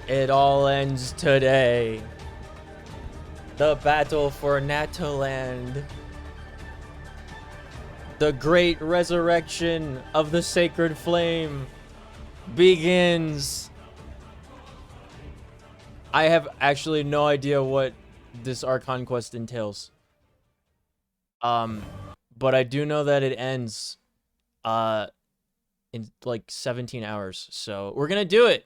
It all ends today. The battle for Natoland. The great resurrection of the sacred flame begins. I have actually no idea what this Archon quest entails. But I do know that it ends in like 17 hours. So we're gonna do it.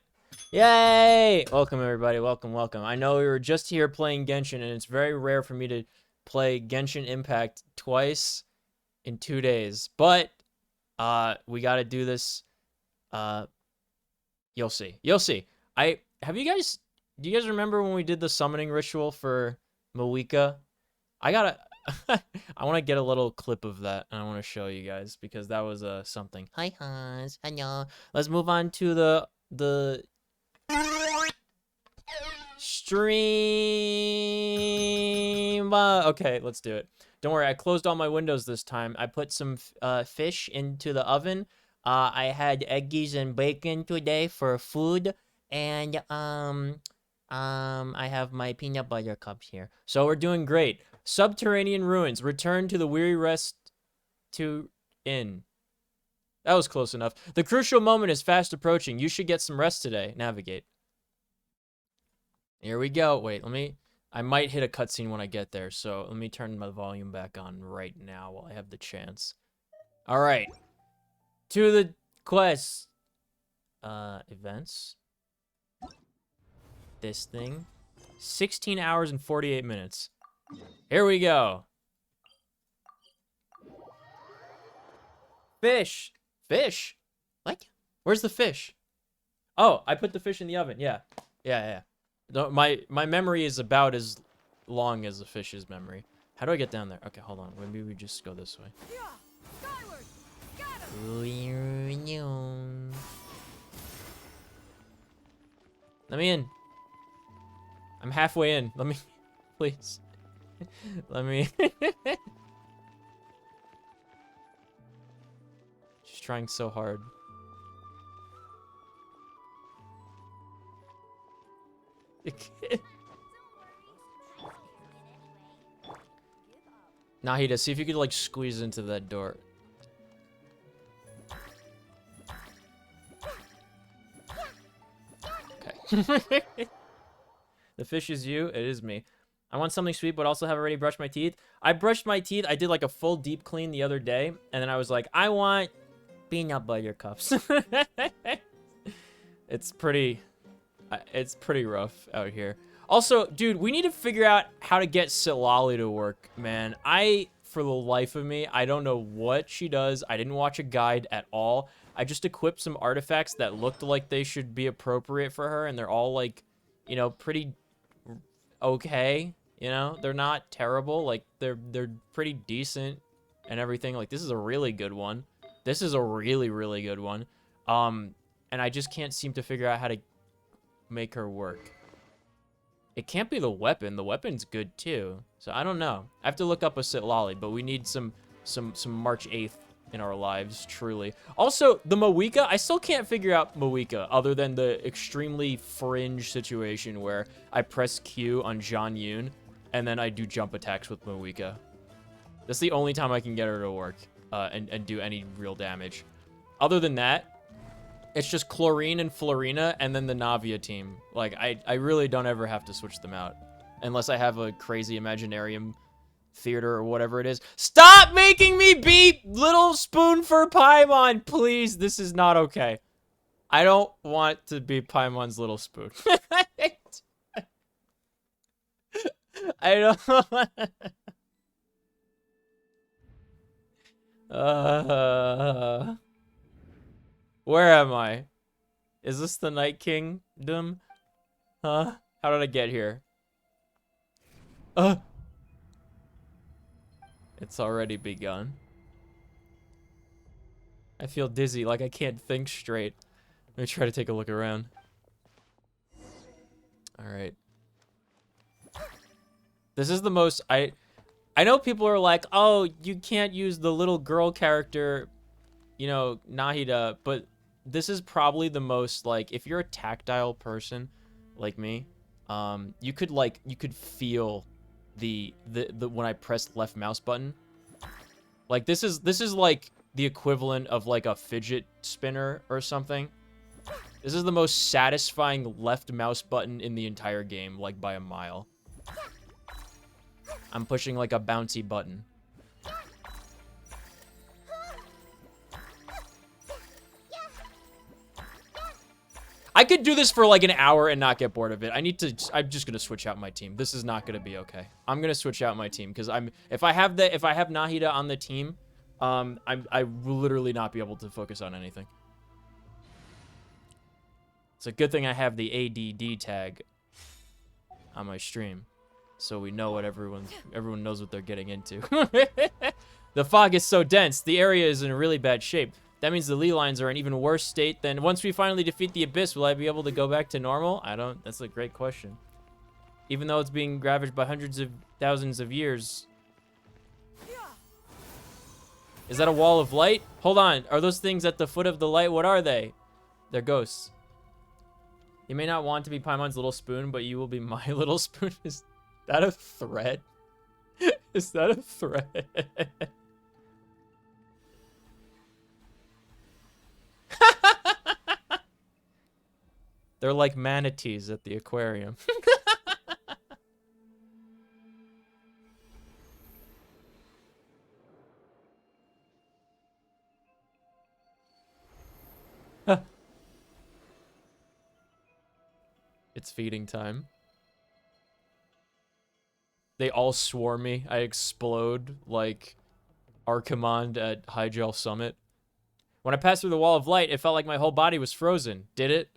Yay! Welcome everybody, welcome. I know we were just here playing Genshin, and it's very rare for me to play Genshin Impact twice in 2 days. But we gotta do this. You'll see. Do you guys remember when we did the summoning ritual for Mawika? I want to get a little clip of that, and I want to show you guys, because that was something. Hi, Hans. Hello. Let's move on to the stream. Okay, let's do it. Don't worry, I closed all my windows this time. I put some fish into the oven. I had eggies and bacon today for food, and I have my peanut butter cups here. So we're doing great. Subterranean ruins. Return to the weary rest to inn. That was close enough. The crucial moment is fast approaching. You should get some rest today. Navigate. Here we go. Wait, I might hit a cutscene when I get there, so let me turn my volume back on right now while I have the chance. All right. To the quest. Events. This thing. 16 hours and 48 minutes. Here we go. Fish. Fish? What? Where's the fish? Oh, I put the fish in the oven. Yeah. No, my memory is about as long as the fish's memory. How do I get down there? Okay, hold on. Maybe we just go this way. Let me in. I'm halfway in. Let me, please. Let me. She's trying so hard. Nahida, see if you could like squeeze into that door. Okay. The fish is you. It is me. I want something sweet, but also have already brushed my teeth. I brushed my teeth. I did like a full deep clean the other day, and then I was like, I want peanut butter cups. It's pretty rough out here. Also, dude, we need to figure out how to get Silali to work, man. For the life of me, I don't know what she does. I didn't watch a guide at all. I just equipped some artifacts that looked like they should be appropriate for her, and they're all like, you know, pretty okay. You know, they're not terrible. Like, they're pretty decent and everything. Like, this is a really good one. This is a really, really good one. And I just can't seem to figure out how to make her work. It can't be the weapon. The weapon's good, too. So, I don't know. I have to look up a Sitlali, but we need some March 8th in our lives, truly. Also, the Mawika, I still can't figure out Mawika, other than the extremely fringe situation where I press Q on Zhang Yun, and then I do jump attacks with Mawika. That's the only time I can get her to work, and do any real damage. Other than that, it's just Chlorine and Florina, and then the Navia team. Like, I really don't ever have to switch them out. Unless I have a crazy Imaginarium theater or whatever it is. Stop making me beat Little Spoon for Paimon, please. This is not okay. I don't want to be Paimon's Little Spoon. I don't. Where am I? Is this the Night Kingdom? Huh? How did I get here? It's already begun. I feel dizzy, like I can't think straight. Let me try to take a look around. Alright. This is the most... I know people are like, oh, you can't use the little girl character, you know, Nahida, but this is probably the most, like, if you're a tactile person, like me, you could feel the when I pressed left mouse button. Like this is like the equivalent of like a fidget spinner or something. This is the most satisfying left mouse button in the entire game, like by a mile. I'm pushing like a bouncy button. I could do this for like an hour and not get bored of it. I'm just gonna switch out my team. This is not gonna be okay. I'm gonna switch out my team because if I have Nahida on the team, I will literally not be able to focus on anything. It's a good thing I have the ADD tag on my stream, so we know what everyone knows what they're getting into. The fog is so dense, the area is in a really bad shape. That means the ley lines are in even worse state than once we finally defeat the abyss. Will I be able to go back to normal? That's a great question. Even though it's being ravaged by hundreds of thousands of years. Is that a wall of light? Hold on. Are those things at the foot of the light? What are they? They're ghosts. You may not want to be Paimon's little spoon, but you will be my little spoon. Is that a threat? Is that a threat? They're like manatees at the aquarium. It's feeding time. They all swarm me. I explode like Archon at High Summit. When I passed through the wall of light, it felt like my whole body was frozen. Did it?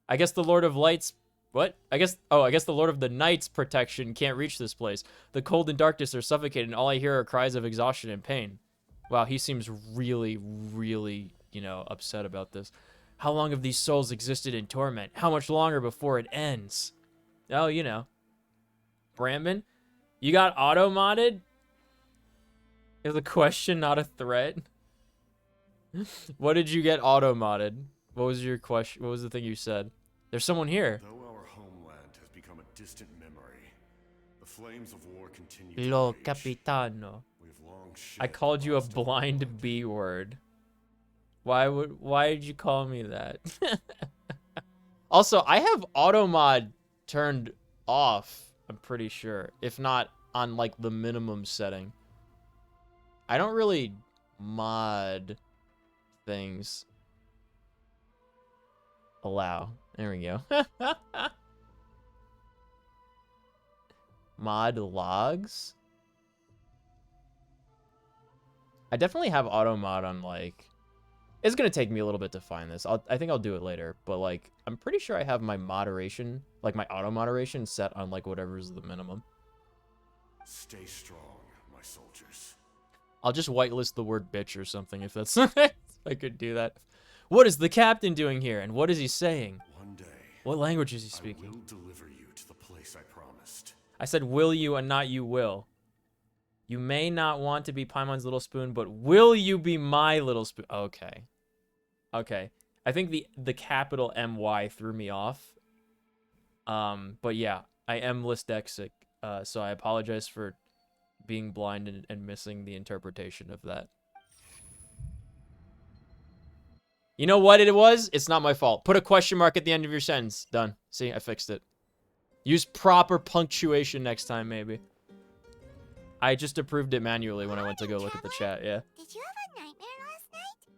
I guess the Lord of Light's... What? I guess the Lord of the Night's protection can't reach this place. The cold and darkness are suffocating, and all I hear are cries of exhaustion and pain. Wow, he seems really, really, you know, upset about this. How long have these souls existed in torment? How much longer before it ends? Oh, you know. Brandman, you got auto-modded? Is a question, not a threat. What did you get auto-modded? What was your question? What was the thing you said? There's someone here. Though our homeland has become a distant memory, the flames of war continue. Lo capitano. We've long I called you a blind B word. Why did you call me that? Also, I have auto mod turned off, I'm pretty sure. If not on like the minimum setting. I don't really mod things. Allow. There we go. Mod logs? I definitely have auto mod on like... It's gonna take me a little bit to find this. I think I'll do it later, but like I'm pretty sure I have my moderation, like my auto moderation set on like whatever's the minimum. Stay strong, my soldiers. I'll just whitelist the word bitch or something if that's if I could do that. What is the captain doing here, and what is he saying? One day. What language is he speaking? I will deliver you to the place I promised. I said will you and not you will. You may not want to be Paimon's little spoon, but will you be my little spoon? Okay. Okay. I think the capital MY threw me off. But yeah, I am dyslexic, so I apologize for being blind and missing the interpretation of that. You know what it was? It's not my fault. Put a question mark at the end of your sentence. Done. See, I fixed it. Use proper punctuation next time, maybe. I just approved it manually when I went to go look at the chat, yeah. Did you have a nightmare last night?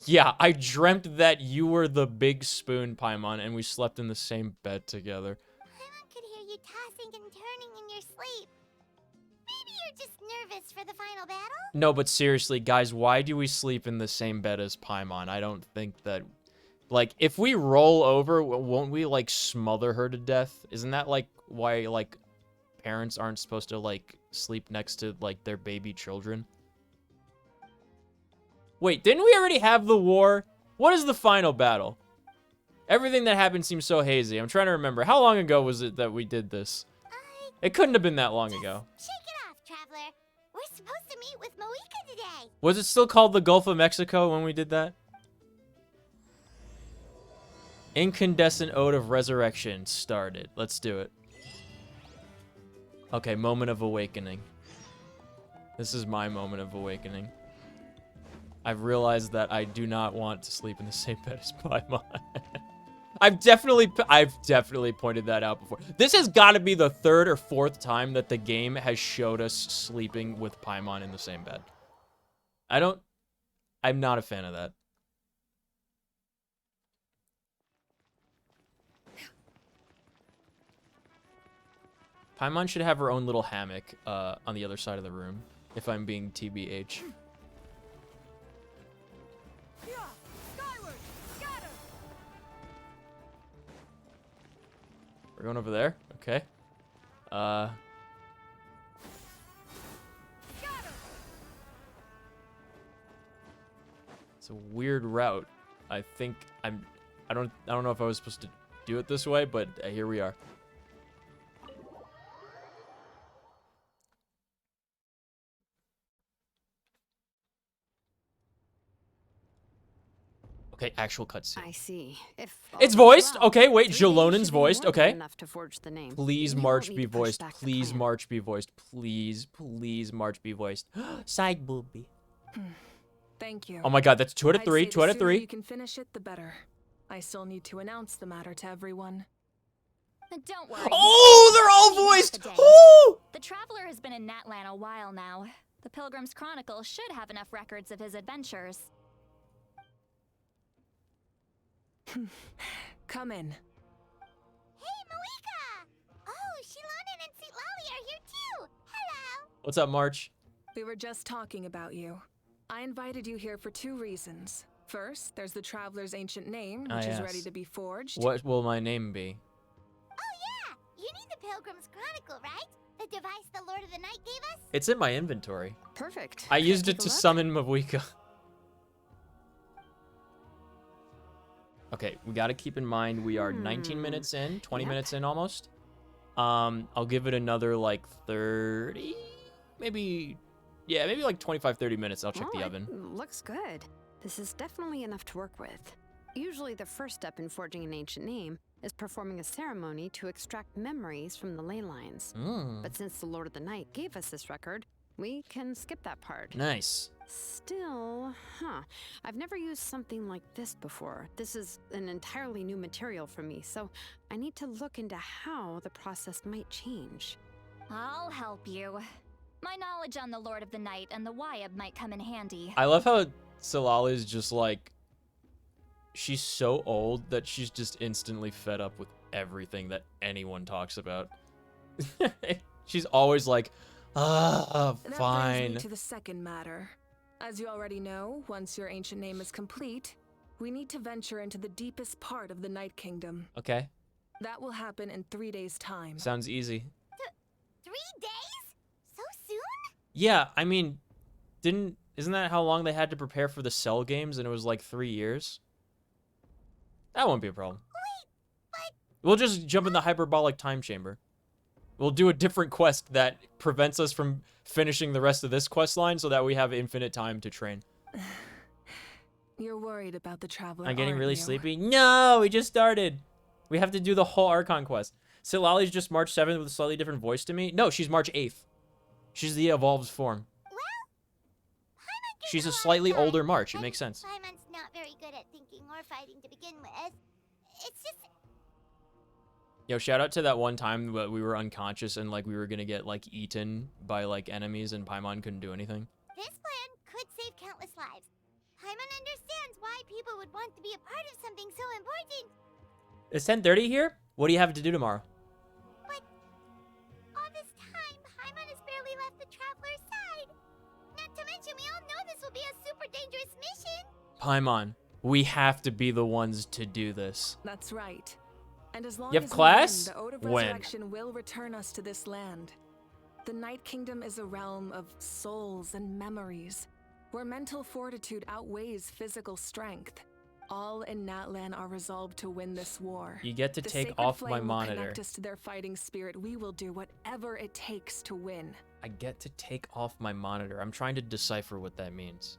Yeah, I dreamt that you were the big spoon, Paimon, and we slept in the same bed together. Paimon could hear you tossing and turning in your sleep. Maybe you're just nervous for the final battle? No, but seriously, guys, why do we sleep in the same bed as Paimon? I don't think that... Like, if we roll over, won't we, like, smother her to death? Isn't that, like, why, like, parents aren't supposed to, like, sleep next to, like, their baby children? Wait, didn't we already have the war? What is the final battle? Everything that happened seems so hazy. I'm trying to remember. How long ago was it that we did this? It couldn't have been that long ago. Shake it off, Traveler. We're supposed to meet with Moika today. Was it still called the Gulf of Mexico when we did that? Incandescent Ode of Resurrection started. Let's do it. Okay, moment of awakening. This is my moment of awakening. I've realized that I do not want to sleep in the same bed as Paimon. I've definitely pointed that out before. This has got to be the 3rd or 4th time that the game has showed us sleeping with Paimon in the same bed. I'm not a fan of that. Paimon should have her own little hammock on the other side of the room, if I'm being TBH. We're going over there? Okay. It's a weird route. I think I don't know if I was supposed to do it this way, but here we are. Okay, actual cutscene. I see. If It's all goes voiced? well, Okay, wait, 3 days Jalonen's should be voiced, more than okay. enough to forge the name. Please, You March won't be need to push voiced. back the Please, plan. March be voiced. Please, March be voiced. Side booby. Thank you. Oh my god, that's 2 out of I'd 3. say 2 out the of sooner 3. you can finish it, the better. I still need to announce the matter to everyone. Don't worry. Oh, they're all Maybe half voiced. a day. Oh! The Traveler has been in Natlan a while now. The Pilgrim's Chronicle should have enough records of his adventures. Come in. Hey, Malika! Oh, Shilonen and Citlali are here too! Hello! What's up, March? We were just talking about you. I invited you here for 2 reasons. First, there's the Traveler's ancient name, which is ready yes. to be forged. What will my name be? Oh yeah! You need the Pilgrim's Chronicle, right? The device the Lord of the Night gave us? It's in my inventory. Perfect. I used Take it a to look. summon Mabuika. Okay, we gotta keep in mind we are 19 minutes in, 20 Yep. minutes in almost. I'll give it another like 30, maybe like 25, 30 minutes. I'll check Oh, the it oven. looks good. This is definitely enough to work with. Usually the first step in forging an ancient name is performing a ceremony to extract memories from the ley lines. But since the Lord of the Night gave us this record, we can skip that part. Nice. Still, I've never used something like this before. This is an entirely new material for me, so I need to look into how the process might change. I'll help you. My knowledge on the Lord of the Night and the Wyab might come in handy. I love how Silali is just like, she's so old that she's just instantly fed up with everything that anyone talks about. She's always like, That fine. brings me to the second matter. As you already know, once your ancient name is complete, we need to venture into the deepest part of the Night Kingdom. Okay, That will happen in 3 days' time. sounds easy. 3 days? So soon? Yeah, I mean, isn't that how long they had to prepare for the Cell games, and it was like 3 years? That won't be a problem. Wait, but We'll just jump in the hyperbolic time chamber. We'll do a different quest that prevents us from finishing the rest of this quest line so that we have infinite time to train. You're worried about the Traveler, I'm getting aren't really you? sleepy. No, we just started. We have to do the whole Archon quest. Silali's just March 7th with a slightly different voice to me. No, she's March 8th. She's the evolved form. well, Paimon gets She's a lot of slightly time, older March. It and makes sense. Paimon's not very good at thinking or fighting to begin with. It's just Yo, shout out to that one time that we were unconscious and like we were gonna get like eaten by like enemies and Paimon couldn't do anything. this plan could save countless lives. Paimon understands why people would want to be a part of something so important. Is 10:30 here? What do you have to do tomorrow? But all this time, Paimon has barely left the Traveler's side. Not to mention, we all know this will be a super dangerous mission. Paimon, we have to be the ones to do this. That's right. And as long You have as class? we win, the Ode of When? Resurrection will return us to this land. The Night Kingdom is a realm of souls and memories, where mental fortitude outweighs physical strength. All in Natlan are resolved to win this war. You get to The take sacred off flame my will monitor. connect us to their fighting spirit. We will do whatever it takes to win. I get to take off my monitor. I'm trying to decipher what that means.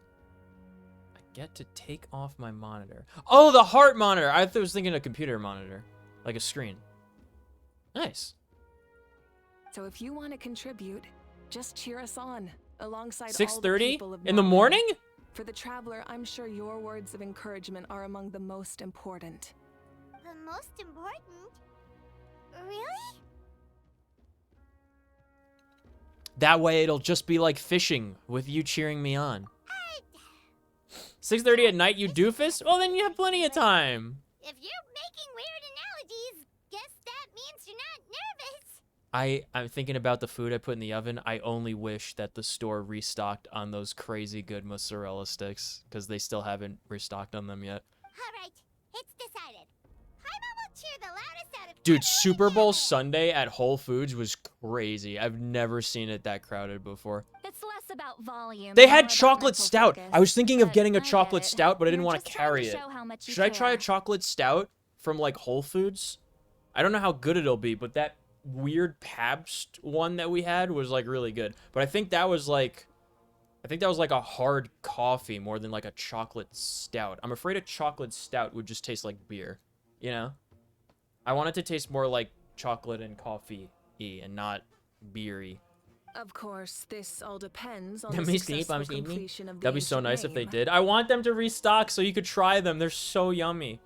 I Forget to take off my monitor. Oh, the heart monitor. I was thinking a computer monitor. Like a screen. Nice. So if you want to contribute, just cheer us on, alongside all the 6:30 people of in the Natlan. morning? For the Traveler, I'm sure your words of encouragement are among the most important. The most important? Really? That way it'll just be like fishing with you cheering me on. 6:30 at night, you doofus? Well, then you have plenty of time. If you're making weird analogies, guess that means you're not nervous. I'm thinking about the food I put in the oven. I only wish that the store restocked on those crazy good mozzarella sticks, because they still haven't restocked on them yet. All right, it's decided. Paimon will cheer the loudest out of Dude, everyone Super Bowl here. Sunday at Whole Foods was crazy. I've never seen it that crowded before. It's less about volume. They and had more about chocolate mental stout. focus. I was thinking of But getting a I get chocolate it. stout, but I didn't You're want to just trying carry it. show how much you Should I try a care. chocolate stout from like Whole Foods? I don't know how good it'll be, but that weird Pabst one that we had was like really good. But I think that was like a hard coffee more than like a chocolate stout. I'm afraid a chocolate stout would just taste like beer, you know? I want it to taste more like chocolate and coffee-y and not beery. Of course, this all depends on Let the me sleep, successful I'm sleeping. completion of the That'd be so ancient nice if they name. did. I want them to restock so you could try them. They're so yummy.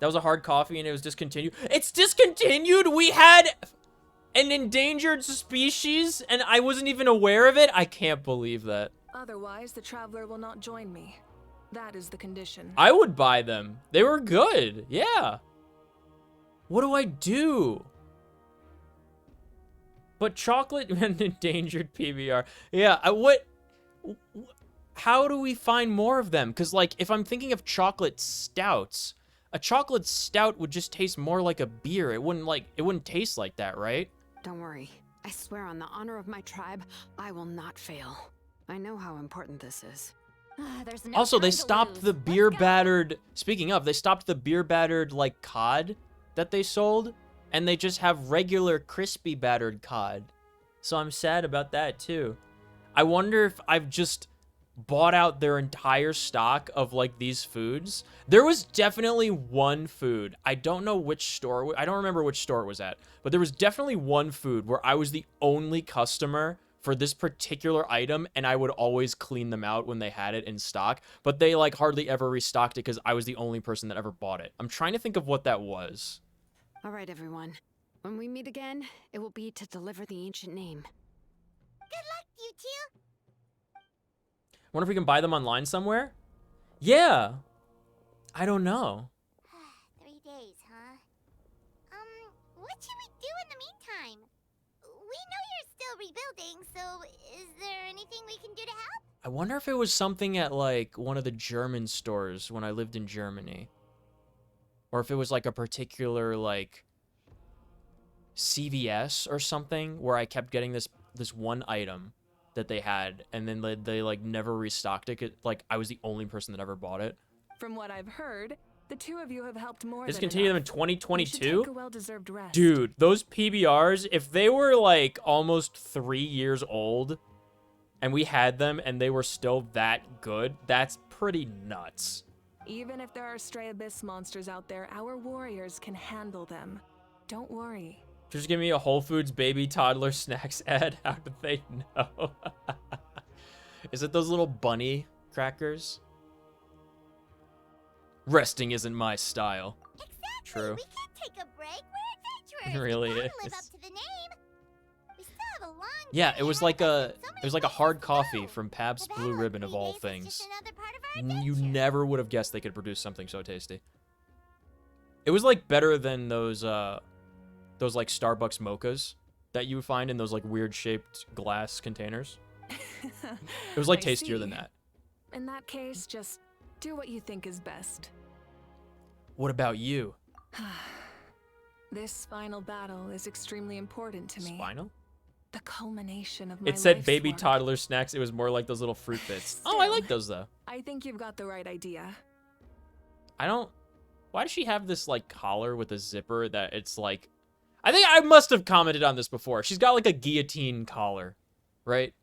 That was a hard coffee and it was discontinued. It's discontinued? We had an endangered species and I wasn't even aware of it? I can't believe that. Otherwise, the Traveler will not join me. That is the condition. I would buy them. They were good. Yeah. What do I do? But chocolate and endangered PBR. Yeah, how do we find more of them? Because, like, if I'm thinking of chocolate stouts, a chocolate stout would just taste more like a beer. It wouldn't taste like that, right? Don't worry. I swear on the honor of my tribe, I will not fail. I know how important this is. There's no Also, they time to stopped lose. the Let's beer go. battered. Speaking of, they stopped the beer battered like cod that they sold, and they just have regular crispy battered cod. So I'm sad about that too. I wonder if I've just bought out their entire stock of like these foods. There was definitely one food. I don't know which store. I don't remember which store it was at, but there was definitely one food where I was the only customer for this particular item, and I would always clean them out when they had it in stock, but they like hardly ever restocked it because I was the only person that ever bought it. I'm trying to think of what that was. All right, everyone. When we meet again, it will be to deliver the ancient name. Good luck, you two. Wonder if we can buy them online somewhere? Yeah. I don't know. 3 days, huh? What should we do in the meantime? We know you're still rebuilding, so is there anything we can do to help? I wonder if it was something at like one of the German stores when I lived in Germany. Or if it was like a particular like CVS or something where I kept getting this one item that they had, and then they like never restocked it. Like I was the only person that ever bought it. From what I've heard, the two of you have helped more Discontinue them than in enough. You should 2022? take a well-deserved rest. Dude, those PBRs, if they were like almost 3 years old and we had them and they were still that good, that's pretty nuts. Even if there are stray abyss monsters out there, our warriors can handle them. Don't worry. Just give me a Whole Foods baby toddler snacks ad. How did they know? Is it those little bunny crackers? Resting isn't my style. Exactly. True. We can't take a break. We're adventurers. It really we gotta live is. up to the name. We still have a long Yeah, journey it was ahead like of us a and so many it was like a places hard to coffee go. from Pabst The Blue battle Ribbon of 3 all days is things. just another part of our You adventure. never would have guessed they could produce something so tasty. It was like better than those like Starbucks mochas that you would find in those like weird shaped glass containers. It was like I tastier than see. that. In that case, just do what you think is best. What about you? This final battle is extremely important to me. Spinal? The culmination of my It said life's baby work. toddler snacks. It was more like those little fruit bits. Oh, I Still. like those though. I think you've got the right idea. I don't. Why does she have this like collar with a zipper that it's like? I think I must have commented on this before. She's got like a guillotine collar, right?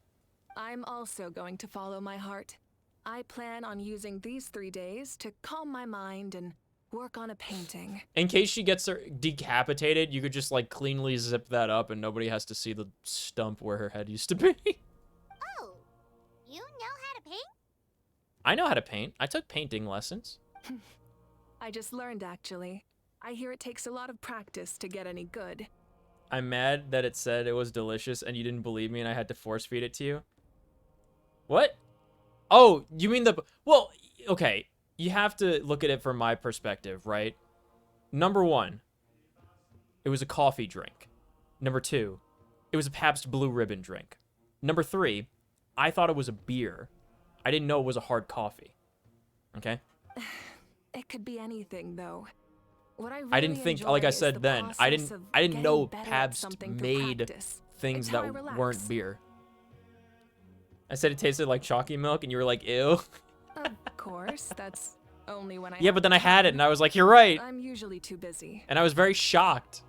I'm also going to follow my heart. I plan on using these 3 days to calm my mind and work on a painting. In case she gets her decapitated, you could just like cleanly zip that up and nobody has to see the stump where her head used to be. Oh, you know how to paint? I know how to paint. I took painting lessons. I just learned, actually. I hear it takes a lot of practice to get any good. I'm mad that it said it was delicious and you didn't believe me and I had to force feed it to you. What? Oh, you mean the... Well, okay. You have to look at it from my perspective, right? Number one, it was a coffee drink. Number two, it was a Pabst Blue Ribbon drink. Number three, I thought it was a beer. I didn't know it was a hard coffee. Okay? It could be anything, though. What I I didn't really think, enjoy like I is said the then, I process didn't of know getting better at Pabst something through made practice. things It's how I that relax. weren't beer. I said it tasted like chalky milk and you were like, ew. Of course, that's only when I Yeah, have but then I had it time. and I was like, you're right. I'm usually too busy. And I was very shocked.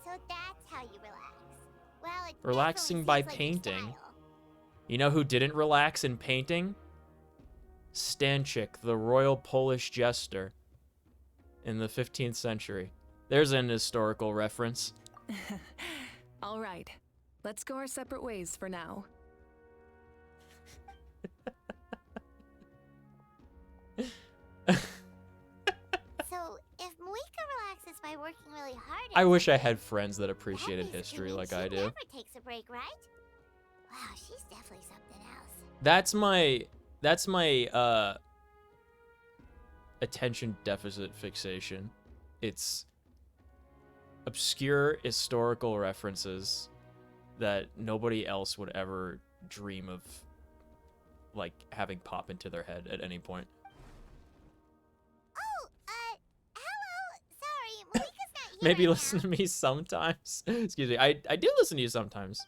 So that's how you relax. Well, it Relaxing definitely by seems like your painting. style. You know who didn't relax in painting? Stanchik, the royal Polish jester in the 15th century. There's an historical reference. All right, let's go our separate ways for now. So if Malika relaxes by working really hard, I at wish I something, had friends that that appreciated basically history means like she I do. never takes a break, right? Wow, she's definitely something else. That's my attention deficit fixation. It's obscure historical references that nobody else would ever dream of like having pop into their head at any point. Oh, hello. Sorry, Malika's not here Maybe right listen now. to me sometimes. Excuse me. I do listen to you sometimes.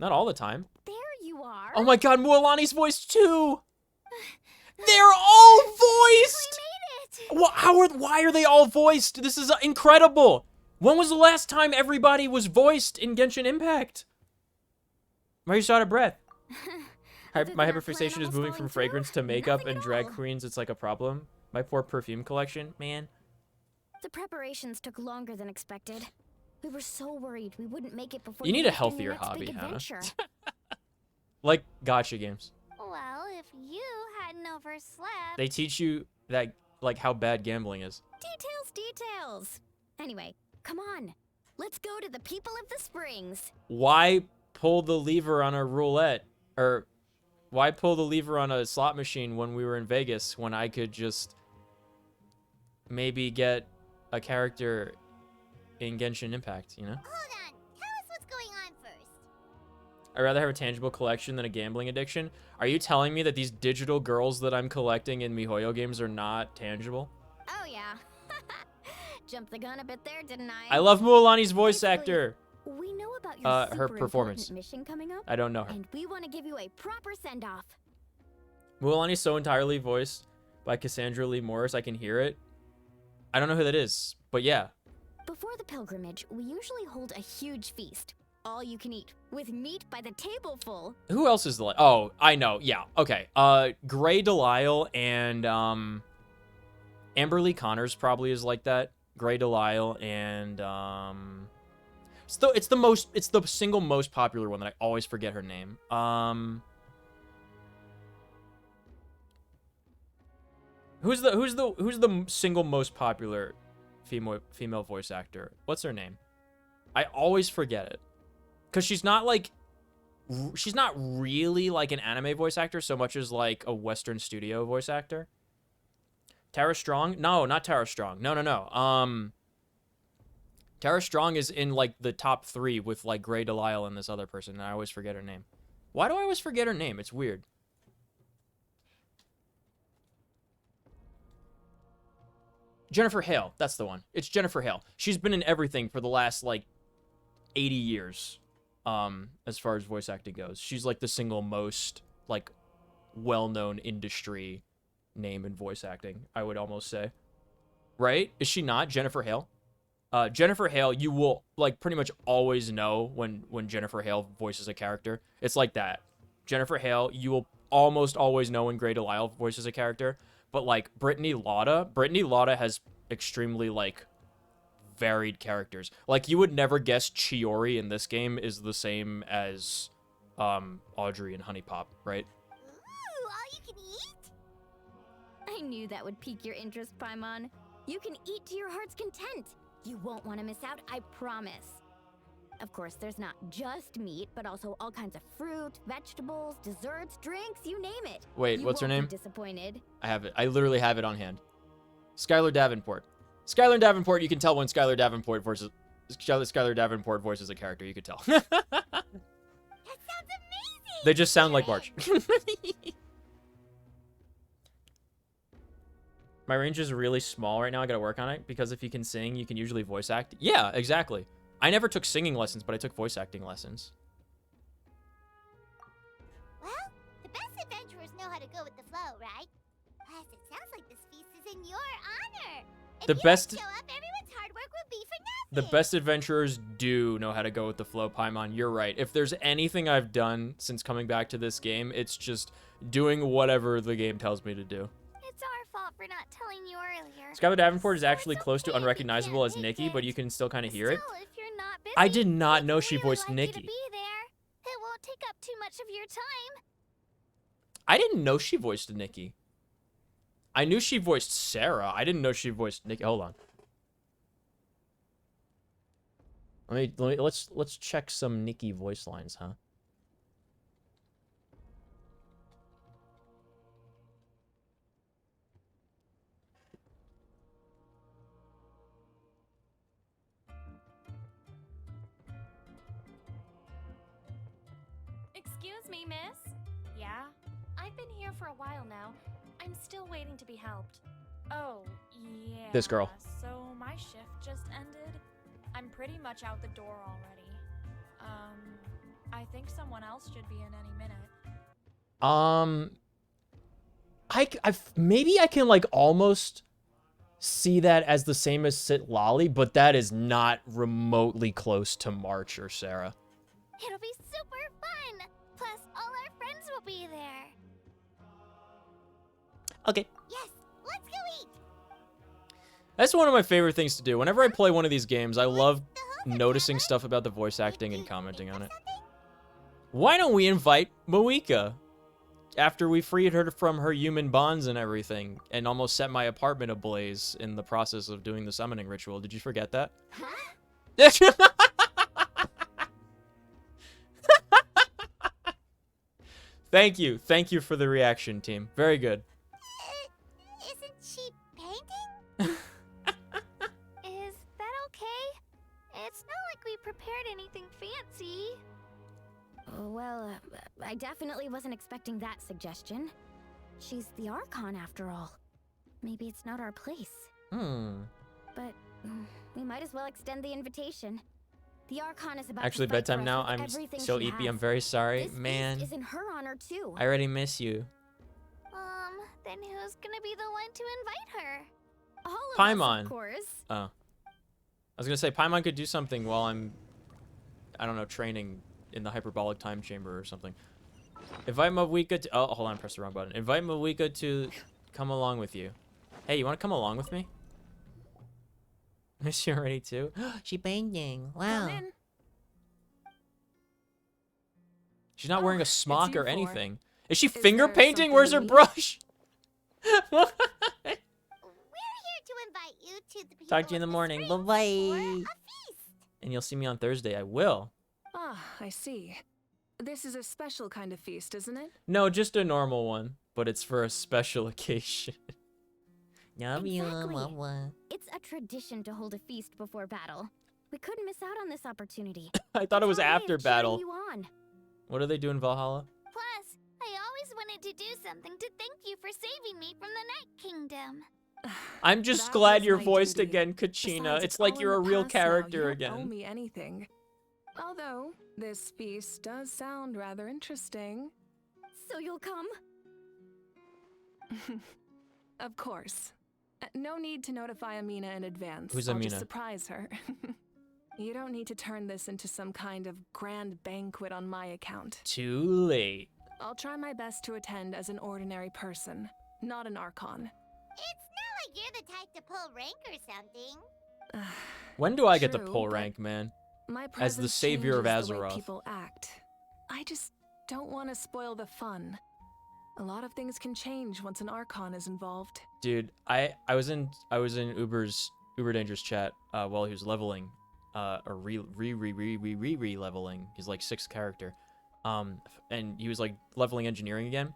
Not all the time. There you are. Oh my god, Mualani's voiced too! They're all voiced! We made it. Why are they all voiced? This is incredible! When was the last time everybody was voiced in Genshin Impact? Why are you so out of breath? Other than My our plan hyperfixation is almost moving falling from through, fragrance to makeup nothing and at drag all. queens. It's like a problem. My poor perfume collection, man. The preparations took longer than expected. We were so worried we wouldn't make it before You the need a weekend healthier next hobby, big Hannah. adventure. Like gacha games. Well, if you hadn't overslept. They teach you that, like, how bad gambling is. Details. Anyway, come on. Let's go to the people of the springs. Why pull the lever on a roulette? Or why pull the lever on a slot machine when we were in Vegas when I could just maybe get a character in Genshin Impact, you know? Hold on. Tell us what's going on first. I'd rather have a tangible collection than a gambling addiction. Are you telling me that these digital girls that I'm collecting in MiHoYo games are not tangible? Oh, yeah. Jumped the gun a bit there, didn't I? I love Mualani's voice Basically, actor. We know about your Her super important performance. mission coming up, I don't know her. and we want to give you a proper send-off. Mualani's so entirely voiced by Cassandra Lee Morris, I can hear it. I don't know who that is, but yeah. Before the pilgrimage, we usually hold a huge feast. All you can eat, with meat by the tableful. Who else is the oh, I know. Yeah. Okay. Gray Delisle and Amberly Connors probably is like that. Gray Delisle and it's the single most popular one that I always forget her name. Who's the single most popular female voice actor? What's her name? I always forget it. Cuz she's not really like an anime voice actor so much as like a Western studio voice actor. Tara Strong? No, not Tara Strong. No. Tara Strong is in like the top 3 with like Gray Delisle and this other person, and I always forget her name. Why do I always forget her name? It's weird. Jennifer Hale, that's the one. It's Jennifer Hale. She's been in everything for the last like 80 years. As far as voice acting goes. She's like the single most like well-known industry name in voice acting, I would almost say. Right? Is she not Jennifer Hale? Jennifer Hale, you will like pretty much always know when Jennifer Hale voices a character. It's like that. Jennifer Hale, you will almost always know when Grey Delisle voices a character, but like Brittany Lotta has extremely like varied characters. Like you would never guess Chiori in this game is the same as Audrey and Honey Pop, right? Ooh, all you can eat? I knew that would pique your interest, Paimon. You can eat to your heart's content. You won't want to miss out, I promise. Of course, there's not just meat, but also all kinds of fruit, vegetables, desserts, drinks, you name it. Wait, You what's her won't name? be disappointed. I have it. I literally have it on hand. Skylar Davenport. Skylar Davenport, you can tell when Skylar Davenport voices a character, you could tell. That sounds amazing! They just sound like March. My range is really small right now. I gotta work on it because if you can sing, you can usually voice act. Yeah, exactly. I never took singing lessons, but I took voice acting lessons. Well, the best adventurers know how to go with the flow, right? Plus, it sounds like this feast is in your honor. If The you best- don't show up, everyone's hard work will be for The nothing. best adventurers do know how to go with the flow, Paimon. You're right. If there's anything I've done since coming back to this game, it's just doing whatever the game tells me to do. It's our fault for not telling you earlier. Skylar Davenport is So actually it's close to okay if you unrecognizable can't as make Nikki, it. but you can still kind of hear it. Still, if you're not busy, I did not we'd know she really voiced like Nikki. You to be there. It won't take up too much of your time. I didn't know she voiced Nikki. I knew she voiced Sarah. I didn't know she voiced Nikki. Hold on. Let's check some Nikki voice lines, huh? Excuse me, miss? Yeah? I've been here for a while now. I'm still waiting to be helped. Oh, yeah. This girl. So my shift just ended. I'm pretty much out the door already. I think someone else should be in any minute. Maybe I can like almost see that as the same as Sit Lolly, but that is not remotely close to March or Sarah. It'll be super fun. Plus, all our friends will be there. Okay. Yes, let's go eat. That's one of my favorite things to do. Whenever I play one of these games, I love noticing stuff about the voice acting and commenting on it. Why don't we invite Moeka? After we freed her from her human bonds and everything, and almost set my apartment ablaze in the process of doing the summoning ritual. Did you forget that? Huh? Thank you. Thank you for the reaction, team. Very good. Isn't she painting? Is that okay? It's not like we prepared anything fancy. Well, I definitely wasn't expecting that suggestion. She's the Archon after all. Maybe it's not our place. But we might as well extend the invitation. The Archon is about Actually, to fight for bedtime us now. with I'm everything so she EP. has. I'm very sorry. This Man, feast is in her honor too. I already miss you. Then who's gonna be the one to invite her? All of us, Paimon. of course. Oh. I was gonna say, Paimon could do something while I'm, I don't know, training in the hyperbolic time chamber or something. Invite Moeka to, oh, hold on, I pressed the wrong button. Invite Moeka to come along with you. Hey, you wanna come along with me? Miss you already too? She painting, wow. Come in. She's not wearing a it's smock you or four. anything. Is she Is finger there painting? something Where's her you need? brush? We're here to invite you to the people Talk to you in of the morning. Springs Bye-bye. for a feast. And you'll see me on Thursday. I will. Ah, I see. This is a special kind of feast, isn't it? No, just a normal one, but it's for a special occasion. Exactly. It's a tradition to hold a feast before battle. We couldn't miss out on this opportunity. I thought it was That's our way after of cheering battle. you on. What do they do in Valhalla? Plus, I always wanted to do something to thank you for saving me from the Night Kingdom. I'm just That glad was you're my voiced duty. again, Kachina. Besides, It's like all you're a in the real past now. character You don't owe again. me anything. Although this feast does sound rather interesting. So you'll come? Of course. No need to notify Amina in advance. Who's I'll Amina? just surprise her. You don't need to turn this into some kind of grand banquet on my account. Too late. I'll try my best to attend as an ordinary person, not an Archon. It's not like you're the type to pull rank or something. When do I get to True, pull but rank, man? My As the presence savior of changes the way Azeroth. people act. I just don't want to spoil the fun. A lot of things can change once an Archon is involved. Dude, I was in Uber Dangerous chat while he was leveling, or re-leveling. He's like 6th character, and he was like leveling engineering again,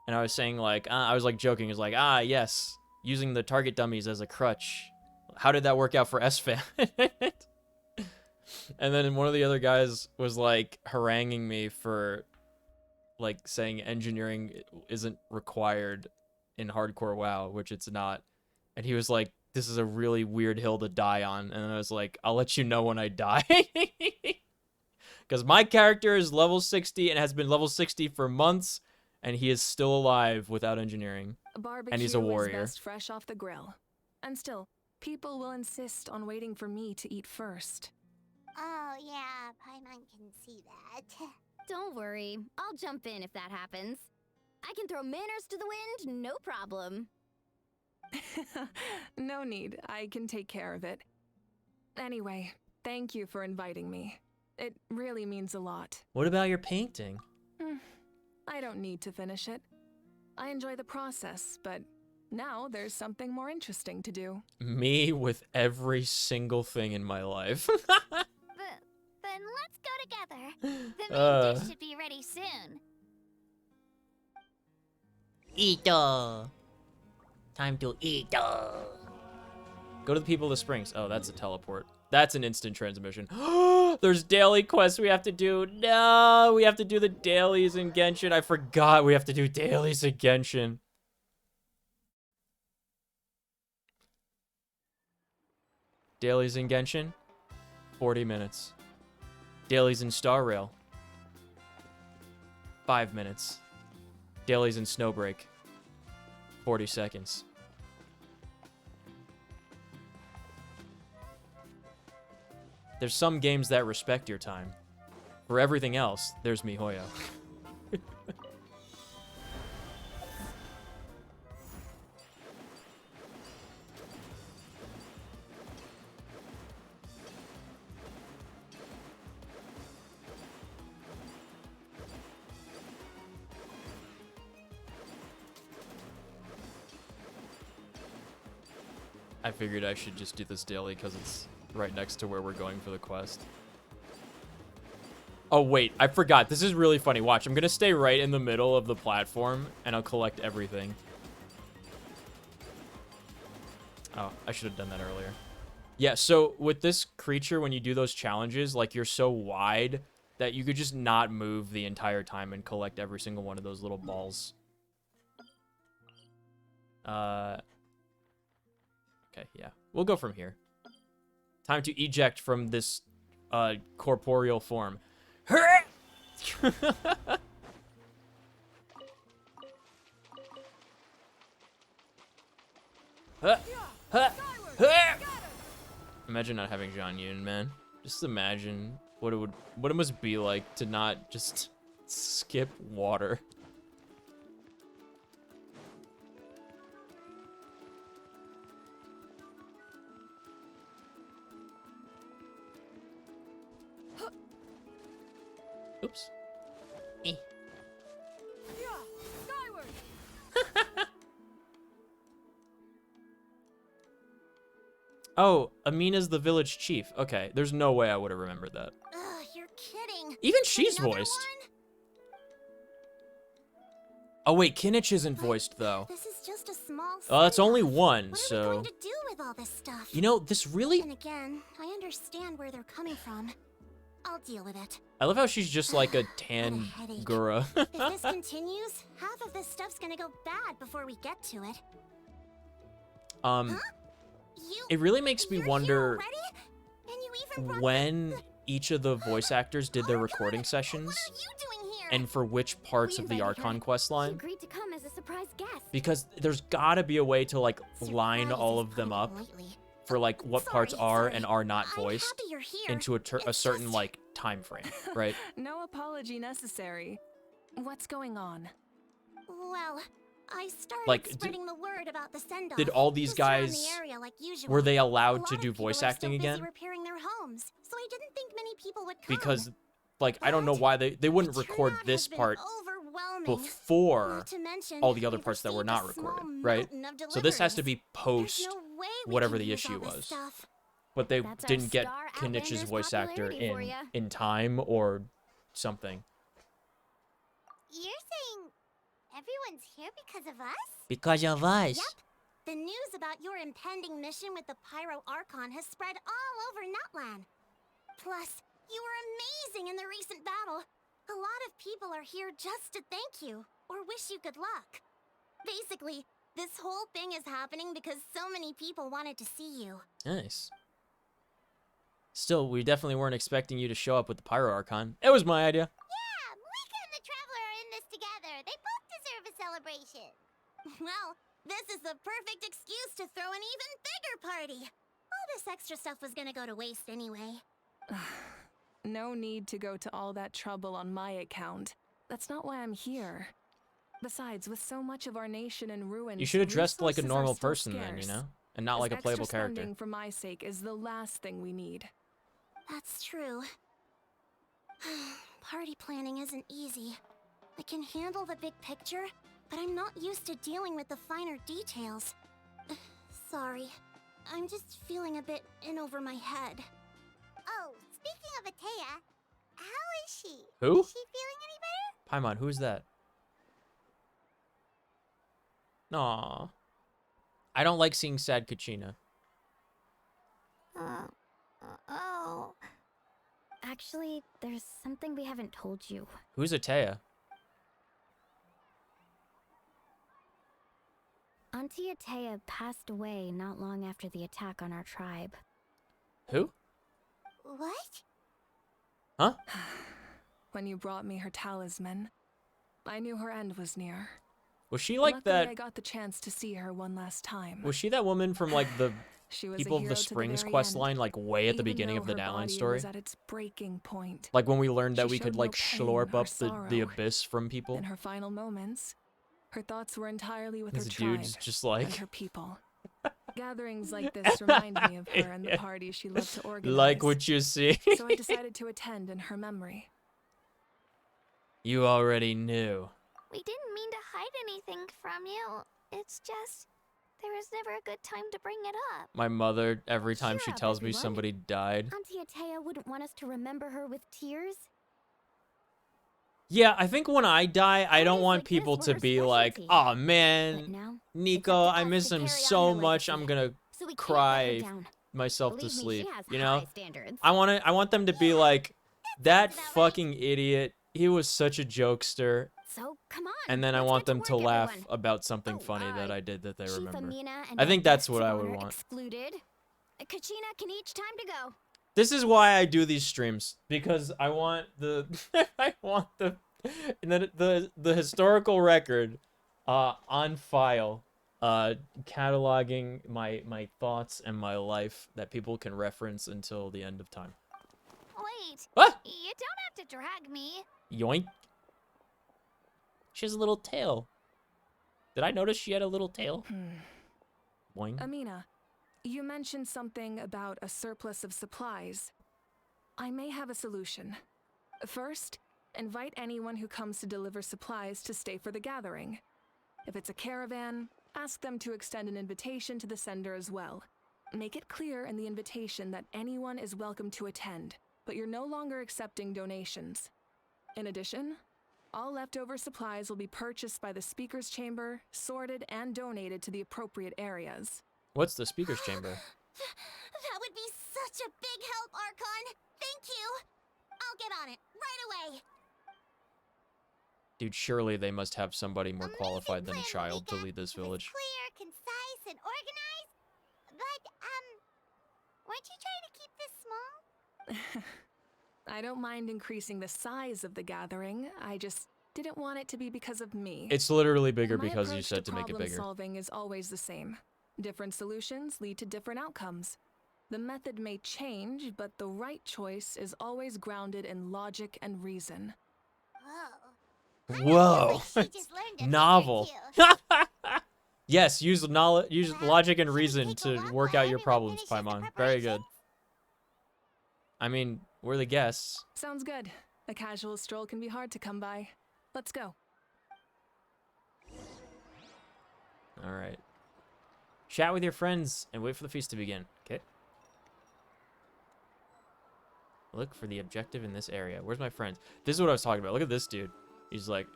and I was saying like I was like joking, he was like, yes, using the target dummies as a crutch. How did that work out for SFAM? And then one of the other guys was like haranguing me for like saying engineering isn't required in hardcore WoW, which it's not. And he was like, this is a really weird hill to die on. And I was like, I'll let you know when I die. Because my character is level 60 and has been level 60 for months, and he is still alive without engineering. And he's a warrior. Is best fresh off the grill. And still, people will insist on waiting for me to eat first. Oh, yeah, Paimon can see that. Don't worry, I'll jump in if that happens. I can throw manners to the wind, no problem. No need, I can take care of it. Anyway, thank you for inviting me. It really means a lot. What about your painting? I don't need to finish it. I enjoy the process, but now there's something more interesting to do. Me with every single thing in my life. Then let's go together. The main dish should be ready soon. Eat. Time to eat. Go to the People of the Springs. Oh, that's a teleport. That's an instant transmission. There's daily quests we have to do. No, we have to do the dailies in Genshin. I forgot we have to do dailies in Genshin. Dailies in Genshin, 40 minutes. Dailies in Star Rail, 5 minutes. Dailies in Snowbreak, 40 seconds. There's some games that respect your time. For everything else, there's MiHoYo. I figured I should just do this daily because it's right next to where we're going for the quest. Oh, wait, I forgot. This is really funny. Watch, I'm going to stay right in the middle of the platform, and I'll collect everything. Oh, I should have done that earlier. Yeah, so with this creature, when you do those challenges, like, you're so wide that you could just not move the entire time and collect every single one of those little balls. Okay, yeah. We'll go from here. Time to eject from this corporeal form. Imagine not having Zhang Yun, man. Just imagine what it must be like to not just skip water. Oops. Eh. Oh, Amina's the village chief. Okay, there's no way I would have remembered that. Ugh, you're kidding. Even she's Another voiced. one? Oh wait, Kinich isn't voiced though. This is just a small Oh, that's only send-off. one, What are we so going to do with all this stuff? you know this really. And again, I understand where they're coming from. I'll deal with it. I love how she's just like a Got a tan headache. gura. If this continues, half of this stuff's gonna go bad before we get to it. You, It really makes me you're wonder here already? And you even brought when each of the voice actors did their recording sessions What are you doing here? and for which parts We of the invited her. Archon quest She line. agreed to come as a surprise guest. Because there's gotta be a way to like line Surprise all is of them putting up it lightly. for like what parts Sorry, are sorry. and are not I'm voiced happy you're here. into a It's certain just- like time frame, right? No apology necessary. What's going on? Well, I started Like, spreading the word about the send-off. did all these just around guys- the area like usual. Were they A allowed lot to of do people voice are acting still busy again? repairing their homes, so I didn't think many people would come. Because, like, I don't know why they wouldn't The record turnout this has been part overwhelming. before Not to mention, all the other we've parts that were received not a small recorded, right? mountain of So this has to deliveries. be post There's no way we whatever can the use all issue this was. stuff. But they That's our didn't get star Kenich's Outlander's voice actor popularity for ya. in time or something. You're saying everyone's here because of us? Because of us. Yep. The news about your impending mission with the Pyro Archon has spread all over Nutland. Plus, you were amazing in the recent battle. A lot of people are here just to thank you, or wish you good luck. Basically, this whole thing is happening because so many people wanted to see you. Nice. Still, we definitely weren't expecting you to show up with the Pyro Archon. It was my idea. Yeah, Mika and the Traveler are in this together. They both deserve a celebration. Well, this is the perfect excuse to throw an even bigger party. All this extra stuff was gonna go to waste anyway. No need to go to all that trouble on my account. That's not why I'm here. Besides, with so much of our nation in ruins, You should have dressed like a resources are normal still person then, you scarce. know? And not like a playable Extra character. spending for my sake is the last thing we need. That's true. Party planning isn't easy. I can handle the big picture, but I'm not used to dealing with the finer details. Sorry. I'm just feeling a bit in over my head. Oh, speaking of Atea, how is she? Who? Is she feeling any better? Paimon, who's that? Aw. I don't like seeing sad Kachina. Oh. Actually, there's something we haven't told you. Who's Atea? Auntie Atea passed away not long after the attack on our tribe. Who? What? Huh? When you brought me her talisman, I knew her end was near. Was she like Luckily, that? I got the chance to see her one last time. Was she that woman from like the She was People a of hero the to Springs very quest end, line, like way at the even beginning of though the her Downline body story? was at its breaking point. Like when we learned that She we could showed like no pain slurp or up the sorrow. abyss from people. In her final moments, her thoughts were entirely with This her tribe dude's just and like, her people. Gatherings like this remind me of her and the parties she loved to organize. like what you see. So I decided to attend in her memory. You already knew. We didn't mean to hide anything from you. It's just, there was never a good time to bring it up. My mother, every time Cheer she up, tells me everyone. somebody died. Auntie Atea wouldn't want us to remember her with tears. Yeah, I think when I die, I don't Parties want like this people were to her be like, specialty. oh But man, now, Nico, it's up to I us miss to him carry on so her much, legacy. I'm gonna So we can't let her cry down. myself to Believe me, sleep, she has you know? high standards. I want them to be like, that about right. fucking idiot, he was such a jokester. So come on. And then I let's want get them to work, laugh everyone. about something Oh, funny that I did that they Chief remember. Amina and I think our that's guests what of I would honor want. Excluded. Kachina can each time to go. This is why I do these streams, because I want the I want the historical record on file, cataloging my thoughts and my life that people can reference until the end of time. Wait, Ah! you don't have to drag me. Yoink. She has a little tail. Did I notice she had a little tail? Boing. Amina, you mentioned something about a surplus of supplies. I may have a solution. First, invite anyone who comes to deliver supplies to stay for the gathering. If it's a caravan, ask them to extend an invitation to the sender as well. Make it clear in the invitation that anyone is welcome to attend, but you're no longer accepting donations. In addition, all leftover supplies will be purchased by the speaker's chamber, sorted, and donated to the appropriate areas. What's the speaker's chamber? That would be such a big help, Archon. Thank you. I'll get on it right away. Dude, surely they must have somebody more Amazing qualified than a plan, child to Mika. lead this It was village. clear, concise, and organized. But, weren't you trying to keep this small? I don't mind increasing the size of the gathering. I just didn't want it to be because of me. It's literally bigger My because you approach said to make it problem bigger. Solving is always the same. Different solutions lead to different outcomes. The method may change, but the right choice is always grounded in logic and reason. Whoa. Whoa. She just learned a Novel. thing or two. Yes, use knowledge, use Well, logic and should we reason take a to walk work while out your everyone problems, finishes the Paimon. Very good. preparations? I mean, we're the guests. Sounds good. A casual stroll can be hard to come by. Let's go. All right. Chat with your friends and wait for the feast to begin. Okay. Look for the objective in this area. Where's my friends? This is what I was talking about. Look at this dude. He's like,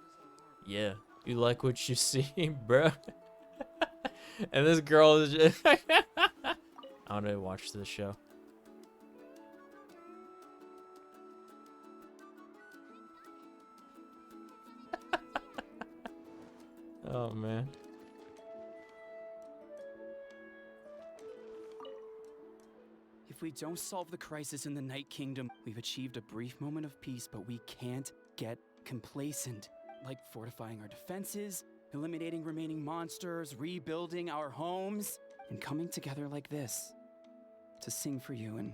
yeah, you like what you see, bro? And this girl is just... I want to watch this show. Oh, man. If we don't solve the crisis in the Night Kingdom, we've achieved a brief moment of peace, but we can't get complacent. Like fortifying our defenses, eliminating remaining monsters, rebuilding our homes, and coming together like this to sing for you and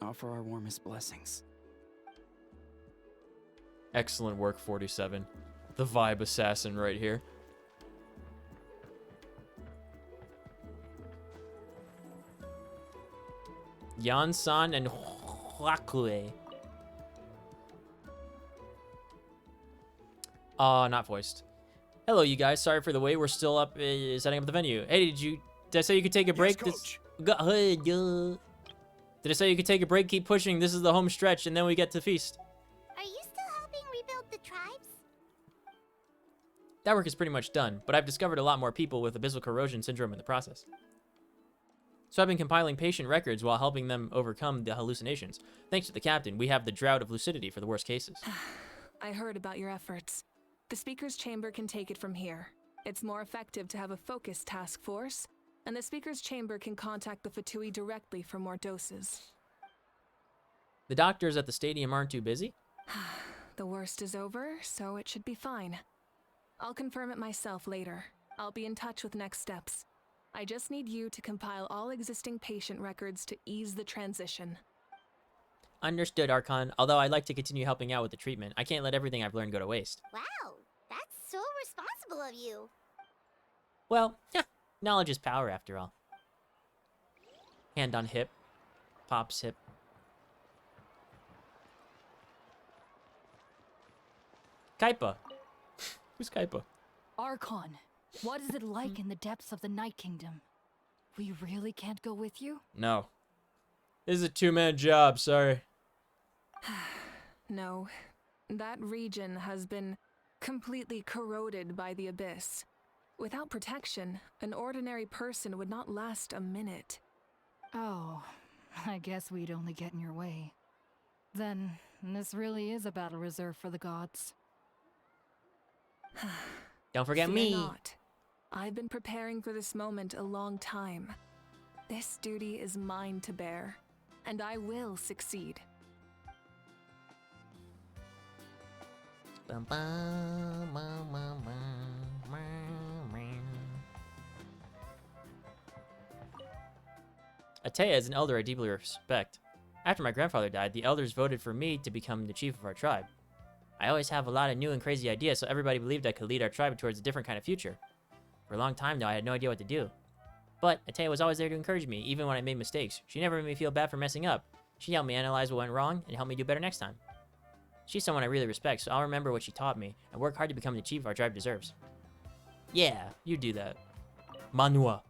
offer our warmest blessings. Excellent work, 47. The vibe assassin right here. Yansan and Huakue. Not voiced. Hello, you guys. Sorry for the wait. We're still up setting up the venue. Hey, did I say you could take a break? Coach. Did I say you could take a break? Keep pushing. This is the home stretch, and then we get to feast. Are you still helping rebuild the tribes? That work is pretty much done, but I've discovered a lot more people with abyssal corrosion syndrome in the process. So I've been compiling patient records while helping them overcome the hallucinations. Thanks to the captain, we have the drought of lucidity for the worst cases. I heard about your efforts. The Speaker's Chamber can take it from here. It's more effective to have a focused task force, and the Speaker's Chamber can contact the Fatui directly for more doses. The doctors at the stadium aren't too busy? The worst is over, so it should be fine. I'll confirm it myself later. I'll be in touch with next steps. I just need you to compile all existing patient records to ease the transition. Understood, Archon. Although I'd like to continue helping out with the treatment, I can't let everything I've learned go to waste. Wow, that's so responsible of you. Well, knowledge is power after all. Hand on hip. Pop's hip. Kaipa. Who's Kaipa? Archon, what is it like in the depths of the Night Kingdom? We really can't go with you? No. This is a two-man job, sorry. No, that region has been completely corroded by the abyss. Without protection, an ordinary person would not last a minute. Oh, I guess we'd only get in your way. Then, this really is a battle reserved for the gods. Don't forget Fear me. not. I've been preparing for this moment a long time. This duty is mine to bear, and I will succeed. Atea is an elder I deeply respect. After my grandfather died, the elders voted for me to become the chief of our tribe. I always have a lot of new and crazy ideas, so everybody believed I could lead our tribe towards a different kind of future. For a long time now, I had no idea what to do. But Atea was always there to encourage me, even when I made mistakes. She never made me feel bad for messing up. She helped me analyze what went wrong and helped me do better next time. She's someone I really respect, so I'll remember what she taught me and work hard to become the chief our tribe deserves. Yeah, you do that. Manua.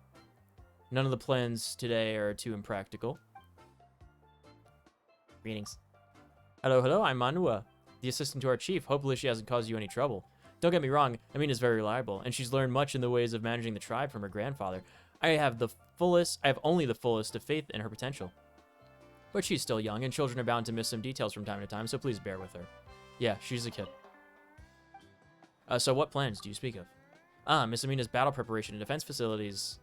None of the plans today are too impractical. Greetings. Hello, I'm Manua, the assistant to our chief. Hopefully she hasn't caused you any trouble. Don't get me wrong, Amina's very reliable, and she's learned much in the ways of managing the tribe from her grandfather. I have only the fullest of faith in her potential. But she's still young, and children are bound to miss some details from time to time, so please bear with her. Yeah, she's a kid. So what plans do you speak of? Miss Amina's battle preparation and defense facilities...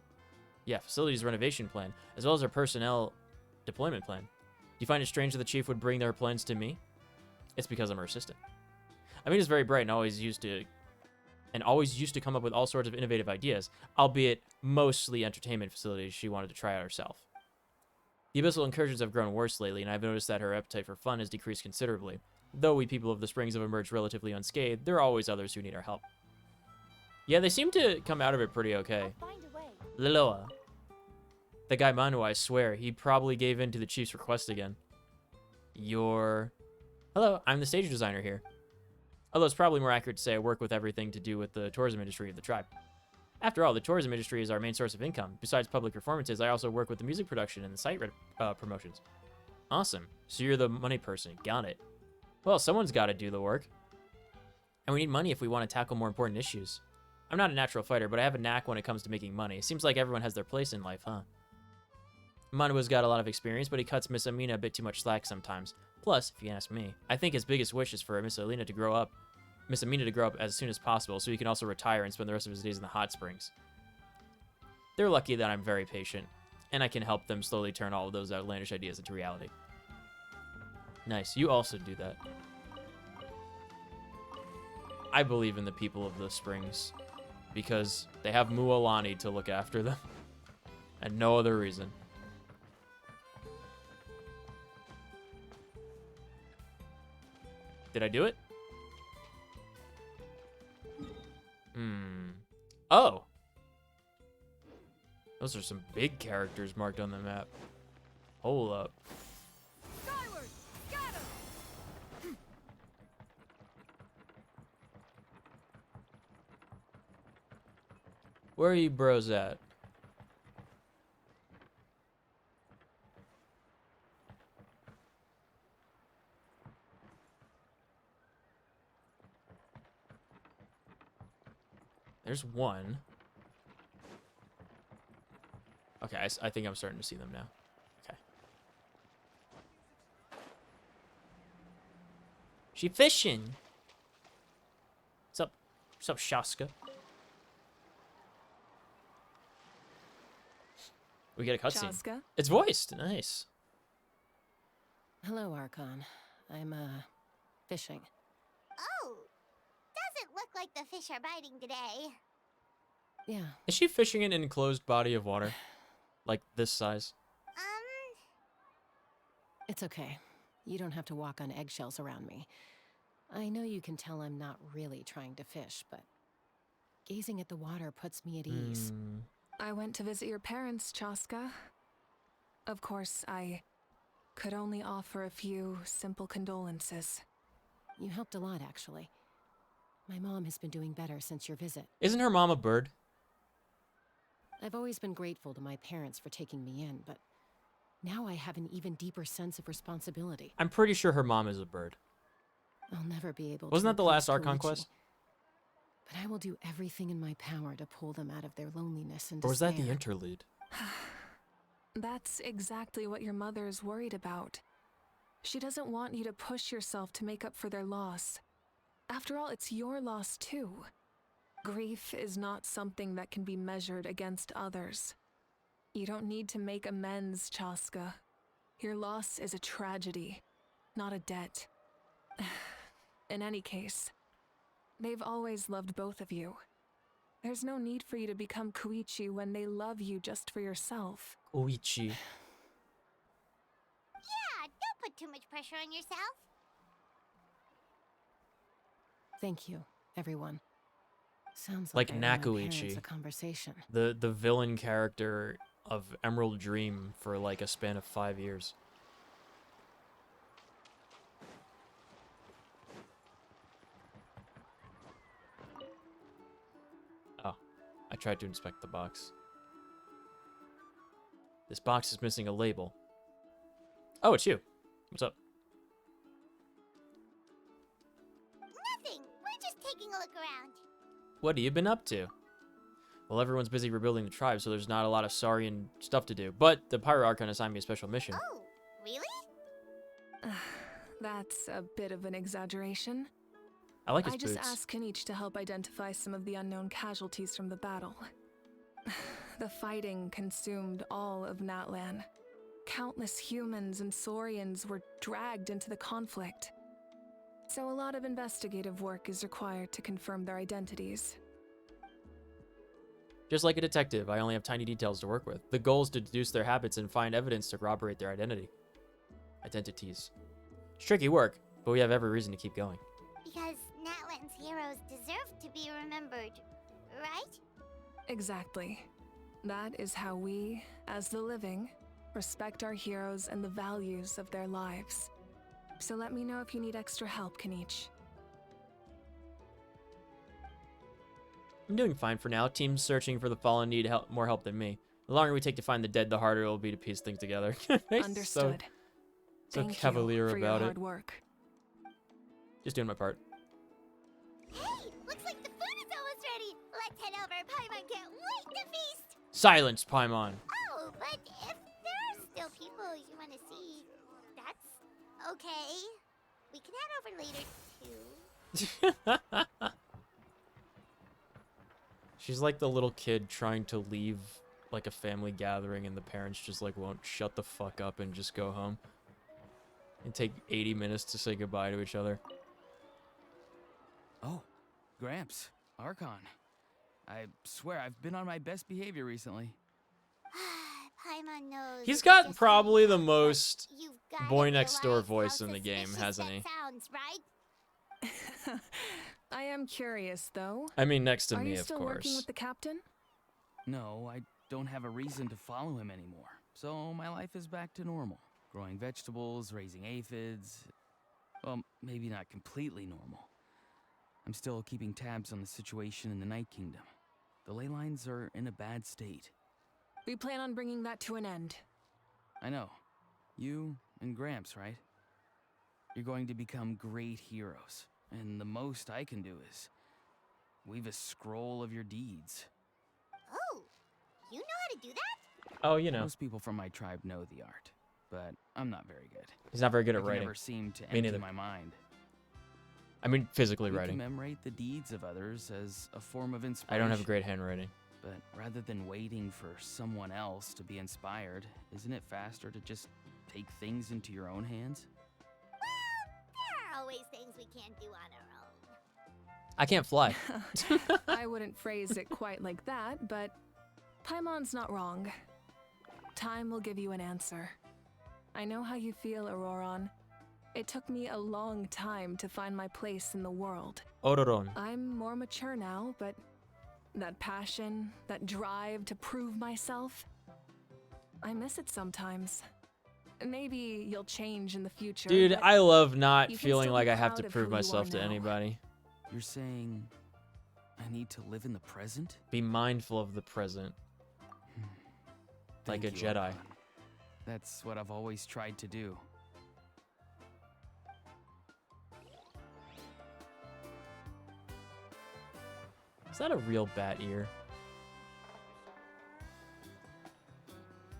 Yeah, facilities renovation plan, as well as her personnel deployment plan. Do you find it strange that the chief would bring their plans to me? It's because I'm her assistant. Amina's very bright and always used to come up with all sorts of innovative ideas, albeit mostly entertainment facilities she wanted to try out herself. The abyssal incursions have grown worse lately, and I've noticed that her appetite for fun has decreased considerably. Though we people of the Springs have emerged relatively unscathed, there are always others who need our help. Yeah, they seem to come out of it pretty okay. Liloa. The guy Manu, I swear, he probably gave in to the chief's request again. Hello, I'm the stage designer here. Although it's probably more accurate to say I work with everything to do with the tourism industry of the tribe. After all, the tourism industry is our main source of income. Besides public performances, I also work with the music production and the site promotions. Awesome. So you're the money person. Got it. Well, someone's got to do the work. And we need money if we want to tackle more important issues. I'm not a natural fighter, but I have a knack when it comes to making money. It seems like everyone has their place in life, huh? Manua's got a lot of experience, but he cuts Miss Amina a bit too much slack sometimes. Plus, if you ask me, I think his biggest wish is for Miss Amina to grow up as soon as possible, so he can also retire and spend the rest of his days in the hot springs. They're lucky that I'm very patient, and I can help them slowly turn all of those outlandish ideas into reality. Nice, you also do that. I believe in the people of the springs, because they have Mualani to look after them, and no other reason. Did I do it? Oh! Those are some big characters marked on the map. Hold up. Skyward! Scatter! Where are you bros at? There's one. Okay, I think I'm starting to see them now. Okay. She fishing. What's up? What's up, Shaska? We get a cutscene. Shaska? It's voiced. Nice. Hello, Archon. I'm, fishing. Oh, doesn't look like the fish are biting today. Yeah. Is she fishing in an enclosed body of water? Like this size? It's okay. You don't have to walk on eggshells around me. I know you can tell I'm not really trying to fish, but gazing at the water puts me at ease. I went to visit your parents, Chaska. Of course, I could only offer a few simple condolences. You helped a lot, actually. My mom has been doing better since your visit. Isn't her mom a bird? I've always been grateful to my parents for taking me in, but now I have an even deeper sense of responsibility. I'm pretty sure her mom is a bird. I'll never be able to. Wasn't that the last replace Archon Koichi, quest? But I will do everything in my power to pull them out of their loneliness and Or was that the despair. interlude? That's exactly what your mother is worried about. She doesn't want you to push yourself to make up for their loss. After all, it's your loss too. Grief is not something that can be measured against others. You don't need to make amends, Chaska. Your loss is a tragedy, not a debt. In any case, they've always loved both of you. There's no need for you to become Koichi when they love you just for yourself. Koichi. Yeah, don't put too much pressure on yourself. Thank you, everyone. Sounds Like like I owe my parents Nakuichi. a conversation. The villain character of Emerald Dream for like a span of 5 years. Oh, I tried to inspect the box. This box is missing a label. Oh, it's you. What's up? Nothing. We're just taking a look around. What have you been up to? Well, everyone's busy rebuilding the tribe, so there's not a lot of Saurian stuff to do. But the Pyro Archon assigned me a special mission. Oh, really? That's a bit of an exaggeration. I like his I boots. just asked Kenichi to help identify some of the unknown casualties from the battle. The fighting consumed all of Natlan. Countless humans and Saurians were dragged into the conflict. So a lot of investigative work is required to confirm their identities. Just like a detective, I only have tiny details to work with. The goal is to deduce their habits and find evidence to corroborate their identities. It's tricky work, But we have every reason to keep going. Because Natlan's heroes deserve to be remembered, right? Exactly. That is how we, as the living, respect our heroes and the values of their lives. So let me know if you need extra help, Kaniche. I'm doing fine for now. Teams searching for the fallen need more help than me. The longer we take to find the dead, the harder it will be to piece things together. Understood. So Thank cavalier you for about your it. hard work. Just doing my part. Hey, looks like the food is almost ready. Let's head over. Paimon can't wait to feast. Silence, Paimon. Oh, but if there are still people you want to see, that's okay. We can head over later, too. She's like the little kid trying to leave like a family gathering and the parents just like won't shut the fuck up and just go home. And take 80 minutes to say goodbye to each other. Oh, Gramps, Archon. I swear I've been on my best behavior recently. Paimon knows. He's it's got just probably you, the but most you've gotta boy next door realize voice how in the game, suspicious hasn't that he? Sounds, right? I am curious, though. I mean, next to Are me, you of still course. working with the captain? No, I don't have a reason to follow him anymore. So my life is back to normal. Growing vegetables, raising aphids. Well, maybe not completely normal. I'm still keeping tabs on the situation in the Night Kingdom. The ley lines are in a bad state. We plan on bringing that to an end. I know. You and Gramps, right? You're going to become great heroes. And the most I can do is weave a scroll of your deeds. Oh, you know how to do that? Oh, you know. Most people from my tribe know the art, but I'm not very good. He's not very good I at can writing. never seem to Me empty neither. my mind. I mean, physically We writing. commemorate the deeds of others as a form of I inspiration. don't have great handwriting. But rather than waiting for someone else to be inspired, isn't it faster to just take things into your own hands? Well, there are always things we can't do on our own. I can't fly. I wouldn't phrase it quite like that, but Paimon's not wrong. Time will give you an answer. I know how you feel, Auroron. It took me a long time to find my place in the world. Ororon. I'm more mature now, but that passion, that drive to prove myself, I miss it sometimes. Maybe you'll change in the future. Dude, but I love not you can feeling still like be I have proud to of prove who you myself are to now. anybody. You're saying I need to live in the present? Be mindful of the present. Like a Thank you, Jedi. Archon. That's what I've always tried to do. Is that a real bat ear?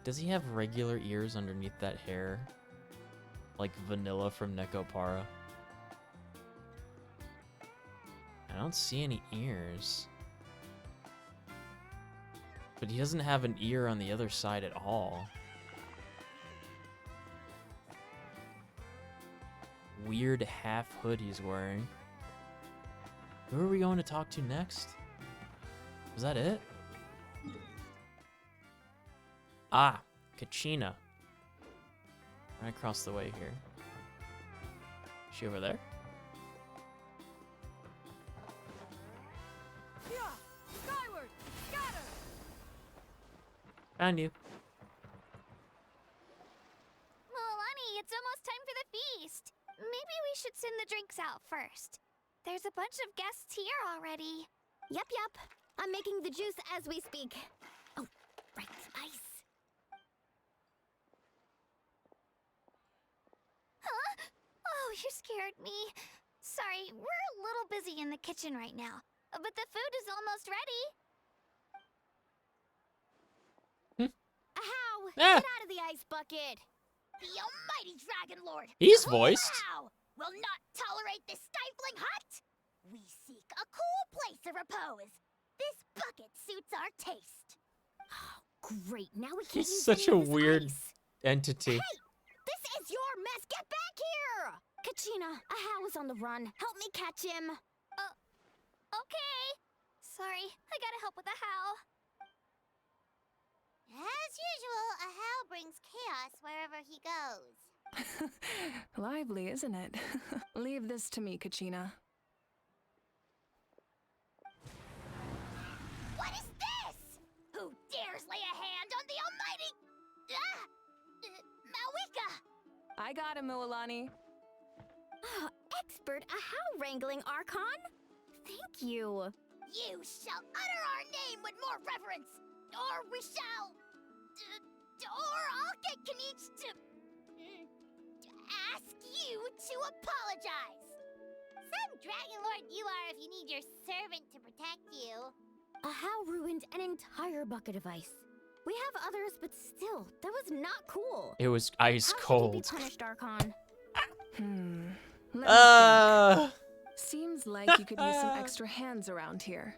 Does he have regular ears underneath that hair? Like Vanilla from Nekopara? I don't see any ears. But he doesn't have an ear on the other side at all. Weird half hood he's wearing. Who are we going to talk to next? Was that it? Ah, Kachina. Right across the way here. Is she over there? Skyward! Scatter! Found you. Milani, it's almost time for the feast. Maybe we should send the drinks out first. There's a bunch of guests here already. Yep. I'm making the juice as we speak. Oh, right, ice. Huh? Oh, you scared me. Sorry, we're a little busy in the kitchen right now. But the food is almost ready. Ahow! Ah. Get out of the ice bucket! The almighty Dragon Lord! He's the whole voiced. Ahow will not tolerate this stifling hut! We seek a cool place of repose. This bucket suits our taste. Great, now we can't He's use such any a of this weird ice. entity. Hey! This is your mess! Get back here! Kachina, Ahow is on the run. Help me catch him. Okay. Sorry, I gotta help with Ahow. As usual, Ahow brings chaos wherever he goes. Lively, isn't it? Leave this to me, Kachina. What is this? Who dares lay a hand on the almighty... Malwika? I got him, Mualani. Oh, expert Ahau wrangling, Archon. Thank you. You shall utter our name with more reverence, or we shall... or I'll get Kanich to... ask you to apologize. Some Dragon Lord you are if you need your servant to protect you. Ahau ruined an entire bucket of ice. We have others, but still, that was not cool. It was ice How cold. should he be punished, Archon? Let me think. Seems like you could use some extra hands around here.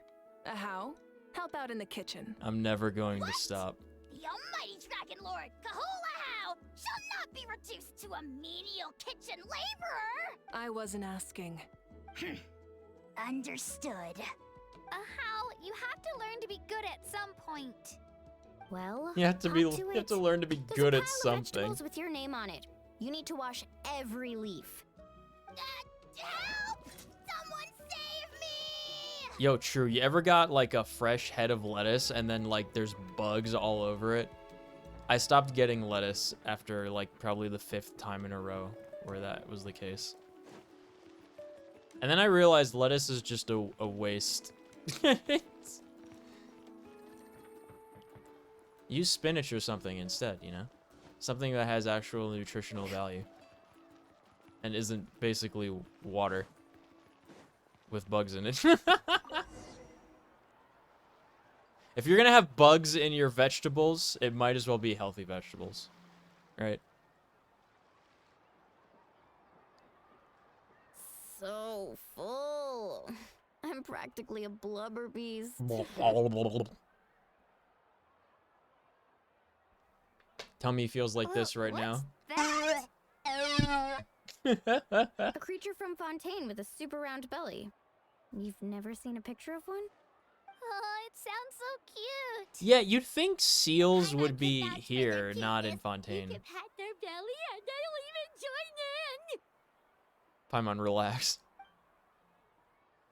How? Help out in the kitchen. I'm never going to stop. The almighty Dragon Lord, Kahulahau, shall not be reduced to a menial kitchen laborer. I wasn't asking. Understood. Ahau, you have to learn to be good at some point. Well, You have to learn to be There's good a at pile of something. vegetables with your name on it. You need to wash every leaf. Help! Someone save me! Yo, true. You ever got like a fresh head of lettuce and then like there's bugs all over it? I stopped getting lettuce after like probably the 5th time in a row where that was the case. And then I realized lettuce is just a waste. Use spinach or something instead, you know? Something that has actual nutritional value. And isn't basically water with bugs in it. If you're gonna have bugs in your vegetables, it might as well be healthy vegetables, right? So full. I'm practically a blubber beast. Tell me he feels like this right now. A creature from Fontaine with a super round belly. You've never seen a picture of one? Oh, it sounds so cute. Yeah, you'd think seals would be here, not in You Fontaine. can pat their belly and they'll even join in. Paimon, relax.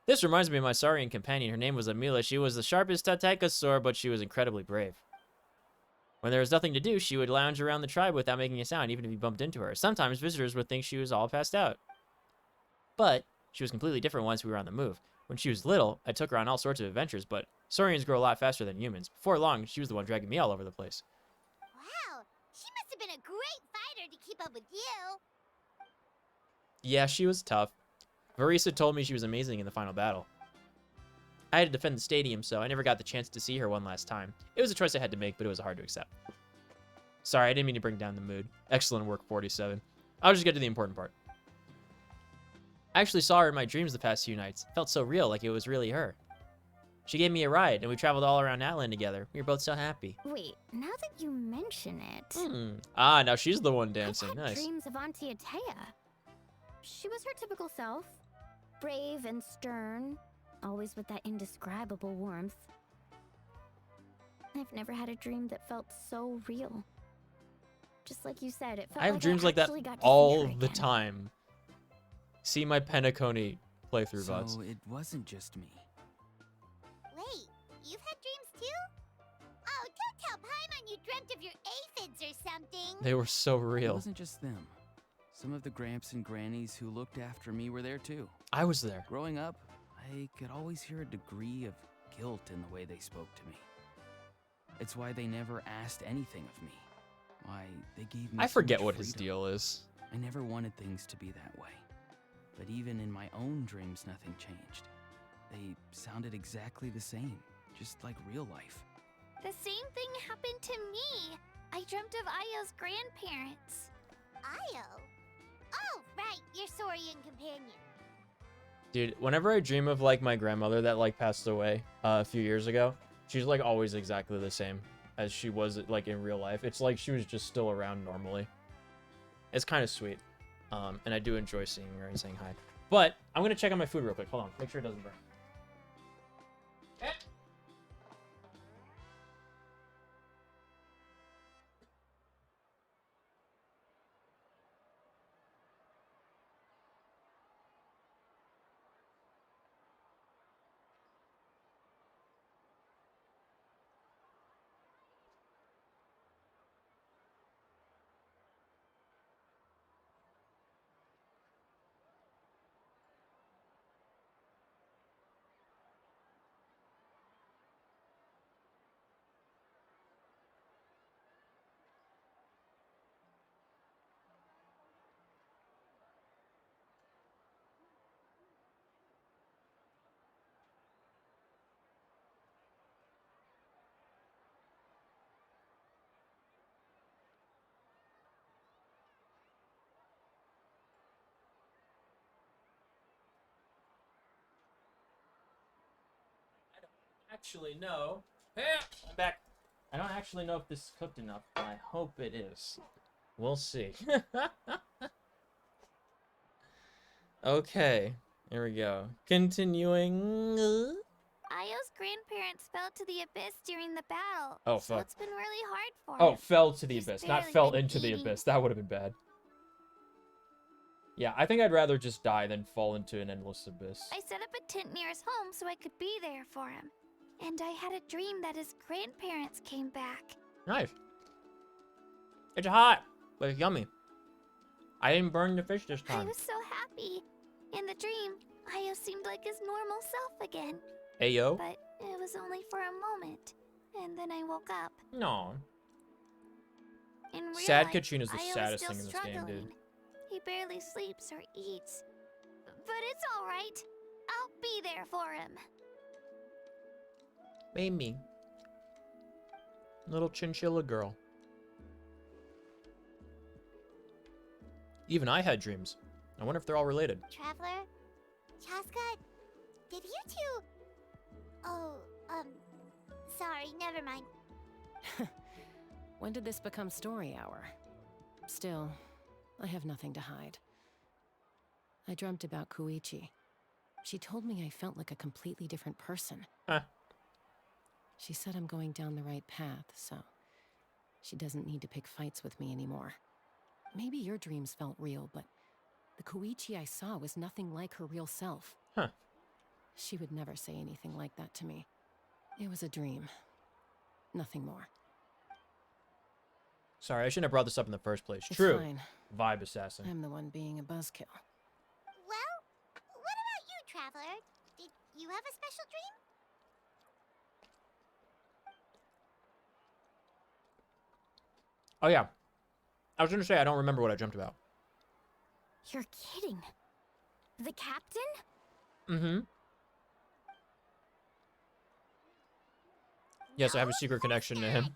This reminds me of my Saurian companion. Her name was Amila. She was the sharpest Tatekasaur, but she was incredibly brave. When there was nothing to do, she would lounge around the tribe without making a sound, even if you bumped into her. Sometimes visitors would think she was all passed out. But she was completely different once we were on the move. When she was little, I took her on all sorts of adventures, but Saurians grow a lot faster than humans. Before long, she was the one dragging me all over the place. Wow, she must have been a great fighter to keep up with you. Yeah, she was tough. Varisa told me she was amazing in the final battle. I had to defend the stadium, so I never got the chance to see her one last time. It was a choice I had to make, but it was hard to accept. Sorry, I didn't mean to bring down the mood. Excellent work, 47. I'll just get to the important part. I actually saw her in my dreams the past few nights. It felt so real, like it was really her. She gave me a ride, and we traveled all around Natlan together. We were both so happy. Wait, now that you mention it... Ah, now she's the one dancing. I've had Nice. dreams of Auntie Atea. She was her typical self. Brave and stern. Always with that indescribable warmth. I've never had a dream that felt so real. Just like you said, it felt I have like dreams like that actually got to see all her the again. time. See my Penacony playthrough, So VODs. it wasn't just me. Wait, you've had dreams too? Oh, don't tell Paimon you dreamt of your aphids or something. They were so It real. wasn't just them. Some of the Gramps and Grannies who looked after me were there too. I was there. Growing up, I could always hear a degree of guilt in the way they spoke to me. It's why they never asked anything of me. Why they gave me I so forget much what his freedom. deal is. I never wanted things to be that way. But even in my own dreams, nothing changed. They sounded exactly the same, just like real life. The same thing happened to me. I dreamt of Io's grandparents. Io? Oh, right, your Saurian companion. Dude, whenever I dream of like my grandmother that like passed away a few years ago, she's like always exactly the same as she was like in real life. It's like she was just still around normally. It's kind of sweet. And I do enjoy seeing her and saying hi. But I'm gonna check on my food real quick. Hold on, make sure it doesn't burn. actually know. Yeah, I'm back. I don't actually know if this is cooked enough, but I hope it is. We'll see. Okay, here we go. Continuing. Io's grandparents fell to the abyss during the battle. Oh, So fuck. it's been really hard for Oh, him. fell to the He's abyss, not barely fell been into the eating. abyss. That would have been bad. Yeah, I think I'd rather just die than fall into an endless abyss. I set up a tent near his home so I could be there for him. And I had a dream that his grandparents came back. Nice. It's hot, but it's yummy. I didn't burn the fish this I time. was so happy. In the dream, Io seemed like his normal self again. Ayo? But it was only for a moment. And then I woke up. No. In real Sad life, Katrina's the Io was saddest still thing in this game, struggling. dude. He barely sleeps or eats. But it's alright. I'll be there for him. Amy. Little chinchilla girl. Even I had dreams. I wonder if they're all related. Traveler? Chaska? Did you two... Oh, sorry, never mind. When did this become story hour? Still, I have nothing to hide. I dreamt about Koichi. She told me I felt like a completely different person. Huh. She said I'm going down the right path, so she doesn't need to pick fights with me anymore. Maybe your dreams felt real, but the Koichi I saw was nothing like her real self. Huh. She would never say anything like that to me. It was a dream. Nothing more. Sorry, I shouldn't have brought this up in the first place. It's True. fine. Vibe assassin. I'm the one being a buzzkill. Well, what about you, Traveler? Did you have a special dream? Oh, yeah. I was going to say I don't remember what I dreamt about. You're kidding. The captain? Mm-hmm. Yes, I have a secret connection to him.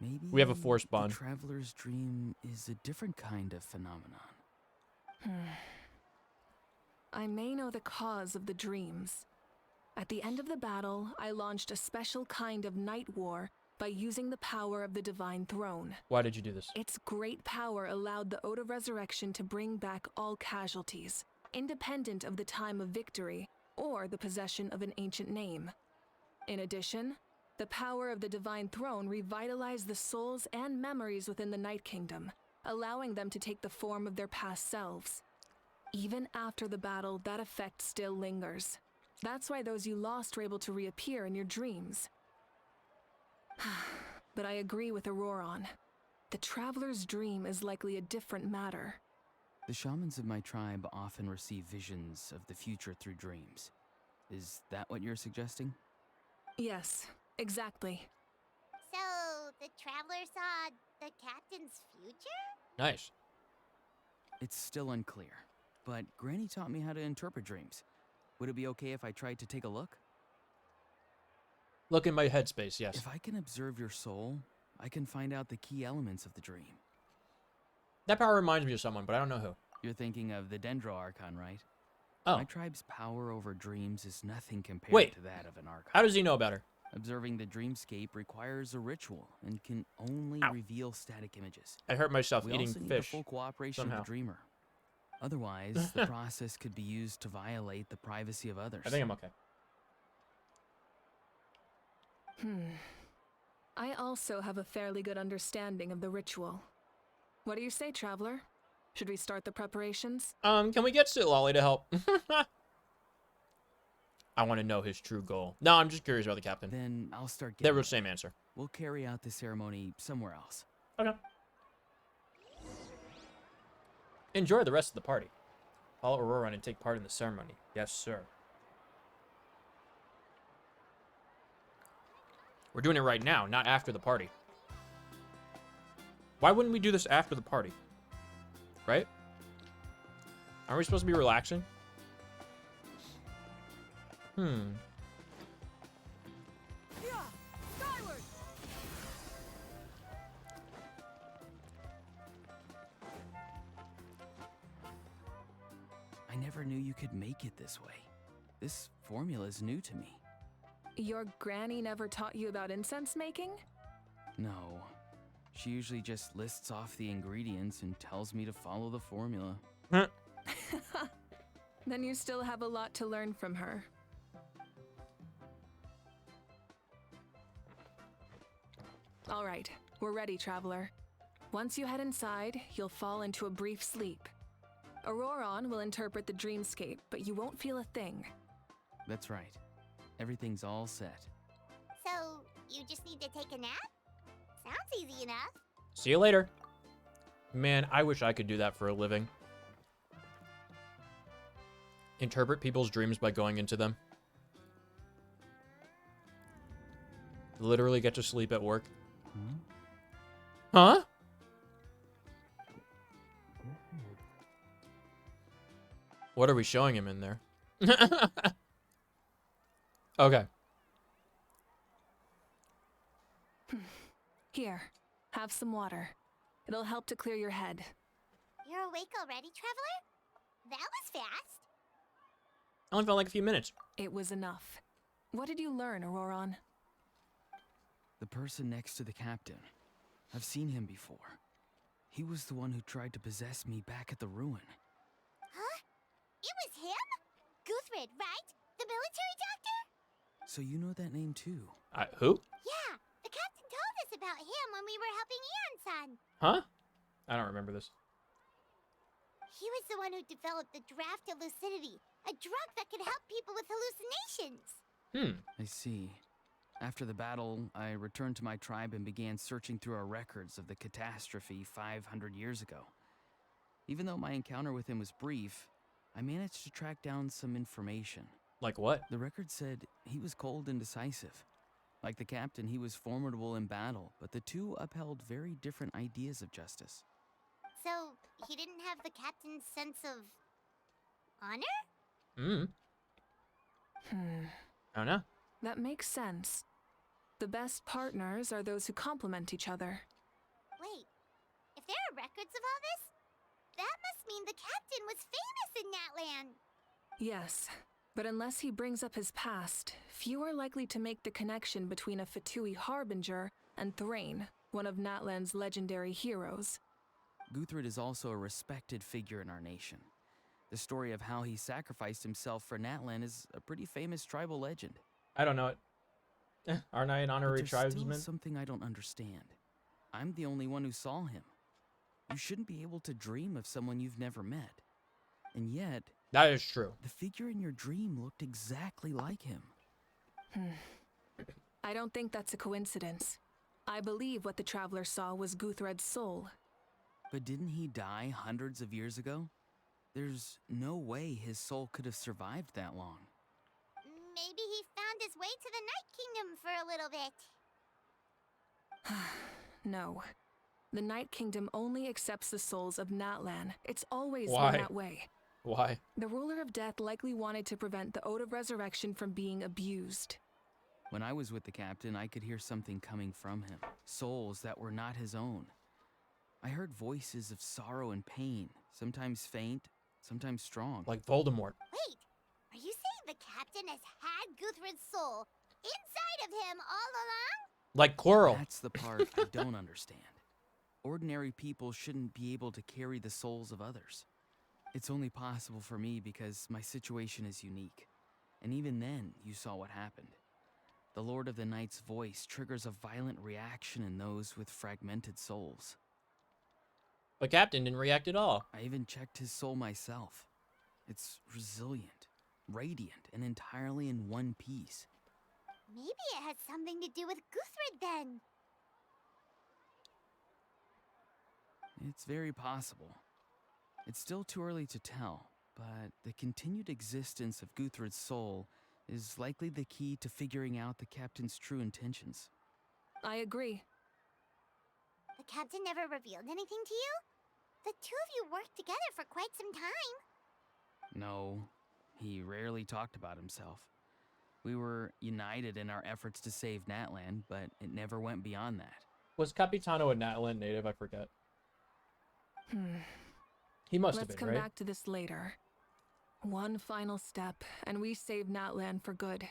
Maybe We have a force bond. The traveler's dream is a different kind of phenomenon. I may know the cause of the dreams. At the end of the battle, I launched a special kind of night war by using the power of the Divine Throne. Why did you do this? Its great power allowed the Ode of Resurrection to bring back all casualties, independent of the time of victory or the possession of an ancient name. In addition, the power of the Divine Throne revitalized the souls and memories within the Night Kingdom, allowing them to take the form of their past selves. Even after the battle, that effect still lingers. That's why those you lost were able to reappear in your dreams. But I agree with Auroron. The Traveler's dream is likely a different matter. The shamans of my tribe often receive visions of the future through dreams. Is that what you're suggesting? Yes, exactly. So, the Traveler saw the captain's future? Nice. It's still unclear, but Granny taught me how to interpret dreams. Would it be okay if I tried to take a look? Look in my headspace, yes. If I can observe your soul, I can find out the key elements of the dream. That power reminds me of someone, but I don't know who. You're thinking of the Dendro Archon, right? Oh. My tribe's power over dreams is nothing compared to that of an Archon. How does he know about her? Observing the dreamscape requires a ritual and can only reveal static images. I hurt myself We eating also need fish. the full cooperation somehow. of the dreamer. Otherwise, the process could be used to violate the privacy of others. I think I'm okay. I also have a fairly good understanding of the ritual. What do you say, Traveler? Should we start the preparations? Can we get Lolly to help? I want to know his true goal. No, I'm just curious about the captain. Then I'll start They getting were ready. the same answer. We'll carry out the ceremony somewhere else. Okay. Enjoy the rest of the party. Follow Aurora and take part in the ceremony. Yes, sir. We're doing it right now, not after the party. Why wouldn't we do this after the party? Right? Aren't we supposed to be relaxing? Skyward! I never knew you could make it this way. This formula is new to me. Your granny never taught you about incense making? No. She usually just lists off the ingredients and tells me to follow the formula. Then you still have a lot to learn from her. All right, we're ready, traveler. Once you head inside, you'll fall into a brief sleep. Auroron will interpret the dreamscape, but you won't feel a thing. That's right. Everything's all set. So, you just need to take a nap? Sounds easy enough. See you later. Man, I wish I could do that for a living. Interpret people's dreams by going into them. Literally get to sleep at work. Huh? What are we showing him in there? Okay. Here, have some water. It'll help to clear your head. You're awake already, traveler? That was fast. Only felt like a few minutes. It was enough. What did you learn, Auroron? The person next to the captain. I've seen him before. He was the one who tried to possess me back at the ruin. Huh? It was him? Guthred, right? The military doctor? So you know that name too? Who? Yeah, the captain told us about him when we were helping Ian-san. Huh? I don't remember this. He was the one who developed the draft of lucidity, a drug that could help people with hallucinations. I see. After the battle, I returned to my tribe and began searching through our records of the catastrophe 500 years ago. Even though my encounter with him was brief, I managed to track down some information. Like what? The record said he was cold and decisive. Like the captain, he was formidable in battle, but the two upheld very different ideas of justice. So, he didn't have the captain's sense of honor? I don't know. That makes sense. The best partners are those who complement each other. Wait, if there are records of all this, that must mean the captain was famous in Natlan. Yes, but unless he brings up his past, few are likely to make the connection between a Fatui harbinger and Thrain, one of Natlan's legendary heroes. Guthred is also a respected figure in our nation. The story of how he sacrificed himself for Natlan is a pretty famous tribal legend. I don't know it. Aren't I an honorary But there's tribesman? still something I don't understand. I'm the only one who saw him. You shouldn't be able to dream of someone you've never met. And yet, That is true. the figure in your dream looked exactly like him. I don't think that's a coincidence. I believe what the traveler saw was Guthred's soul. But didn't he die hundreds of years ago? There's no way his soul could have survived that long. Maybe he found his way to the Night Kingdom for a little bit. No. The Night Kingdom only accepts the souls of Natlan. It's always Why? been that way. Why? The ruler of death likely wanted to prevent the Ode of Resurrection from being abused. When I was with the captain, I could hear something coming from him. Souls that were not his own. I heard voices of sorrow and pain, sometimes faint, sometimes strong. Like Voldemort. Wait, are you saying the captain has had Guthred's soul inside of him all along? Like Quirrell. That's the part I don't understand. Ordinary people shouldn't be able to carry the souls of others. It's only possible for me because my situation is unique. And even then, you saw what happened. The Lord of the Night's voice triggers a violent reaction in those with fragmented souls. The captain didn't react at all. I even checked his soul myself. It's resilient, radiant, and entirely in one piece. Maybe it has something to do with Guthred then. It's very possible. It's still too early to tell, but the continued existence of Guthred's soul is likely the key to figuring out the captain's true intentions. I agree. The captain never revealed anything to you? The two of you worked together for quite some time. No, he rarely talked about himself. We were united in our efforts to save Natlan, but it never went beyond that. Was Capitano a Natlan native? I forget. He must have Let's been, come right? back to this later. One final step, and we save Natlan for good.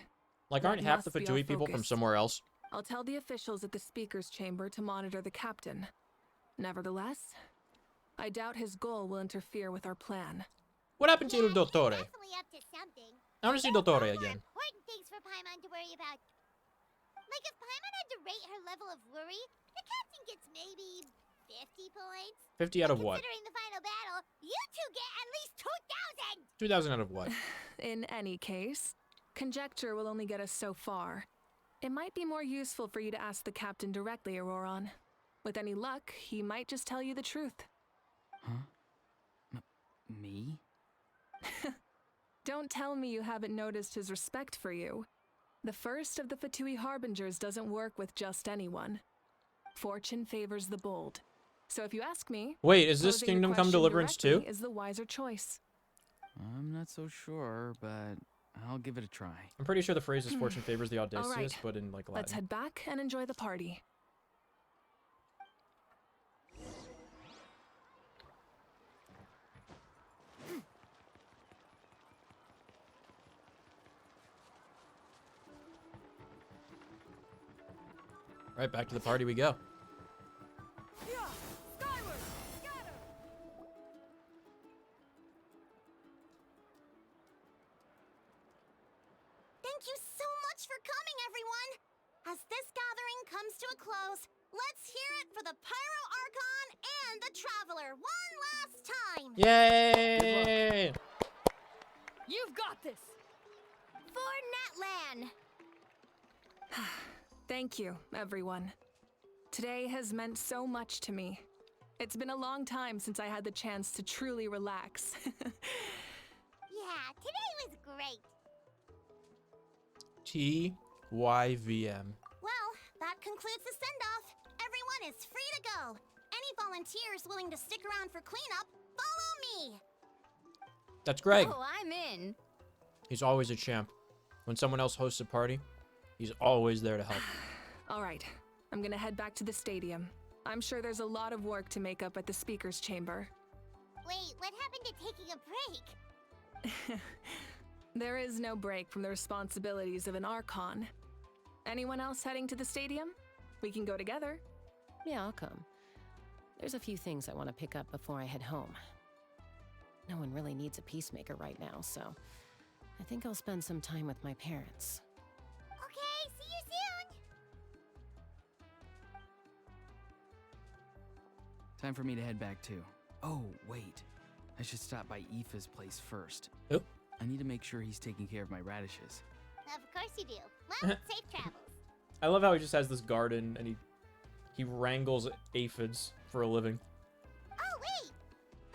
Like, That aren't half the must be our Fatui people from focus. somewhere else? I'll tell the officials at the speaker's chamber to monitor the captain. Nevertheless, I doubt his goal will interfere with our plan. What happened to Il Dottore? Definitely up to something. I want to see Dottore again. Important things for Paimon to worry about. Like if Paimon had to rate her level of worry, the captain gets maybe 50 points. 50 out of what? Considering the final battle, you two get at least 2,000! 2,000 out of what? In any case, conjecture will only get us so far. It might be more useful for you to ask the captain directly, Auroron. With any luck, he might just tell you the truth. Huh? Me? Don't tell me you haven't noticed his respect for you. The first of the Fatui Harbingers doesn't work with just anyone. Fortune favors the bold. So if you ask me, Wait, is this posing the Kingdom Come question Deliverance too? directly is the wiser choice. I'm not so sure, but I'll give it a try. I'm pretty sure the phrase is fortune favors the audacious, right. but in like Latin. Let's head back and enjoy the party. Right, back to the party we go. Thank you so much for coming, everyone! As this gathering comes to a close, let's hear it for the Pyro Archon and the Traveler one last time! Yay! You've got this! For Natlan! Thank you, everyone. Today has meant so much to me. It's been a long time since I had the chance to truly relax. Yeah, today was great. TYVM. Well, that concludes the send-off. Everyone is free to go. Any volunteers willing to stick around for cleanup, follow me! That's Greg. Oh, I'm in. He's always a champ. When someone else hosts a party, he's always there to help. All right, I'm gonna head back to the stadium. I'm sure there's a lot of work to make up at the speaker's chamber. Wait, what happened to taking a break? There is no break from the responsibilities of an Archon. Anyone else heading to the stadium? We can go together. Yeah, I'll come. There's a few things I want to pick up before I head home. No one really needs a peacemaker right now, so I think I'll spend some time with my parents. Okay, see you soon! Time for me to head back too. Oh, wait. I should stop by Aoife's place first. Oh. I need to make sure he's taking care of my radishes. Of course you do. Well, safe travels. I love how he just has this garden and he wrangles aphids for a living. Oh, wait!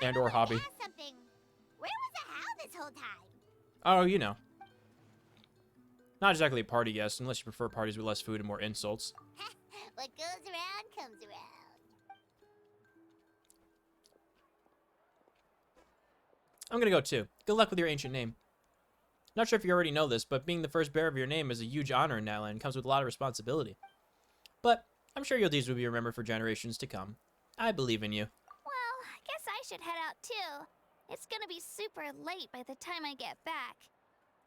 And or hobby. Ask something. Where was the How this whole time? Oh, you know. Not exactly a party guest, unless you prefer parties with less food and more insults. What goes around comes around. I'm gonna go too. Good luck with your ancient name. Not sure if you already know this, but being the first bearer of your name is a huge honor in Natlan and comes with a lot of responsibility. But I'm sure your deeds will be remembered for generations to come. I believe in you. Well, I guess I should head out too. It's gonna be super late by the time I get back.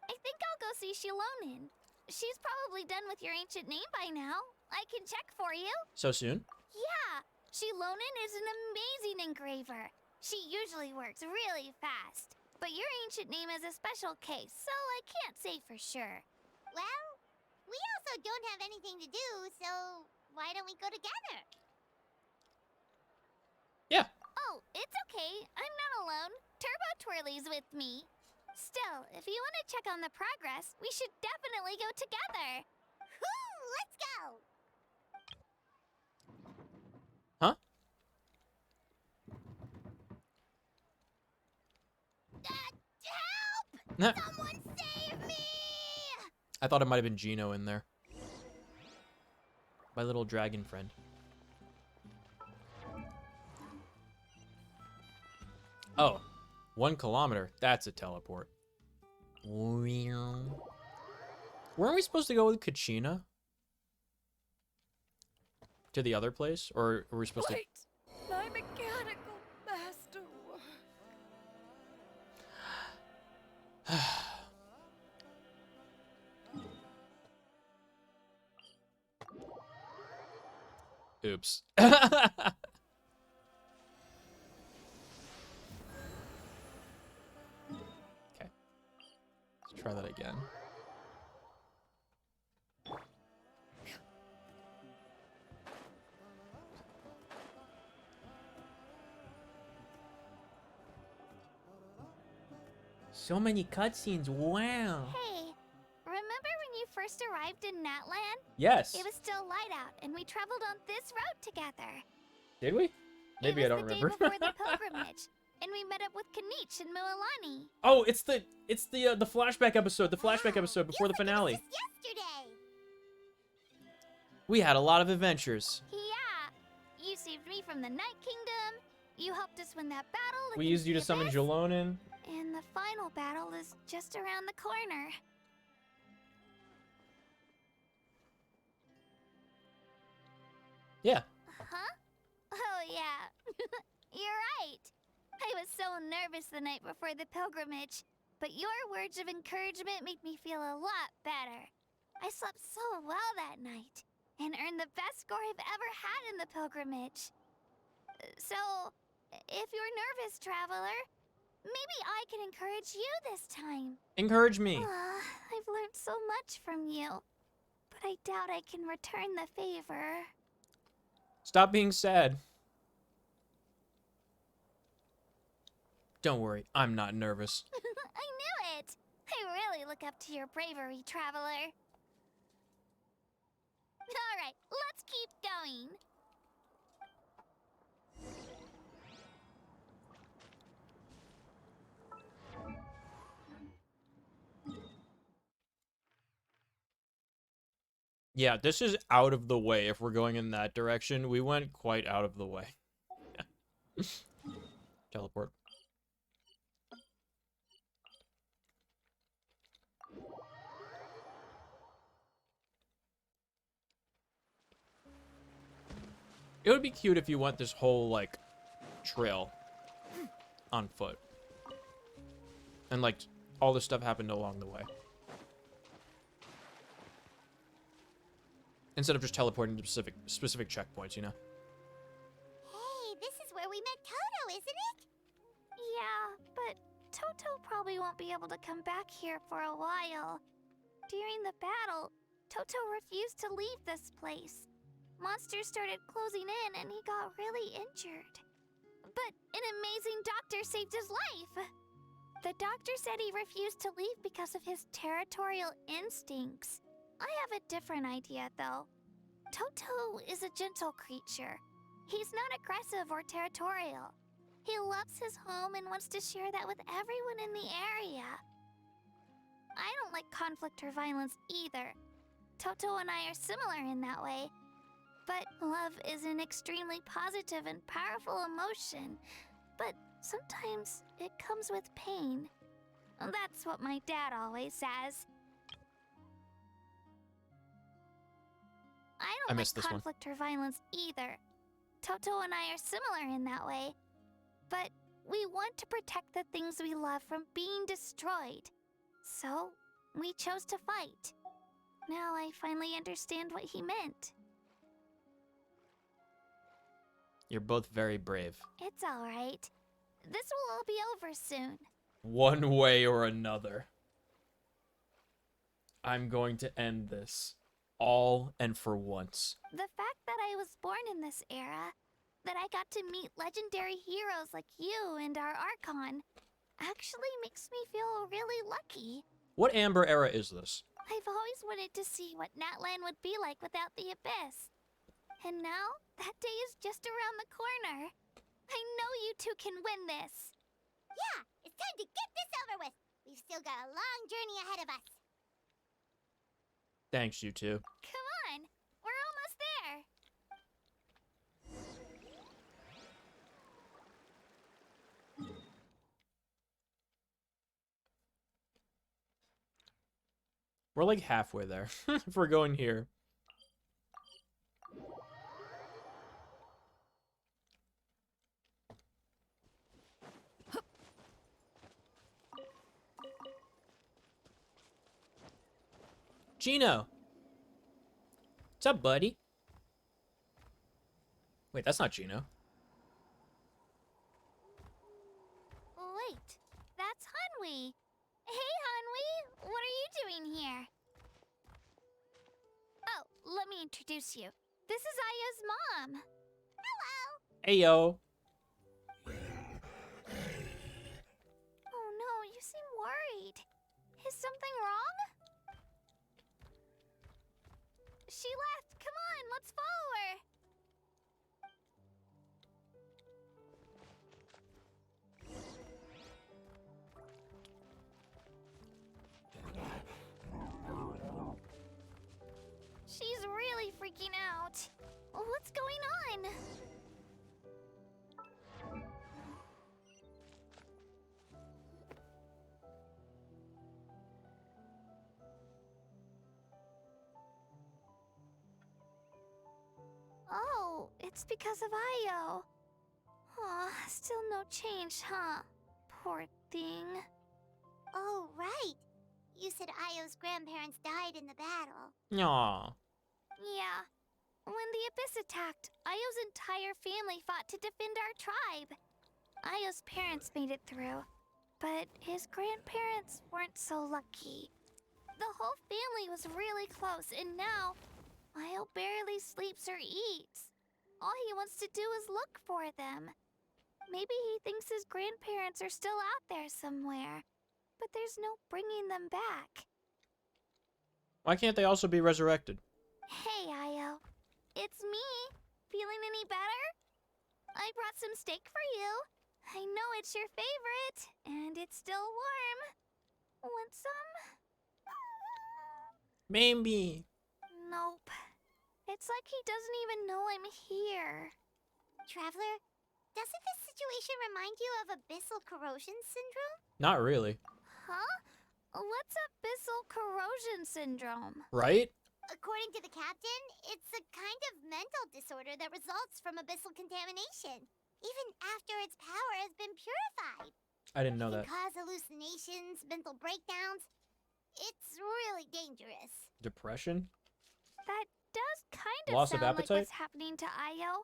I think I'll go see Shilonin. She's probably done with your ancient name by now. I can check for you. So soon? Yeah, Shilonin is an amazing engraver. She usually works really fast. But your ancient name is a special case, so I can't say for sure. Well, we also don't have anything to do, so why don't we go together? Yeah. Oh, it's okay. I'm not alone. Turbo Twirly's with me. Still, if you want to check on the progress, we should definitely go together. Woo! Let's go! Huh? Help! Someone save me! I thought it might have been Gino in there. My little dragon friend. Oh, 1 kilometer. That's a teleport. Weren't we supposed to go with Kachina? To the other place? Or were we supposed Wait! My mechanical masterwork. Oops. Okay. Let's try that again. So many cutscenes. Wow. Hey, remember when you first arrived in Natlan? Yes. It was still light out, and we traveled on this road together. Did we? Maybe I don't It was remember. the day before the pilgrimage, and we met up with Kanich and Mililani. Oh, it's the flashback episode. The flashback episode before the finale. Yesterday. We had a lot of adventures. Yeah, you saved me from the Night Kingdom. You helped us win that battle. We against used you the to summon Abyss, Jalonin. and the final battle is just around the corner. Yeah. Huh? Oh, yeah. You're right. I was so nervous the night before the pilgrimage, but your words of encouragement made me feel a lot better. I slept so well that night, and earned the best score I've ever had in the pilgrimage. So, if you're nervous, traveler, maybe I can encourage you this time. Encourage me. I've learned so much from you, but I doubt I can return the favor. Stop being sad. Don't worry, I'm not nervous. I knew it! I really look up to your bravery, traveler. Alright, let's keep going. Yeah, this is out of the way if we're going in that direction. We went quite out of the way. Teleport. It would be cute if you went this whole, like, trail on foot. And, like, all this stuff happened along the way. Instead of just teleporting to specific checkpoints, you know? Hey, this is where we met Toto, isn't it? Yeah, but Toto probably won't be able to come back here for a while. During the battle, Toto refused to leave this place. Monsters started closing in and he got really injured. But an amazing doctor saved his life! The doctor said he refused to leave because of his territorial instincts. I have a different idea, though. Toto is a gentle creature. He's not aggressive or territorial. He loves his home and wants to share that with everyone in the area. I don't like conflict or violence either. Toto and I are similar in that way. But love is an extremely positive and powerful emotion. But sometimes it comes with pain. That's what my dad always says. I don't missed like this one. conflict or violence either. Toto and I are similar in that way. But we want to protect the things we love from being destroyed. So, we chose to fight. Now I finally understand what he meant. You're both very brave. It's alright. This will all be over soon. One way or another. I'm going to end this. All and for once. The fact that I was born in this era, that I got to meet legendary heroes like you and our Archon, actually makes me feel really lucky. What Amber era is this? I've always wanted to see what Natlan would be like without the Abyss. And now, that day is just around the corner. I know you two can win this. Yeah, it's time to get this over with. We've still got a long journey ahead of us. Thanks, you two. Come on, we're almost there. We're like halfway there, if we're going here. Gino! What's up, buddy? Wait, that's not Gino. Wait, that's Hanwi. Hey, Hanwi, what are you doing here? Oh, let me introduce you. This is Aya's mom. Hello. Ayo. Oh no, you seem worried. Is something wrong? She left. Come on, let's follow her. She's really freaking out. What's going on? Oh, it's because of Io. Aw, still no change, huh? Poor thing. Oh, right. You said Io's grandparents died in the battle. Aw. Yeah. When the Abyss attacked, Io's entire family fought to defend our tribe. Io's parents made it through, but his grandparents weren't so lucky. The whole family was really close, and now Io barely sleeps or eats. All he wants to do is look for them. Maybe he thinks his grandparents are still out there somewhere, but there's no bringing them back. Why can't they also be resurrected? Hey, Io. It's me. Feeling any better? I brought some steak for you. I know it's your favorite, and it's still warm. Want some? Maybe. Nope. It's like he doesn't even know I'm here. Traveler, doesn't this situation remind you of abyssal corrosion syndrome? Not really. Huh? What's abyssal corrosion syndrome? Right? According to the captain, it's a kind of mental disorder that results from abyssal contamination, even after its power has been purified. I didn't know It that. can cause hallucinations, mental breakdowns. It's really dangerous. Depression? That does kind of Loss of sound like appetite? what's happening to Io,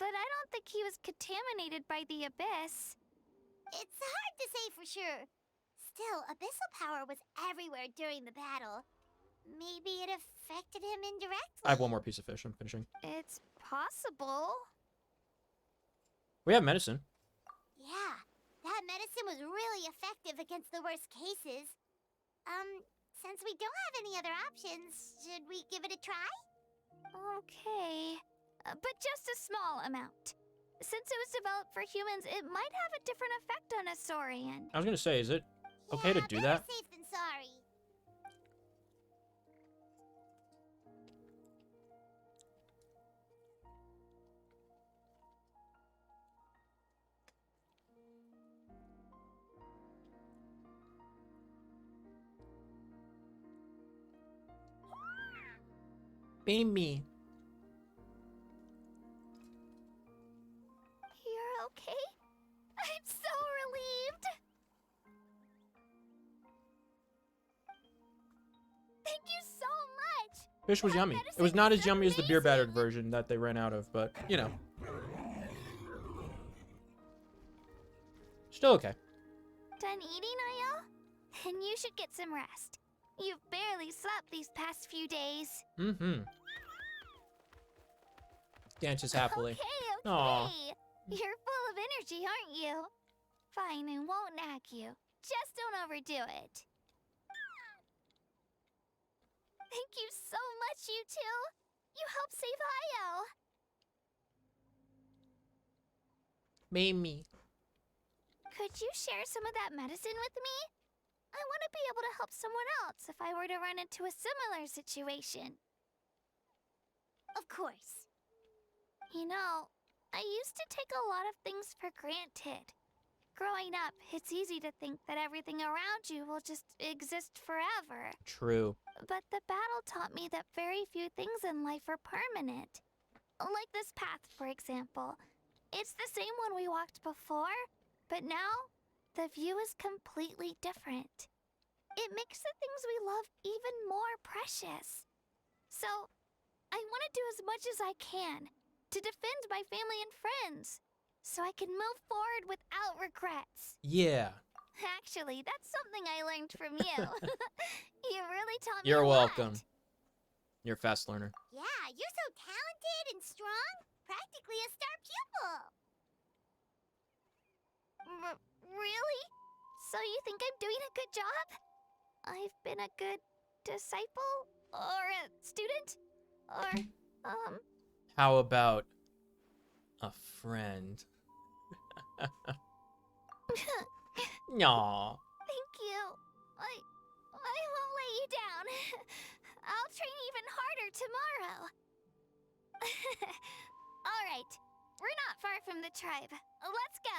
but I don't think he was contaminated by the Abyss. It's hard to say for sure. Still, abyssal power was everywhere during the battle. Maybe it affected him indirectly. I have one more piece of fish. I'm finishing. It's possible. We have medicine. Yeah, that medicine was really effective against the worst cases. Since we don't have any other options, should we give it a try? Okay, but just a small amount. Since it was developed for humans, it might have a different effect on a Saurian. I was gonna say, is it okay to do that? Better safe than sorry. Baby. You're okay? I'm so relieved. Thank you so much. Fish was yummy. It was not as yummy as the beer battered version that they ran out of, but you know. Still okay. Done eating, Io? Then you should get some rest. You've barely slept these past few days. Mm-hmm. Dances happily. Okay. Aw. You're full of energy, aren't you? Fine, I won't nag you. Just don't overdo it. Thank you so much, you two. You helped save Io. Baby. Could you share some of that medicine with me? I want to be able to help someone else if I were to run into a similar situation. Of course. You know, I used to take a lot of things for granted. Growing up, it's easy to think that everything around you will just exist forever. True. But the battle taught me that very few things in life are permanent. Like this path, for example. It's the same one we walked before, but now the view is completely different. It makes the things we love even more precious. So, I want to do as much as I can to defend my family and friends, so I can move forward without regrets. Yeah. Actually, that's something I learned from you. You really taught me You're a lot. welcome. You're a fast learner. Yeah, you're so talented and strong. Practically a star pupil. Really? So you think I'm doing a good job? I've been a good disciple? Or a student? Or, How about a friend? Aw. Thank you. I won't let you down. I'll train even harder tomorrow. All right. We're not far from the tribe. Let's go.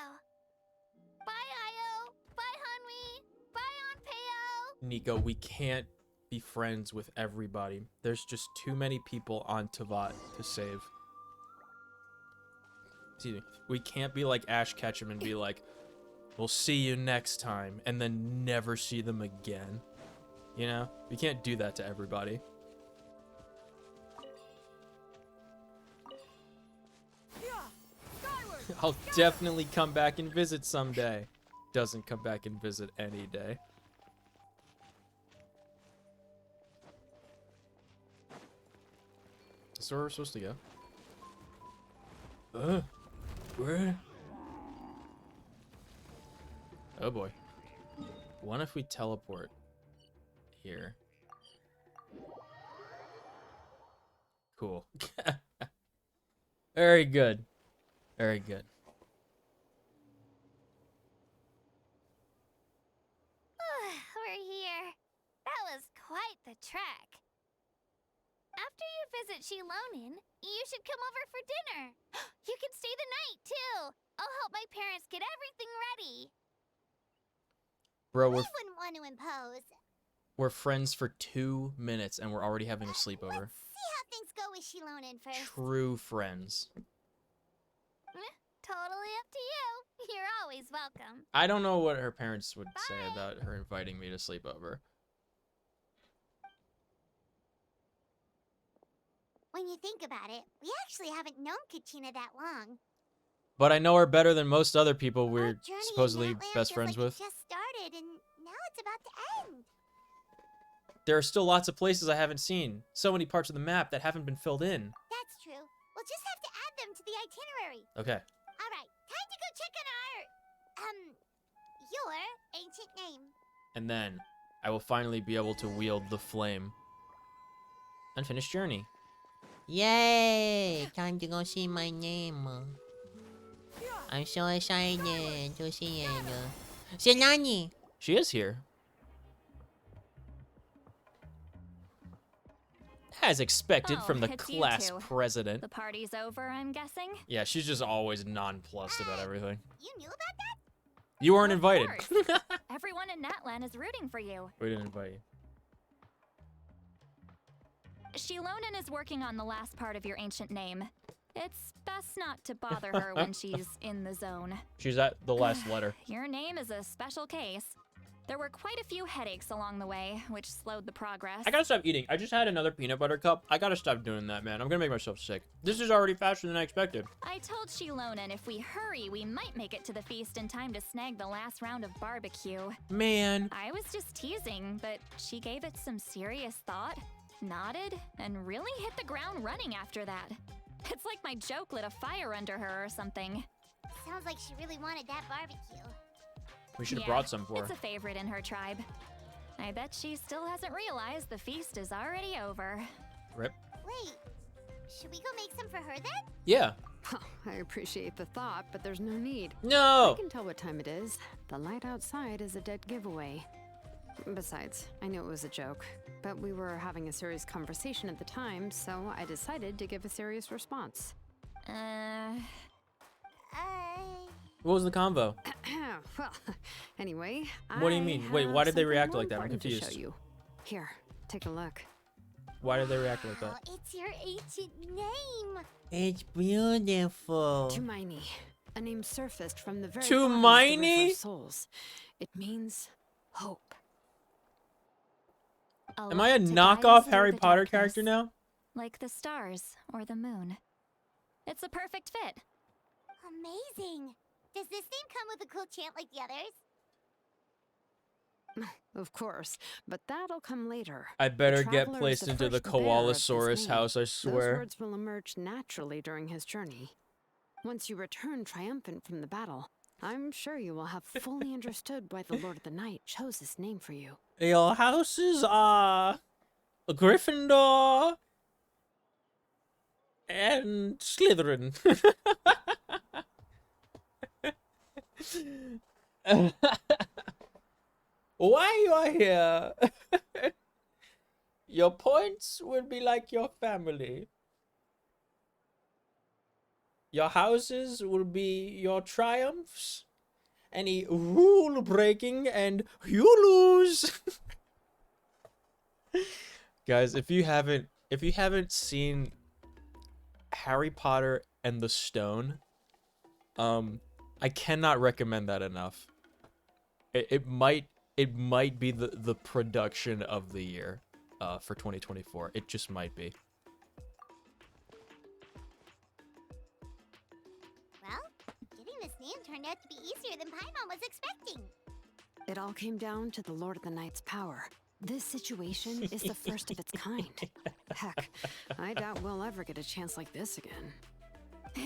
Bye, Io. Bye, Hanwi. Bye, Onpeo. Nico, we can't be friends with everybody. There's just too many people on Tavat to save. Excuse me. We can't be like Ash Ketchum and be like, we'll see you next time, and then never see them again. You know? We can't do that to everybody. I'll definitely come back and visit someday. Doesn't come back and visit any day. Is this where we're supposed to go? Where? Oh boy. What if we teleport here? Cool. Very good. Very good. We're here. That was quite the trek. After you visit Shilonin, you should come over for dinner. You can stay the night, too. I'll help my parents get everything ready. Bro, We wouldn't want to impose. we're friends for 2 minutes and we're already having a sleepover. See how things go with Shilonin first. True friends. Totally up to you. You're always welcome. I don't know what her parents would say about her inviting me to sleep over. When you think about it, we actually haven't known Kachina that long. But I know her better than most other people Our we're journey in supposedly Natlan best feels friends like with. It just started, and now it's about to end. There are still lots of places I haven't seen. So many parts of the map that haven't been filled in. That's true. We'll just have to add them to the itinerary. Okay. All right, time to go check on your ancient name. And then I will finally be able to wield the flame. Unfinished journey. Yay! Time to go see my name. I'm so excited to see it. Silani! She is here. As expected from the it's you class two. president. The party's over, I'm guessing? Yeah, she's just always nonplussed about everything. You knew about that? You weren't invited. course. Everyone in Natlan is rooting for you. We didn't invite you. Shilonin is working on the last part of your ancient name. It's best not to bother her when she's in the zone. She's at the last letter. Your name is a special case. There were quite a few headaches along the way, which slowed the progress. I gotta stop eating. I just had another peanut butter cup. I gotta stop doing that, man. I'm gonna make myself sick. This is already faster than I expected. I told Shilonin if we hurry, we might make it to the feast in time to snag the last round of barbecue. Man. I was just teasing, but she gave it some serious thought, nodded, and really hit the ground running after that. It's like my joke lit a fire under her or something. Sounds like she really wanted that barbecue. We should have brought some for It's her. a favorite in her tribe. I bet she still hasn't realized the feast is already over. Rip. Wait, should we go make some for her then? Yeah. I appreciate the thought, but there's no need. No! I can tell what time it is. The light outside is a dead giveaway. Besides, I knew it was a joke, but we were having a serious conversation at the time, so I decided to give a serious response. What was the convo? Well, anyway, What do you mean? Wait, why did they react like that? I'm important to confused. show you. Here, take a look. Why did they react like that? It's your ancient name. It's beautiful. Tumaini, a name surfaced from the very Tumaini? bottom of the River of Souls. It means hope. Am I a knockoff Harry Potter character now? Like the stars or the moon. It's a perfect fit. Amazing. Does this name come with a cool chant like the others? Of course, but that'll come later. I better The get traveler is placed into the first bearer of this Koalasaurus name. house, I Those swear. words will emerge naturally during his journey. Once you return triumphant from the battle, I'm sure you will have fully understood why the Lord of the Night chose this name for you. Your houses are Gryffindor and Slytherin. Why you are here? Your points will be like your family. Your houses will be your triumphs. Any rule breaking and you lose. Guys, if you haven't seen Harry Potter and the Stone, I cannot recommend that enough. It might be the production of the year for 2024. It just might be. Well, getting this name turned out to be easier than Paimon was expecting. It all came down to the Lord of the Night's power. This situation is the first of its kind. Heck, I doubt we'll ever get a chance like this again.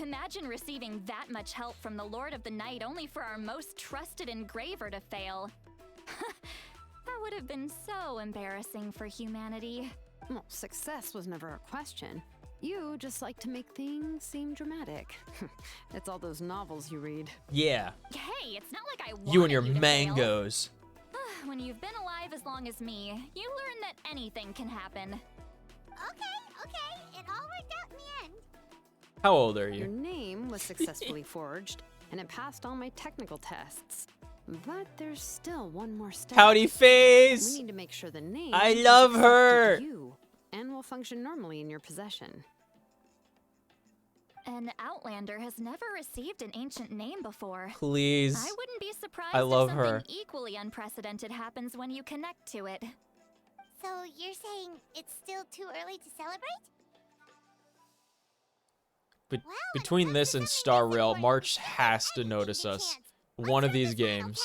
Imagine receiving that much help from the Lord of the Night only for our most trusted engraver to fail. That would have been so embarrassing for humanity. Well, success was never a question. You just like to make things seem dramatic. It's all those novels you read. Yeah. Hey, it's not like I wanted You and your to fail. mangoes. When you've been alive as long as me, you learn that anything can happen. Okay. It all worked out in the end. How old are Your you? name was successfully forged, and it passed all my technical tests. But there's still one more step. Pouty face! We need to make sure the name I is love accepted her! to you and will function normally in your possession. An Outlander has never received an ancient name before. Please. I wouldn't be surprised I love if her. something equally unprecedented happens when you connect to it. So you're saying it's still too early to celebrate? But between this and Star Rail, March has to notice us. One of these games.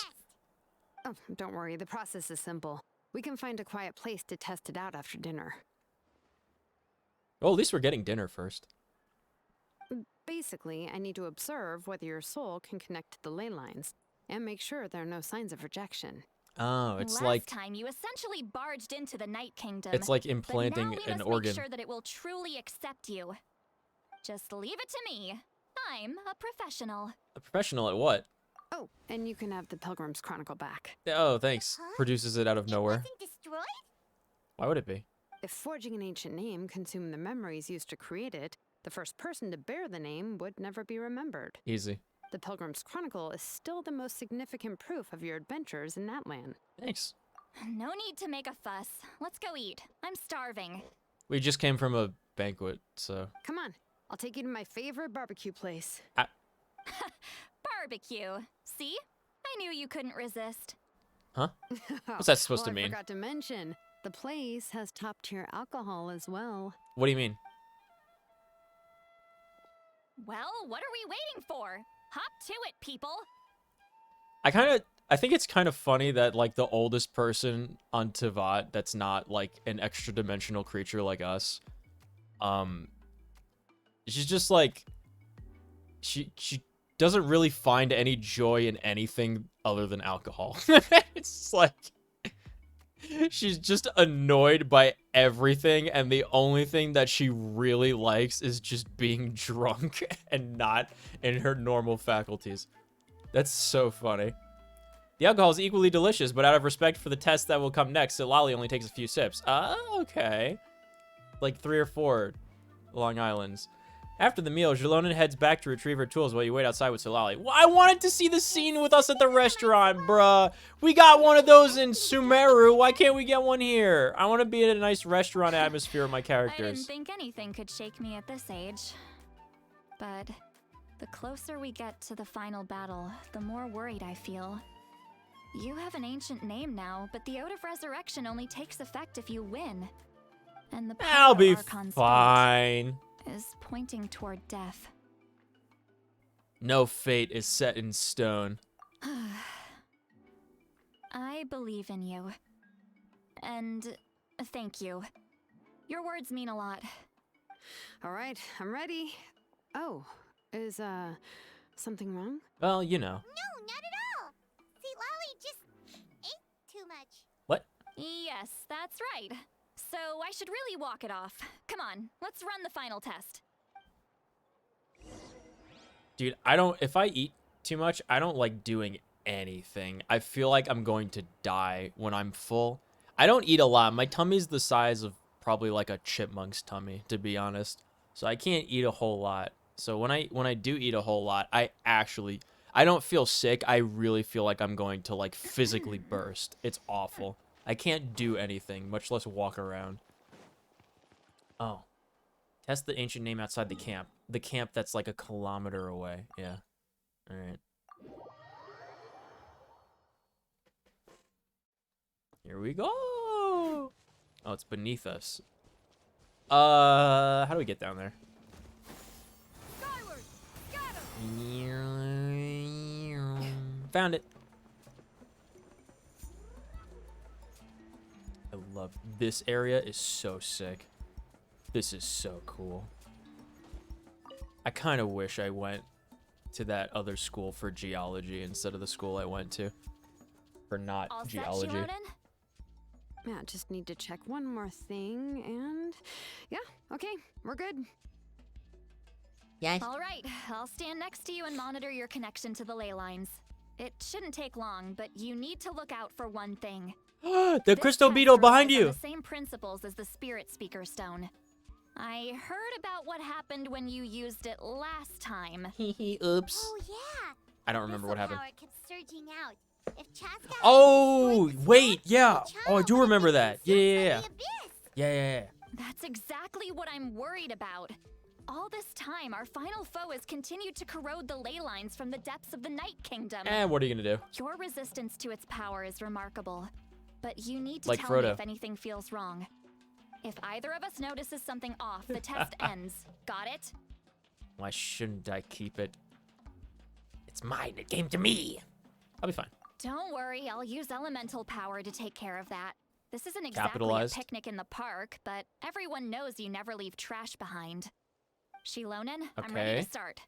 Oh, don't worry, the process is simple. We can find a quiet place to test it out after dinner. Oh, at least we're getting dinner first. Basically, I need to observe whether your soul can connect to the ley lines and make sure there are no signs of rejection. Oh, it's Last time you essentially barged into the Night Kingdom. It's like but implanting now we an must organ. Make sure that it will truly accept you. Just leave it to me. I'm a professional. A professional at what? Oh, and you can have the Pilgrim's Chronicle back. Oh, thanks. Huh? Produces it out of nowhere. Wasn't destroyed? Why would it be? If forging an ancient name consumed the memories used to create it, the first person to bear the name would never be remembered. Easy. The Pilgrim's Chronicle is still the most significant proof of your adventures in Natlan. Thanks. No need to make a fuss. Let's go eat. I'm starving. We just came from a banquet, so... Come on, I'll take you to my favorite barbecue place. Barbecue. See? I knew you couldn't resist. Huh? What's that supposed Oh, to mean? I forgot to mention, the place has top-tier alcohol as well. What do you mean? Well, what are we waiting for? Hop to it, people. I think it's kind of funny that, like, the oldest person on Tivat that's not, like, an extra-dimensional creature like us, she's just, like, she doesn't really find any joy in anything other than alcohol. It's like, she's just annoyed by everything, and the only thing that she really likes is just being drunk and not in her normal faculties. That's so funny. The alcohol is equally delicious, but out of respect for the test that will come next, Silali only takes a few sips. Oh, okay. Like 3 or 4 Long Islands. After the meal, Jalonin heads back to retrieve her tools while you wait outside with Silali. Well, I wanted to see the scene with us at the restaurant, bruh. We got one of those in Sumeru. Why can't we get one here? I want to be in a nice restaurant atmosphere with my I didn't characters. think anything could shake me at this age. But the closer we get to the final battle, the more worried I feel. You have an ancient name now, but the Oath of Resurrection only takes effect if you win. And the I'll be Archon's fine. is pointing toward death. No fate is set in stone. I believe in you. And thank you. Your words mean a lot. All right, I'm ready. Oh, is, something wrong? Well, you know. No, not at all. See, Lolly just ate too much. What? Yes, that's right. So I should really walk it off. Come on, let's run the final test. Dude, if I eat too much, I don't like doing anything. I feel like I'm going to die when I'm full. I don't eat a lot. My tummy's the size of probably like a chipmunk's tummy, to be honest. So I can't eat a whole lot. So when I do eat a whole lot, I don't feel sick. I really feel like I'm going to like physically burst. It's awful. I can't do anything, much less walk around. Oh. Test the ancient name outside the camp. The camp that's like a kilometer away. Yeah. All right. Here we go. Oh, it's beneath us. How do we get down there? Skyward! Got Found it. I love this area. Is so sick. This is so cool. I kind of wish I went to that other school for geology instead of the school I went to for not All geology. set, Yeah, just need to check one more thing, and yeah, okay, we're good. Yes. All right, I'll stand next to you and monitor your connection to the ley lines. It shouldn't take long, but you need to look out for one thing. The This crystal test beetle behind relies on you. The same principles as the Spirit Speaker Stone. I heard about what happened when you used it last time. Oops. Oh yeah. I don't remember what happened. Power kept surging out. If Chaska Oh, destroyed the wait, swamp, yeah. the Oh, I child do would have remember been that. Yeah, consumed yeah, by yeah. the abyss. Yeah. That's exactly what I'm worried about. All this time, our final foe has continued to corrode the ley lines from the depths of the Night Kingdom. And what are you gonna do? Your resistance to its power is remarkable, but you need to Like tell me Frodo. if anything feels wrong. If either of us notices something off, the test ends. Got it? Why shouldn't I keep it? It's mine. It came to me. I'll be fine. Don't worry, I'll use elemental power to take care of that. This isn't exactly a Capitalized. picnic in the park, but everyone knows you never leave trash behind. Shilonen, I'm ready Okay. to start.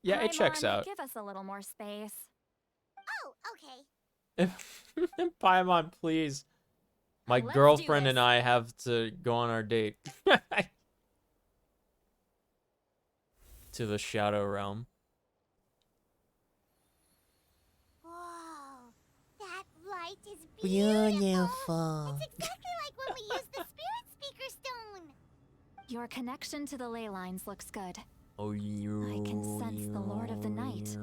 Yeah, it checks Paimon, out. Give us a little more space. Oh, okay. Paimon, please. My Let's do girlfriend this. and I have to go on our date. To the Shadow Realm. Whoa. That light is beautiful. It's exactly like when we used the Spirit Speaker Stone. Your connection to the ley lines looks good. Oh, you. I can sense the Lord of the Night.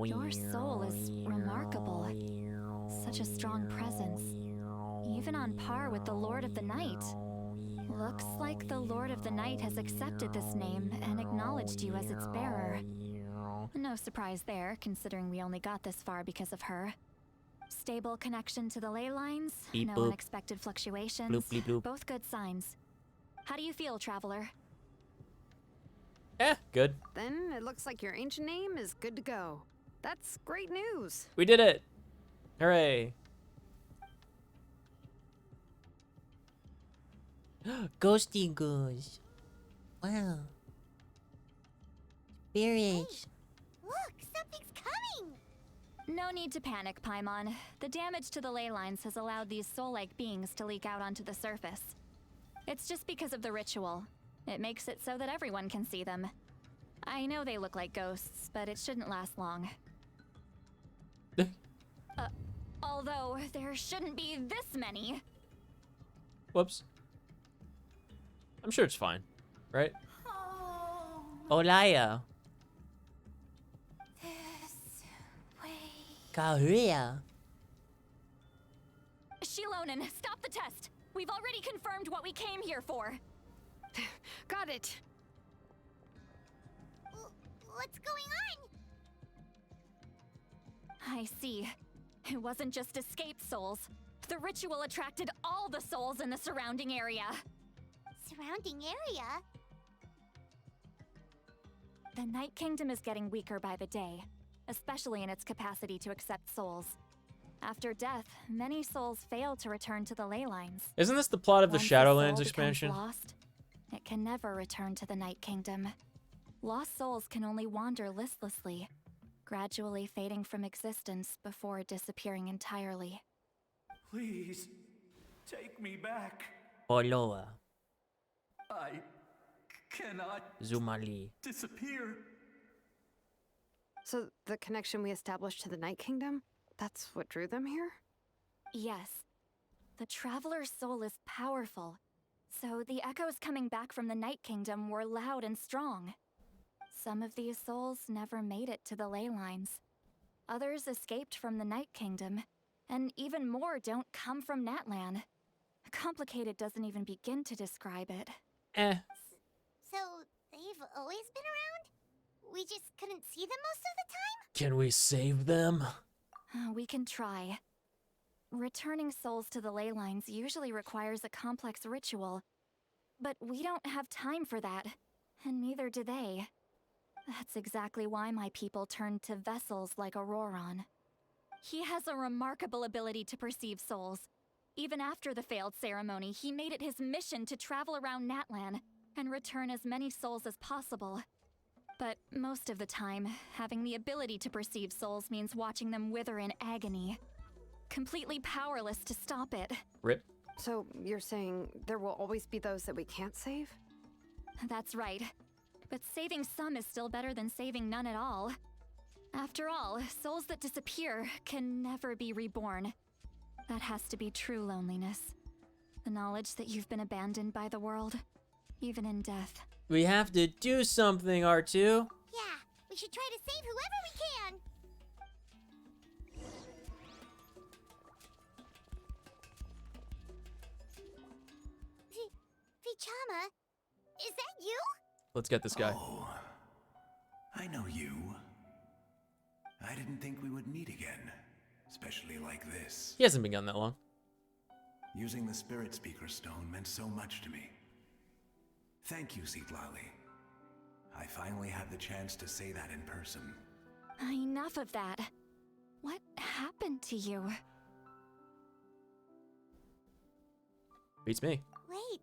Your soul is remarkable. Such a strong presence. Even on par with the Lord of the Night. Looks like the Lord of the Night has accepted this name and acknowledged you as its bearer. No surprise there, considering we only got this far because of her. Stable connection to the ley lines, Beep, no boop. unexpected fluctuations. Bloop, bleep, bloop. Both good signs. How do you feel, Traveler? Good. Then it looks like your ancient name is good to go. That's great news. We did it. Hooray. Ghosty goose. Wow. Spirits. Look, something's coming. No need to panic, Paimon. The damage to the ley lines has allowed these soul-like beings to leak out onto the surface. It's just because of the ritual. It makes it so that everyone can see them. I know they look like ghosts, but it shouldn't last long. Although, there shouldn't be this many. Whoops. I'm sure it's fine. Right? Olaya. This way. Korea. Shilonen, stop the test! We've already confirmed what we came here for. Got it. What's going on? I see. It wasn't just escaped souls. The ritual attracted all the souls in the surrounding area. Surrounding area? The Night Kingdom is getting weaker by the day, especially in its capacity to accept souls. After death, many souls fail to return to the ley lines. Isn't this the plot of the Once a Shadowlands soul expansion? becomes lost, it can never return to the Night Kingdom. Lost souls can only wander listlessly, gradually fading from existence before disappearing entirely. Please, take me back. Oloa. I cannot Zumali. disappear. So the connection we established to the Night Kingdom, that's what drew them here? Yes. The Traveler's soul is powerful, so the echoes coming back from the Night Kingdom were loud and strong. Some of these souls never made it to the ley lines. Others escaped from the Night Kingdom, and even more don't come from Natlan. Complicated doesn't even begin to describe it. So, they've always been around? We just couldn't see them most of the time? Can we save them? We can try. Returning souls to the ley lines usually requires a complex ritual, but we don't have time for that, and neither do they. That's exactly why my people turned to vessels like Auroron. He has a remarkable ability to perceive souls. Even after the failed ceremony, he made it his mission to travel around Natlan and return as many souls as possible. But most of the time, having the ability to perceive souls means watching them wither in agony. Completely powerless to stop it. Rip. So you're saying there will always be those that we can't save? That's right. But saving some is still better than saving none at all. After all, souls that disappear can never be reborn. That has to be true loneliness. The knowledge that you've been abandoned by the world, even in death. We have to do something, R2. Yeah, we should try to save whoever we can. Vichama, is that you? Let's get this guy. Oh, I know you. I didn't think we would meet again, especially like this. He hasn't been gone that long. Using the Spirit Speaker Stone meant so much to me. Thank you, Citlali. I finally had the chance to say that in person. Enough of that. What happened to you? Beats me. Wait,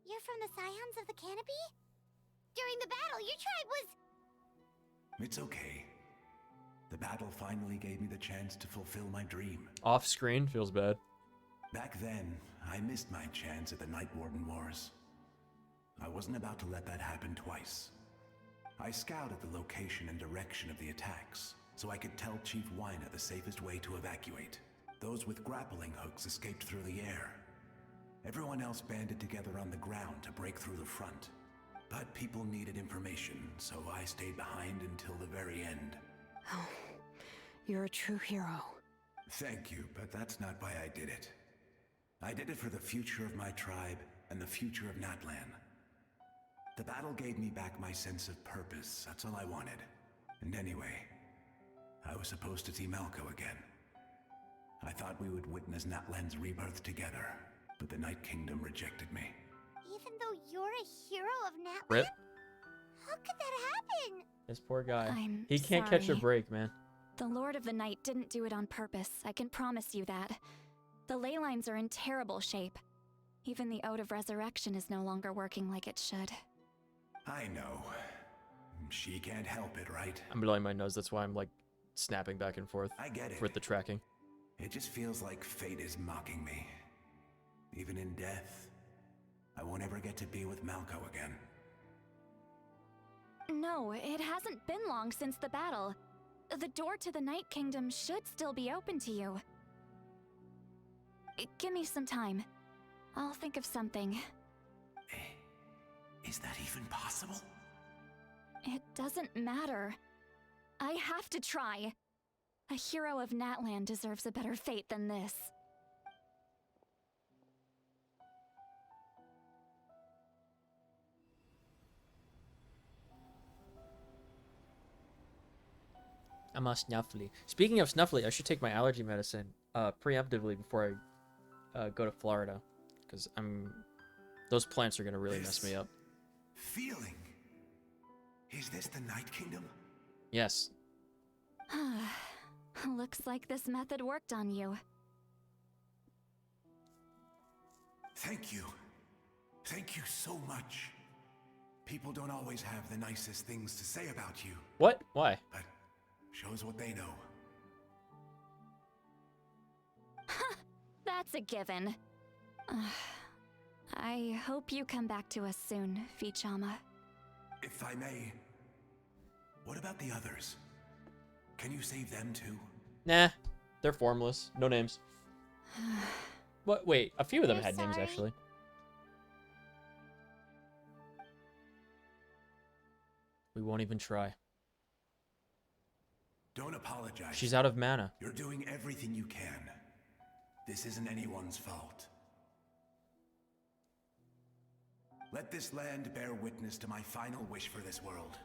you're from the Scions of the Canopy? During the battle, your tribe was... It's okay. The battle finally gave me the chance to fulfill my dream. Off screen feels bad. Back then, I missed my chance at the Night Warden Wars. I wasn't about to let that happen twice. I scouted the location and direction of the attacks, so I could tell Chief Wyna the safest way to evacuate. Those with grappling hooks escaped through the air. Everyone else banded together on the ground to break through the front. But people needed information, so I stayed behind until the very end. Oh, you're a true hero. Thank you, but that's not why I did it. I did it for the future of my tribe and the future of Natlan. The battle gave me back my sense of purpose, that's all I wanted. And anyway, I was supposed to see Malco again. I thought we would witness Natlan's rebirth together, but the Night Kingdom rejected me. Even though you're a hero of Natlan? Rip. How could that happen? This poor guy. I'm He can't catch a sorry. break, man. The Lord of the Night didn't do it on purpose, I can promise you that. The ley lines are in terrible shape. Even the Ode of Resurrection is no longer working like it should. I know. She can't help it, right? I'm blowing my nose, that's why I'm like snapping back and forth I get it. with the tracking. It just feels like fate is mocking me. Even in death, I won't ever get to be with Malco again. No, it hasn't been long since the battle. The door to the Night Kingdom should still be open to you. Give me some time. I'll think of something. Is that even possible? It doesn't matter. I have to try. A hero of Natlan deserves a better fate than this. I'm a Snuffly. Speaking of Snuffly, I should take my allergy medicine preemptively before I go to Florida, because those plants are gonna really mess me up. Feeling. Is this the Night Kingdom? Yes. Looks like this method worked on you. Thank you. Thank you so much. People don't always have the nicest things to say about you. What? Why? But shows what they know. That's a given. I hope you come back to us soon, Vichama. If I may, what about the others? Can you save them too? Nah, they're formless. No names. What? Wait, a few of them You're had names sorry? actually. We won't even try. Don't apologize. She's out of mana. You're doing everything you can. This isn't anyone's fault. Let this land bear witness to my final wish for this world.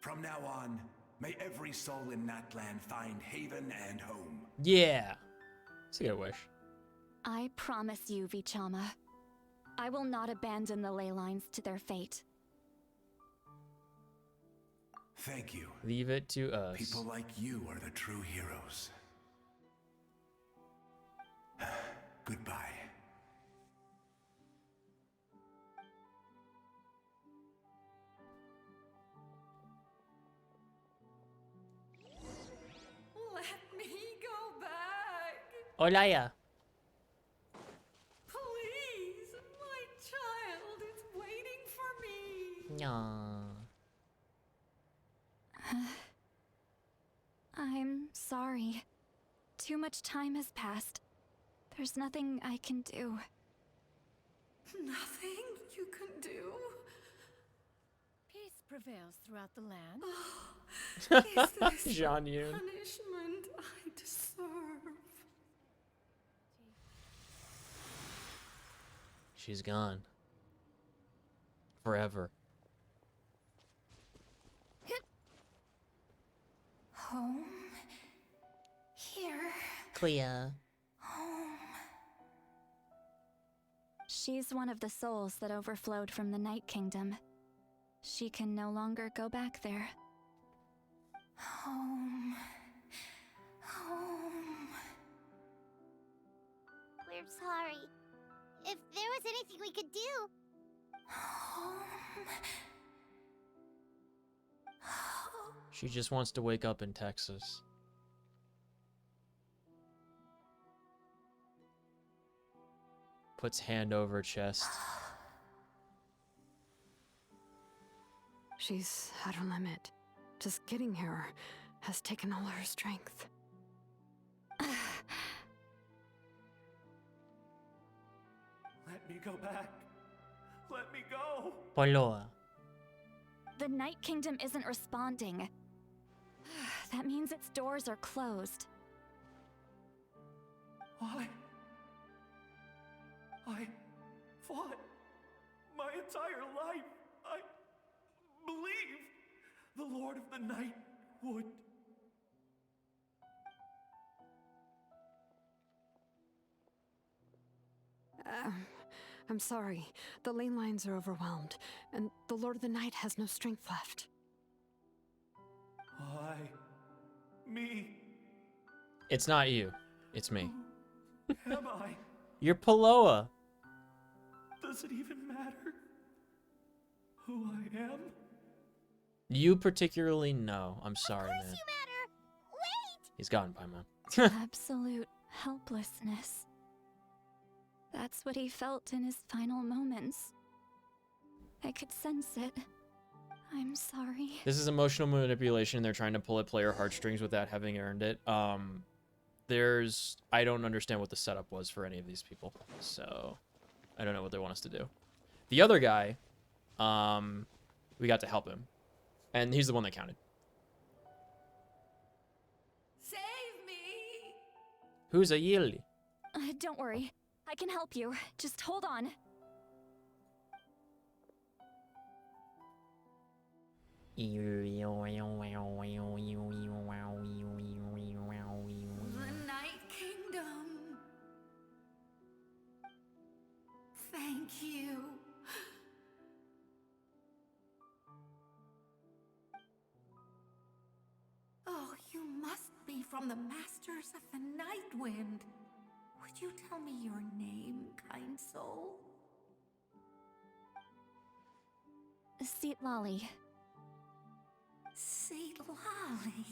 From now on, may every soul in Natlan find haven and home. Yeah. It's a good wish. I promise you, Vichama. I will not abandon the ley lines to their fate. Thank you. Leave it to us. People like you are the true heroes. Goodbye. Let me go back. Olaya. Please, my child is waiting for me. No. I'm sorry. Too much time has passed. There's nothing I can do. Nothing you can do? Peace prevails throughout the land. Is this Jean Yoon. punishment I deserve? She's gone. Forever. Home? Here? Clea. Home? She's one of the souls that overflowed from the Night Kingdom. She can no longer go back there. Home. Home. We're sorry. If there was anything we could do. Home. She just wants to wake up in Texas. Puts hand over chest. She's at her limit. Just getting here has taken all her strength. Let me go back. Let me go. Poloa. The Night Kingdom isn't responding. That means its doors are closed. I fought my entire life. I believed the Lord of the Night would. I'm sorry. The lane lines are overwhelmed, and the Lord of the Night has no strength left. Me. It's not you. It's me. Am I? You're Poloa. Does it even matter who I am? You particularly know. I'm sorry, man. You matter. Wait. He's gone, Paimon. Absolute helplessness. That's what he felt in his final moments. I could sense it. I'm sorry. This is emotional manipulation. They're trying to pull at player heartstrings without having earned it. I don't understand what the setup was for any of these people. So, I don't know what they want us to do. The other guy, we got to help him. And he's the one that counted. Save me! Who's a Yili? Don't worry. I can help you. Just hold on. The Night Kingdom. Thank you. from the Masters of the Night Wind. Would you tell me your name, kind soul? Seatlali. Seatlali.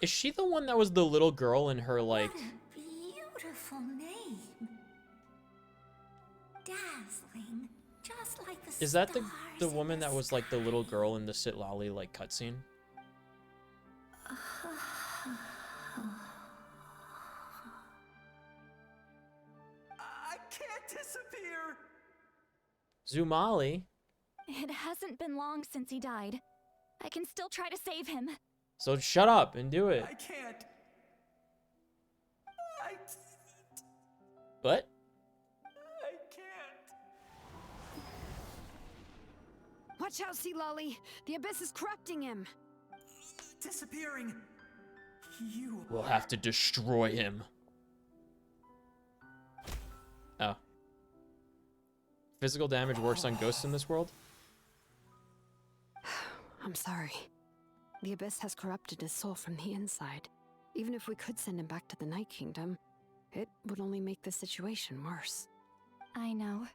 Is she the one that was the little girl in her, like... What a beautiful name. Dazzling, just like the Is that the stars woman that was, like, the little girl in the Sitlali, like, cutscene? I can't disappear! Zumali? It hasn't been long since he died. I can still try to save him. So shut up and do it. I can't. I can't. What? I can't. Watch out, Seatlali. The abyss is corrupting him. Disappearing. You. We'll have to destroy him. Oh. Physical damage works on ghosts in this world? I'm sorry. The abyss has corrupted his soul from the inside. Even if we could send him back to the Night Kingdom, it would only make the situation worse. I know.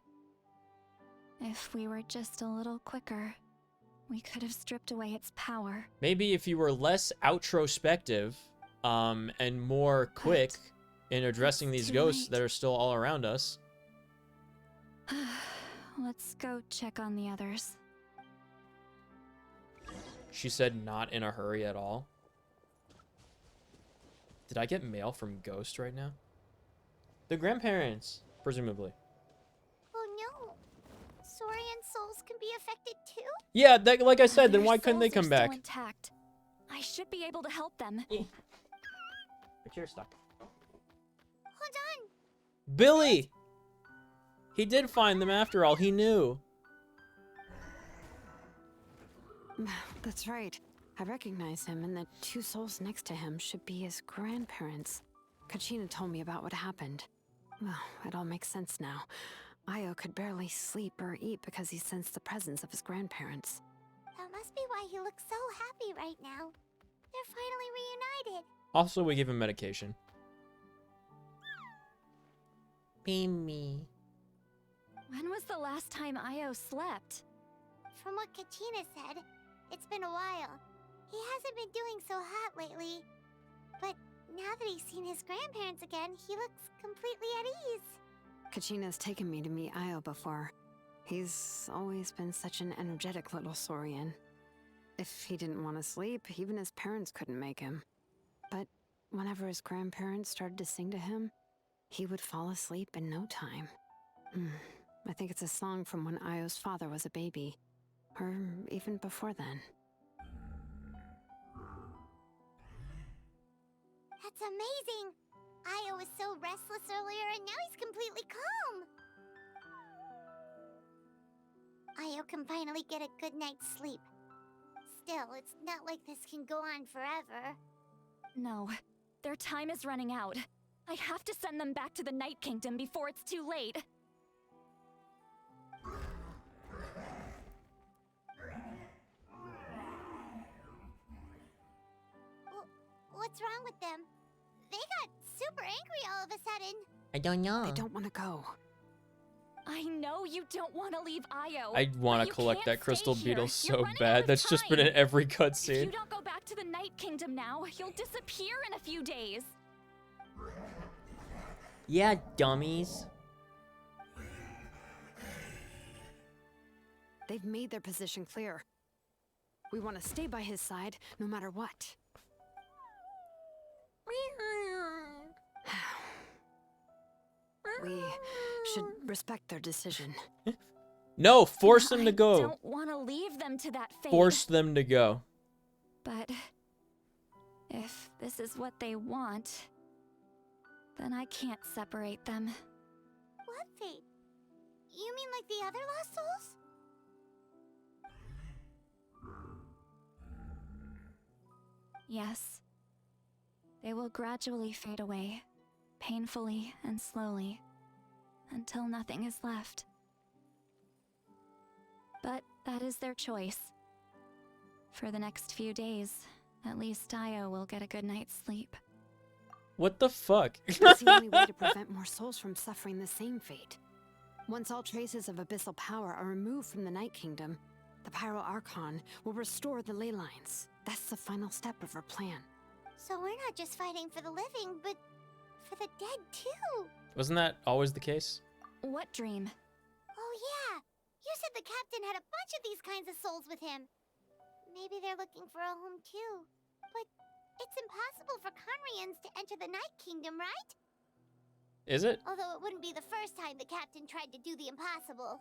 If we were just a little quicker, we could have stripped away its power. Maybe if you were less outrospective, and more quick in addressing these ghosts that are still all around us. Let's go check on the others. She said not in a hurry at all. Did I get mail from Ghost right now? The grandparents, presumably. Oh no. Saurian souls can be affected too? Yeah, that, like I said, then Their why couldn't they souls come are back? still intact. I should be able to help them. But you're stuck. Hold on. Billy! He did find them after all, he knew. That's right. I recognize him, and the two souls next to him should be his grandparents. Kachina told me about what happened. Well, it all makes sense now. Io could barely sleep or eat because he sensed the presence of his grandparents. That must be why he looks so happy right now. They're finally reunited. Also, we give him medication. Mimi. When was the last time Io slept? From what Kachina said, it's been a while. He hasn't been doing so hot lately. But now that he's seen his grandparents again, he looks completely at ease. Kachina's taken me to meet Io before. He's always been such an energetic little Saurian. If he didn't want to sleep, even his parents couldn't make him. But whenever his grandparents started to sing to him, he would fall asleep in no time. I think it's a song from when Io's father was a baby. Or even before then. That's amazing! Io was so restless earlier and now he's completely calm! Io can finally get a good night's sleep. Still, it's not like this can go on forever. No, their time is running out. I have to send them back to the Night Kingdom before it's too late. What's wrong with them? They got super angry all of a sudden. I don't know. They don't want to go. I know you don't want to leave Io. I want to collect that crystal beetle so bad. That's just been in every If you cutscene. don't go back to the Night Kingdom now, you'll disappear in a few days. Yeah, dummies. They've made their position clear. We want to stay by his side, no matter what. We should respect their decision. No, force them to I go. don't want to leave them to that fate. Force them to go. But if this is what they want, then I can't separate them. What fate? You mean like the other lost souls? Yes. They will gradually fade away, painfully and slowly, until nothing is left. But that is their choice. For the next few days, at least Io will get a good night's sleep. What the fuck? It's the only way to prevent more souls from suffering the same fate. Once all traces of abyssal power are removed from the Night Kingdom, the Pyro Archon will restore the ley lines. That's the final step of her plan. So we're not just fighting for the living, but for the dead too. Wasn't that always the case? What dream? Oh yeah, you said the captain had a bunch of these kinds of souls with him. Maybe they're looking for a home too. But it's impossible for Conrians to enter the Night Kingdom, right? Is it? Although it wouldn't be the first time the captain tried to do the impossible.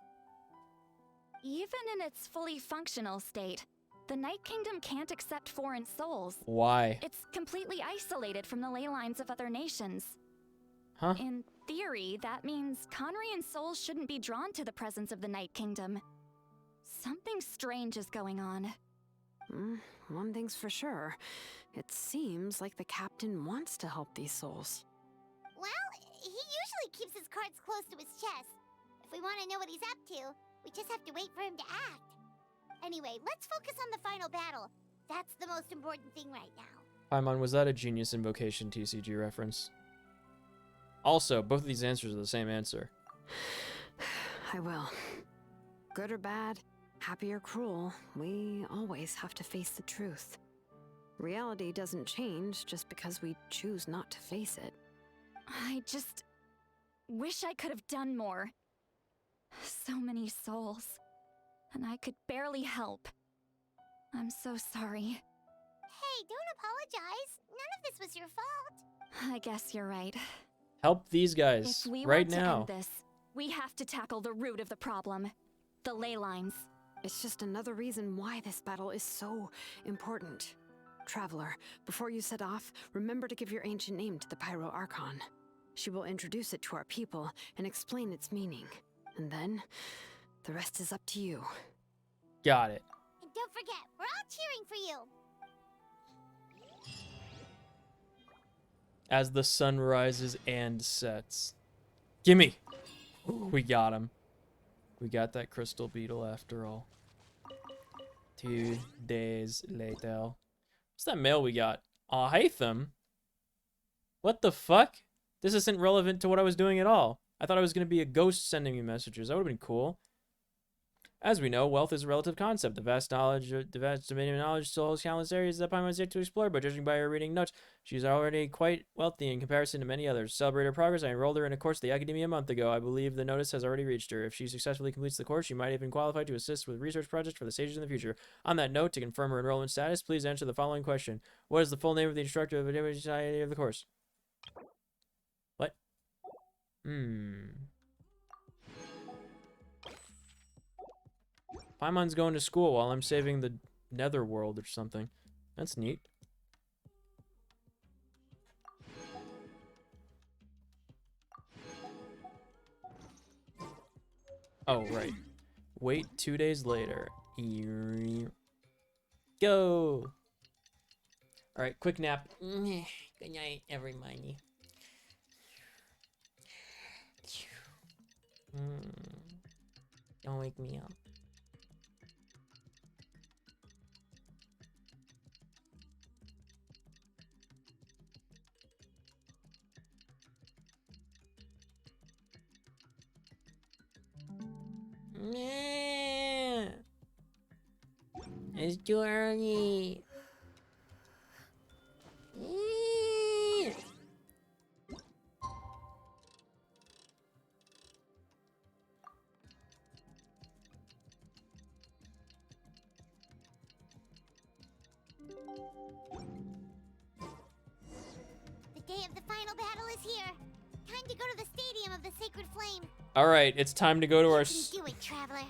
Even in its fully functional state, the Night Kingdom can't accept foreign souls. Why? It's completely isolated from the ley lines of other nations. Huh? In theory, that means Conrian souls shouldn't be drawn to the presence of the Night Kingdom. Something strange is going on. One thing's for sure. It seems like the captain wants to help these souls. Well, he usually keeps his cards close to his chest. If we want to know what he's up to, we just have to wait for him to act. Anyway, let's focus on the final battle. That's the most important thing right now. Paimon, was that a Genius Invocation TCG reference? Also, both of these answers are the same answer. I will. Good or bad, happy or cruel, we always have to face the truth. Reality doesn't change just because we choose not to face it. I just wish I could have done more. So many souls, and I could barely help. I'm so sorry. Hey, don't apologize. None of this was your fault. I guess you're right. Help these guys If we right want to now. end this, we have to tackle the root of the problem. The ley lines. It's just another reason why this battle is so important. Traveler, before you set off, remember to give your ancient name to the Pyro Archon. She will introduce it to our people and explain its meaning. And then, the rest is up to you. Got it. And don't forget, we're all cheering for you. As the sun rises and sets. Gimme! We got him. We got that crystal beetle after all. 2 days later. What's that mail we got? Aw, Hytham? What the fuck? This isn't relevant to what I was doing at all. I thought I was going to be a ghost sending me messages. That would have been cool. As we know, wealth is a relative concept. The vast domain of knowledge still holds countless areas that Paimon is yet to explore, but judging by her reading notes, she's already quite wealthy in comparison to many others. To celebrate her progress, I enrolled her in a course at the Academy a month ago. I believe the notice has already reached her. If she successfully completes the course, she might even qualify to assist with research projects for the sages in the future. On that note, to confirm her enrollment status, please answer the following question. What is the full name of the instructor of the Society of the course? What? Paimon's going to school while I'm saving the netherworld or something. That's neat. Oh, right. Wait 2 days later. Go! Alright, quick nap. Good night, everybody. Don't wake me up. It's too early. The day of the final battle is here. Time to go to the Stadium of the Sacred Flame. Alright, it's time to go to our... You can do it, Traveler.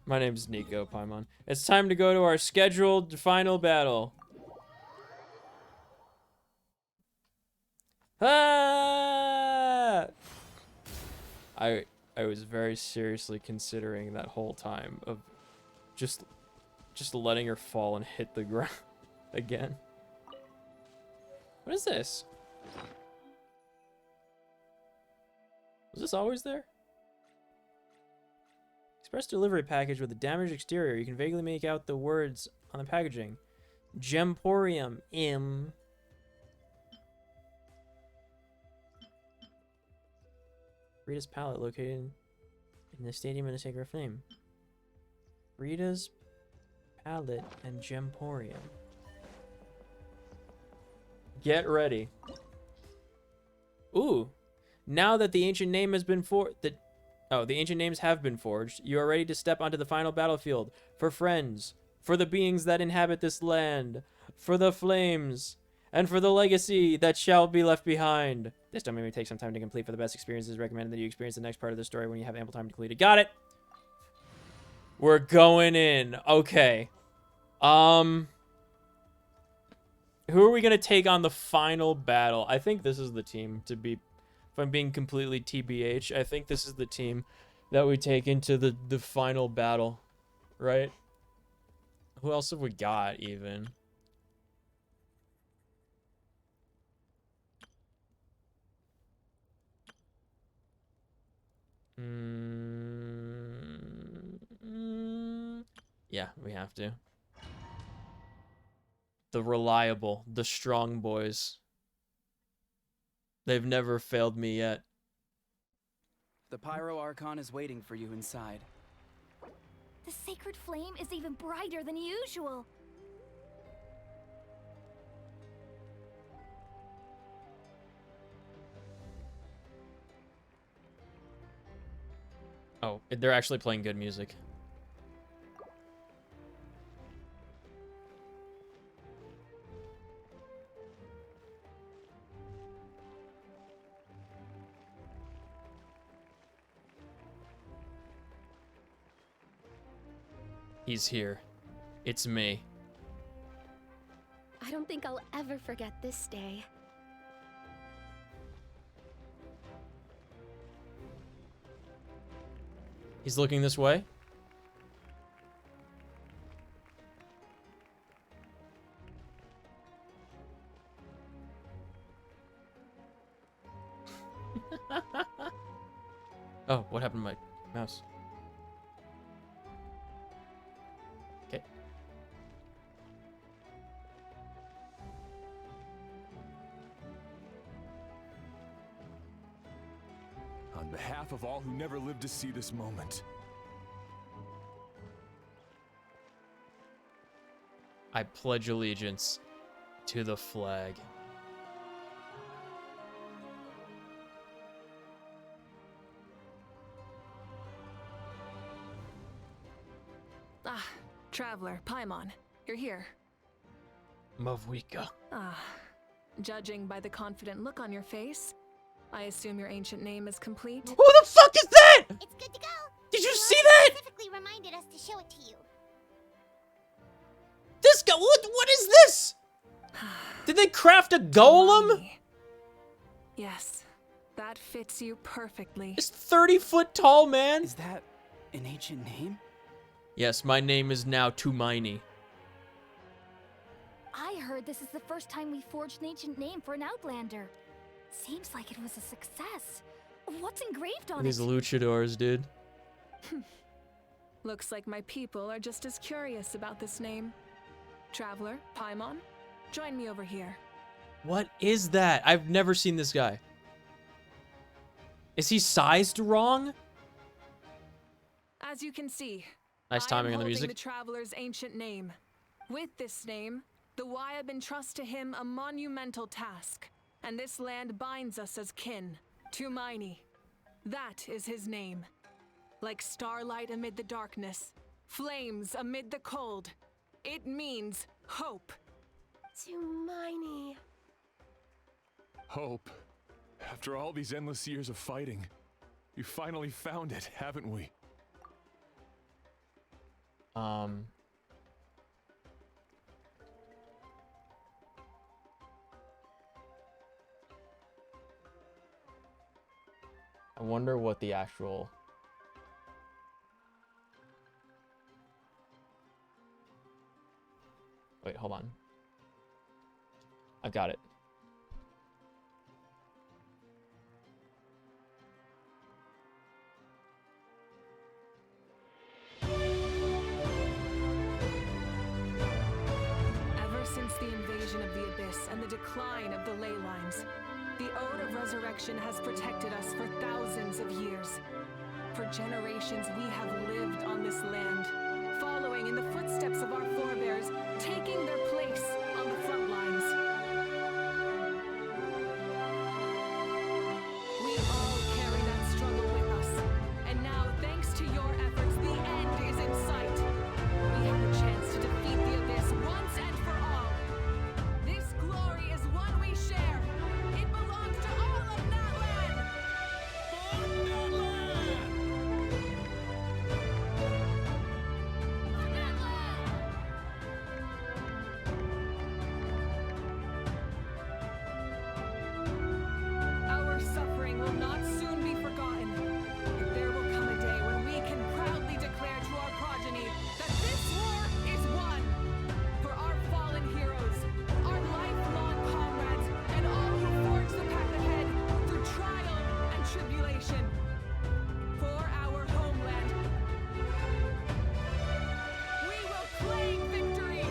My name's Nico, Paimon. It's time to go to our scheduled final battle. Ah! I was very seriously considering that whole time of just letting her fall and hit the ground again. What is this? Was this always there? Express delivery package with a damaged exterior. You can vaguely make out the words on the packaging. Gemporium im. Rita's Palette, located in the Stadium in the Sacred Flame. Rita's Palette and Gemporium. Get ready. Ooh. Now that the ancient name has been the ancient names have been forged, you are ready to step onto the final battlefield for friends, for the beings that inhabit this land, for the flames, and for the legacy that shall be left behind. This demo may take some time to complete. For the best experiences, recommended that you experience the next part of the story when you have ample time to complete it. Got it. We're going in. Okay. Who are we gonna take on the final battle? I think this is the team to be. If I'm being completely TBH, I think this is the team that we take into the final battle, right? Who else have we got, even? Yeah, we have to. The reliable, the strong boys. They've never failed me yet. The Pyro Archon is waiting for you inside. The sacred flame is even brighter than usual. Oh, they're actually playing good music. He's here. It's me. I don't think I'll ever forget this day. He's looking this way. Oh, what happened to my mouse? Okay. On behalf of all who never lived to see this moment, I pledge allegiance to the flag. Ah, Traveler, Paimon, you're here. Mavwika. Ah, judging by the confident look on your face, I assume your ancient name is complete. Who the fuck is that? It's good to go. Did you see that? Specifically reminded us to show it to you. This guy, what is this? Did they craft a golem? Yes, that fits you perfectly. This 30-foot tall man? Is that an ancient name? Yes, my name is now Tumaini. I heard this is the first time we forged an ancient name for an Outlander. Seems like it was a success. What's engraved on These it? luchadors, dude. Looks like my people are just as curious about this name. Traveler, Paimon, join me over here. What is that? I've never seen this guy. Is he sized wrong? As you can see, Nice timing on the I am music. holding the Traveler's ancient name. With this name, the Wyab entrust to him a monumental task, and this land binds us as kin. Tumaini. That is his name. Like starlight amid the darkness, flames amid the cold. It means hope. Tumaini. hope. After all these endless years of fighting, we finally found it, haven't we? I wonder what the actual... Wait, hold on. I've got it. Ever since the invasion of the Abyss and the decline of the ley lines, The Ode of Resurrection has protected us for thousands of years. For generations, we have lived on this land, following in the footsteps of our forebears, taking their place on the front lines. We all carry that struggle with us, and now, thanks to your efforts, the end is in sight. We have a chance to defeat the Abyss once and for all. This glory is one we share. It belongs to all of Natlan! For Natlan! For Natlan! Our suffering will not soon be forgotten. There will come a day when we can proudly declare to our progeny that this war is won. For our fallen heroes, our lifelong comrades, and all who forge the path ahead through trial and tribulation. For our homeland, we will claim victory.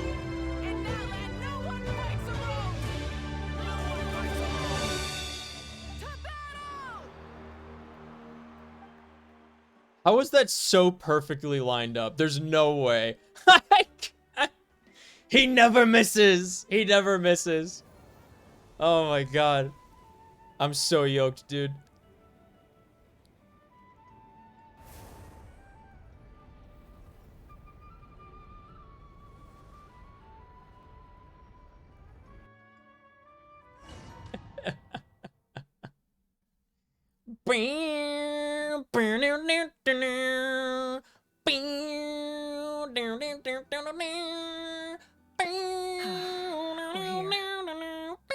In Natlan, no one fights alone. No one fights alone. To battle! How was that so perfectly lined up? There's no way. He never misses. He never misses. Oh my god. I'm so yoked, dude.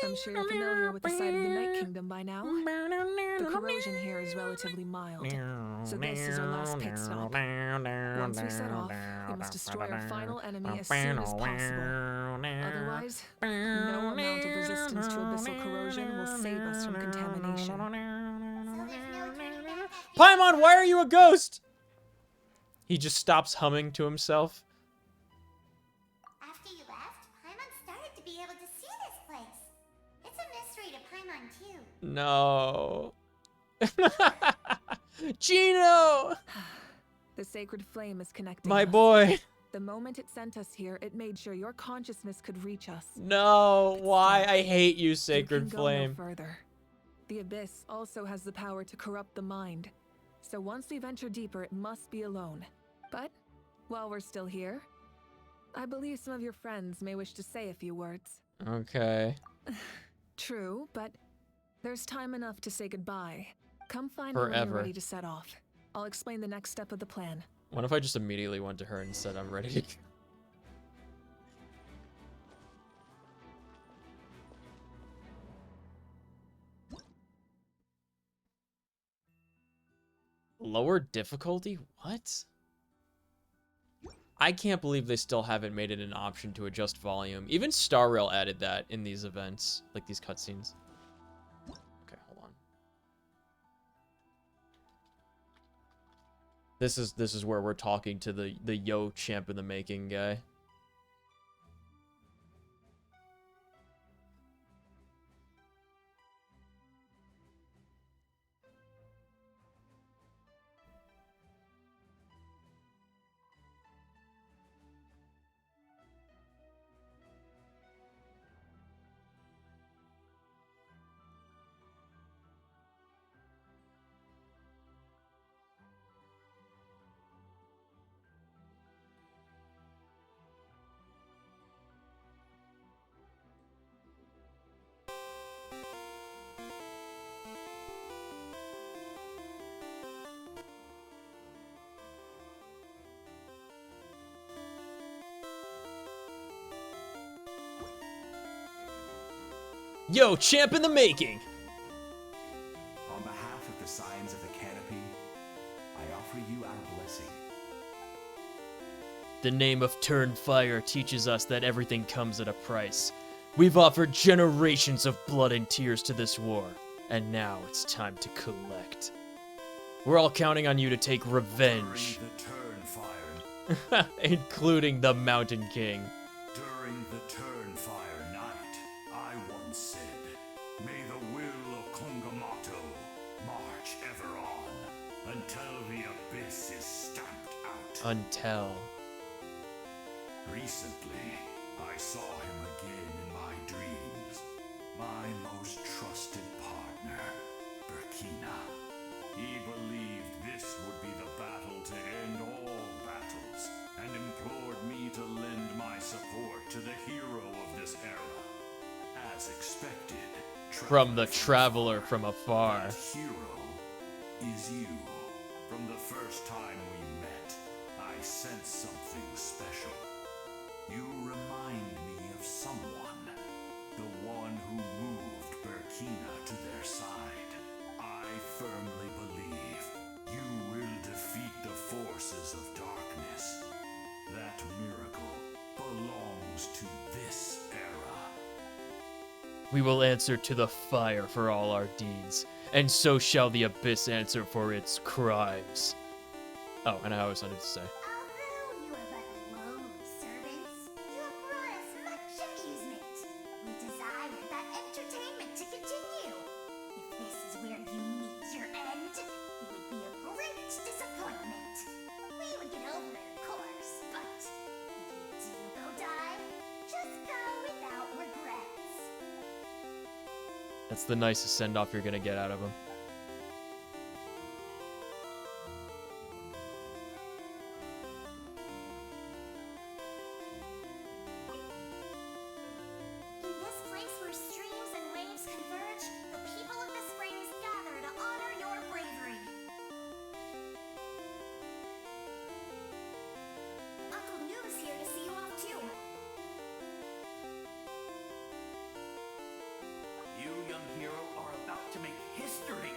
I'm sure you're familiar with the site of the Night Kingdom by now. The corrosion here is relatively mild, so this is our last pit stop. Once we set off, we must destroy our final enemy as soon as possible. Otherwise, no amount of resistance to abyssal corrosion will save us from contamination. Paimon, why are you a ghost? He just stops humming to himself. After you left, Paimon started to be able to see this place. It's a mystery to Paimon too. No. Gino! The sacred flame is connecting My us. boy. The moment it sent us here, it made sure your consciousness could reach us. No, why? I hate you, You Sacred can Flame. Go no further. The Abyss also has the power to corrupt the mind. So once we venture deeper, it must be alone. But while we're still here, I believe some of your friends may wish to say a few words. Okay. True, but there's time enough to say goodbye. Come find me when Forever. you're ready to set off. I'll explain the next step of the plan. What if I just immediately went to her and said I'm ready? Lower difficulty? What? I can't believe they still haven't made it an option to adjust volume. Even Star Rail added that in these events, like these cutscenes. Okay, hold on. This is where we're talking to the Yo champ in the making guy. Yo, champ in the making! On behalf of the Scions of the Canopy, I offer you our blessing. The name of Turnfire teaches us that everything comes at a price. We've offered generations of blood and tears to this war, and now it's time to collect. We're all counting on you to take revenge. During the Turnfire. Including the Mountain King. During the Turnfire night, I once said, may the will of the abyss is stamped out. Until. Recently, I saw him again in my dreams. My most trusted partner, Burkina. He believed this would be the battle to end all battles, and implored me to lend my support to the hero of this era. As expected, From the traveler from afar. that hero is you. From the first time we met, I sensed something special. You remind me of someone. The one who moved Burkina to their side. I firmly believe you will defeat the forces of darkness. That miracle belongs to this era. We will answer to the fire for all our deeds, and so shall the abyss answer for its crimes. Oh, and I always wanted to say. Although you are but low servants, you have brought us much amusement. We desire that entertainment to continue. If this is where you meet your end, it would be a great disappointment. We would get over it, of course, but if you do go die, just go without regrets. That's the nicest send-off you're gonna get out of him. In this place where streams and waves converge, the people of the springs gather to honor your bravery. Uncle Noo's here to see you off too. You, young hero, are about to make history.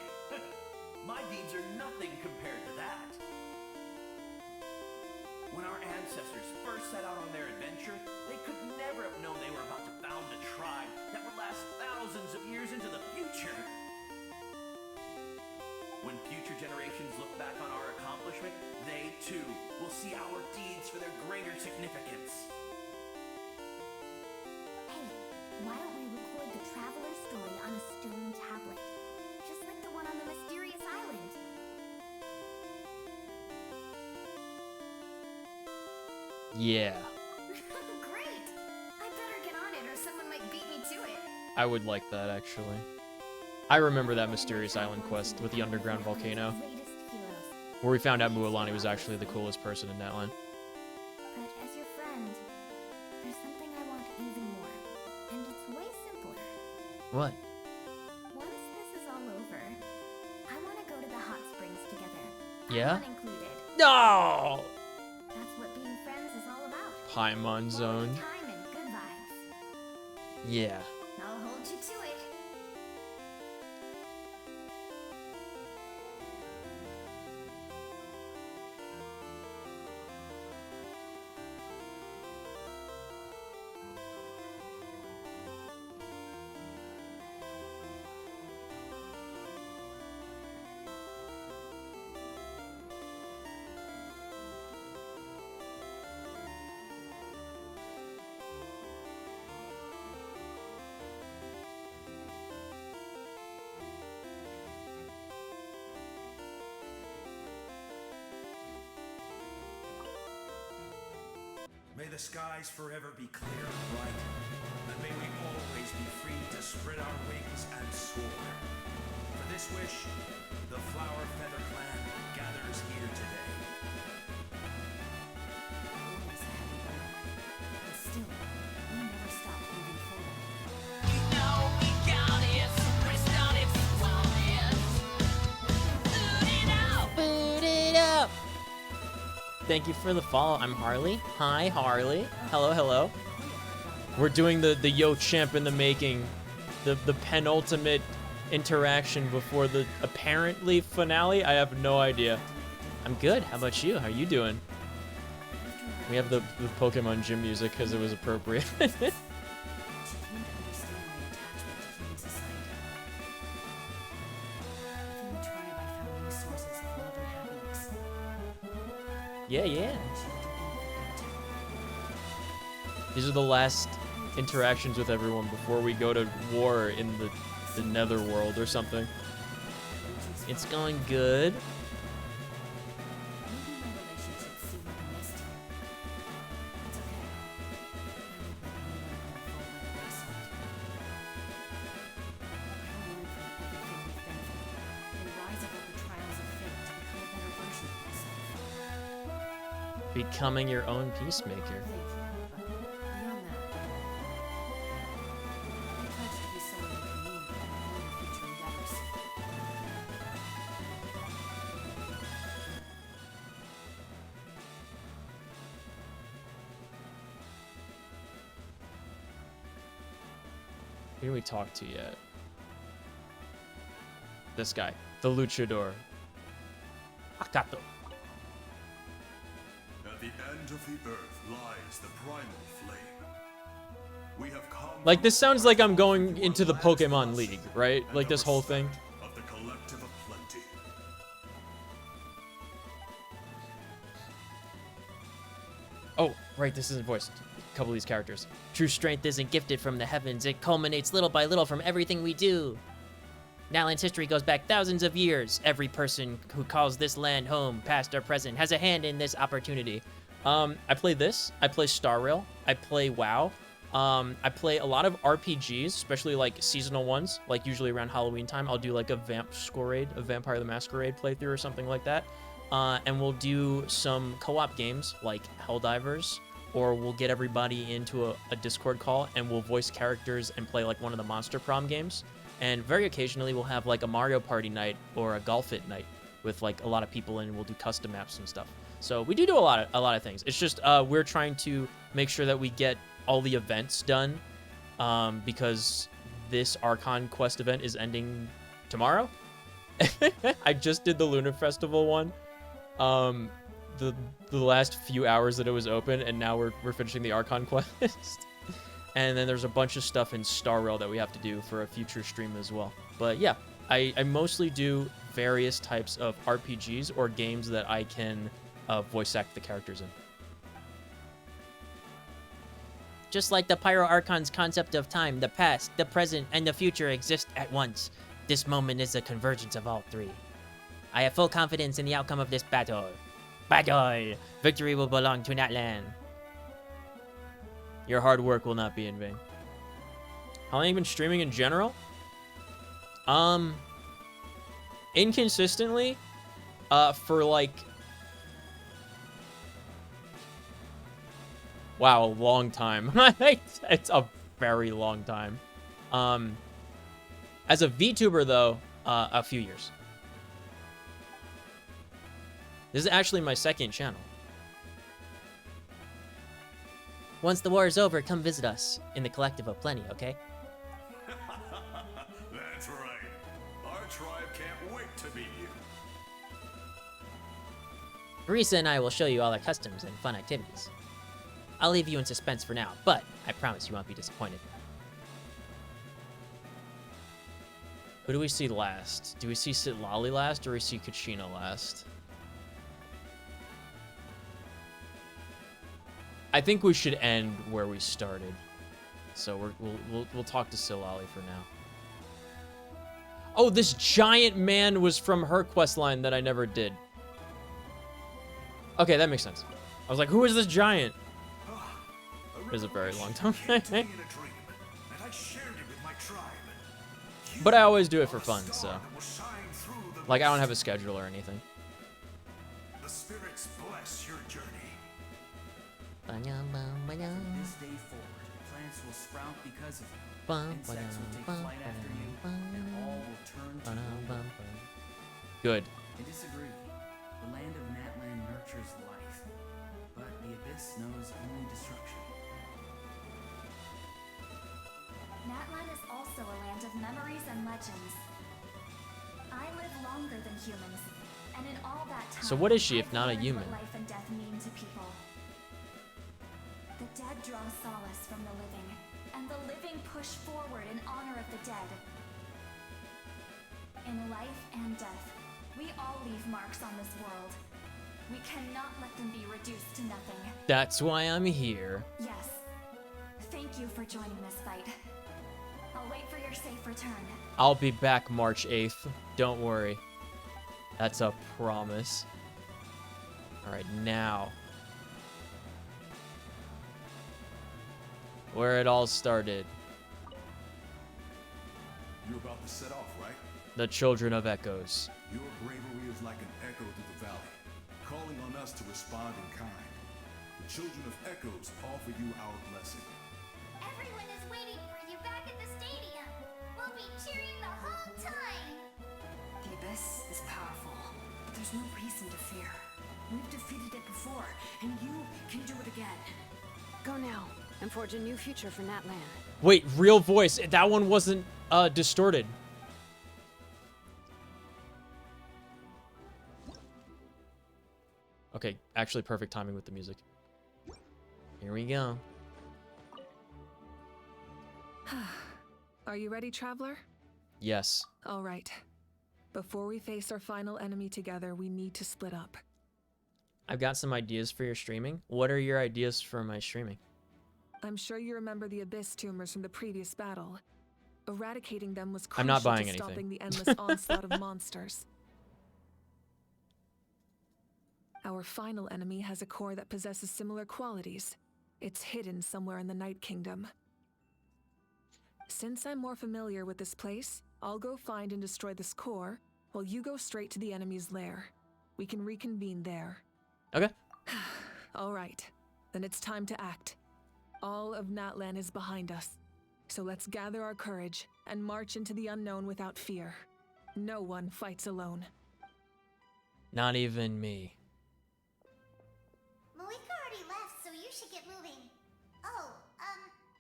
My deeds are nothing compared to that. When our ancestors first set out on their adventure, they could never have known they were about to found a tribe that would last thousands of years into the future. When future generations look back on our accomplishment, they too will see our deeds for their greater significance. Hey, why don't we record the traveler's story on a stone tablet? Just like the one on the mysterious island. Yeah, Great! I better get on it or someone might beat me to it. I would like that, actually. I remember that mysterious island quest with the underground volcano, Greatest heroes. where we found out Mualani was actually the coolest person in that land. But as your friend, there's something I want even more. And it's way simpler. What? Once this is all over, I want to go to the hot springs together. Yeah? Everyone included. No! That's what being friends is all about. Paimon Zone. Time and good vibes. Yeah. I'll hold you to it. May the skies forever be clear and bright, and may we always be free to spread our wings and soar. For this wish, the Flower Feather Clan gathers here today. Always a heavy burden. But still, we never stop moving forward. Boot it up! Thank you for the follow. I'm Harley. Hi, Harley. Hello, hello. We're doing the Yo Champ in the making, the penultimate interaction before the apparently finale. I have no idea. I'm good. How about you? How are you doing? We have the Pokemon gym music because it was appropriate. Yeah, yeah. These are the last interactions with everyone before we go to war in the Netherworld or something. It's going good. Becoming your own peacemaker. Beyond that, I pledge to be someone who can lean on in your future endeavors. Who didn't we talk to yet? This guy, the luchador. Akato. At the end of the earth lies the primal flame. We have come Like, this sounds like I'm going into the Pokemon League, right? Like, this whole thing. of the collective of plenty. Oh, right, this isn't voiced. A couple of these characters. True strength isn't gifted from the heavens. It culminates little by little from everything we do. Natlan's history goes back thousands of years. Every person who calls this land home, past or present, has a hand in this opportunity. I play this. I play Star Rail. I play WoW. I play a lot of RPGs, especially like seasonal ones. Like usually around Halloween time, I'll do like a Vampire the Masquerade playthrough or something like that. And we'll do some co-op games like Helldivers, or we'll get everybody into a Discord call and we'll voice characters and play like one of the Monster Prom games. And very occasionally we'll have like a Mario Party night or a Golf It night with like a lot of people in, and we'll do custom maps and stuff. So we do a lot of things. It's just we're trying to make sure that we get all the events done because this Archon quest event is ending tomorrow. I just did the Lunar Festival one. The last few hours that it was open, and now we're finishing the Archon quest. And then there's a bunch of stuff in Star Rail that we have to do for a future stream as well. But yeah, I mostly do various types of RPGs or games that I can voice act the characters in. Just like the Pyro Archon's concept of time, the past, the present, and the future exist at once. This moment is a convergence of all three. I have full confidence in the outcome of this battle. Battle! Victory will belong to Natlan. Your hard work will not be in vain. How long have you been streaming in general? Inconsistently, for like, wow, a long time. It's a very long time. As a VTuber though, a few years. This is actually my second channel. Once the war is over, come visit us in the Collective of Plenty, okay? That's right. Our tribe can't wait to meet you. Marisa and I will show you all our customs and fun activities. I'll leave you in suspense for now, but I promise you won't be disappointed. Who do we see last? Do we see Sitlali last, or do we see Kachina last? I think we should end where we started. So we'll talk to Sitlali for now. Oh, this giant man was from her quest line that I never did. Okay, that makes sense. I was like, who is this giant? It was a very long time. But I always do it for fun, so. Like, I don't have a schedule or anything. The spirits bless your journey. From this day forward, plants will sprout because of you. Insects will take flight after you, and all will turn to you. Good. I disagree. The land of Natlan nurtures life, but the abyss knows only destruction. Natlan is also a land of memories and legends. I live longer than humans, and in all that time, So what is she if I've not a learned human? what life and death mean to people. The dead draw solace from the living, and the living push forward in honor of the dead. In life and death, we all leave marks on this world. We cannot let them be reduced to nothing. That's why I'm here. Yes. Thank you for joining this fight. I'll wait for your safe return. I'll be back March 8th. Don't worry. That's a promise. Alright, now. Where it all started. You're about to set off, right? The Children of Echoes. Your bravery is like an echo through the valley, calling on us to respond in kind. the children of Echoes offer you our blessing. Everyone is waiting for you back at the stadium. We'll be cheering the whole time. The Abyss is powerful, but there's no reason to fear. We've defeated it before, and you can do it again. Go now and forge a new future for Natlan. Wait, real voice. That one wasn't distorted. Okay, actually perfect timing with the music. Here we go. Are you ready, Traveler? Yes. All right. Before we face our final enemy together, we need to split up. I've got some ideas for your streaming. What are your ideas for my streaming? I'm sure you remember the Abyss tumors from the previous battle. Eradicating them was I'm not crucial buying to anything. stopping the endless onslaught of monsters. Our final enemy has a core that possesses similar qualities. It's hidden somewhere in the Night Kingdom. Since I'm more familiar with this place, I'll go find and destroy this core, while you go straight to the enemy's lair. We can reconvene there. Okay. All right, then it's time to act. All of Natlan is behind us, so let's gather our courage and march into the unknown without fear. No one fights alone. Not even me. Malika already left, so you should get moving. Oh,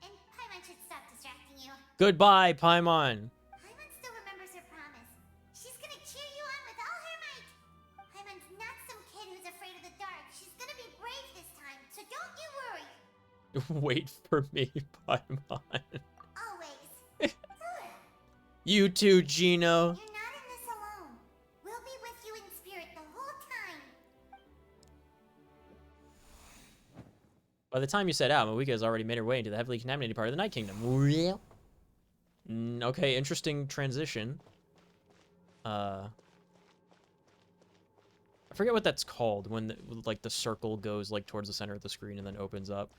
and Paimon should stop distracting you. Goodbye, Paimon. Paimon still remembers her promise. She's gonna cheer you on with all her might. Paimon's not some kid who's afraid of the dark. She's gonna be brave this time, so don't you worry. Wait for me, Paimon. Always. You too, Gino. You're not in this alone. We'll be with you in spirit the whole time. By the time you set out, Moika has already made her way into the heavily contaminated part of the Night Kingdom. Real? Okay, interesting transition. I forget what that's called when the circle goes like towards the center of the screen and then opens up.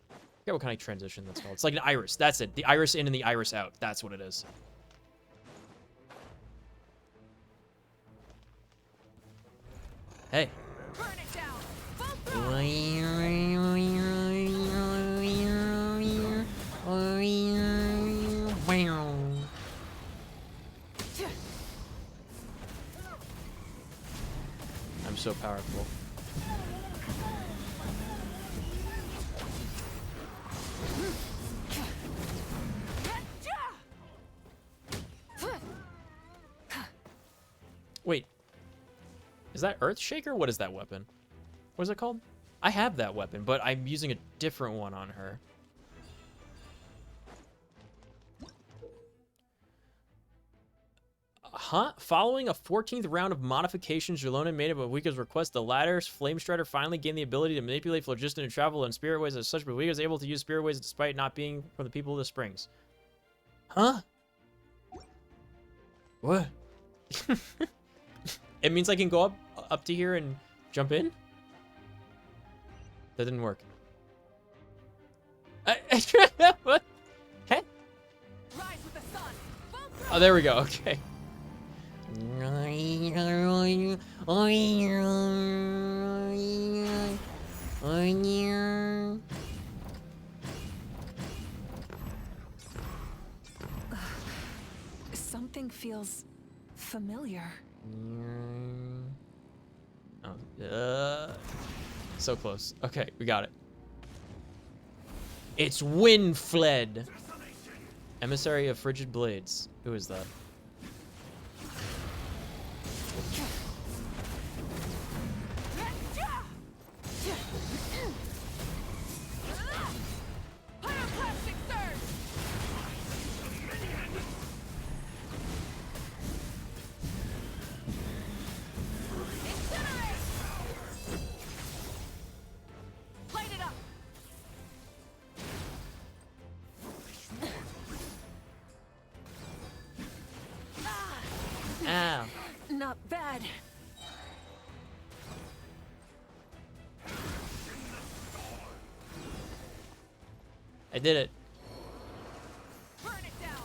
I forget what kind of transition that's called. It's like an iris. That's it. The iris in and the iris out. That's what it is. Hey. Burn it down. I'm so powerful. Wait. Is that Earthshaker? What is that weapon? What is it called? I have that weapon, but I'm using a different one on her. Huh? Following a 14th round of modifications Jelona made at Moika's request, the latter's Flame Strider finally gained the ability to manipulate phlogiston and travel in spirit ways. As such, Moika is able to use spirit ways despite not being from the people of the springs. Huh? What? It means I can go up to here and jump in? That didn't work. What? Hey? Oh, there we go. Okay. Something feels familiar. Oh, so close. Okay, we got it. It's Windfled. Emissary of Frigid Blades. Who is that? Ow. Not bad. I did it. Burn it down.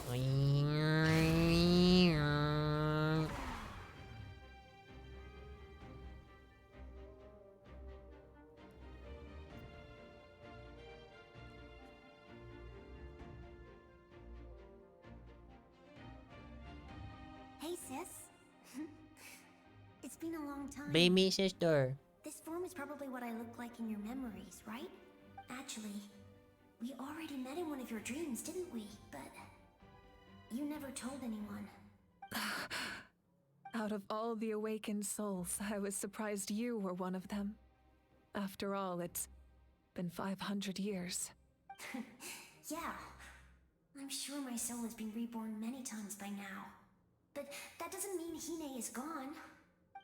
been a long time. Baby sister. This form is probably what I look like in your memories, right? Actually, we already met in one of your dreams, didn't we? But you never told anyone. Out of all the awakened souls, I was surprised you were one of them. After all, it's been 500 years. Yeah. I'm sure my soul has been reborn many times by now. But that doesn't mean Hine is gone.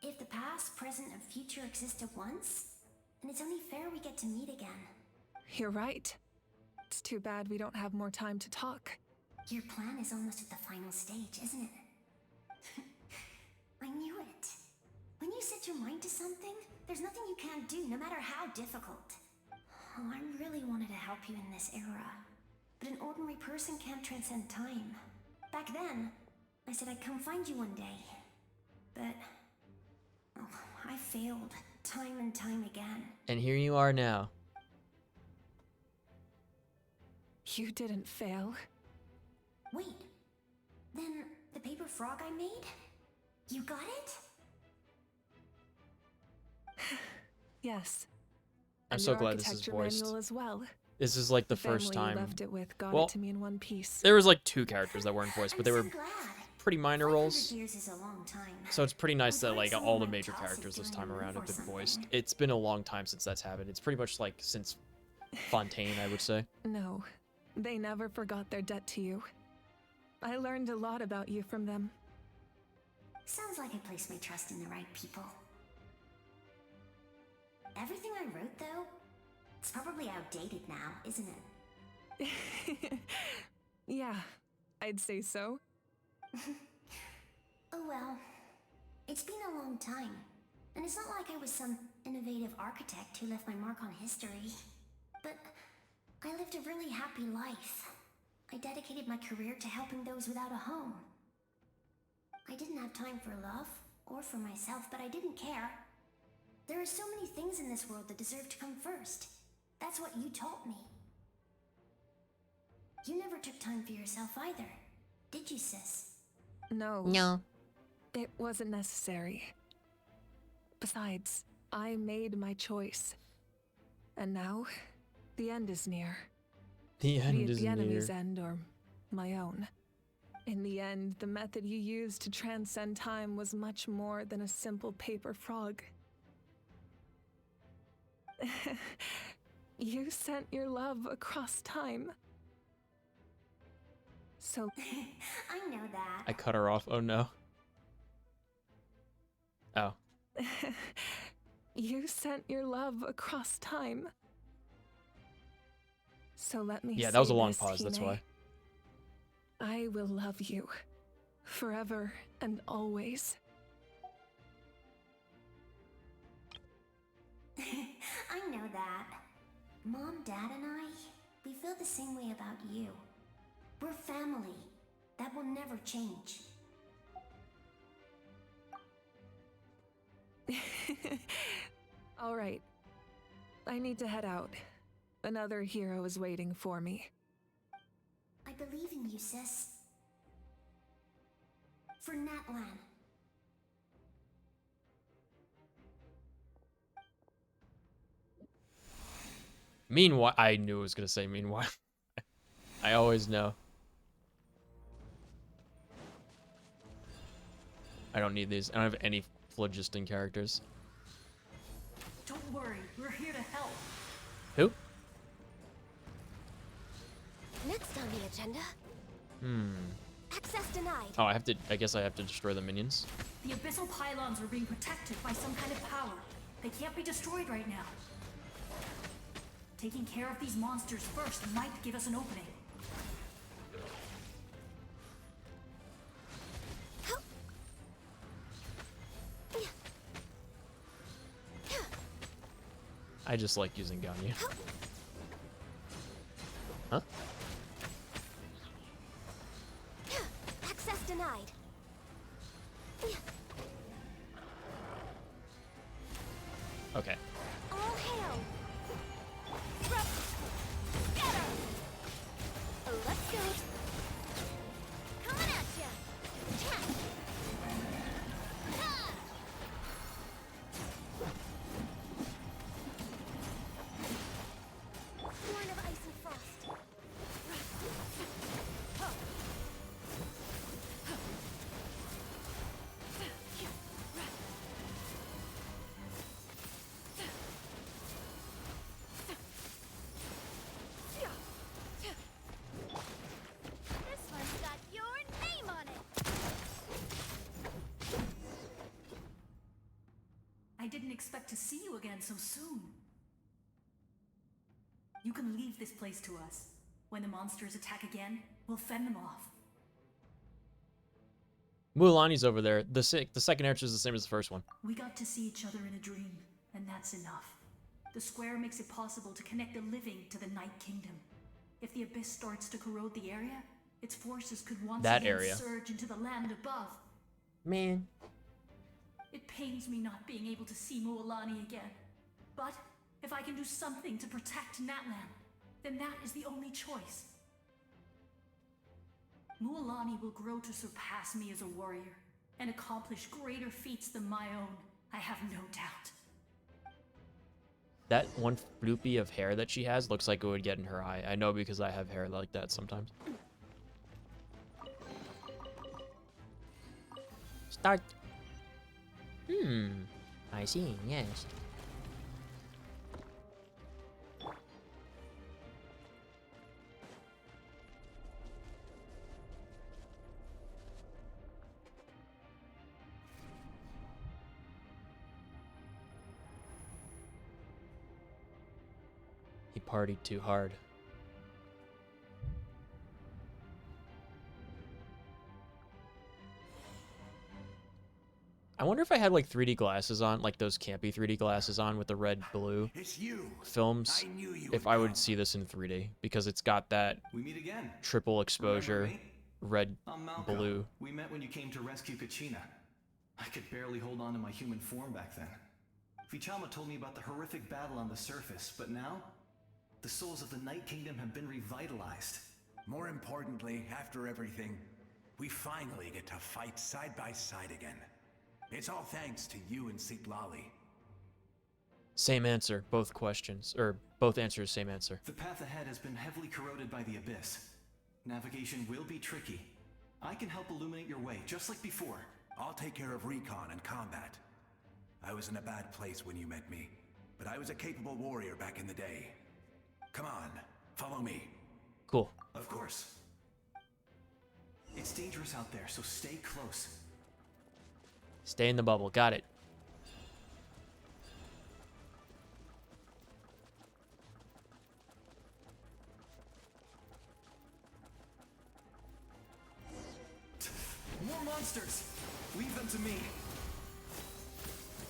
If the past, present, and future exist at once, then it's only fair we get to meet again. You're right. It's too bad we don't have more time to talk. Your plan is almost at the final stage, isn't it? I knew it. When you set your mind to something, there's nothing you can't do, no matter how difficult. Oh, I really wanted to help you in this era. But an ordinary person can't transcend time. Back then, I said I'd come find you one day. But I failed, time and time again. And here you are now. You didn't fail. Wait, then the paper frog I made? You got it? Yes. I'm And so your glad this is architecture voiced. manual as well. This is like the family first you time. left it with got Well, it to me in one piece. there was like 2 characters that weren't voiced, but they were Glad. pretty minor 500 roles. years is a long time. So it's pretty nice that I'm like glad all the someone major like Toss is characters this doing time a around move have or been voiced. something. It's been a long time since that's happened. It's pretty much like since Fontaine, I would say. No, they never forgot their debt to you. I learned a lot about you from them. Sounds like I placed my trust in the right people. Everything I wrote, though, it's probably outdated now, isn't it? Yeah, I'd say so. Oh well. It's been a long time. And it's not like I was some innovative architect who left my mark on history. But I lived a really happy life. I dedicated my career to helping those without a home. I didn't have time for love, or for myself, but I didn't care. There are so many things in this world that deserve to come first. That's what you taught me. You never took time for yourself either, did you, sis? No. No. It wasn't necessary. Besides, I made my choice. And now, the end is near. The Be end it is the near. enemy's end or my own. In the end, the method you used to transcend time was much more than a simple paper frog. You sent your love across time. So I know that. I cut her off. Oh no. Oh. you sent your love across time. So let me Yeah, say that was a long this, pause, that's Hine. why. I will love you forever and always. I know that. Mom, Dad, and I, we feel the same way about you. We're family. That will never change. All right. I need to head out. Another hero is waiting for me. I believe in you, sis. For Natlan. Meanwhile, I knew it was gonna say meanwhile. I always know. I don't need these. I don't have any phlogiston characters. Don't worry, we're here to help. Who? Next on the agenda, access denied. Oh, I guess I have to destroy the minions. The abyssal pylons are being protected by some kind of power. They can't be destroyed right now. Taking care of these monsters first might give us an opening. I just like using Ganyu. Huh? Access denied. Okay. All hail. Scatter. Let's go. Coming at ya. so soon. You can leave this place to us. When the monsters attack again, we'll fend them off. Mualani's over there. The second answer is the same as the first one. We got to see each other in a dream, and that's enough. The square makes it possible to connect the living to the Night Kingdom. If the abyss starts to corrode the area, its forces could once again surge into the land above. Man. It pains me not being able to see Mualani again. But if I can do something to protect Natlan, then that is the only choice. Mualani will grow to surpass me as a warrior and accomplish greater feats than my own, I have no doubt. That one floopy of hair that she has looks like it would get in her eye. I know because I have hair like that sometimes. Start. I see, yes. He partied too hard. I wonder if I had like 3D glasses on, like those campy 3D glasses on with the red blue films, if I would see this in 3D, because it's got that triple exposure red blue. We met when you came to rescue Kachina. I could barely hold on to my human form back then. Vichama told me about the horrific battle on the surface, but now the souls of the Night Kingdom have been revitalized. More importantly, after everything, we finally get to fight side by side again. It's all thanks to you and Citlali. Same answer, both questions, or both answers, same answer. The path ahead has been heavily corroded by the abyss. Navigation will be tricky. I can help illuminate your way, just like before. I'll take care of recon and combat. I was in a bad place when you met me, but I was a capable warrior back in the day. Come on, follow me. Cool. Of course. It's dangerous out there, so stay close. Stay in the bubble. Got it. More monsters! Leave them to me.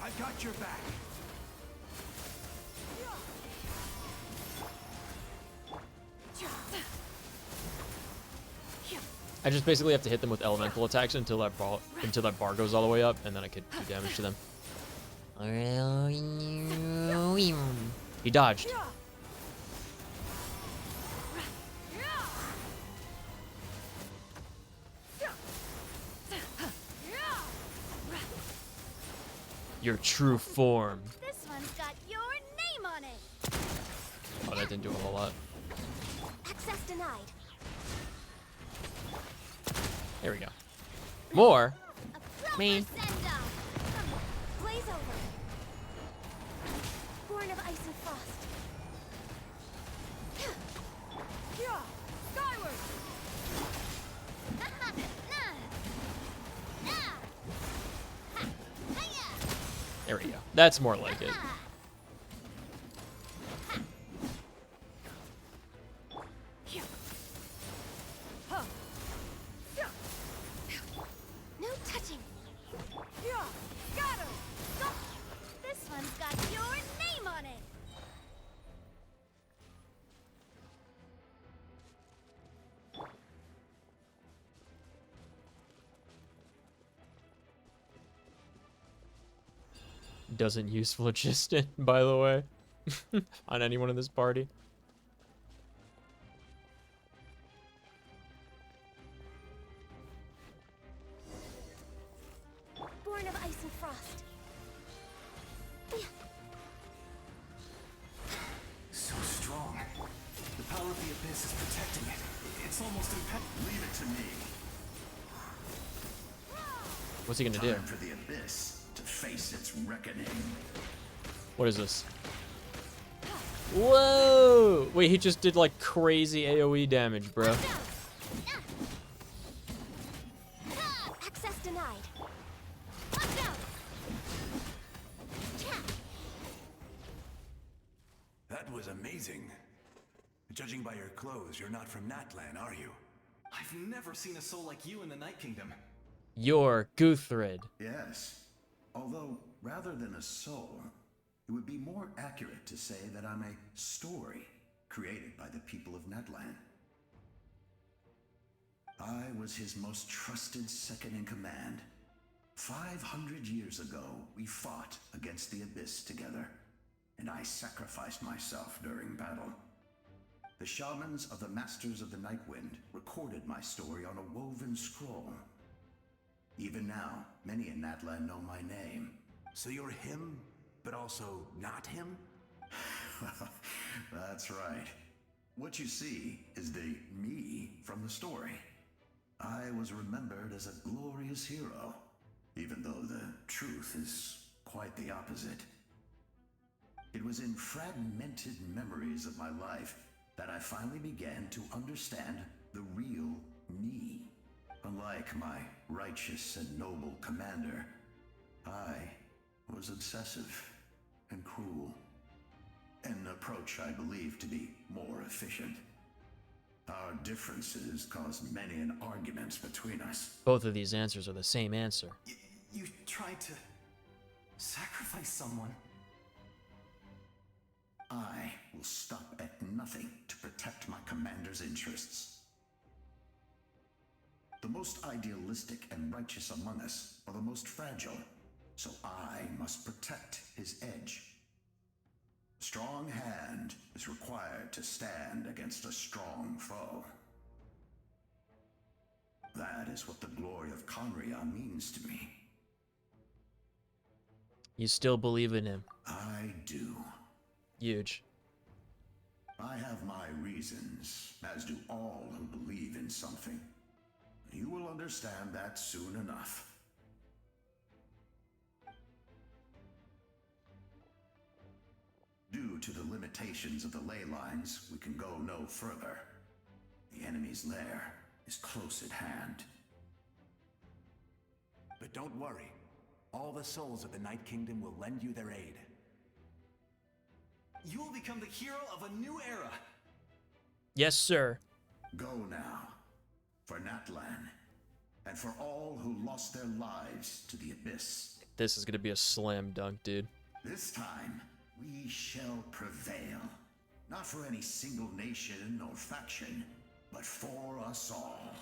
I've got your back. I just basically have to hit them with elemental attacks until that bar goes all the way up, and then I could do damage to them. He dodged. Your true form. This one's got your name on it. Oh, that didn't do a whole lot. Access denied. There we go. More. Me. Blaze over. Born of ice and frost. Skyward. There we go. That's more like it. No touching. Got her. This one's got your name on it. Doesn't use phlogiston, by the way, on anyone in this party. Born of ice and frost. So strong. The power of the abyss is protecting it. It's almost impenetrable. Leave it to me. What's he gonna do? Time for the abyss to face its reckoning. What is this? Whoa! Wait, he just did like crazy AoE damage, bro. Access denied. Watch out. That was amazing. Judging by your clothes, you're not from Natlan, are you? I've never seen a soul like you in the Night Kingdom. You're Guthred. Yes. Although, rather than a soul, it would be more accurate to say that I'm a story created by the people of Natlan. I was his most trusted second-in-command. 500 years ago, we fought against the Abyss together, and I sacrificed myself during battle. The shamans of the Masters of the Nightwind recorded my story on a woven scroll. Even now, many in Natlan know my name. So you're him, but also not him? That's right. What you see is the me from the story. I was remembered as a glorious hero, even though the truth is quite the opposite. It was in fragmented memories of my life that I finally began to understand the real me. Unlike my righteous and noble commander, I was obsessive and cruel. An approach I believe to be more efficient. Our differences caused many an arguments between us. Both of these answers are the same answer. You tried to sacrifice someone. I will stop at nothing to protect my commander's interests. The most idealistic and righteous among us are the most fragile, so I must protect his edge. A strong hand is required to stand against a strong foe. That is what the glory of Conria means to me. You still believe in him? I do. Huge. I have my reasons, as do all who believe in something. You will understand that soon enough. Due to the limitations of the ley lines, we can go no further. The enemy's lair is close at hand. But don't worry. All the souls of the Night Kingdom will lend you their aid. You will become the hero of a new era. Yes, sir. Go now. For Natlan. And for all who lost their lives to the Abyss. This is gonna be a slam dunk, dude. This time, we shall prevail. Not for any single nation or faction, but for us all.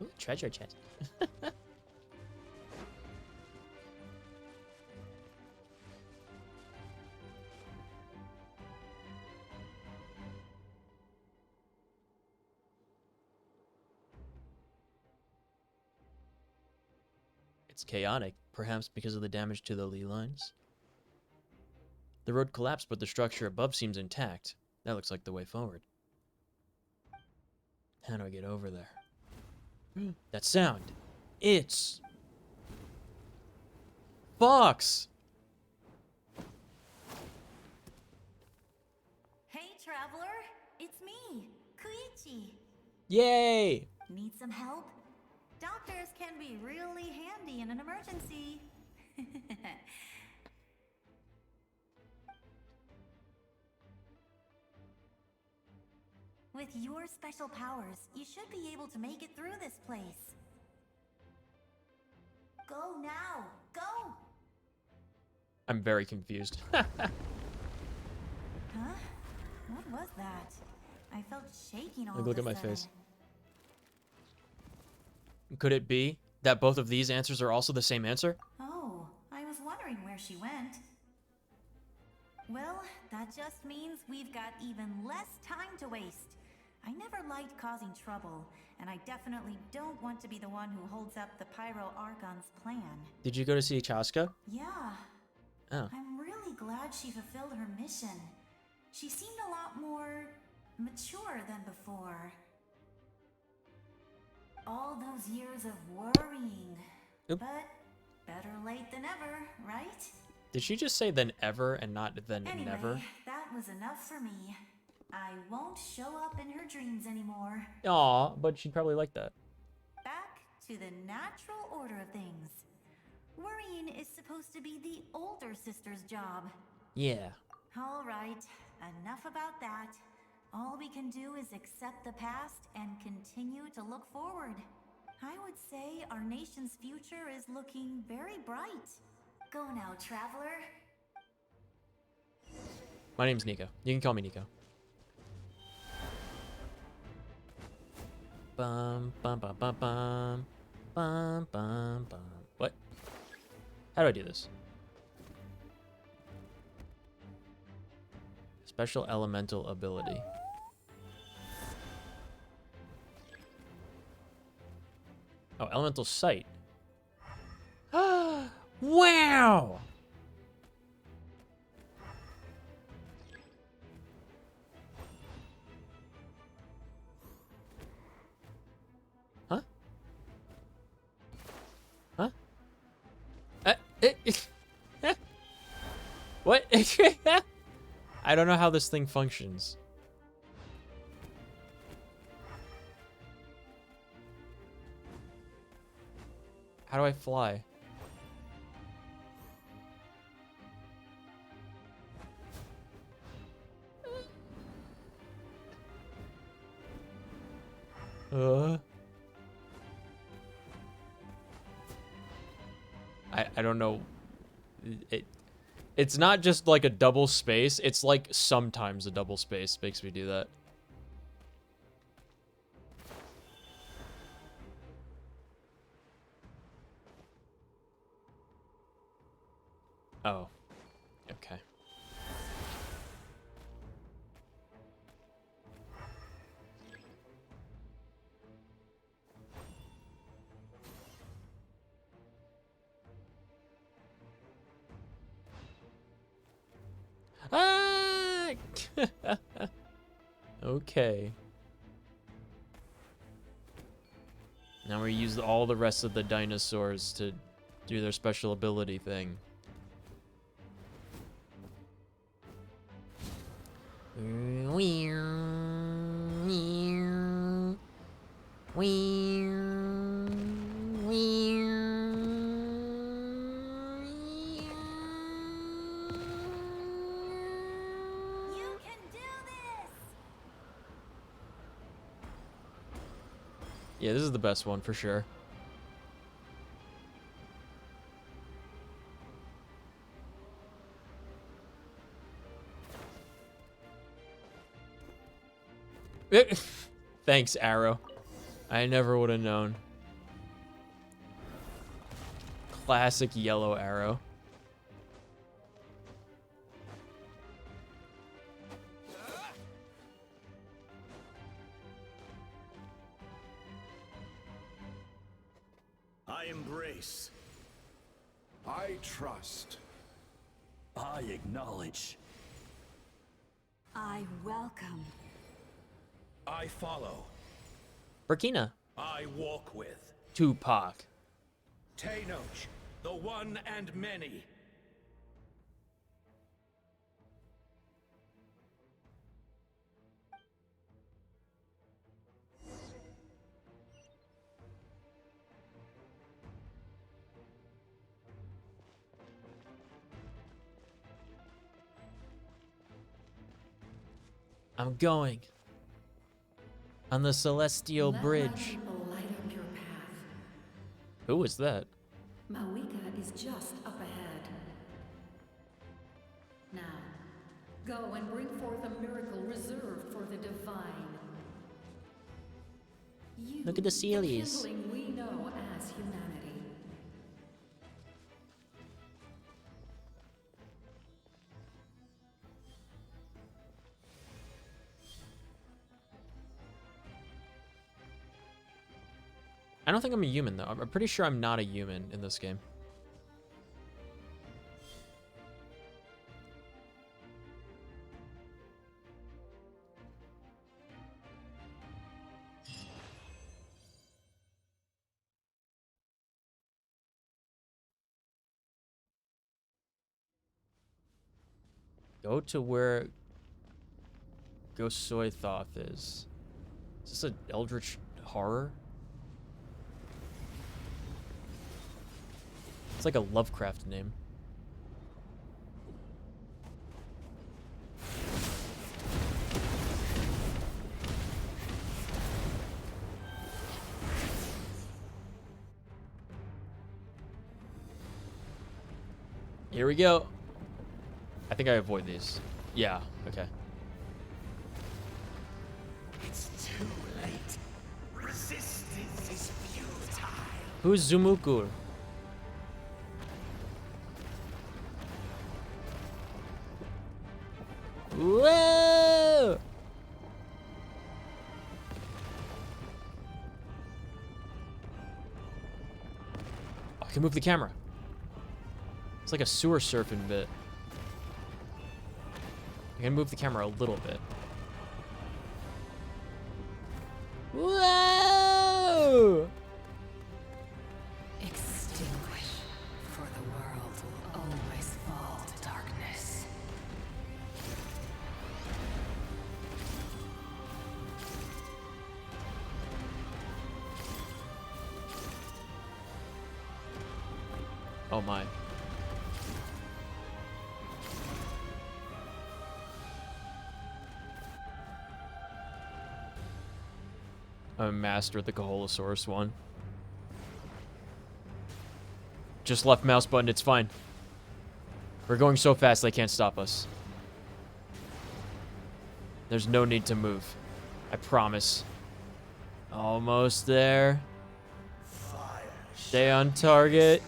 Ooh, treasure chest. It's chaotic, perhaps because of the damage to the ley lines. The road collapsed, but the structure above seems intact. That looks like the way forward. How do I get over there? That sound. It's... Fox! Hey, traveler. It's me, Koichi. Yay! Need some help? Doctors can be really handy in an emergency. With your special powers, you should be able to make it through this place. Go now! Go! I'm very confused. Huh? What was that? I felt shaking all Look of at a my sudden. face. Could it be that both of these answers are also the same answer? Oh, I was wondering where she went. Well, that just means we've got even less time to waste. I never liked causing trouble, and I definitely don't want to be the one who holds up the Pyro Archon's plan. Did you go to see Chaska? Yeah. Oh. I'm really glad she fulfilled her mission. She seemed a lot more mature than before. All those years of worrying. Oop. But better late than ever, right? Did she just say than ever and not than Anyway, never? that was enough for me. I won't show up in her dreams anymore. Aw, but she'd probably like that. Bye. to the natural order of things. Worrying is supposed to be the older sister's job. Yeah. All right, enough about that. All we can do is accept the past and continue to look forward. I would say our nation's future is looking very bright. Go now, traveler. My name's Nico. You can call me Nico. Bum bum bum bum bum bum bum bum. What? How do I do this? Special elemental ability. Oh, elemental sight. Wow! Huh? Huh? What? I don't know how this thing functions. How do I fly? I don't know. It's not just like a double space. It's like sometimes a double space makes me do that. Oh. Okay. Ah! Okay. Now we use all the rest of the dinosaurs to do their special ability thing. Yeah, this is the best one for sure. Thanks, Arrow. I never would have known. Classic yellow arrow. I embrace. I trust. I acknowledge. I welcome. I follow. Burkina. I walk with. Tupac. Tenoch, the one and many. I'm going on the Celestial Bridge. Light up your path. Who is that? Mawika is just up ahead. Now, go and bring forth a miracle reserved for the divine. You, Look at the Sealies. The kindling we know as humanity. I don't think I'm a human, though. I'm pretty sure I'm not a human in this game. Go to where Gosoithoth is. Is this an eldritch horror? It's like a Lovecraft name. Here we go. I think I avoid these. Yeah, okay. It's too late. Resistance is futile. Who's Zumukur? Whoa! I can move the camera. It's like a sewer surfing bit. I can move the camera a little bit. Whoa! Extinguish, for the world will always fall to darkness. Oh my. I'm a master at the Koholosaurus one. Just left mouse button, it's fine. We're going so fast they can't stop us. There's no need to move. I promise. Almost there. Stay on target.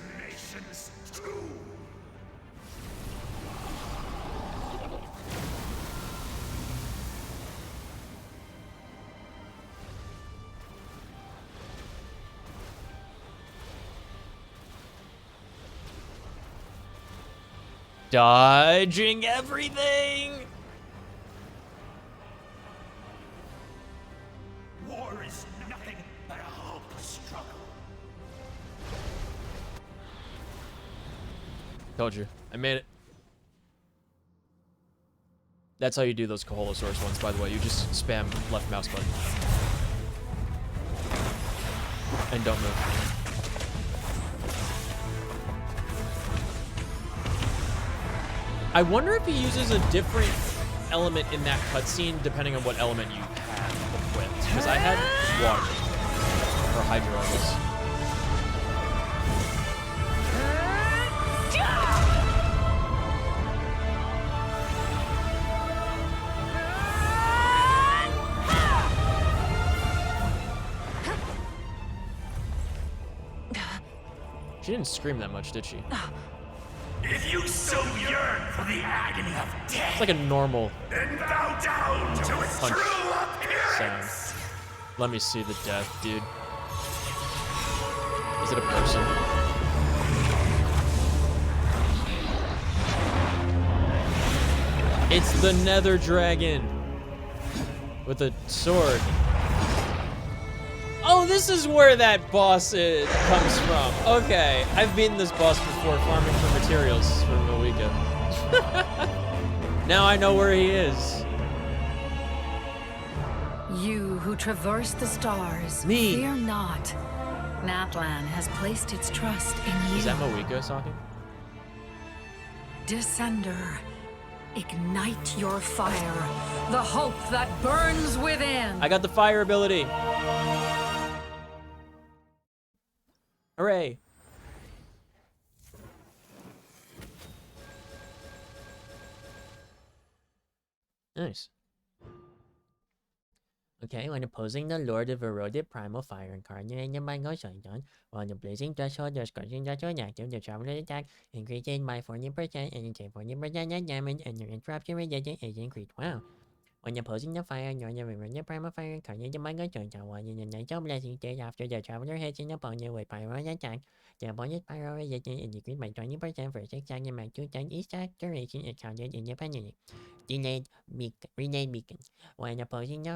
Dodging everything! War is nothing but a hopeless struggle. Told you. I made it. That's how you do those Koholosaurus ones, by the way. You just spam left mouse button. And don't move. I wonder if he uses a different element in that cutscene depending on what element you have equipped. Because I had water. Or hydro, I guess. She didn't scream that much, did she? If you so yearn for the agony of death, It's like a normal then bow down to its punch true appearance. sound. Let me see the death, dude. Is it a person? It's the Nether Dragon with a sword. Oh, this is where that boss comes from. Okay, I've beaten this boss before farming for materials for Malika. Now I know where he is. You who traverse the stars, Me. fear not. Natlan has placed its trust in you. Is that Malika talking? Descender, ignite your fire, the hope that burns within. I got the fire ability. Hooray. Nice. Okay, when opposing the Lord of Eroded Primal Fire incarnated by Ghost-Archon, while the Blazing Threshold or Scorching Threshold active, the Traveler's attack increases by 40% and you take 40% of damage and your interruption resistance is increased. Wow. When opposing the fire, Lord of Eroded Primal Fire incarnated by Ghost-Archon, while in the Natural Blessing stage after the Traveler hits an opponent with Pyro's attack, the opponent's Pyro resistance is decreased by 20% for 6 seconds by 2 times. Each attack duration is counted independently. Relayed beacons. When opposing the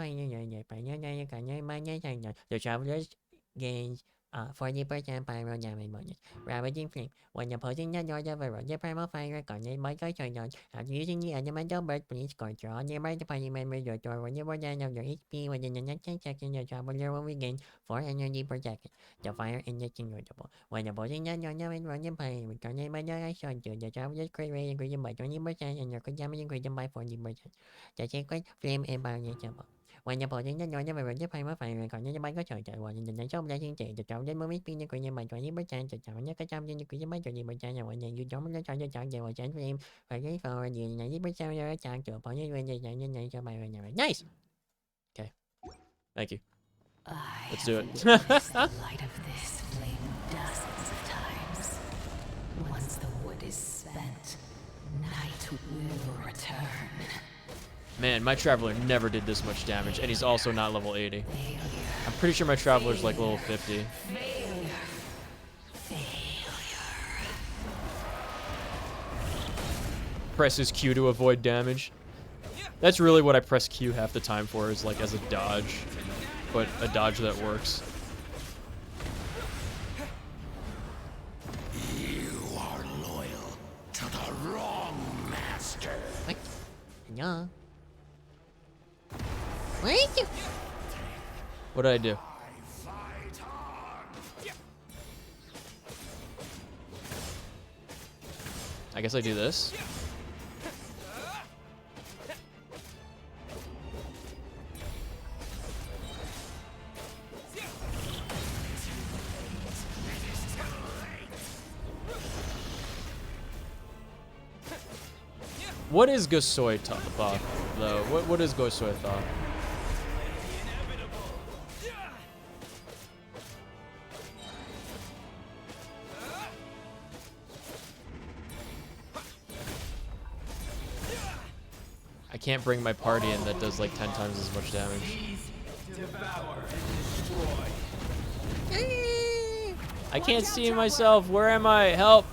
Traveler gains 40% pyro damage bonus. Ravaging flame. When opposing the Lord of a Roger Primal Fire Gauntlet Micro Showdown, after using the elemental burst, please scorch all nearby party members or 1% of their HP within the next 10 seconds. The traveler will regain 4 energy per second. The fire is extinguishable. When opposing the Lord of a Roger Fire, return it by the last shot to the traveler's crit rate increased by 20% and their crit damage increased by 40%. The sacred flame is unreachable. When opposing the Lord of a Roger Primal Fire Gauntlet Micro Showdown, was in the next blessing stage, the traveler's movement speed increased by 20%, the traveler's consumption increased by 30%, and when they use double charge attack, they will send flame further forward, using 90% of their attack to opponents when they send the nature by damage. Nice! Okay. Thank you. Let's do it. The light of this flame dozens of times. Once the wood is spent, night will return. Man, my Traveler never did this much damage, and he's also not level 80. I'm pretty sure my Traveler's like level 50. Presses Q to avoid damage. That's really what I press Q half the time for, is like as a dodge, but a dodge that works. You are loyal to the wrong master. Yeah. What? What did I do? I guess I do this. What is Gosoi thought, though? What is Gosoi thought? I can't bring my party in that does like 10 times as much damage. I can't see myself. Where am I? Help!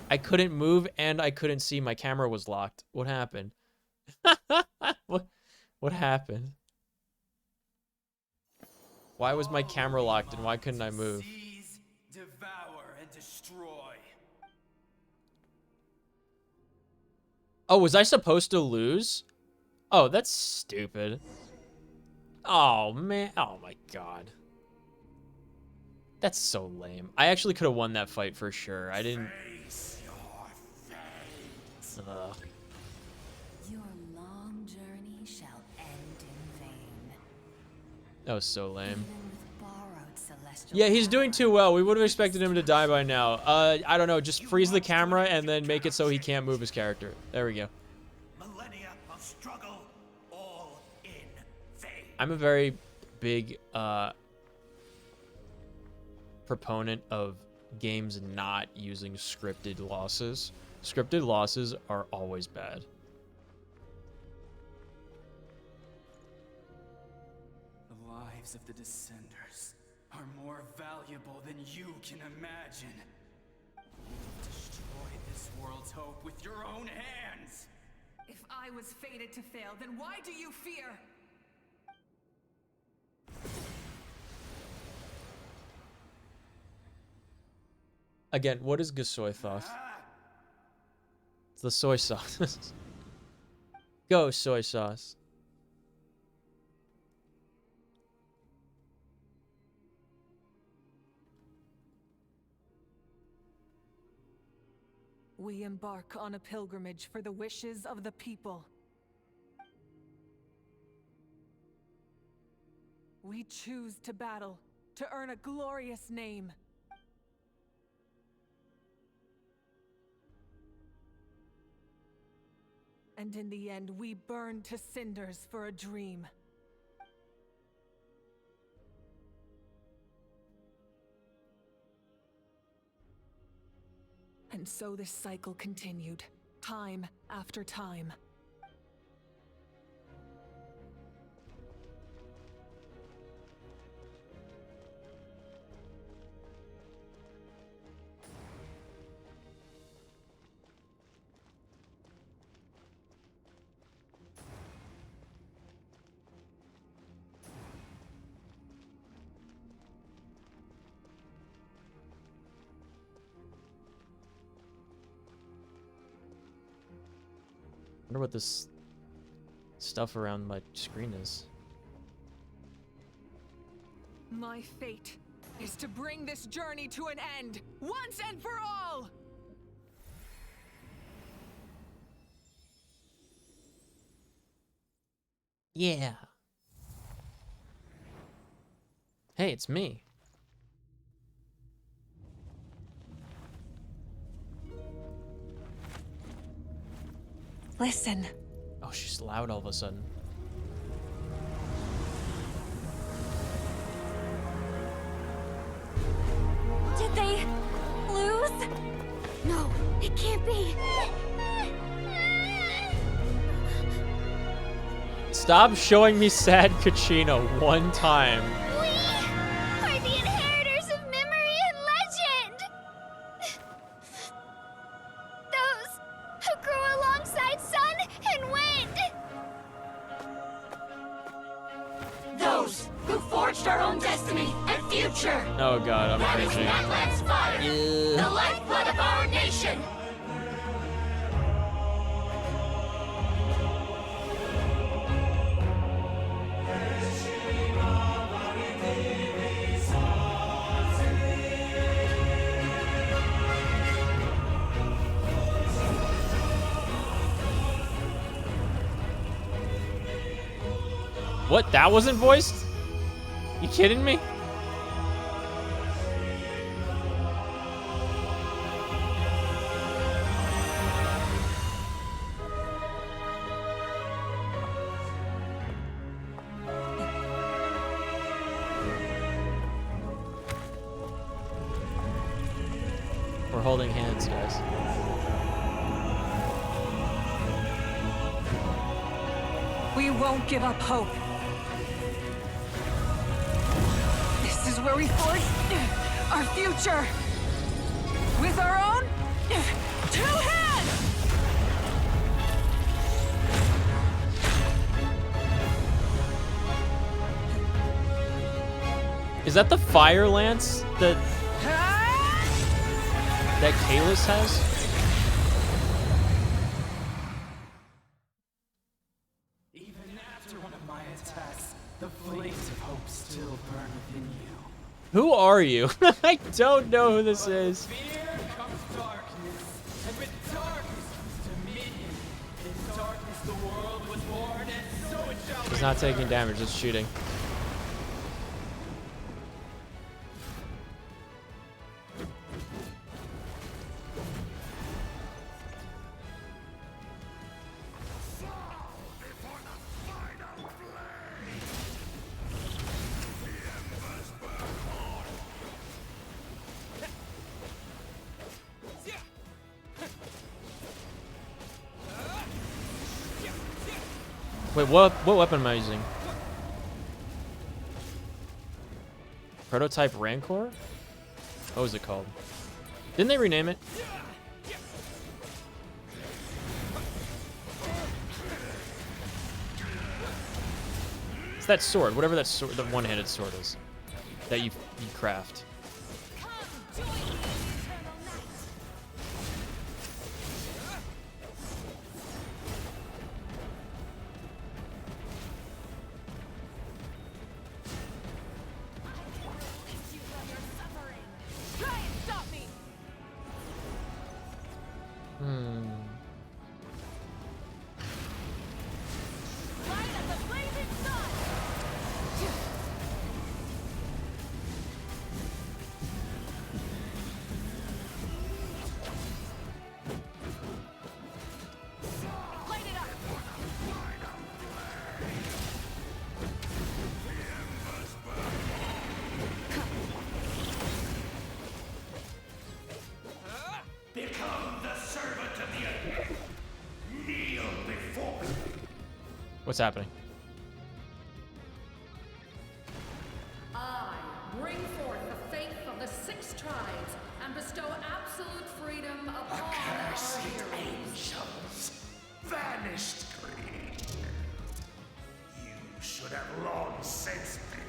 I couldn't move and I couldn't see. My camera was locked. What happened? What happened? Why was my camera locked and why couldn't I move? Seize, devour, and destroy. Oh, was I supposed to lose? Oh, that's stupid. Oh, man. Oh, my God. That's so lame. I actually could have won that fight for sure. I didn't... Ugh. Your long journey shall end in vain. That was so lame. Even with borrowed celestial Yeah, he's doing too well. We would have expected him to die by now. I don't know. Just freeze the camera and then make it so he can't move his character. There we go. Millennia of struggle, all in vain. I'm a very big proponent of games not using scripted losses. Scripted losses are always bad. The lives of the Descenders are more valuable than you can imagine. You've destroyed this world's hope with your own hands. If I was fated to fail, then why do you fear? Again, what is Gosoi thought? It's the soy sauce. Go, soy sauce. We embark on a pilgrimage for the wishes of the people. We choose to battle, to earn a glorious name. And in the end, we burn to cinders for a dream. And so this cycle continued, time after time. Wonder what this stuff around my screen is. My fate is to bring this journey to an end, once and for all! Yeah. Hey, it's me. Listen. Oh, she's loud all of a sudden. Did they lose? No, it can't be. Stop showing me sad Kachina one time. We are the inheritors of memory and legend. Those who grew alongside sun and wind. Those who forged our own destiny and future. Oh god, I'm That is cringing. Natlan's fire, Ew. the lifeblood of our nation. What? That wasn't voiced? You kidding me? We're holding hands, guys. We won't give up hope. This is where we forge our future. With our own 2 hands! Is that the fire lance that Kalis has? Even after one of my attacks, the flames of hope still burn within you. Who are you? I don't know who this is. Fear comes darkness, and with darkness comes dominion. In darkness the world was born, and so it shall be. He's not taking damage, just shooting. Wait, what weapon am I using? Prototype Rancor? What was it called? Didn't they rename it? It's that sword, whatever that sword, the one-handed sword is, that you craft. Become the servant of the earth. Kneel before me. What's happening? I bring forth the faith of the 6 tribes and bestow absolute freedom upon our Accursed heroes. angels, vanished greed. You should have long since been.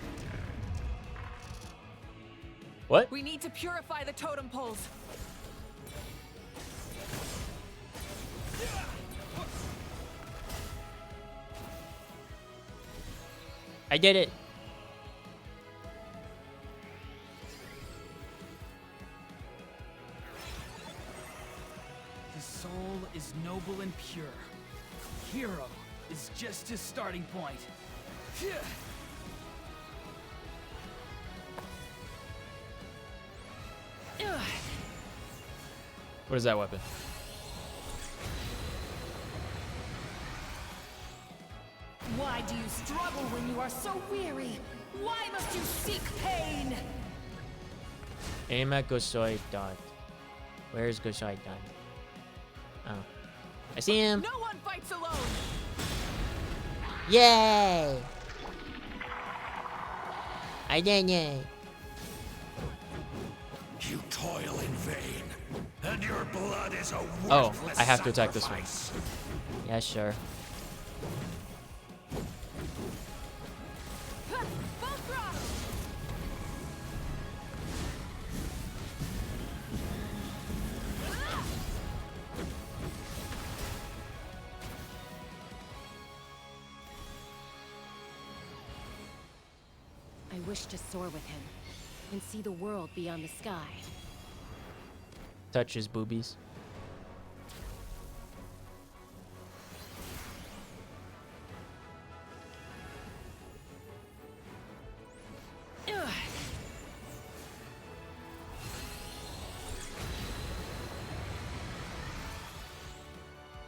What? We need to purify the totem poles. I did it. The soul is noble and pure. Hero is just his starting point. What is that weapon? Why do you struggle when you are so weary? Why must you seek pain? Aim at Gosoi Dot. Where's Gosoi Dot? Oh. I see him. No one fights alone. Yay! I did it. You toil in vain, and your blood is a worthless Oh, I have to attack this one. Yeah, sure. I wish to soar with him and see the world beyond the sky. Touch his boobies.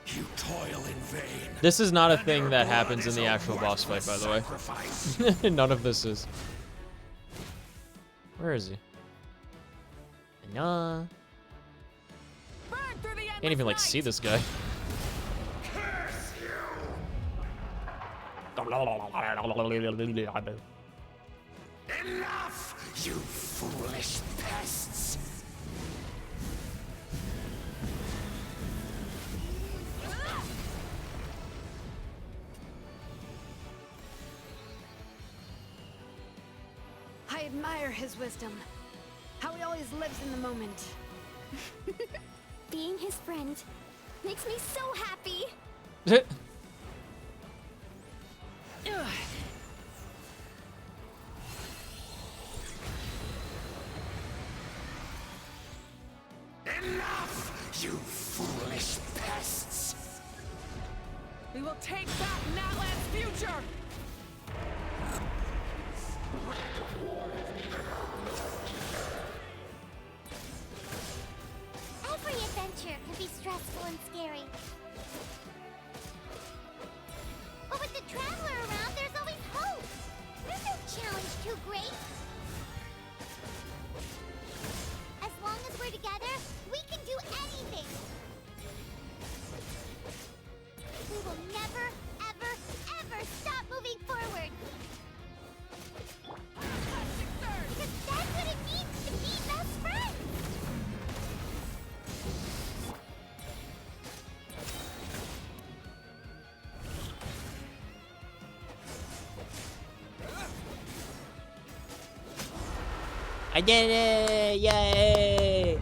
You toil in vain. This is not a thing that happens in the actual boss fight, by the way. None of this is. Where is he? No. Can't even like see this guy. Enough, you foolish pests! I admire his wisdom. How he always lives in the moment. Being his friend makes me so happy. Enough, you foolish pests! We will take back Natlan's future. Every adventure can be stressful and scary. But with the Traveler around, there's always hope. There's no challenge too great. As long as we're together, we can do anything. We will never, ever, ever stop moving forward. Because that's what it means to be best friends. I did it! Yay!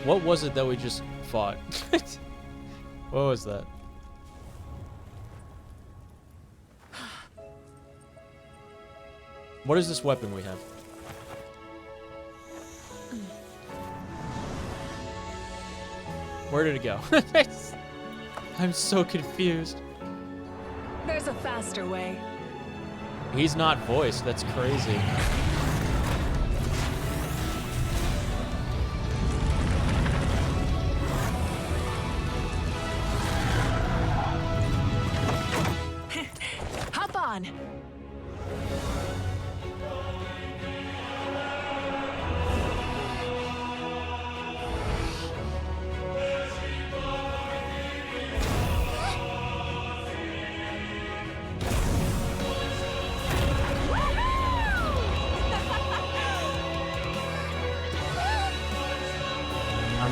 What was it that we just fought? What was that? What is this weapon we have? Where did it go? I'm so confused. There's a faster way. He's not voiced. That's crazy. Hop on.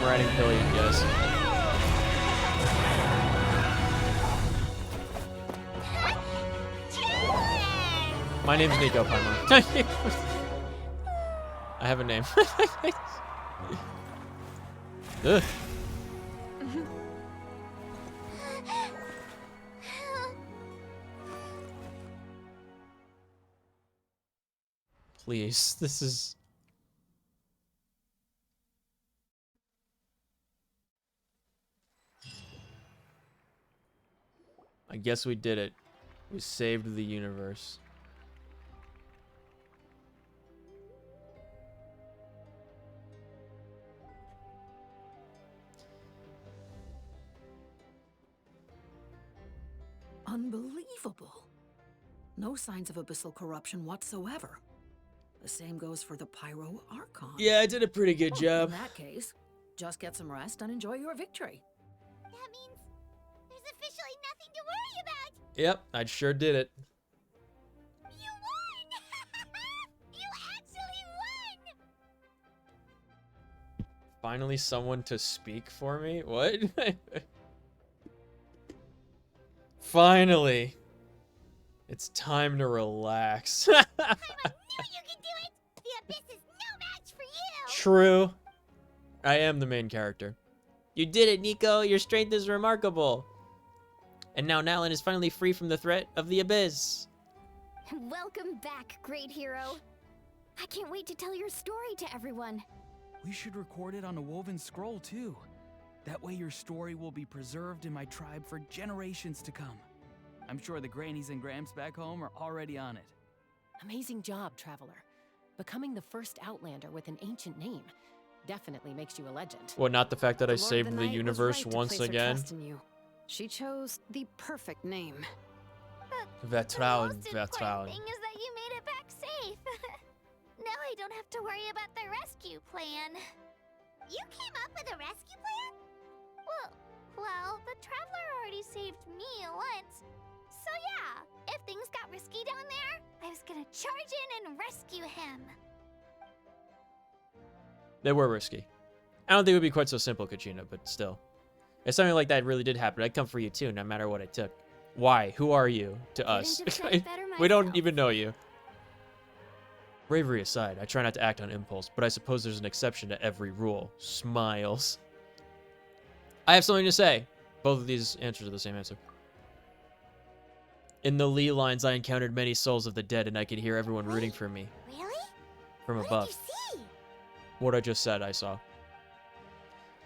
writing Pillion, guys. My name's Nico Paimon. I have a name. Ugh. Please, this is... I guess we did it. We saved the universe. Unbelievable. No signs of abyssal corruption whatsoever. The same goes for the Pyro Archon. Yeah, I did a pretty good job. In that case, just get some rest and enjoy your victory. That means there's officially nothing to worry about. Yep, I sure did it. You won! You actually won! Finally someone to speak for me? What? Finally. It's time to relax. I knew you could do it! The Abyss is no match for you! True. I am the main character. You did it, Nico. Your strength is remarkable. And now Natlan is finally free from the threat of the Abyss. Welcome back, great hero. I can't wait to tell your story to everyone. We should record it on a woven scroll, too. That way your story will be preserved in my tribe for generations to come. I'm sure the grannies and gramps back home are already on it. Amazing job, Traveler. Becoming the first Outlander with an ancient name definitely makes you a legend. Well, not the fact that I Lord of saved the the Night was universe right to once place her again. trust in you. She chose the perfect name. Vertrauen, The Vertrauen. thing is that you made it back safe. Now I don't have to worry about the rescue plan. You came up with a rescue plan? Well, the Traveler already saved me once. So yeah, if things got risky down there, I was gonna charge in and rescue him. They were risky. I don't think it would be quite so simple, Kachina, but still. If something like that really did happen, I'd come for you too, no matter what it took. Why? Who are you to us? We don't even know you. Bravery aside, I try not to act on impulse, but I suppose there's an exception to every rule. Smiles. I have something to say. Both of these answers are the same answer. In the Lee lines, I encountered many souls of the dead, and I could hear everyone rooting for me. Really? From What above. did you see? What I just said, I saw.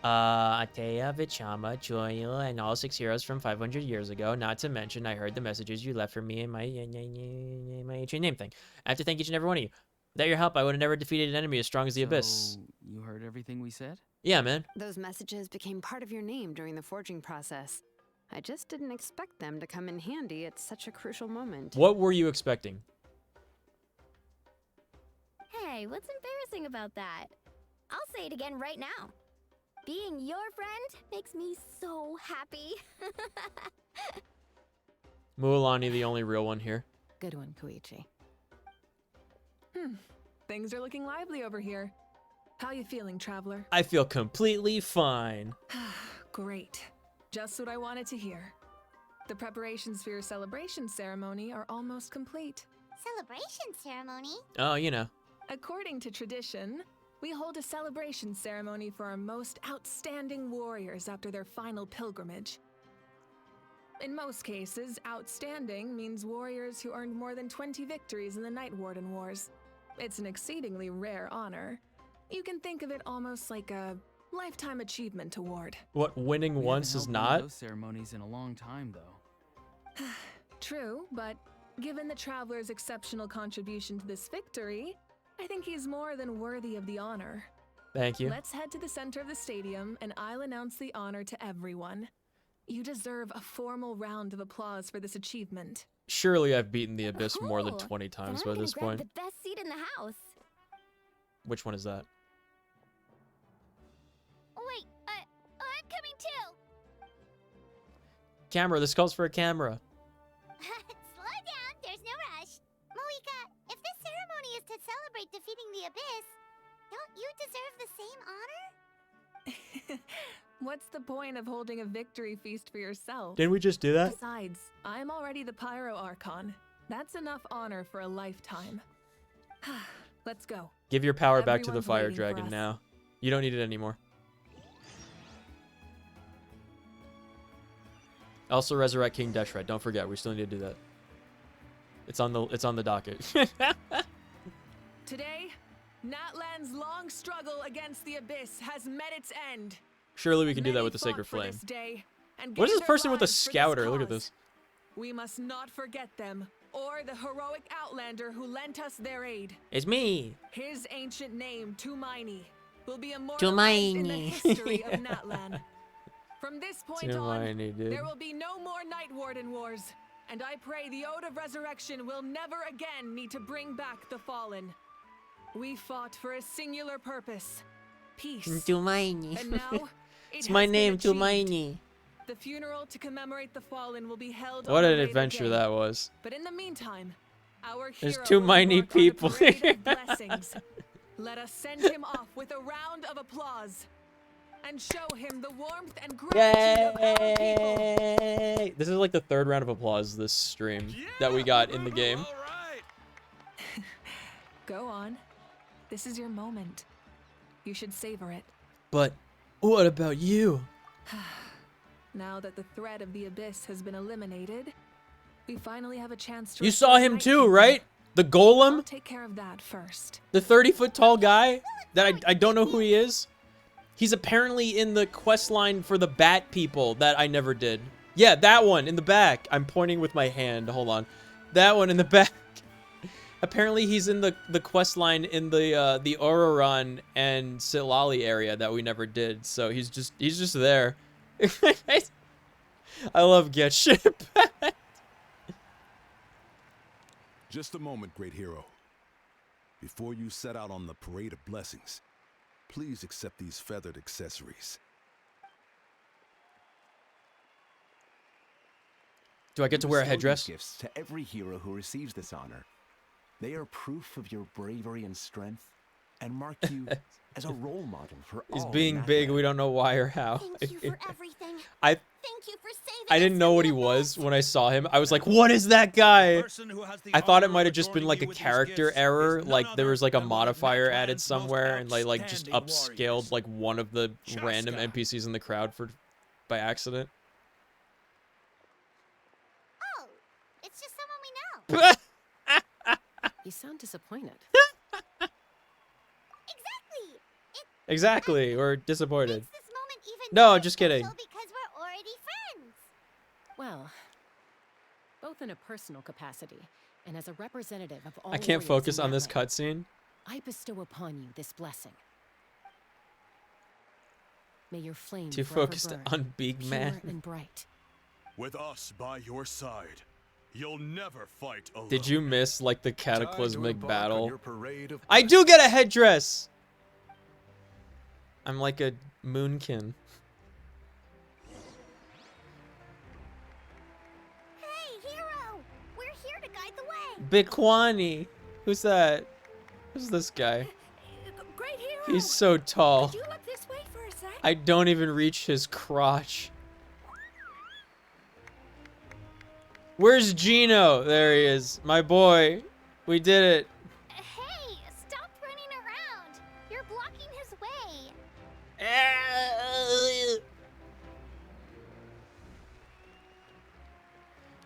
Atea, Vichama, Joyo, and all 6 heroes from 500 years ago. Not to mention, I heard the messages you left for me in my ancient name thing. I have to thank each and every one of you. Without your help, I would have never defeated an enemy as strong as the Abyss. You heard everything we said? Yeah, man. Those messages became part of your name during the forging process. I just didn't expect them to come in handy at such a crucial moment. What were you expecting? Hey, what's embarrassing about that? I'll say it again right now. Being your friend makes me so happy. Mualani, the only real one here. Good one, Koichi. Things are looking lively over here. How you feeling, Traveler? I feel completely fine. Great. Just what I wanted to hear. The preparations for your celebration ceremony are almost complete. Celebration ceremony? Oh, you know. According to tradition, we hold a celebration ceremony for our most outstanding warriors after their final pilgrimage. In most cases, outstanding means warriors who earned more than 20 victories in the Night Warden Wars. It's an exceedingly rare honor. You can think of it almost like a lifetime achievement award. What, winning once is not? Those ceremonies in a long time, though. True, but given the Traveler's exceptional contribution to this victory, I think he's more than worthy of the honor. Thank you. Let's head to the center of the stadium, and I'll announce the honor to everyone. You deserve a formal round of applause for this achievement. Surely I've beaten the Abyss more than 20 times by this point. The best seat in the house. Which one is that? Wait, I'm coming too. Camera, this calls for a camera. Slow down, there's no rush. Moika, if this ceremony is to celebrate defeating the Abyss, don't you deserve the same honor? What's the point of holding a victory feast for yourself? Didn't we just do that? Besides, I'm already the Pyro Archon. That's enough honor for a lifetime. Let's go. Give your power back to the Everyone's fire waiting for dragon us. now. You don't need it anymore. Also resurrect King Deshret. Don't forget, we still need to do that. It's on the docket. Today, Natlan's long struggle against the Abyss has met its end. Surely we can do that Many with the Sacred fought for Flame. this day and What is gave this their person with a lives for this scouter? Look at cause. this. We must not forget them, or the heroic Outlander who lent us their aid. It's me. His ancient name, Tumaini, will be immortalized in the Tumaini. history of Natlan. From this point Tumaini, on, dude. there will be no more Night Warden wars, and I pray the Ode of Resurrection will never again need to bring back the fallen. We fought for a singular purpose, peace. Tumaini. And now, It's my has been name, achieved. Tumaini. The funeral to commemorate the fallen will be held What on a an later adventure day. that was. But in the meantime, our There's hero too will many embark on a people parade here. of blessings. Let us send him off with a round of applause and show him the warmth and gratitude of our people. Yay! This is like the third round of applause this stream that we got in the game. Go on. This is your moment. You should savor it. But what about you? Now that the threat of the Abyss has been eliminated, we finally have a chance to You restore saw the him Night too, Kingdom. right? The golem? I'll take care of that first. The 30-foot tall guy? That I don't know who he is? He's apparently in the quest line for the bat people that I never did. Yeah, that one in the back. I'm pointing with my hand. Hold on. That one in the back. Apparently he's in the quest line in the Ororon and Silali area that we never did. So he's just there. I love Get Ship. Just a moment, great hero. Before you set out on the parade of blessings, please accept these feathered accessories. Do I get to wear a Bestow these headdress? Gifts to every hero who receives this honor. They are proof of your bravery and strength, and mark you as a role model for He's all. being big. We don't know why or how. Thank you for everything. I Thank you for saving I didn't know what he was when I saw him. I was like, what is that guy? I thought it might have just been like a character error. Like there was like a modifier added somewhere and like just upscaled like one of the random NPCs in the crowd by accident. Oh, it's just someone we know. You sound disappointed. Exactly. Exactly, or disappointed. This moment even No, more just kidding. special because we're already friends. Well, both in a personal capacity and as a representative of all I can't warriors focus in on this Natlan, cutscene. I bestow upon you this blessing. May your flame Too forever focused burn, on Big pure Man. and bright. With us by your side, you'll never fight alone. Did you miss like the cataclysmic embark on battle? your parade of I do get a headdress. I'm like a moonkin. Hey, hero! We're here to guide the way. Bikwani. Who's that? Who's this guy? Great hero! He's so tall. Could you look this way for a sec? I don't even reach his crotch. Where's Gino? There he is. My boy. We did it. Hey, stop running around. You're blocking his way.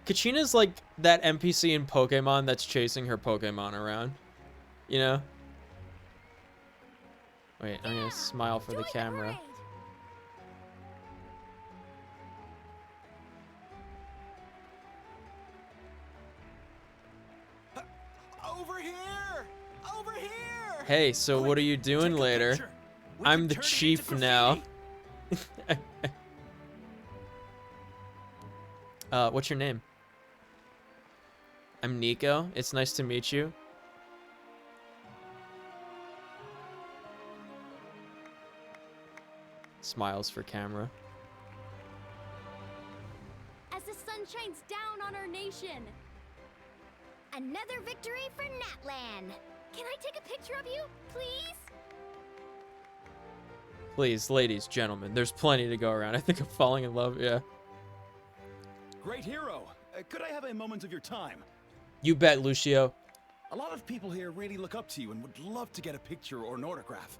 Kachina's like that NPC in Pokemon that's chasing her Pokemon around. You know? Wait, I'm gonna smile for the camera. Over here! Over here! Hey, so what are you doing later? I'm the chief now. What's your name? I'm Nico. It's nice to meet you. Smiles for camera. As the sun shines down on our nation. Another victory for Natlan. Can I take a picture of you, please? Please, ladies, gentlemen, there's plenty to go around. I think I'm falling in love, yeah. Great hero, could I have a moment of your time? You bet, Lucio. A lot of people here really look up to you and would love to get a picture or an autograph.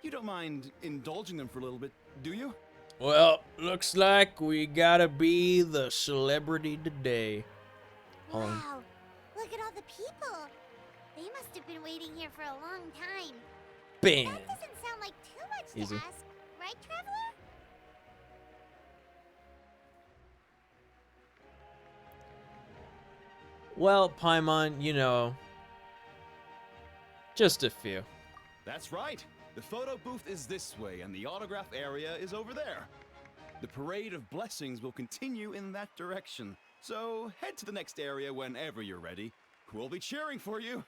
You don't mind indulging them for a little bit, do you? Well, looks like we gotta be the celebrity today. Wow, look at all the people. They must have been waiting here for a long time. Bam. That doesn't sound like too much Easy. to ask, right, Traveler? Well, Paimon, you know, just a few. That's right. The photo booth is this way, and the autograph area is over there. The parade of blessings will continue in that direction. So head to the next area whenever you're ready. We'll be cheering for you.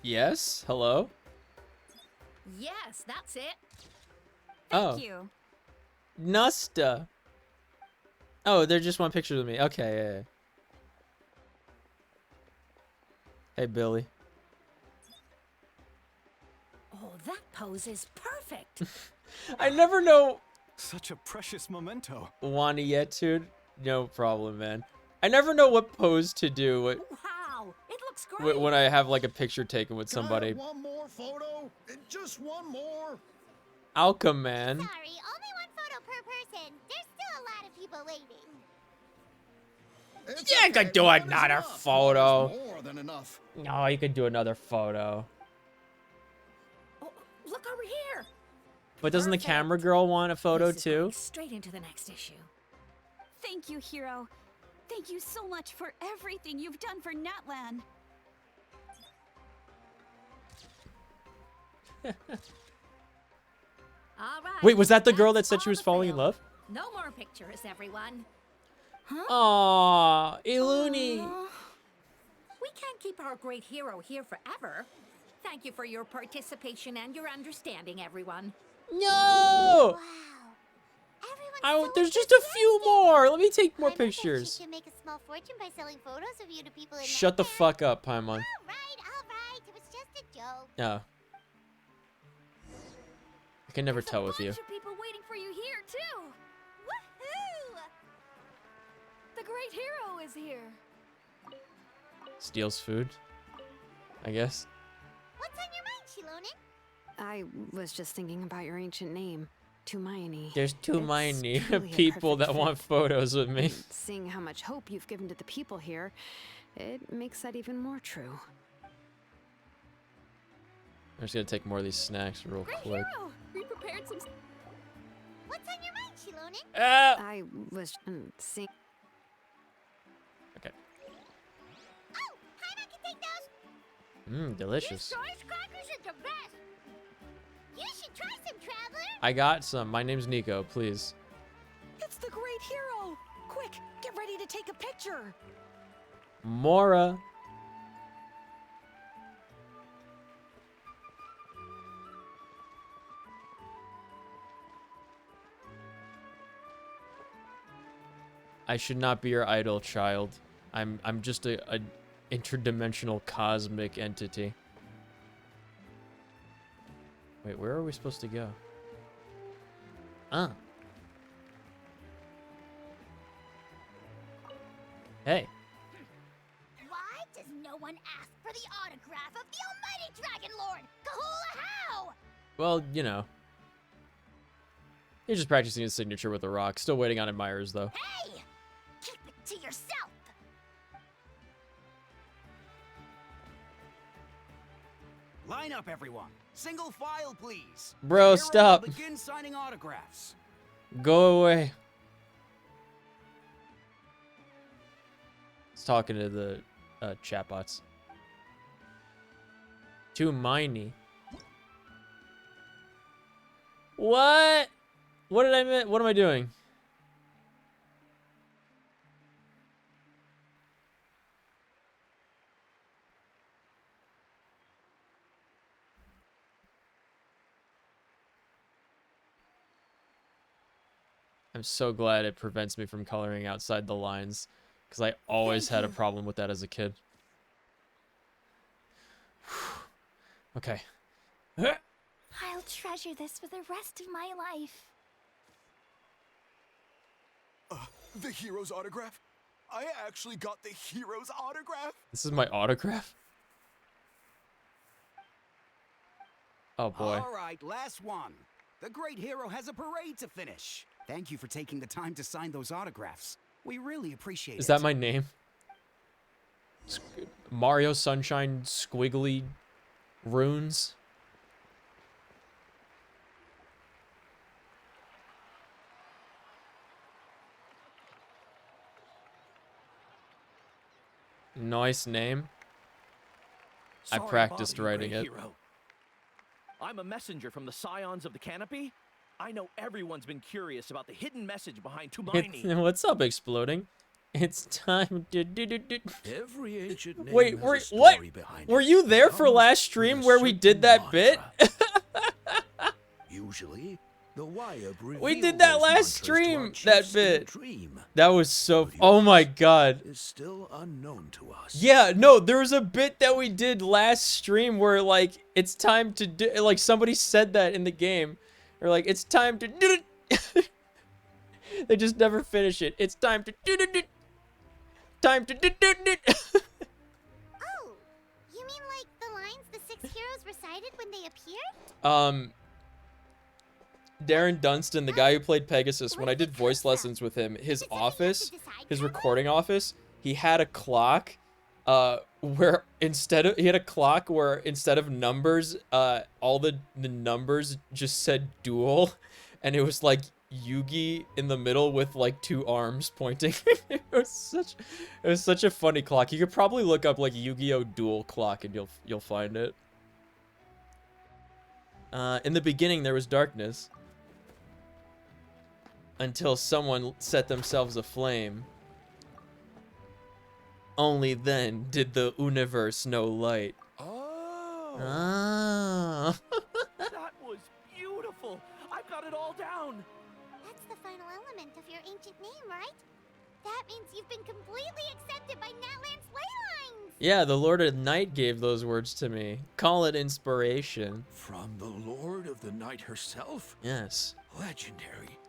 Yes? Hello? Yes, that's it. Oh. Thank you. Nusta. Oh, they just want pictures of me. Okay, yeah, yeah. Hey, Billy. Oh, that pose is perfect. I never know. Such a precious memento. Wanietude? No problem, man. I never know what pose to do Wow, it looks great. when I have like a picture taken with somebody. One more photo? Just one more? Alchemman. Sorry, only one photo per person. There's still a lot of people waiting. Yeah, I could do another photo. More than enough. No, you could do another photo. Oh, look over here. But doesn't the camera girl want a photo This is too? going straight into the next issue. Thank you, Hero. Thank you so much for everything you've done for Natlan. All right. Wait, was that the girl that that's said she all was the falling in film. love? No more pictures, everyone. Aww, Iluni. We can't keep our great hero here forever. Thank you for your participation and your understanding, everyone. No! There's just a few more. Let me take more Paimon said pictures. she can make a small fortune by selling photos of you to people in Shut the fuck up, Paimon. All right. It was just a joke. Oh. I can never tell with you. Bunch of people waiting for you here too. Woohoo! The great hero is here. Steals food, I guess. What's on your mind, Shilonen? I was just thinking about your ancient name, Tumaini. There's too many truly a people that perfect want fit. photos with me. Seeing how much hope you've given to the people here, it makes that even more true. I'm just gonna take more of these snacks real Great quick. hero! We prepared some. What's on your mind, Shilonen? I was seeing. Okay. Oh, Paimon can take those. Delicious. These crackers are the best. You should try some, Traveler. I got some. My name's Nico, please. It's the great hero. Quick, get ready to take a picture. Mora. I should not be your idol, child. I'm just a interdimensional cosmic entity. Wait, where are we supposed to go? Hey. Why does no one ask for the autograph of the almighty Dragon Lord? Kahula how? Well, you know. He's just practicing his signature with a rock. Still waiting on admirers, though. Hey! Keep it to yourself. Line up, everyone. Single file, please. Bro, Hero stop. will begin signing autographs. Go away. It's talking to the chatbots. Too miney. What? What did I miss? What am I doing? I'm so glad it prevents me from coloring outside the lines. Because I always had a problem with that as a kid. Okay. I'll treasure this for the rest of my life. The hero's autograph? I actually got the hero's autograph? This is my autograph? Oh boy. All right, last one. The great hero has a parade to finish. Thank you for taking the time to sign those autographs. We really appreciate it. Is that my name? Mario Sunshine Squiggly Runes? Nice name. I Sorry practiced to bother you, writing Great it. Hero. I'm a messenger from the Scions of the Canopy. I know everyone's been curious about the hidden message behind Tumaini. What's up, exploding? It's time to Every ancient name Wait, has were a what? story behind Were it. you there It for comes last with stream a where we did certain that bit? Usually, the Wyab We did reveal that those last mantras to stream. our That chiefs in a bit. dream. That was so. Oh my god. Is still unknown to us. Yeah, no, there was a bit that we did last stream where like it's time to do. Like somebody said that in the game, or like it's time to do it. They just never finish it. It's time to do it. Time to do it. Oh, you mean like the lines the 6 heroes recited when they appeared? Darren Dunstan, the guy who played Pegasus, when I did voice lessons with him, his office, his recording office, he had a clock where instead of numbers, all the numbers just said duel, and it was like Yugi in the middle with like 2 arms pointing. It was such a funny clock. You could probably look up like Yu-Gi-Oh! Duel clock and you'll find it. In the beginning there was darkness. Until someone set themselves aflame. Only then did the universe know light. Oh. Ah. That was beautiful. I've got it all down. That's the final element of your ancient name, right? That means you've been completely accepted by Natlan's ley lines! Yeah, the Lord of Night gave those words to me. Call it inspiration. From the Lord of the Night herself? Yes. Legendary.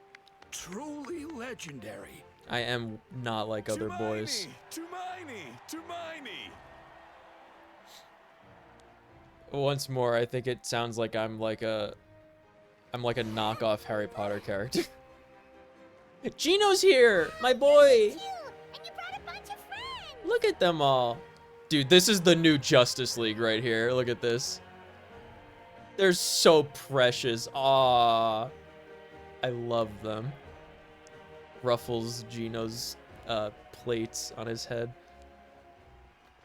Truly legendary. I am not like other boys. Tumaini! Once more, I think it sounds like I'm like a knockoff Harry Potter character. Gino's here, my boy. Look at them all. Dude, this is the new Justice League right here. Look at this. They're so precious. Aww. I love them. Ruffles Gino's plates on his head.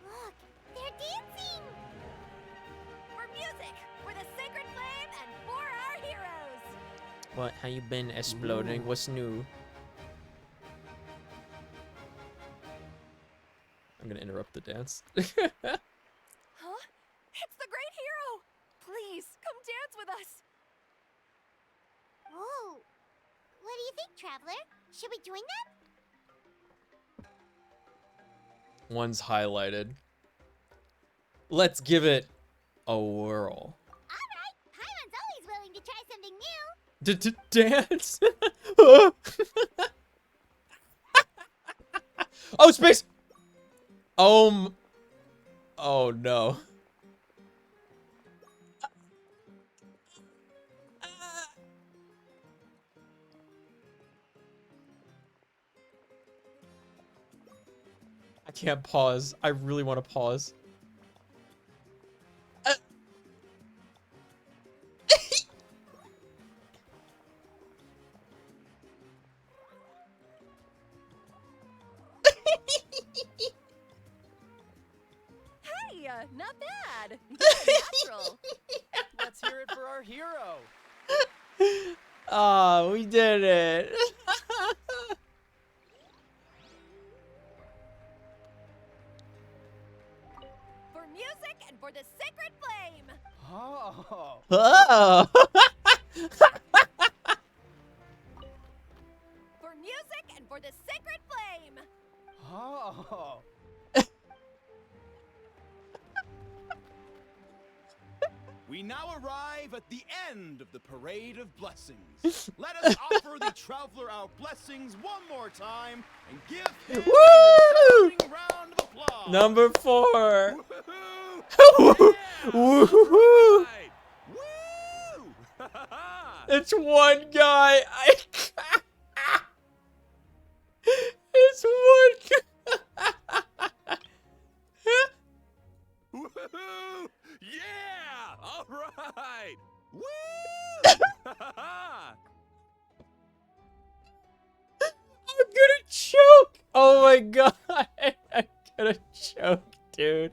Look, they're dancing! For music, for the sacred flame, and for our heroes! What? How you been exploding? What's new? I'm gonna interrupt the dance. Huh? It's the great hero! Please, come dance with us! Whoa! What do you think, Traveler? Should we join them? One's highlighted. Let's give it a whirl. Alright, Paimon's always willing to try something new! Dance? Oh, space! Oh no. I can't pause. I really want to pause. Hey, not bad. Natural. Let's hear it for our hero. Oh, we did it. For music and for the sacred flame. Oh. Oh. For music and for the sacred flame. Oh. Oh. We now arrive at the end of the Parade of Blessings. Let us offer the traveler our blessings one more time and give him a resounding round of applause. Number 4. Woohoo! Woohoo! Right. Woo! It's one guy. It's one guy. Woohoo! Yeah! All right! Woo! I'm gonna choke. Oh my god. I'm gonna choke, dude.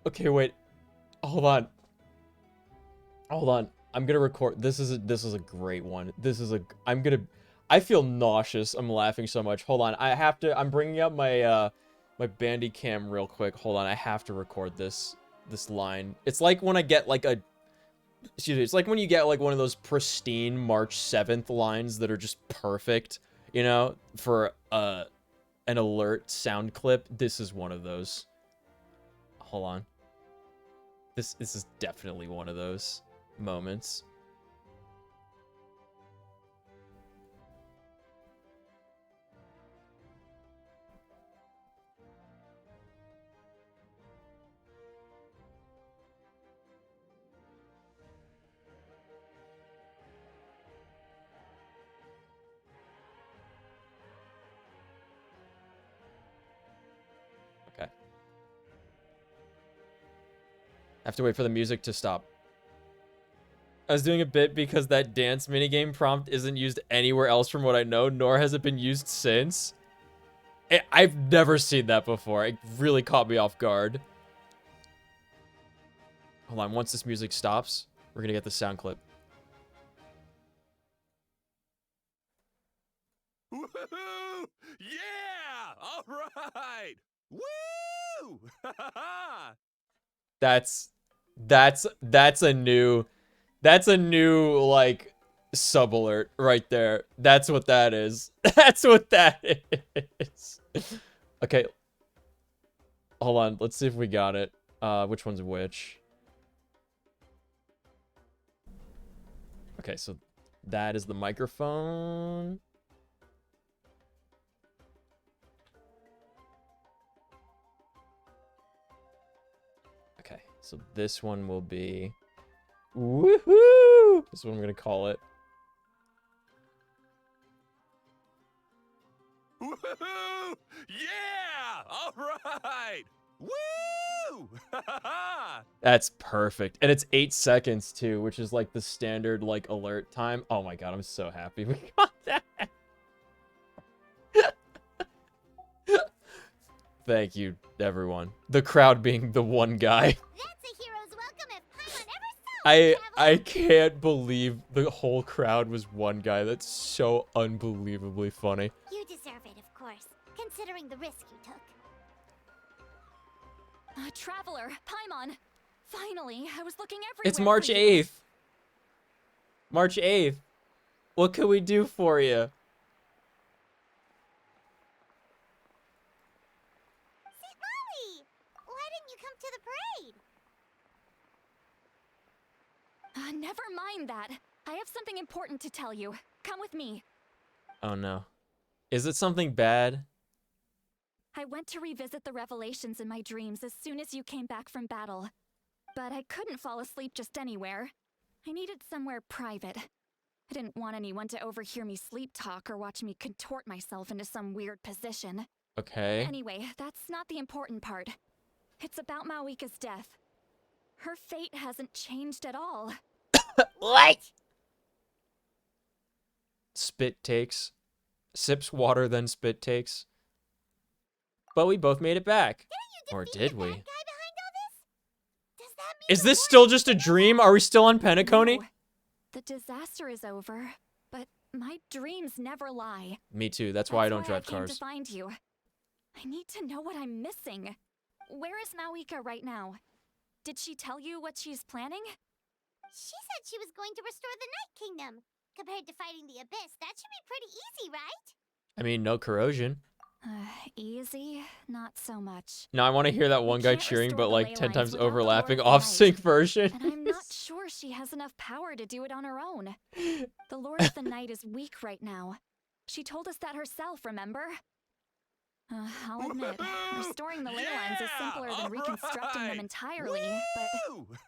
Okay, wait. Hold on. Hold on. I'm gonna record. This is a great one. I feel nauseous. I'm laughing so much. Hold on. I'm bringing up my my Bandicam real quick. Hold on. I have to record this line. It's like when I get like it's like when you get like one of those pristine March 7th lines that are just perfect, you know, for an alert sound clip. This is one of those. Hold on. This is definitely one of those moments. Okay. I have to wait for the music to stop. I was doing a bit because that dance minigame prompt isn't used anywhere else from what I know, nor has it been used since. I've never seen that before. It really caught me off guard. Hold on, once this music stops, we're gonna get the sound clip. Woohoo! Yeah! All right! Woo! That's a new like sub alert right there. That's what that is. That's what that is. Okay. Hold on, let's see if we got it. Which one's which? Okay, so that is the microphone. Okay, so this one will be... Woohoo! This is what I'm gonna call it. Woohoo! Yeah! All right! Woo! That's perfect. And it's 8 seconds too, which is like the standard like alert time. Oh my god, I'm so happy we got that. Thank you, everyone. The crowd being the one guy. That's a hero's welcome if Paimon ever saw I can't believe the whole crowd was one guy. That's so unbelievably funny. You deserve it, of course, considering the risk you took. Traveler, Paimon. Finally, I was looking everywhere. It's March for you. 8th. March 8th. What can we do for you? Molly! Why didn't you come to the parade? Never mind that. I have something important to tell you. Come with me. Oh no. Is it something bad? I went to revisit the revelations in my dreams as soon as you came back from battle. But I couldn't fall asleep just anywhere. I needed somewhere private. I didn't want anyone to overhear me sleep talk or watch me contort myself into some weird position. Okay. Anyway, that's not the important part. It's about Mawika's death. Her fate hasn't changed at all. What? Spit takes. Sips water, then spit takes. But we both made it back. Or did we? Is this still just a dream? Are we still on Penacony? No. The disaster is over, but my dreams never lie. Me too. That's why I don't drive I came cars. to find you. I need to know what I'm missing. Where is Mawika right now? Did she tell you what she's planning? She said she was going to restore the Night Kingdom. Compared to fighting the Abyss, that should be pretty easy, right? I mean, no corrosion. Easy, not so much. Now I want to hear that one guy can't cheering, restore but the like ley 10 lines times without the Lord overlapping of the off-sync Night. version. And I'm not sure she has enough power to do it on her own. The Lord of the Night is weak right now. She told us that herself, remember? I'll admit, restoring the ley lines is simpler than reconstructing them entirely,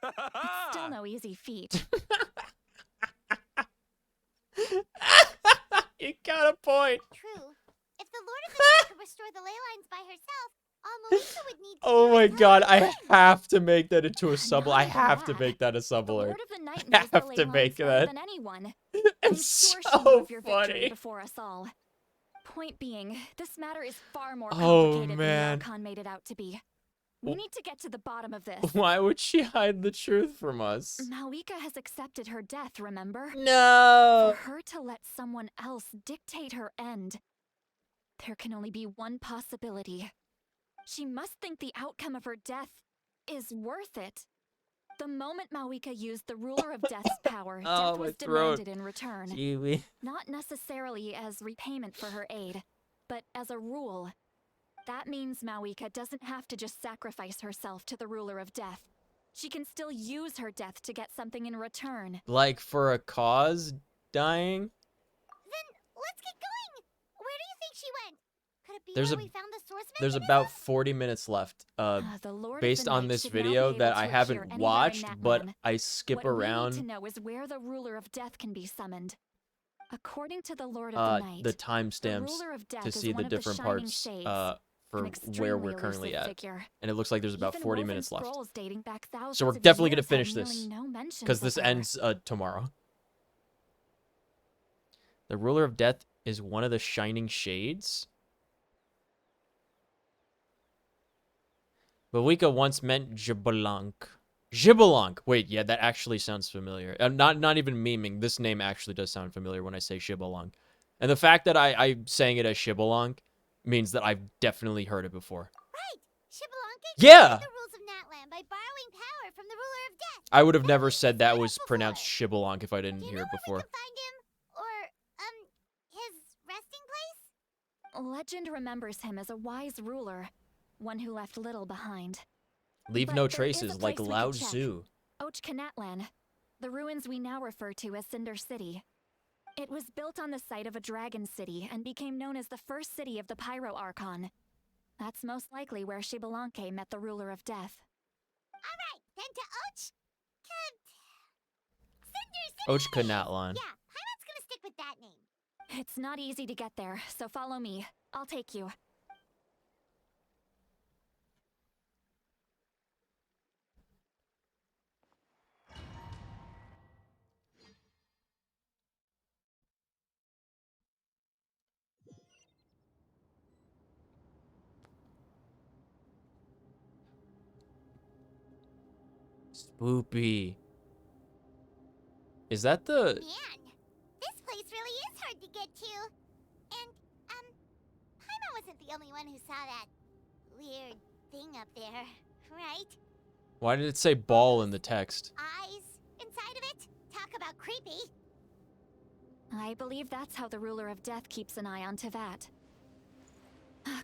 but it's still no easy feat. You got a point. True. If the Lord of the Night could restore the ley lines by herself, Melissa would need to Oh do my it god, herself. I have to make that into a sub. Not I even have to that. make that a sub The alert. Lord of the Night I knows the have ley to lines make better that. than anyone. I'm It's sure she so knew of your victory funny. before us all. Point being, this matter is far more Oh, complicated man. than the Archon made it out to be. We need to get to the bottom of this. Why would she hide the truth from us? Malika has accepted her death, remember? No. For her to let someone else dictate her end, there can only be one possibility. She must think the outcome of her death is worth it. The moment Malika used the ruler of death's power, Oh, death my was throat. demanded in return. Kiwi. Not necessarily as repayment for her aid, but as a rule. That means Malika doesn't have to just sacrifice herself to the ruler of death. She can still use her death to get something in return. Like for a cause dying? Then let's get going. Where do you think she went? Could it be There's where a- we found the source There's mechanism? about 40 minutes left. The Lord of Based the on Night this should now video be that able I to appear haven't anywhere in watched, but Natlan. I skip What we need around to know is where the ruler of death can be summoned. According to the Lord of the Night, the the timestamps ruler of death to is see one the of the different shining parts shades, for an where extremely we're currently elusive at. figure. And it looks like there's about Even 40 woven minutes left. scrolls dating back thousands So we're of definitely going to years have finish nearly this. no mentions Because of this her. ends tomorrow. The ruler of death is one of the shining shades? Bawika once meant Jibalank. Jibalank. Wait, yeah, that actually sounds familiar. I'm not even memeing. This name actually does sound familiar when I say Shibalank. And the fact that I'm saying it as Shibalank means that I've definitely heard it before. Right. Shibalanka Yeah! changed the rules of Natlan by borrowing power from the ruler of death. I would have never said that was pronounced Shibalank if I didn't hear it before. Find him or his resting place? Legend remembers him as a wise ruler, one who left little behind. Leave But no there is a traces, like place we Lao could check. Tzu. Natlan, the ruins we now refer to as Cinder City. It was built on the site of a dragon city and became known as the first city of the Pyro Archon. That's most likely where Shibalanke met the ruler of death. Alright, then to Ochkanatlan. Yeah, Paimon's gonna stick with that name. It's not easy to get there, so follow me. I'll take you. Spoopy. Is that the... Man, this place really is hard to get to. And, Paimon wasn't the only one who saw that weird thing up there, right? Why did it say ball in the text? Eyes inside of it? Talk about creepy. I believe that's how the ruler of death keeps an eye on Tevat.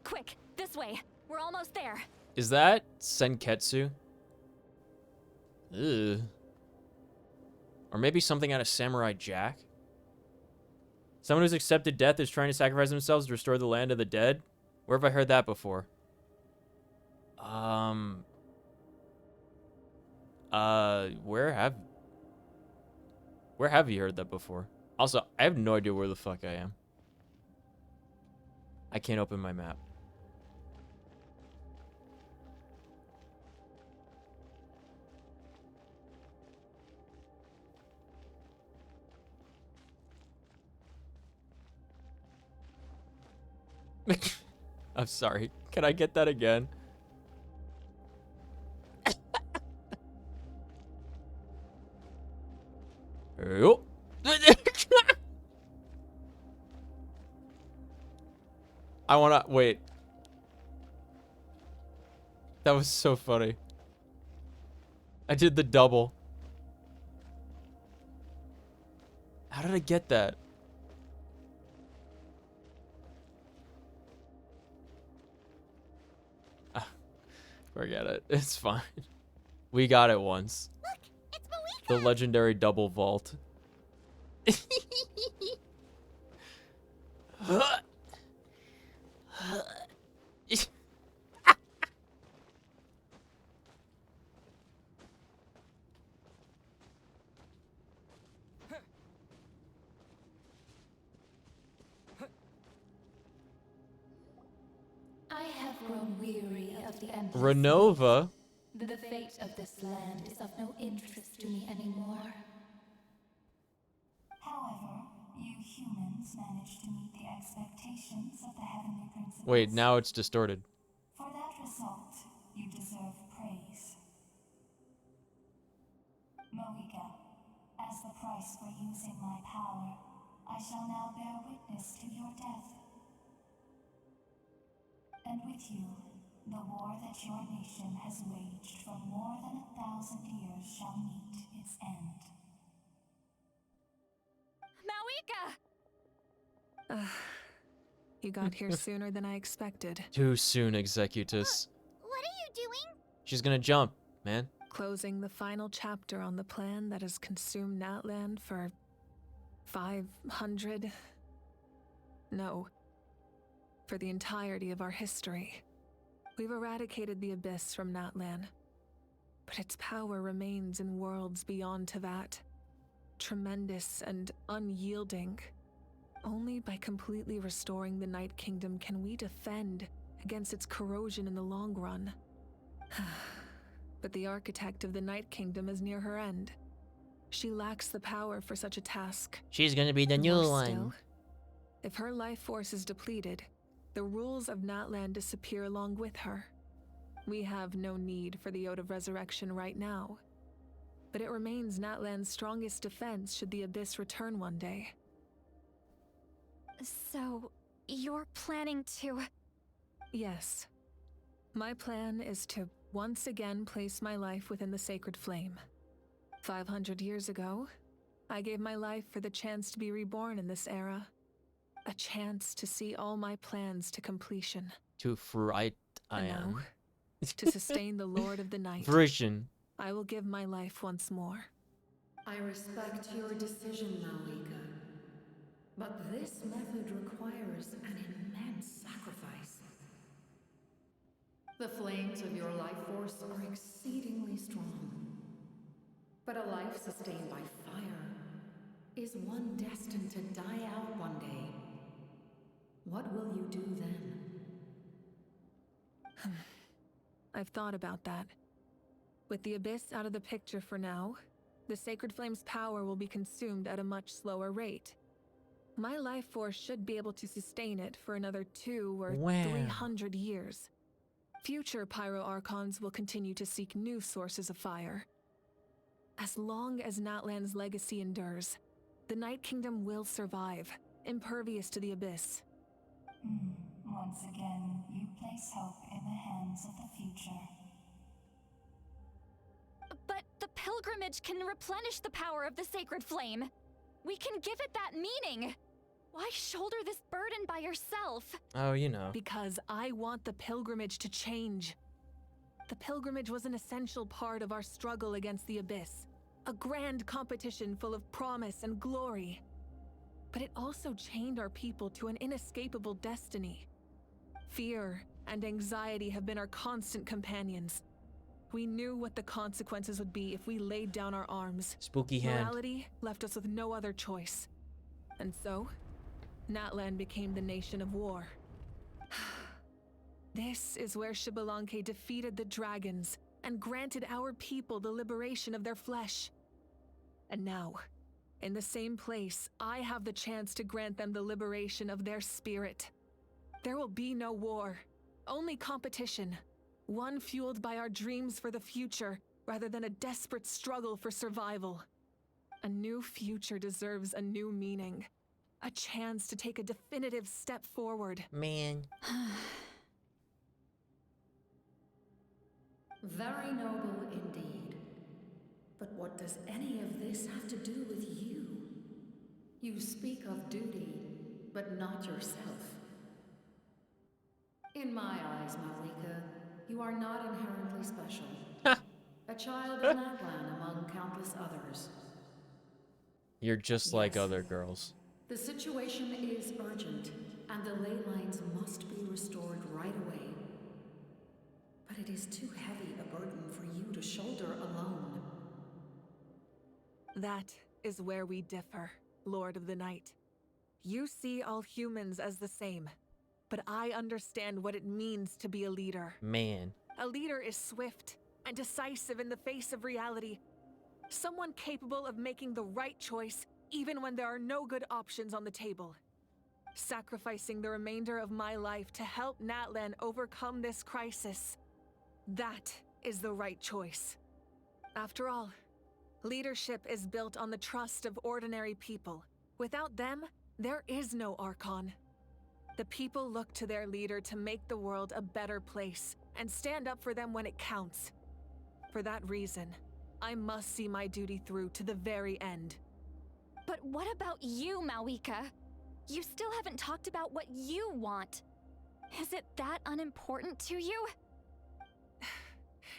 Quick, this way. We're almost there. Is that Senketsu? Ugh. Or maybe something out of Samurai Jack? Someone who's accepted death is trying to sacrifice themselves to restore the land of the dead? Where have I heard that before? Where have you heard that before? Also, I have no idea where the fuck I am. I can't open my map. I'm sorry. Can I get that again? Yo. I wanna wait. That was so funny. I did the double. How did I get that? Forget it. It's fine. We got it once. Look, it's Moeka! The legendary double vault. I have grown weary of the endless. Renova. The fate of this land is of no interest to me anymore. However, you humans managed to meet the expectations of the heavenly principles. Wait, now it's distorted. For that result, you deserve praise. Moeka, as the price for using my power, I shall now bear witness to your death. And with you, the war that your nation has waged for more than 1,000 years shall meet its end. Moeka! You got here sooner than I expected. Too soon, Executus. What are you doing? She's gonna jump, man. Closing the final chapter on the plan that has consumed Natlan for 500... No. For the entirety of our history. We've eradicated the Abyss from Natlan, but its power remains in worlds beyond Teyvat. Tremendous and unyielding. Only by completely restoring the Night Kingdom can we defend against its corrosion in the long run. But the architect of the Night Kingdom is near her end. She lacks the power for such a task. She's gonna be the new Worse one. still, if her life force is depleted, the rules of Natlan disappear along with her. We have no need for the Ode of Resurrection right now, but it remains Natlan's strongest defense should the Abyss return one day. So, you're planning to... Yes. My plan is to once again place my life within the sacred flame. 500 years ago, I gave my life for the chance to be reborn in this era. A chance to see all my plans to completion. Too fright I And am. now, to sustain the Lord of the Night, Version. I will give my life once more. I respect your decision, Moeka. But this method requires an immense sacrifice. The flames of your life force are exceedingly strong. But a life sustained by fire is one destined to die out one day. What will you do then? I've thought about that. With the Abyss out of the picture for now, the Sacred Flame's power will be consumed at a much slower rate. My life force should be able to sustain it for another 200 or Wow. 300 years. Future Pyro Archons will continue to seek new sources of fire. As long as Natlan's legacy endures, the Night Kingdom will survive, impervious to the Abyss. Once again, you place hope in the hands of the future. But the pilgrimage can replenish the power of the sacred flame. We can give it that meaning. Why shoulder this burden by yourself? Oh, you know. Because I want the pilgrimage to change. The pilgrimage was an essential part of our struggle against the Abyss. A grand competition full of promise and glory. But it also chained our people to an inescapable destiny. Fear and anxiety have been our constant companions. We knew what the consequences would be if we laid down our arms. Spooky hand. Morality left us with no other choice. And so, Natlan became the nation of war. This is where Xbalanque defeated the dragons and granted our people the liberation of their flesh. And now, in the same place, I have the chance to grant them the liberation of their spirit. There will be no war, only competition. One fueled by our dreams for the future, rather than a desperate struggle for survival. A new future deserves a new meaning. A chance to take a definitive step forward. Man. Very noble indeed. But what does any of this have to do with you? You speak of duty, but not yourself. In my eyes, Moeka, you are not inherently special. A child of Natlan among countless others. You're just like Yes. other girls. The situation is urgent, and the ley lines must be restored right away. But it is too heavy a burden for you to shoulder alone. That is where we differ, Lord of the Night. You see all humans as the same, but I understand what it means to be a leader. Man. A leader is swift and decisive in the face of reality. Someone capable of making the right choice even when there are no good options on the table. Sacrificing the remainder of my life to help Natlan overcome this crisis. That is the right choice. After all, leadership is built on the trust of ordinary people. Without them, there is no Archon. The people look to their leader to make the world a better place and stand up for them when it counts. For that reason, I must see my duty through to the very end. But what about you, Mawika? You still haven't talked about what you want. Is it that unimportant to you?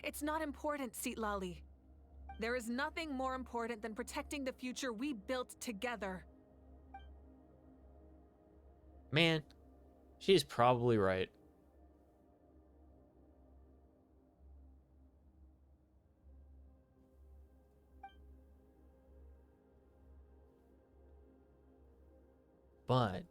It's not important, Citlali. There is nothing more important than protecting the future we built together. Man, she's probably right. But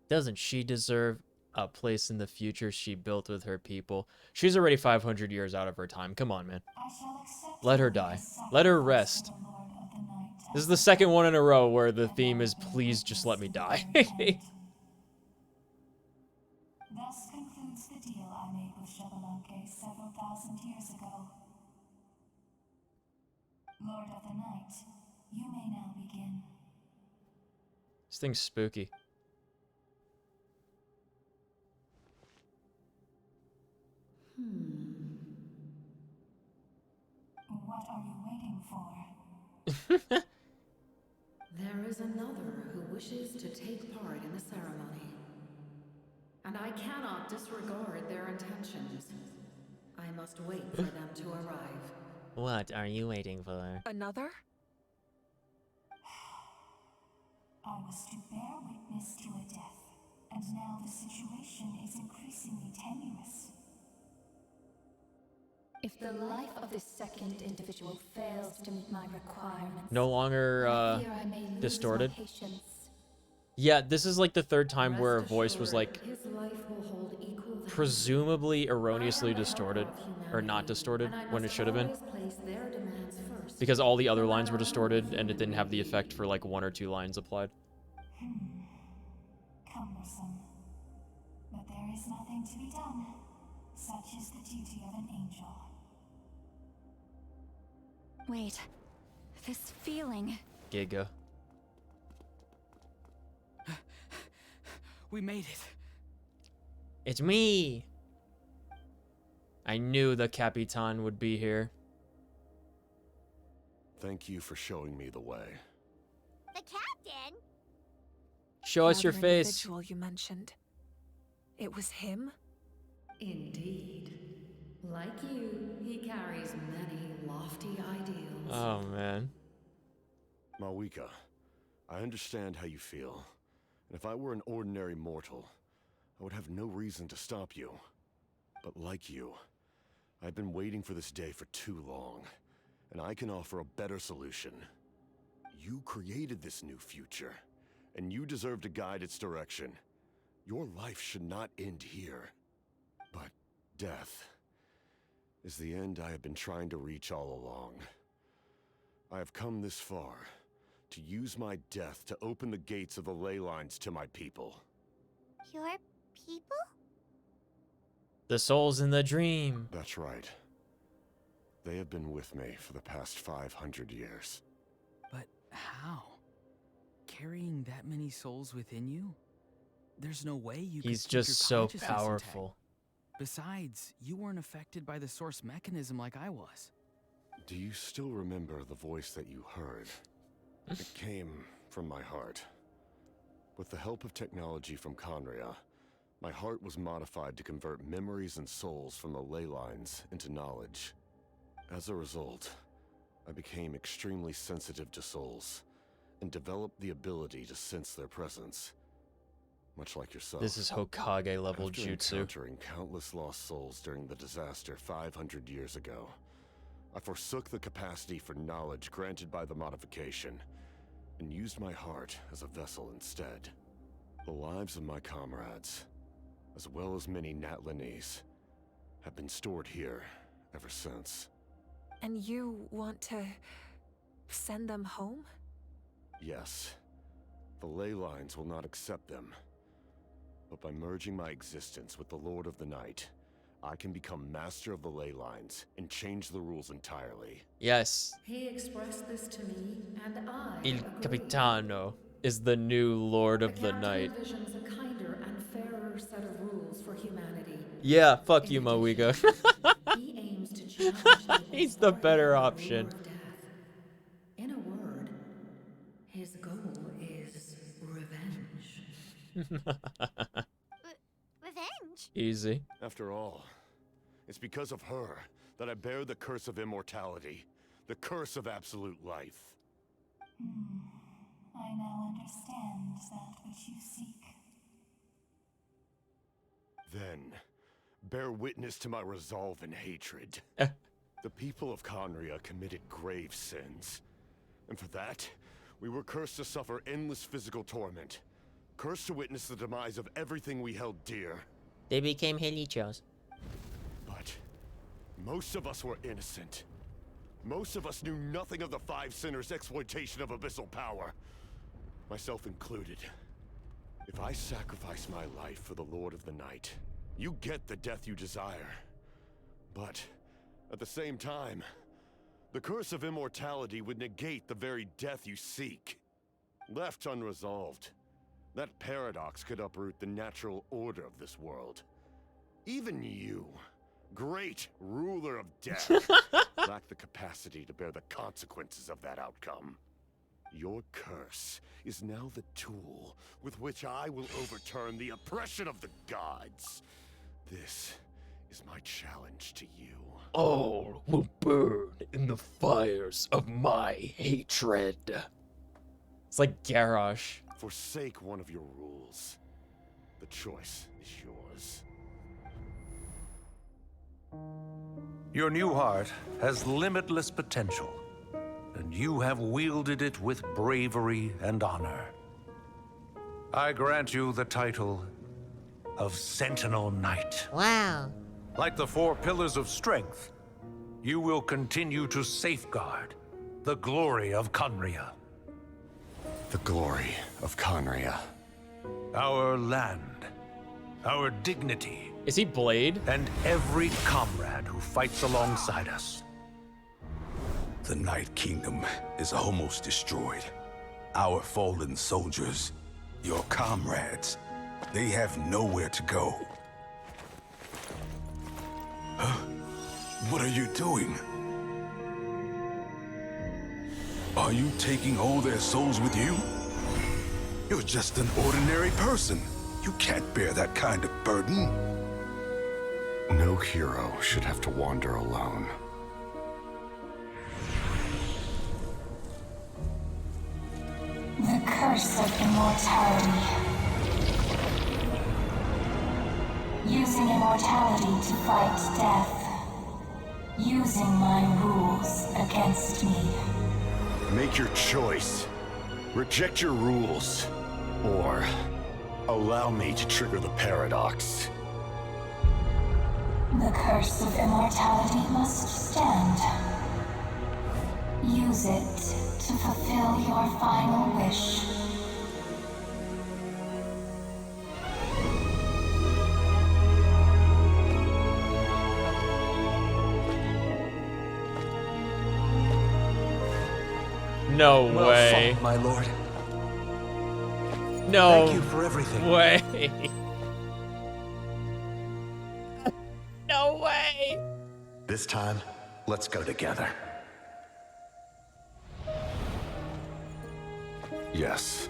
doesn't she deserve a place in the future she built with her people? She's already 500 years out of her time. Come on, man. Let her die. Let her rest. This is the second one in a row where the theme is please just let me die. Thus concludes the deal I made with ᵉቬΛᵉ several thousand years ago. Lord of the Night, you may now begin. This thing's spooky. What are you waiting for? There is another who wishes to take part in the ceremony. And I cannot disregard their intentions. I must wait for them to arrive. What are you waiting for? Another? I was to bear witness to a death, and now the situation is increasingly tenuous. If the life of this second individual fails to meet my requirements, No longer I fear I may lose distorted? my patience. Yeah, this is like the third time where a voice was like His life will hold equal value. presumably erroneously distorted or not distorted when it should have been, Always place their demands first. because all the other lines were distorted and it didn't have the effect for like 1 or 2 lines applied. Cumbersome. But there is nothing to be done. Such is the duty of an angel. Wait, this feeling. Giga. We made it. It's me! I knew the Capitan would be here. Thank you for showing me the way. The captain? Show us your The face. individual you mentioned. It was him? Indeed. Like you, he carries many lofty ideals. Oh, man. Mawika, I understand how you feel. And if I were an ordinary mortal, I would have no reason to stop you. But like you, I've been waiting for this day for too long, and I can offer a better solution. You created this new future, and you deserve to guide its direction. Your life should not end here. But death is the end I have been trying to reach all along. I have come this far to use my death to open the gates of the ley lines to my people. Your people? The souls in the dream. That's right. They have been with me for the past 500 years. But how? Carrying that many souls within you? There's no way you could He's keep your just so consciousness intact. powerful. Besides, you weren't affected by the source mechanism like I was. Do you still remember the voice that you heard? It came from my heart. With the help of technology from Conria, My heart was modified to convert memories and souls from the ley lines into knowledge. As a result, I became extremely sensitive to souls, and developed the ability to sense their presence. Much like yourself. This is Hokage level After jutsu. encountering countless lost souls during the disaster 500 years ago, I forsook the capacity for knowledge granted by the modification, and used my heart as a vessel instead. The lives of my comrades, as well as many Natlanese, have been stored here ever since. And you want to send them home? Yes. The ley lines will not accept them. But by merging my existence with the Lord of the Night, I can become master of the ley lines and change the rules entirely. Yes. He expressed this to me, and I Il agree. Capitano is the new Lord of the Night. envisions a kinder and fairer set of rules for humanity. Yeah, fuck you, Moiga. He aims to challenge He's the better option. In a word, his goal is revenge. Revenge? Easy. After all, it's because of her that I bear the curse of immortality, the curse of absolute life. I now understand that which you seek. Then, bear witness to my resolve and hatred. The people of Conria committed grave sins. And for that, we were cursed to suffer endless physical torment. Cursed to witness the demise of everything we held dear. They became Helichos. But most of us were innocent. Most of us knew nothing of the Five Sinners' exploitation of abyssal power. Myself included. If I sacrifice my life for the Lord of the Night, you get the death you desire. But at the same time, the curse of immortality would negate the very death you seek. Left unresolved, that paradox could uproot the natural order of this world. Even you, great ruler of death, lack the capacity to bear the consequences of that outcome. Your curse is now the tool with which I will overturn the oppression of the gods. This is my challenge to you. All will burn in the fires of my hatred. It's like Garrosh. Forsake one of your rules. The choice is yours. Your new heart has limitless potential, and you have wielded it with bravery and honor. I grant you the title of Sentinel Knight. Wow. Like the four pillars of strength, you will continue to safeguard the glory of Conria. The glory of Conria. Our land, our dignity. Is he Blade? And every comrade who fights alongside us. The Night Kingdom is almost destroyed. Our fallen soldiers, your comrades, they have nowhere to go. Huh? What are you doing? Are you taking all their souls with you? You're just an ordinary person. You can't bear that kind of burden. No hero should have to wander alone. The curse of immortality. Using immortality to fight death. Using my rules against me. Make your choice. Reject your rules. Or allow me to trigger the paradox. The curse of immortality must stand. Use it to fulfill your final wish. No Well way. fought, my lord. No Thank you for everything. way. No way. This time, let's go together. Yes.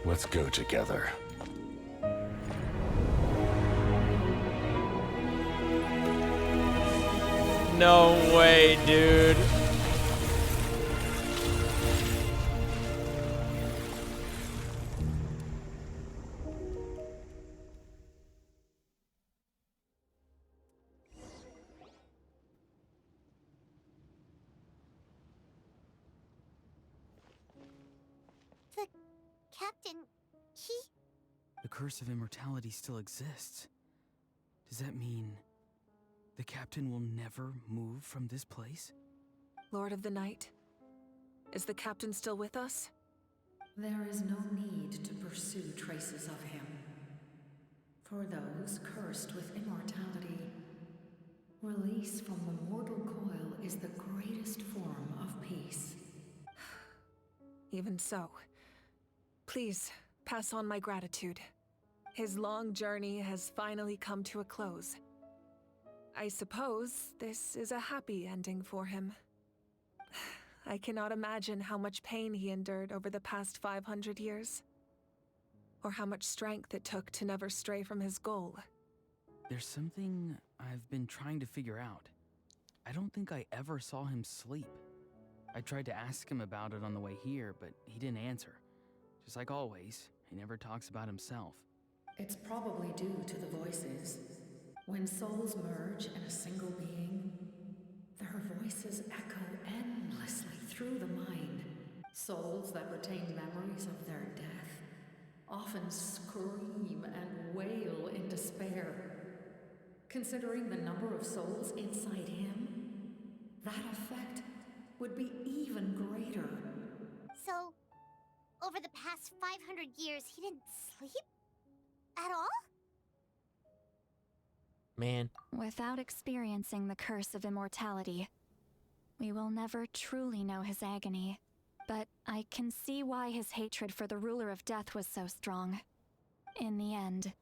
Let's go together. No way, dude. The captain, he... The curse of immortality still exists. Does that mean the captain will never move from this place? Lord of the Night, is the captain still with us? There is no need to pursue traces of him. For those cursed with immortality, release from the mortal coil is the greatest form of peace. Even so, please pass on my gratitude. His long journey has finally come to a close. I suppose this is a happy ending for him. I cannot imagine how much pain he endured over the past 500 years, or how much strength it took to never stray from his goal. There's something I've been trying to figure out. I don't think I ever saw him sleep. I tried to ask him about it on the way here, but he didn't answer. Just like always, he never talks about himself. It's probably due to the voices. When souls merge in a single being, their voices echo endlessly through the mind. Souls that retain memories of their death often scream and wail in despair. Considering the number of souls inside him, that effect would be even greater. So, over the past 500 years, he didn't sleep? At all? Man. Without experiencing the curse of immortality, we will never truly know his agony. But I can see why his hatred for the ruler of death was so strong. In the end,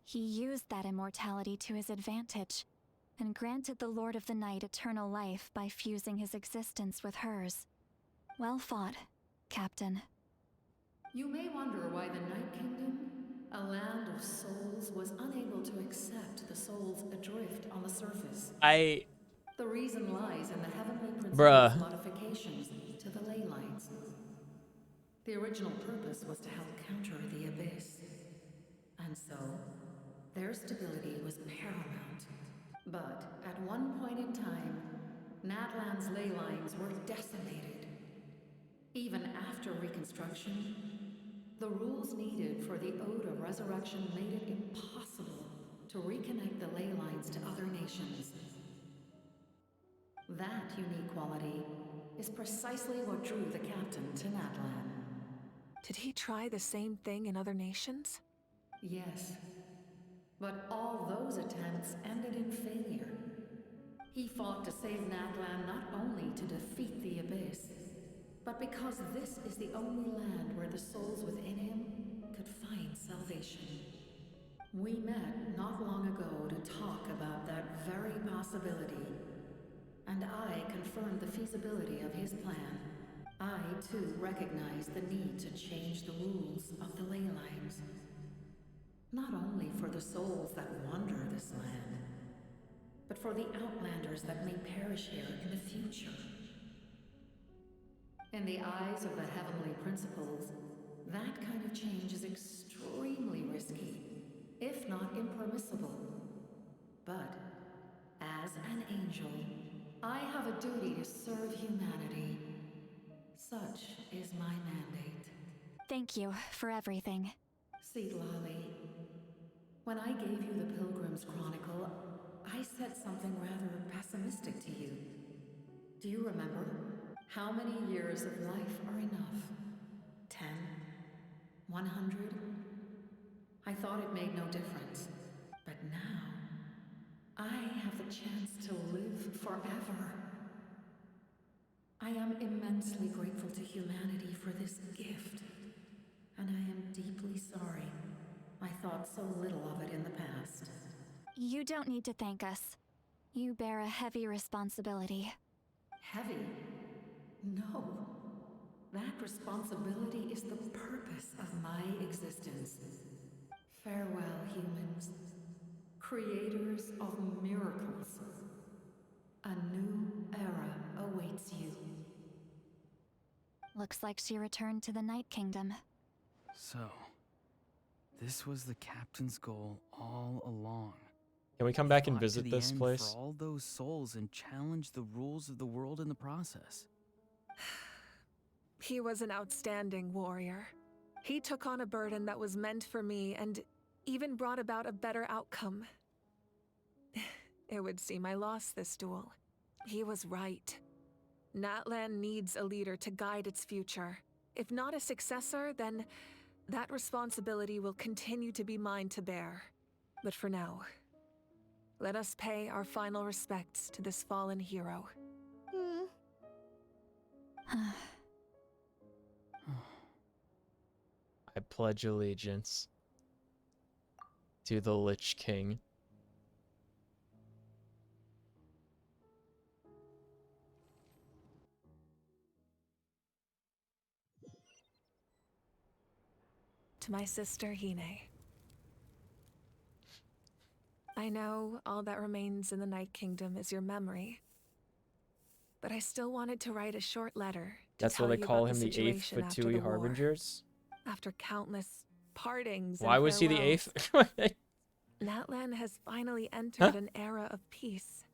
he used that immortality to his advantage, and granted the Lord of the Night eternal life by fusing his existence with hers. Well fought, Captain. You may wonder why the Night Kingdom, a land of souls, was unable to accept the souls adrift on the surface. The reason lies in the heavenly principle's modifications to the ley lines. The original purpose was to help counter the abyss. And so, their stability was paramount. But at one point in time, Natlan's ley lines were decimated. Even after reconstruction, the rules needed for the Ode of Resurrection made it impossible to reconnect the ley lines to other nations. That unique quality is precisely what drew the captain to Natlan. Did he try the same thing in other nations? Yes. But all those attempts ended in failure. He fought to save Natlan not only to defeat the Abyss, but because this is the only land where the souls within him could find salvation. We met not long ago to talk about that very possibility, and I confirmed the feasibility of his plan. I, too, recognize the need to change the rules of the ley lines. Not only for the souls that wander this land, but for the outlanders that may perish here in the future. In the eyes of the heavenly principles, that kind of change is extremely risky, if not impermissible. But, as an angel, I have a duty to serve humanity. Such is my mandate. Thank you for everything. Seat Lolly, when I gave you the Pilgrim's Chronicle, I said something rather pessimistic to you. Do you remember? How many years of life are enough? 10? 100? I thought it made no difference. But now, I have the chance to live forever. I am immensely grateful to humanity for this gift. And I am deeply sorry I thought so little of it in the past. You don't need to thank us. You bear a heavy responsibility. Heavy? No. That responsibility is the purpose of my existence. Farewell, humans. Creators of miracles. A new Looks like she returned to the Night Kingdom. So, this was the captain's goal all along. Can we come back and Fought to visit the this end place? For all those souls and challenge the rules of the world in the process. He was an outstanding warrior. He took on a burden that was meant for me and even brought about a better outcome. It would seem I lost this duel. He was right. Natlan needs a leader to guide its future. If not a successor, then that responsibility will continue to be mine to bear. But for now, let us pay our final respects to this fallen hero. I pledge allegiance to the Lich King. To my sister Hine. I know all that remains in the Night Kingdom is your memory, but I still wanted to write a short letter to That's tell why they you call about him the 8th situation after Fatui the war. Harbingers. After countless partings Why and was he the farewells, 8th? Natlan has finally entered an era of peace.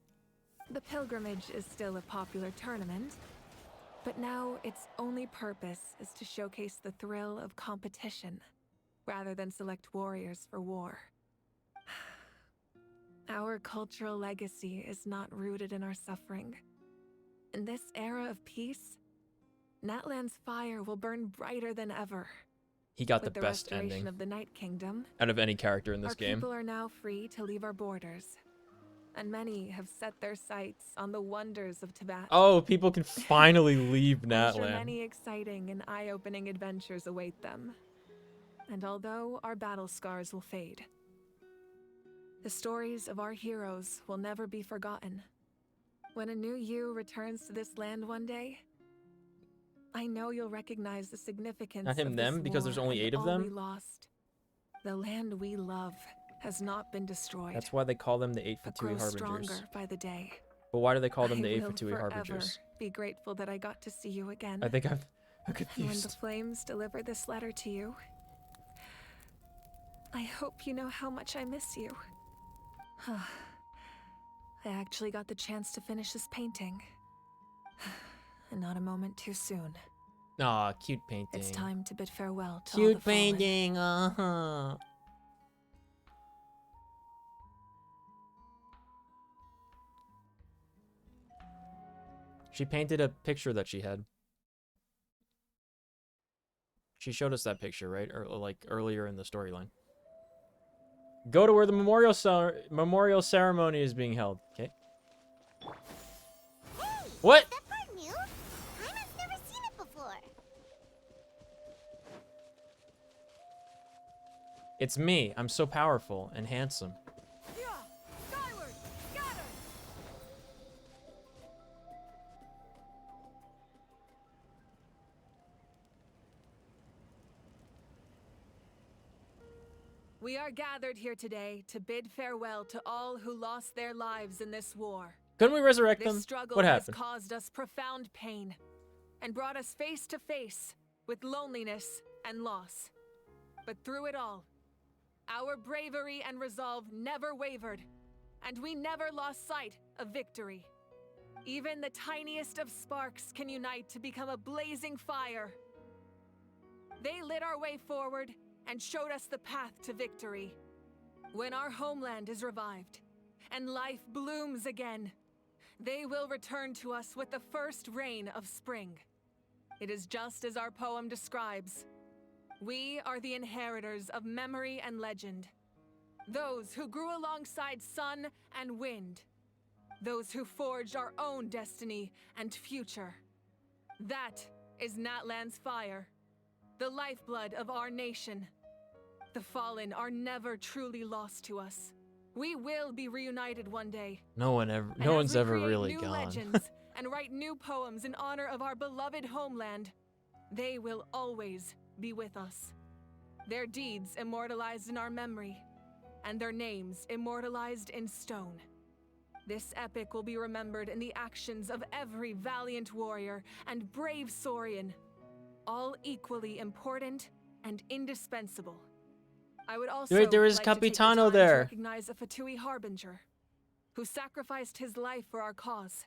The pilgrimage is still a popular tournament, but now its only purpose is to showcase the thrill of competition, rather than select warriors for war. Our cultural legacy is not rooted in our suffering. In this era of peace, Natlan's fire will burn brighter than ever. He got With the best restoration ending of the Night Kingdom, out of any character in this our game. people are now free to leave our borders, and many have set their sights on the wonders of Tibet. Oh, people can finally leave I'm sure Natlan. many exciting and eye-opening adventures await them. And although our battle scars will fade, the stories of our heroes will never be forgotten. When a new you returns to this land one day, I know you'll recognize the significance Not him, of this them, because there's war only and 8 of all them? we lost. The land we love has not been destroyed. That's why they call them the 8 but Fatui grows Harbingers. stronger by the day. But why do they call them I the 8 will Fatui forever Harbingers? be grateful that I got to see you again. I think I'm And when the confused. flames deliver this letter to you, I hope you know how much I miss you. I actually got the chance to finish this painting. And not a moment too soon. Aw, cute painting. It's time to bid farewell to all Cute the fallen. painting, uh-huh. She painted a picture that she had. She showed us that picture, right? Or like earlier in the storyline. Go to where the memorial ceremony is being held. Okay. What? That part new? I've never seen it before. It's me. I'm so powerful and handsome. Skyward! Scatter! We are gathered here today to bid farewell to all who lost their lives in this war. Couldn't we resurrect them? This struggle What has happened? caused us profound pain and brought us face to face with loneliness and loss. But through it all, our bravery and resolve never wavered, and we never lost sight of victory. Even the tiniest of sparks can unite to become a blazing fire. They lit our way forward and showed us the path to victory. When our homeland is revived and life blooms again, they will return to us with the first rain of spring. It is just as our poem describes. We are the inheritors of memory and legend. Those who grew alongside sun and wind. Those who forged our own destiny and future. That is Natlan's fire, the lifeblood of our nation. The fallen are never truly lost to us. We will be reunited one day. No one's ever really new gone. legends and write new poems in honor of our beloved homeland, they will always be with us. Their deeds immortalized in our memory, and their names immortalized in stone. This epic will be remembered in the actions of every valiant warrior and brave Saurian, all equally important and indispensable. I would also Wait, there is like to take the Capitano time there. to recognize a Fatui Harbinger who sacrificed his life for our cause.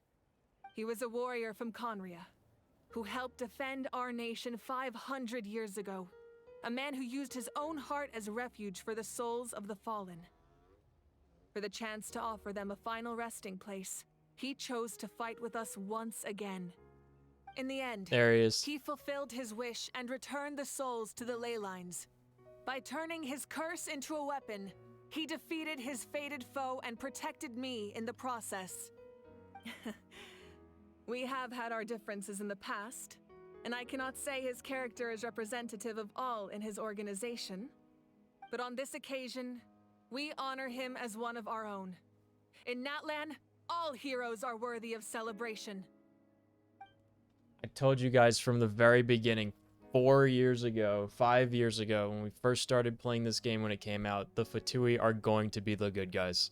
He was a warrior from Conria who helped defend our nation 500 years ago. A man who used his own heart as refuge for the souls of the fallen. For the chance to offer them a final resting place, he chose to fight with us once again. In the end, There he is. He fulfilled his wish and returned the souls to the ley lines. By turning his curse into a weapon, he defeated his fated foe and protected me in the process. We have had our differences in the past, and I cannot say his character is representative of all in his organization. But on this occasion, we honor him as one of our own. In Natlan, all heroes are worthy of celebration. I told you guys from the very beginning, 4 years ago, 5 years ago, when we first started playing this game when it came out, the Fatui are going to be the good guys.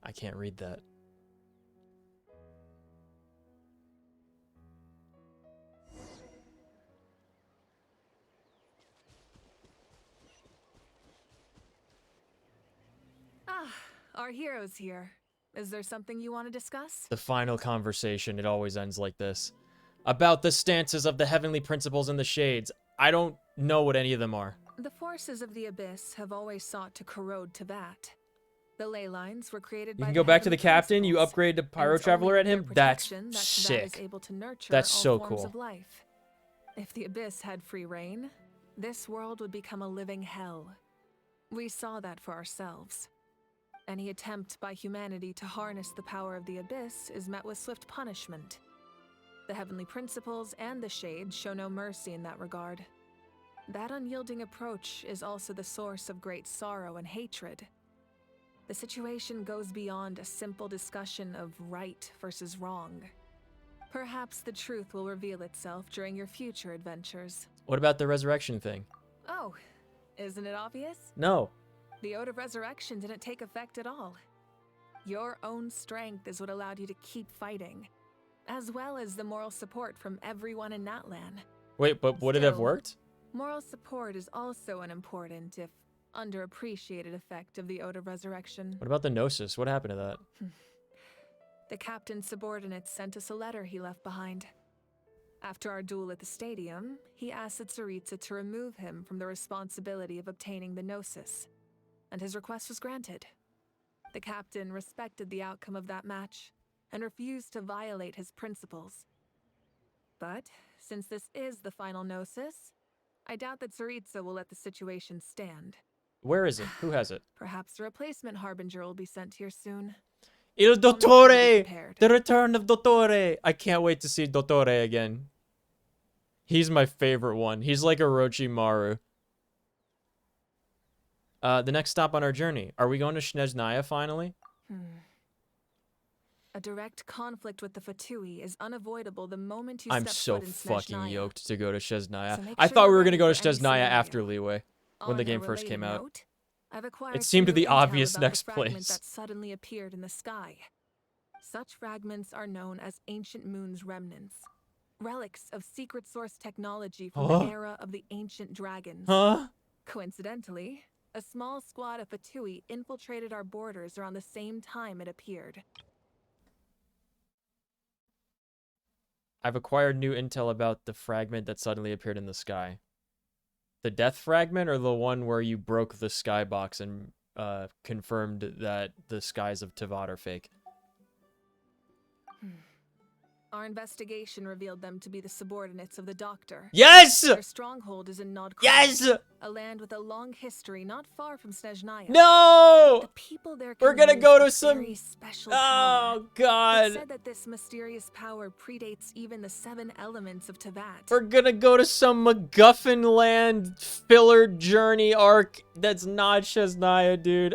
I can't read that. Ah, our hero's here. Is there something you want to discuss? The final conversation, it always ends like this. About the stances of the heavenly principles and the shades. I don't know what any of them are. The forces of the Abyss have always sought to corrode Teyvat. The ley lines were created You by can the go back to heavenly the captain, you principles, upgrade to and Pyro it's Traveler only at with him. their That's protection that Teyvat sick. is able to nurture That's all so forms cool. of life. If the Abyss had free reign, this world would become a living hell. We saw that for ourselves. Any attempt by humanity to harness the power of the Abyss is met with swift punishment. The heavenly principles and the shades show no mercy in that regard. That unyielding approach is also the source of great sorrow and hatred. The situation goes beyond a simple discussion of right versus wrong. Perhaps the truth will reveal itself during your future adventures. What about the resurrection thing? Oh, isn't it obvious? No. The Ode of Resurrection didn't take effect at all. Your own strength is what allowed you to keep fighting, as well as the moral support from everyone in Natlan. Wait, but would it have Still, worked? Moral support is also an important, if underappreciated, effect of the Ode of Resurrection. What about the Gnosis? What happened to that? The captain's subordinates sent us a letter he left behind. After our duel at the stadium, he asked the Tsaritsa to remove him from the responsibility of obtaining the Gnosis, and his request was granted. The captain respected the outcome of that match and refused to violate his principles. But since this is the final Gnosis, I doubt that Tsaritsa will let the situation stand. Where is it? Who has it? Perhaps a replacement Harbinger will be sent here soon. Il I'll make sure to be Dottore! prepared. The return of Dottore! I can't wait to see Dottore again. He's my favorite one. He's like Orochimaru. The next stop on our journey. Are we going to Snezhnaya finally? A direct conflict with the Fatui is unavoidable the moment you I'm step so foot in fucking Snezhnaya. yoked to go to Snezhnaya. So make I sure thought we you're were going to ready go to for any Snezhnaya scenario. after Leeway, when the On a game first related came out. note, I've acquired It seemed to some the new intel obvious about next the fragment place. that suddenly appeared in the sky. Such fragments are known as Ancient Moon's remnants, relics of secret source technology from Huh? the era of the ancient dragons. Huh? Coincidentally, a small squad of Fatui infiltrated our borders around the same time it appeared. I've acquired new intel about the fragment that suddenly appeared in the sky. The death fragment, or the one where you broke the skybox and confirmed that the skies of Teyvat are fake? Our investigation revealed them to be the subordinates of the Doctor. Yes! Their stronghold is in Nodkar, Yes! a land with a long history not far from Snezhnaya. No! The people there We're can gonna use go a to some... very special power. Oh, God. It's said that this mysterious power predates even the 7 elements of Teyvat. We're gonna go to some MacGuffin land filler journey arc that's not Snezhnaya, dude.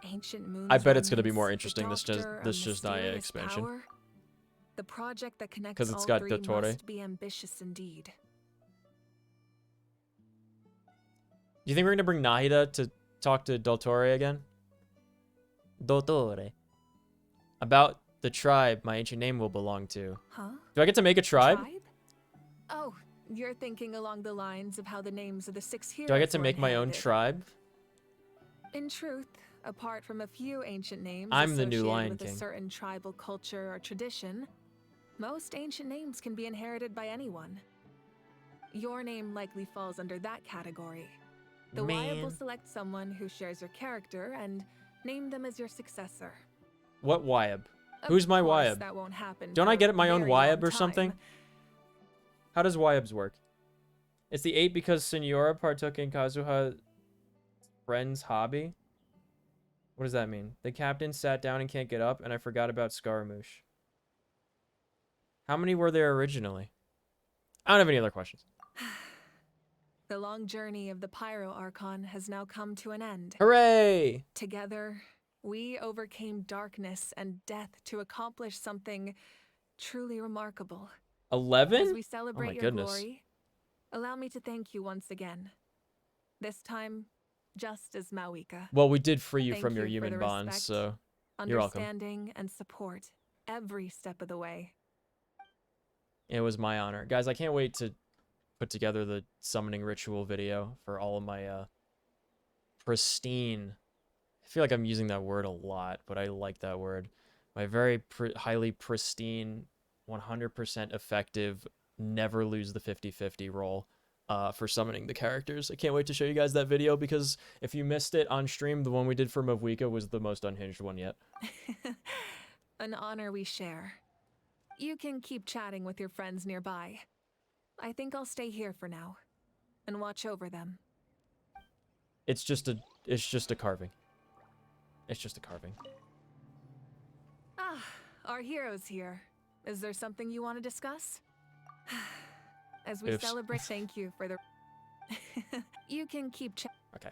Ancient Moon's I bet it's gonna be remnants, more the interesting, this Doctor, a Snezhnaya mysterious expansion. power. The project that connects 'Cause it's all got three Dottore. must be ambitious indeed. Do you think we're gonna bring Nahida to talk to Dottore again? Dottore. About the tribe my ancient name will belong to. Huh? Do I get to make a tribe? Oh, you're thinking along the lines of how the names of the 6 heroes Do I get to were make my own inherited. tribe? In truth, apart from a few ancient names I'm the new associated Lion with King. a certain tribal culture or tradition, most ancient names can be inherited by anyone. Your name likely falls under that category. The Wyab will Man. select someone who shares your character and name them as your successor. What Wyab? Of Who's my course, Wyab? that won't happen Don't I for get a my own very Wyab long or something? time. How does Wyabs work? It's the 8 because Senora partook in Kazuha's friend's hobby? What does that mean? The captain sat down and can't get up, and I forgot about Scaramouche. How many were there originally? I don't have any other questions. The long journey of the Pyro Archon has now come to an end. Hooray! Together, we overcame darkness and death to accomplish something truly remarkable. 11? As we celebrate Oh my your goodness. glory, allow me to thank you once again. This time, just as Mawika. Well, we did free you Thank from your you for human the bonds, respect, so you're welcome. understanding, and support every step of the way. It was my honor. Guys, I can't wait to put together the summoning ritual video for all of my pristine. I feel like I'm using that word a lot, but I like that word. My very highly pristine, 100% effective, never lose the 50-50 roll for summoning the characters. I can't wait to show you guys that video because if you missed it on stream, the one we did for Mawika was the most unhinged one yet. An honor we share. You can keep chatting with your friends nearby. I think I'll stay here for now and watch over them. It's just a carving. It's just a carving. Ah, our hero's here. Is there something you want to discuss? As we Oops. celebrate, thank you for the... You can keep chatting. Okay.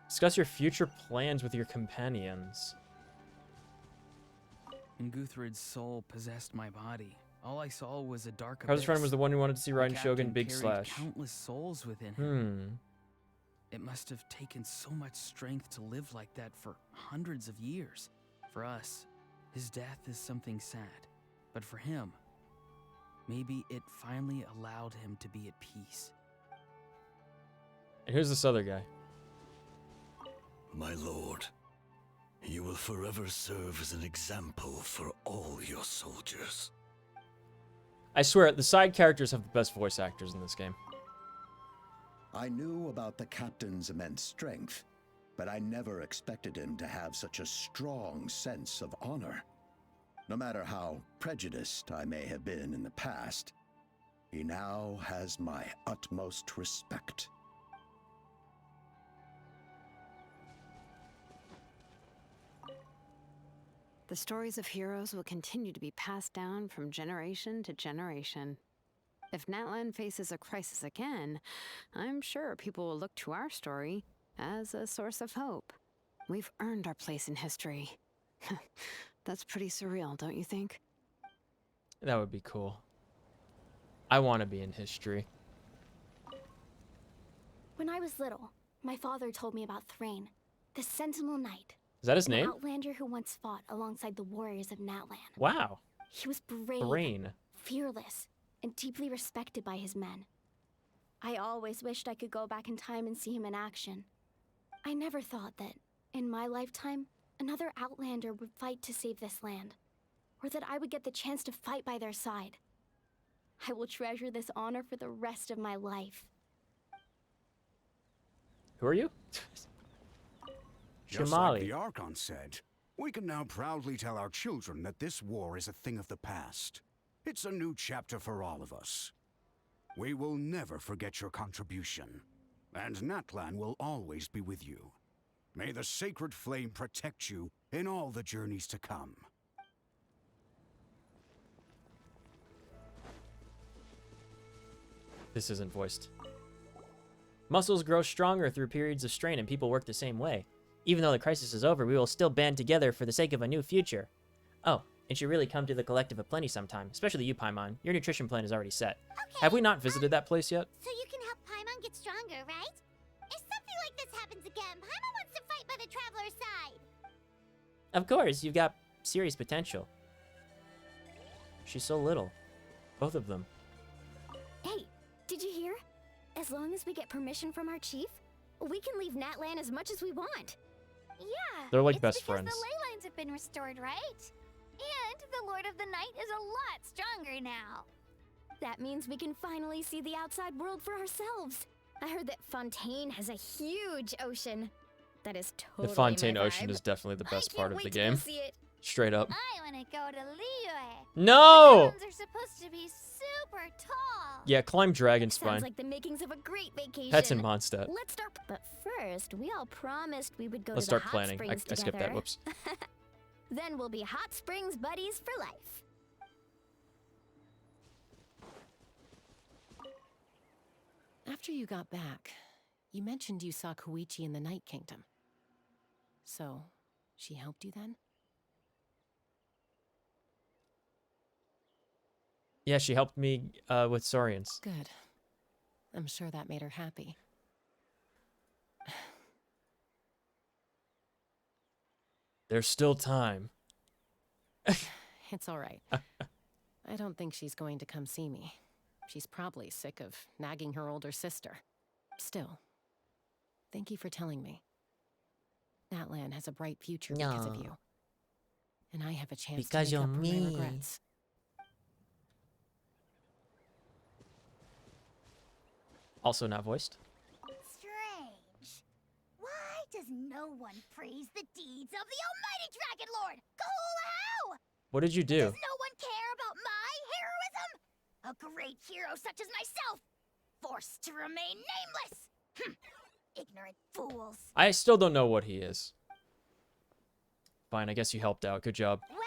Discuss your future plans with your companions. When Guthred's soul possessed my body, all I saw was a dark abyss. Carl's friend was the one who wanted to see The Raiden Shogun captain Big carried Slash. countless souls within him. Hmm. It must have taken so much strength to live like that for hundreds of years. For us, his death is something sad. But for him, maybe it finally allowed him to be at peace. And who's this other guy? My lord, you will forever serve as an example for all your soldiers. I swear, the side characters have the best voice actors in this game. I knew about the captain's immense strength, but I never expected him to have such a strong sense of honor. No matter how prejudiced I may have been in the past, he now has my utmost respect. The stories of heroes will continue to be passed down from generation to generation. If Natlan faces a crisis again, I'm sure people will look to our story as a source of hope. We've earned our place in history. That's pretty surreal, don't you think? That would be cool. I want to be in history. When I was little, my father told me about ᵉ, the Sentinel Knight. Is that his an name? outlander who once fought alongside the warriors of Natlan. Wow. He was brave, Brain. fearless, and deeply respected by his men. I always wished I could go back in time and see him in action. I never thought that, in my lifetime, another outlander would fight to save this land, or that I would get the chance to fight by their side. I will treasure this honor for the rest of my life. Who are you? Just Shamali. like the Archon said, we can now proudly tell our children that this war is a thing of the past. It's a new chapter for all of us. We will never forget your contribution, and Natlan will always be with you. May the sacred flame protect you in all the journeys to come. This isn't voiced. Muscles grow stronger through periods of strain and people work the same way. Even though the crisis is over, we will still band together for the sake of a new future. Oh, it should really come to the Collective of Plenty sometime, especially you, Paimon. Your nutrition plan is already set. Okay, Have we not visited that place yet? So you can help Paimon get stronger, right? If something like this happens again, Paimon wants to fight by the Traveler's side. Of course, you've got serious potential. She's so little. Both of them. Hey, did you hear? As long as we get permission from our chief, we can leave Natlan as much as we want. Yeah. They're like it's best because friends. The ley lines have been restored, right? And the Lord of the Night is a lot stronger now. That means we can finally see the outside world for ourselves. I heard that Fontaine has a huge ocean. That is totally The Fontaine my Ocean vibe. is definitely the best I part can't of the wait to go game. see it. Straight up. I want to go to Liyue. No! The mountains are supposed to be super tall. Yeah, climb Dragon Sounds Spine. like the makings of a great vacation. That's in Mondstadt. Let's start. But first, we all promised we would go Let's to the start hot planning. springs I skipped that. together. Whoops. Then we'll be hot springs buddies for life. After you got back, you mentioned you saw Koichi in the Night Kingdom. So, she helped you then? Yeah, she helped me with Saurians. Good. I'm sure that made her happy. There's still time. It's all right. I don't think she's going to come see me. She's probably sick of nagging her older sister. Still, thank you for telling me. Natlan has a bright future because of No. you. And I have a chance Because to make you're up for my me. regrets. Also not voiced. Strange. Why does no one praise the deeds of the Almighty Dragon Lord? Kahula! What did you do? Does no one care about my heroism? A great hero such as myself, forced to remain nameless. Ignorant fools. I still don't know what he is. Fine, I guess you helped out. Good job. Well.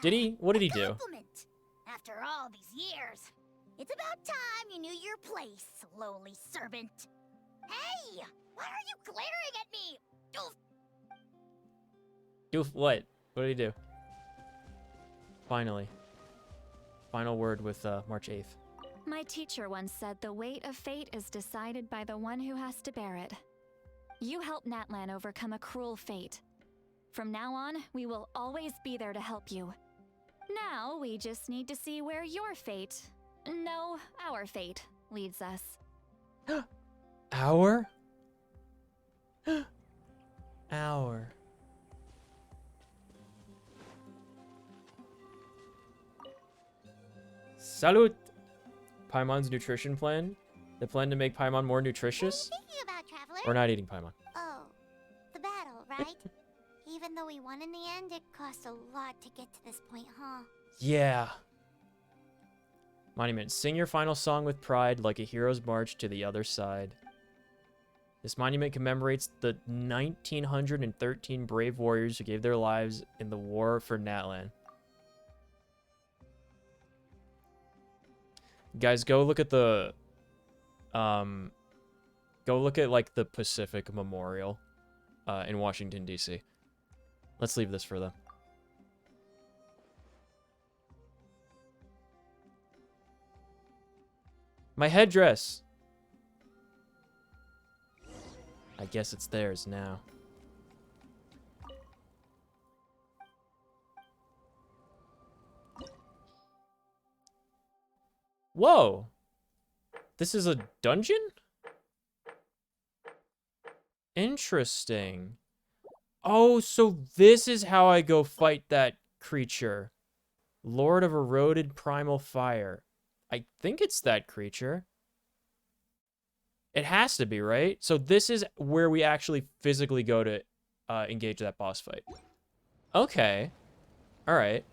Did he? What did he do? Compliment. After all these years, it's about time you knew your place, lowly servant. Hey, why are you glaring at me? Doof, what? What did he do? Finally. Final word with March 8th. My teacher once said the weight of fate is decided by the one who has to bear it. You helped Natlan overcome a cruel fate. From now on, we will always be there to help you. Now, we just need to see where your fate, no, our fate, leads us. Our? Our. Salut! Paimon's nutrition plan? The plan to make Paimon more nutritious? What are you thinking about, Traveler? Or not eating Paimon? Oh, the battle, right? Even though we won in the end, it cost a lot to get to this point, huh? Yeah. Monument. Sing your final song with pride like a hero's march to the other side. This monument commemorates the 1,913 brave warriors who gave their lives in the war for Natlan. Guys, go look at the... Go look at, like, the Pacific Memorial in Washington, D.C. Let's leave this for them. My headdress! I guess it's theirs now. Whoa! This is a dungeon? Interesting. Oh, so this is how I go fight that creature. Lord of Eroded Primal Fire. I think it's that creature. It has to be, right? So this is where we actually physically go to engage that boss fight. Okay. Alright.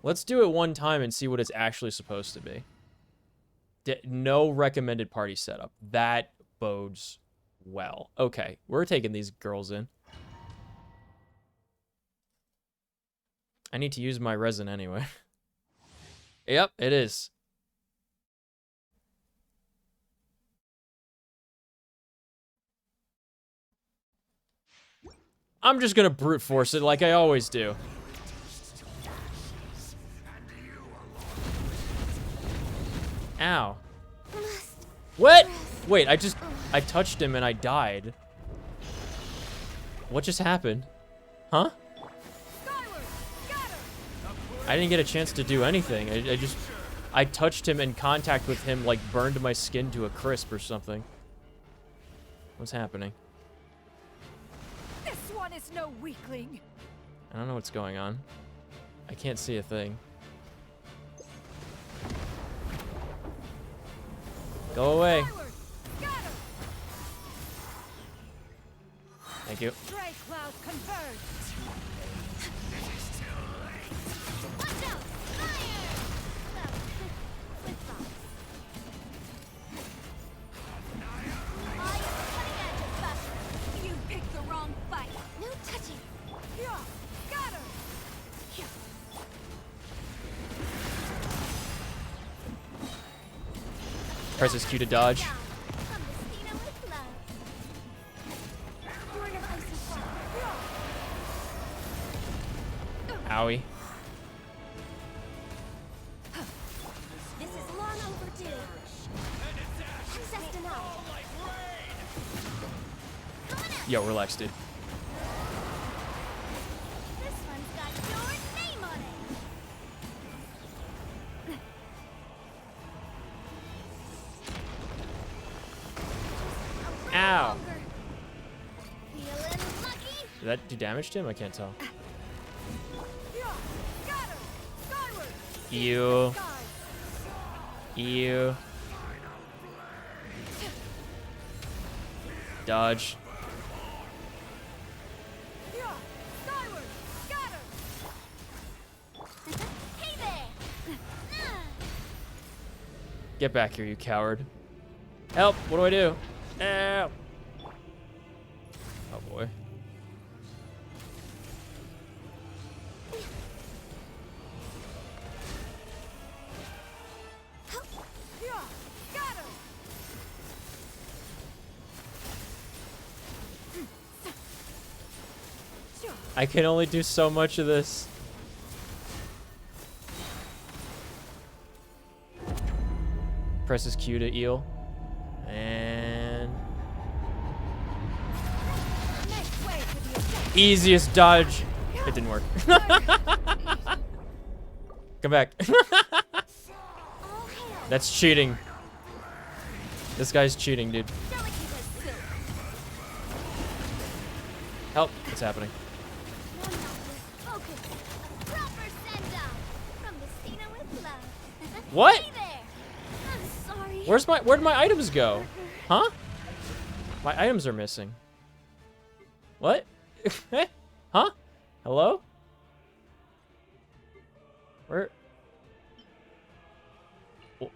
Let's do it one time and see what it's actually supposed to be. No recommended party setup. That bodes well. Okay, we're taking these girls in. I need to use my resin anyway. Yep, it is. I'm just gonna brute force it like I always do. Ow. What? Wait, I touched him and I died. What just happened? Huh? I didn't get a chance to do anything. I touched him and contact with him like burned my skin to a crisp or something. What's happening? This one is no weakling. I don't know what's going on. I can't see a thing. Go away. Thank you. Stray cloud converged. You picked the wrong fight. No touching. Got her. Presses Q to dodge. Owie. This is long overdue. Access denied. Yo, relax, dude. This one's got your name on it. Ow. Feeling lucky? Did that do damage to him? I can't tell. Ew. Ew. Dodge. Get back here, you coward. Help! What do I do? Ow. Oh boy. I can only do so much of this. Presses Q to eel. And... easiest dodge. It didn't work. Come back. That's cheating. This guy's cheating, dude. Help. What's happening? What? Where'd my items go? Huh? My items are missing. What? Huh? Hello? Where?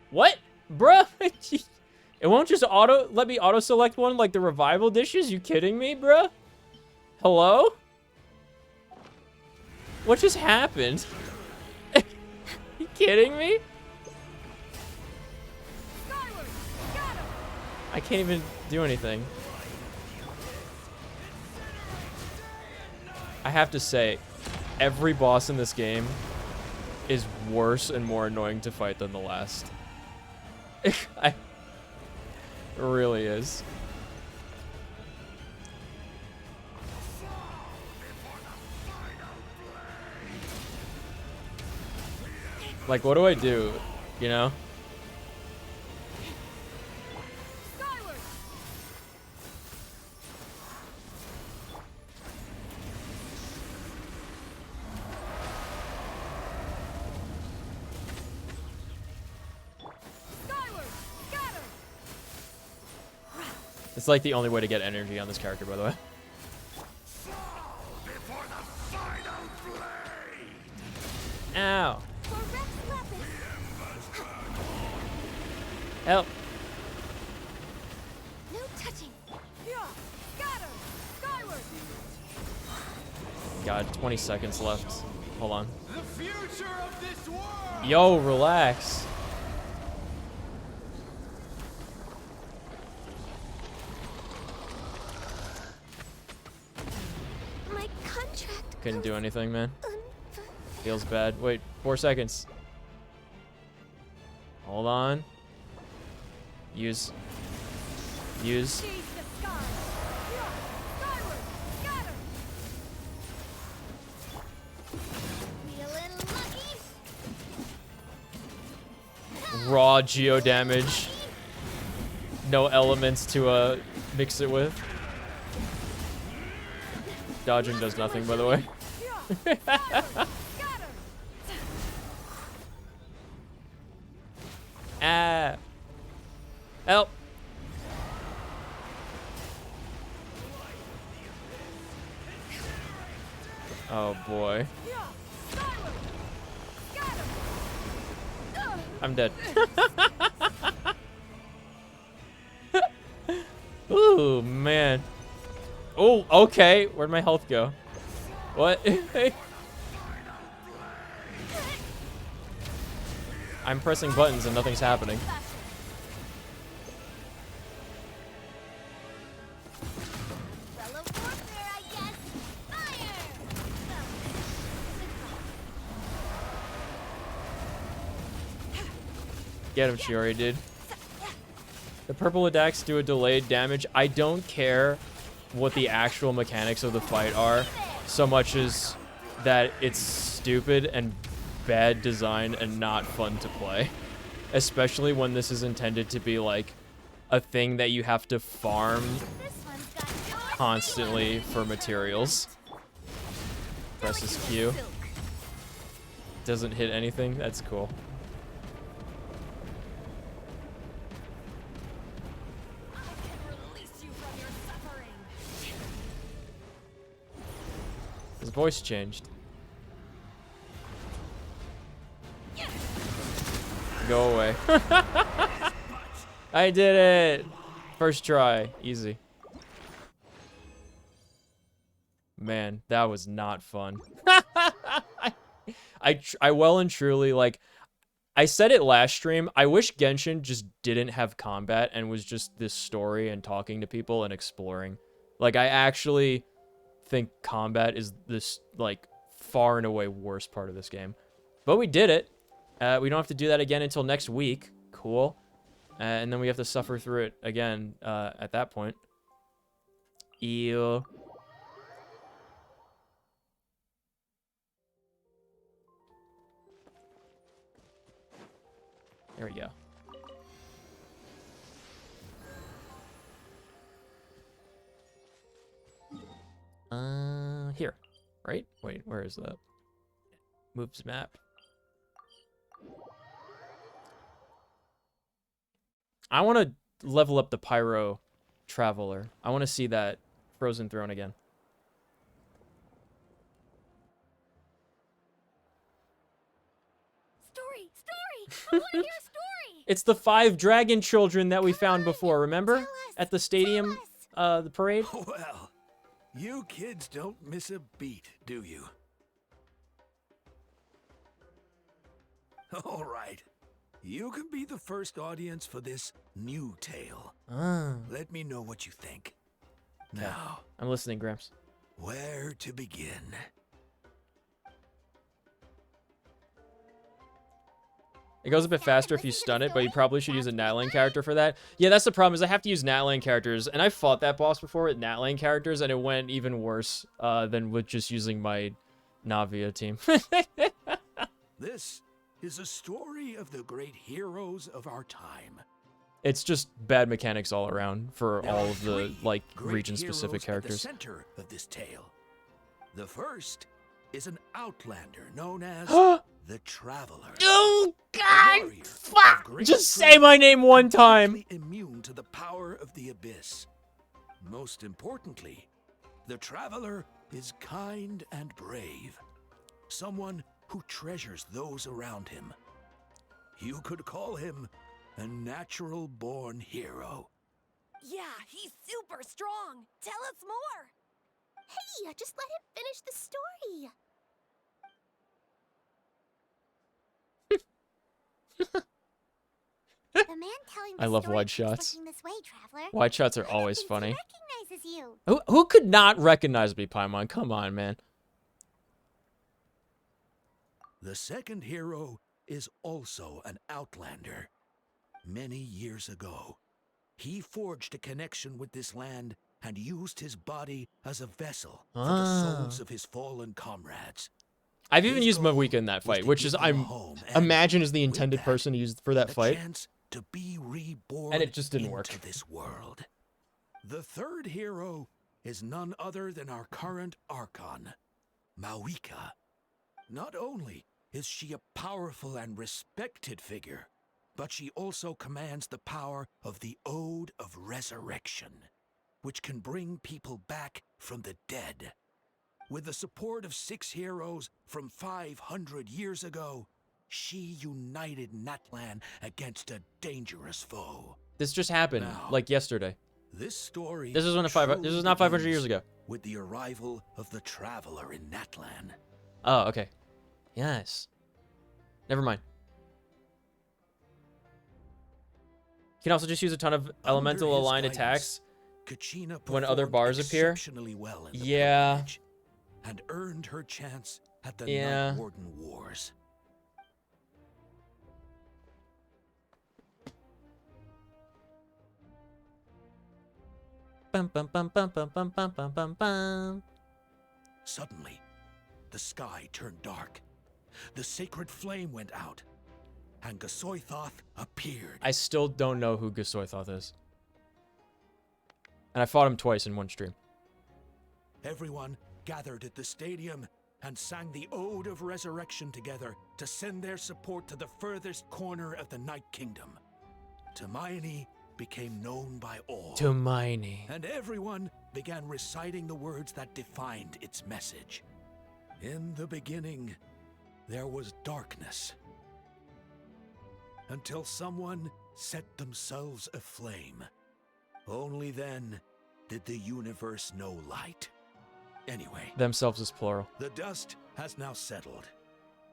What? Bruh? It won't just let me auto select one like the revival dishes? You kidding me, bruh? Hello? What just happened? You kidding me? I can't even do anything. I have to say, every boss in this game is worse and more annoying to fight than the last. It really is. Like, what do I do? You know? It's like the only way to get energy on this character, by the way. Ow. Help. No touching. God, 20 seconds left. Hold on. Yo, relax. My contract. Couldn't do anything, man. Feels bad. Wait, 4 seconds. Hold on. Use use. Raw geo damage. No elements to mix it with. Dodging does nothing, by the way. Ah. Help. Oh boy. I'm dead. Ooh, man. Oh, okay. Where'd my health go? What? I'm pressing buttons and nothing's happening. Get him, Shiori, dude. The purple attacks do a delayed damage. I don't care what the actual mechanics of the fight are, so much as that it's stupid and bad design and not fun to play. Especially when this is intended to be like a thing that you have to farm constantly for materials. Press this Q. Doesn't hit anything. That's cool. His voice changed. Go away. I did it! First try. Easy. Man, that was not fun. I well and truly, like, I said it last stream, I wish Genshin just didn't have combat and was just this story and talking to people and exploring. Like, I actually think combat is this, like, far and away worst part of this game. But we did it. We don't have to do that again until next week. Cool. And then we have to suffer through it again at that point. Ew. There we go. Here. Right? Wait, where is that? Moves map. I want to level up the Pyro Traveler. I want to see that Frozen Throne again. Story! I want to hear a story! It's the 5 dragon children that we found before, remember? At the stadium, the parade? Well, you kids don't miss a beat, do you? All right. You can be the first audience for this new tale. Let me know what you think. Now, I'm listening, Gramps. Where to begin? It goes a bit faster if you stun it, but you probably should use a Natlan character for that. Yeah, that's the problem, is I have to use Natlan characters, and I fought that boss before with Natlan characters, and it went even worse than with just using my Navia team. This is a story of the great heroes of our time. It's just bad mechanics all around for all of the, like, region-specific characters. At the center of this tale. The first is an outlander known as the Traveler. Oh God! Fuck! Just say my name one time. Immune to the power of the abyss. Most importantly, the Traveler is kind and brave. Someone who treasures those around him. You could call him a natural-born hero. Yeah, he's super strong. Tell us more. Hey, just let him finish the story. The man telling the I love story wide keeps shots. looking this way, Traveler. Wide shots are He always thinks funny. He recognizes you. Who could not recognize me, Paimon? Come on, man. The second hero is also an outlander. Many years ago, he forged a connection with this land and used his body as a vessel for the souls of his fallen comrades. I've even used Mawika in that fight, which is imagine is the intended person to use for that fight. To be reborn and it just didn't into work. This world. The third hero is none other than our current Archon, Mawika. Not only is she a powerful and respected figure, but she also commands the power of the Ode of Resurrection, which can bring people back from the dead. With the support of 6 heroes from 500 years ago, she united Natlan against a dangerous foe. This just happened, like yesterday. This story. This was not 500 years ago. With the arrival of the Traveler in Natlan. Oh, okay. Yes. Never mind. You can also just use a ton of elemental aligned attacks when other bars appear. Well yeah. And earned her chance at the Night Warden Wars. Bum, bum, bum, bum, bum, bum, bum, bum, bum, bum. Suddenly, the sky turned dark. The sacred flame went out, and Gasoithoth appeared. I still don't know who Gasoithoth is. And I fought him twice in one stream. Everyone gathered at the stadium and sang the Ode of Resurrection together to send their support to the furthest corner of the Night Kingdom. Hermione became known by all. Hermione. And everyone began reciting the words that defined its message. In the beginning, there was darkness. Until someone set themselves aflame. Only then did the universe know light. Anyway. Themselves is plural. The dust has now settled.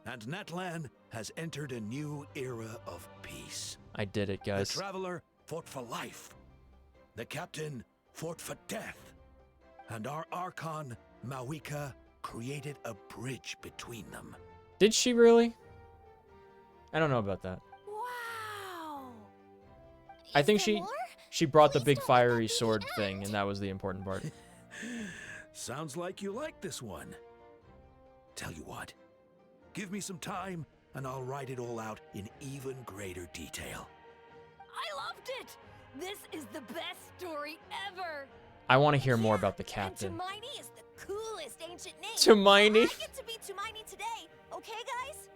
And Natlan has entered a new era of peace. I did it, guys. The Traveler fought for life. The Captain fought for death. And our Archon, Mawika, created a bridge between them. Did she really? I don't know about that. Wow. I think she brought the big fiery sword thing, and that was the important part. Sounds like you like this one. Tell you what, give me some time, and I'll write it all out in even greater detail. I loved it! This is the best story ever! I want to hear more about the captain. And Hermione is the coolest ancient name. Hermione? I get to be Hermione today, okay, guys?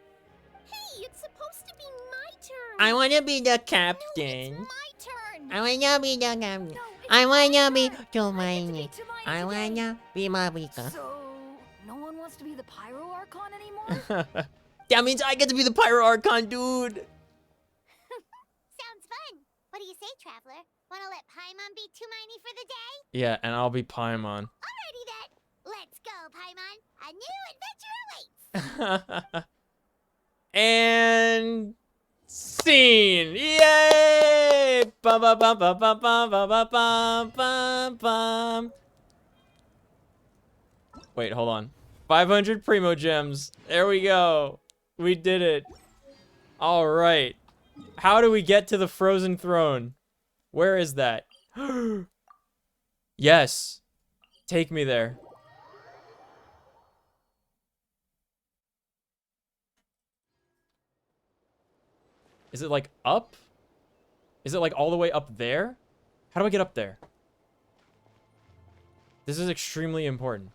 Hey, it's supposed to be my turn. I want to be the captain. No, it's my turn. I want to be the captain. I want to be Hermione. I want to be Mawika. So, no one wants to be the Pyro Archon anymore? That means I get to be the Pyro Archon, dude. Sounds fun. What do you say, Traveler? Want to let Paimon be Hermione for the day? Yeah, and I'll be Paimon. Alrighty then. Let's go, Paimon. A new adventure awaits. And scene. Yay! Bum bum bum bum bum bum bum bum bum bum. Wait, hold on. 500 Primo Gems. There we go. We did it. All right. How do we get to the Frozen Throne? Where is that? Yes. Take me there. Is it like up? Is it like all the way up there? How do I get up there? This is extremely important.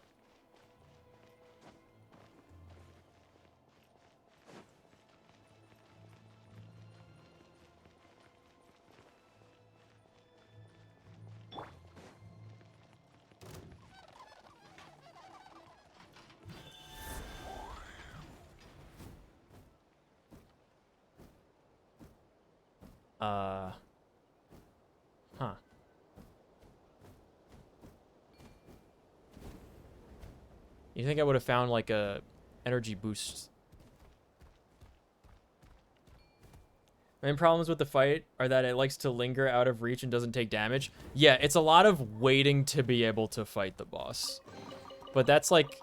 Huh. You think I would have found like a energy boost? Main problems with the fight are that it likes to linger out of reach and doesn't take damage. Yeah, it's a lot of waiting to be able to fight the boss. But that's like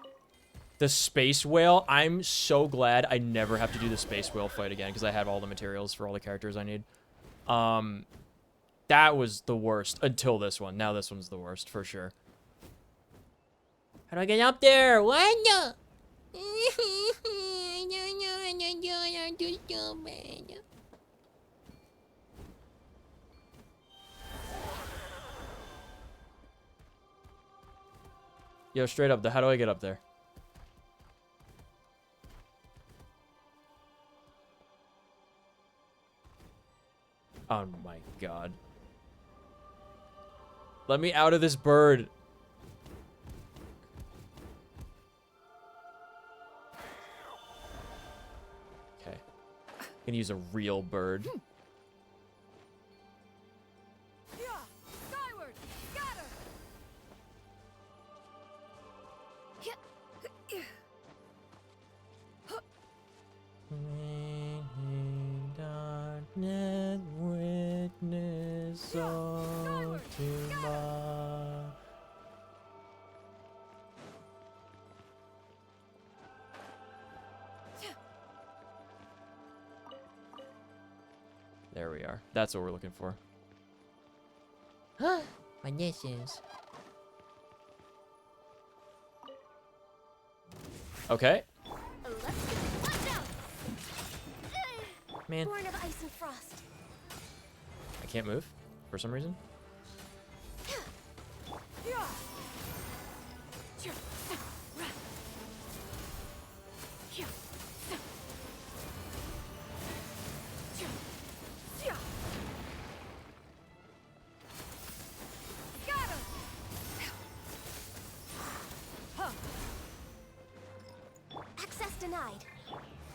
the space whale. I'm so glad I never have to do the space whale fight again because I have all the materials for all the characters I need. That was the worst until this one. Now this one's the worst for sure. How do I get up there? What the? Yo, straight up, how do I get up there? Oh my god. Let me out of this bird. Okay. I'm gonna use a real bird. Skyward! Scatter! Darkness, witness all tomorrow. There we are. That's what we're looking for. My nisses. Okay. Man. Born of ice and frost. I can't move for some reason. Access denied.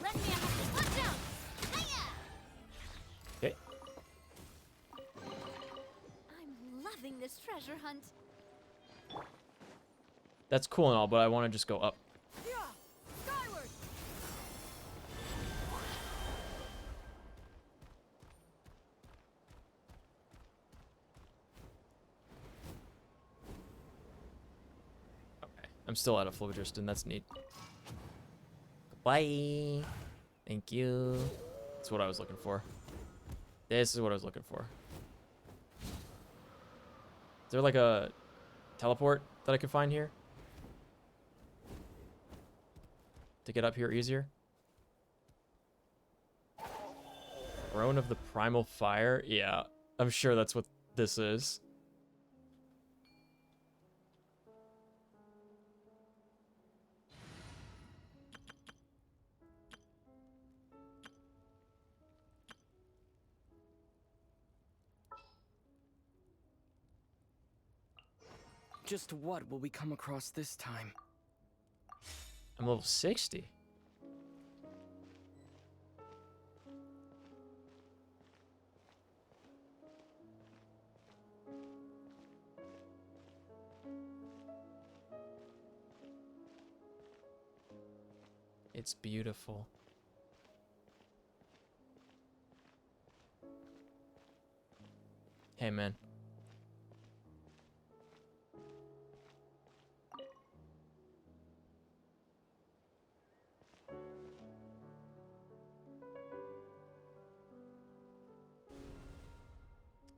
Let me out. Watch out. Okay. I'm loving this treasure hunt. That's cool and all, but I want to just go up. Skyward! Okay. I'm still out of phlogiston. That's neat. Bye. Thank you. That's what I was looking for. This is what I was looking for. Is there like a teleport that I could find here? To get up here easier? Throne of the Primal Fire? Yeah, I'm sure that's what this is. Just what will we come across this time? I'm level 60. It's beautiful. Hey, man.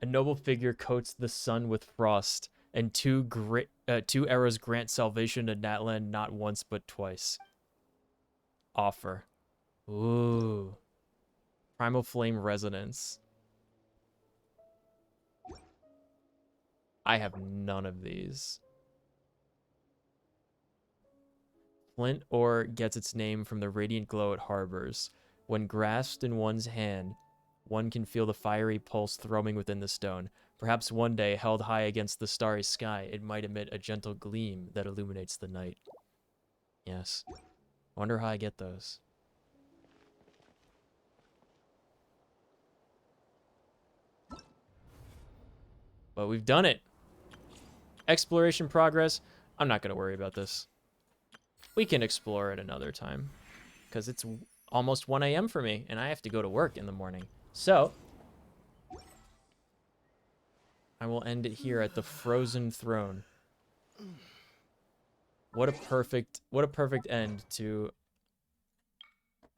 A noble figure coats the sun with frost, and two arrows grant salvation to Natlan not once but twice. Offer. Ooh. Primal Flame Resonance. I have none of these. Flint ore gets its name from the radiant glow it harbors. When grasped in one's hand, one can feel the fiery pulse throbbing within the stone. Perhaps one day, held high against the starry sky, it might emit a gentle gleam that illuminates the night. Yes. Wonder how I get those. But we've done it. Exploration progress. I'm not going to worry about this. We can explore it another time. Because it's almost 1 a.m. for me, and I have to go to work in the morning. So, I will end it here at the Frozen Throne. What a perfect end to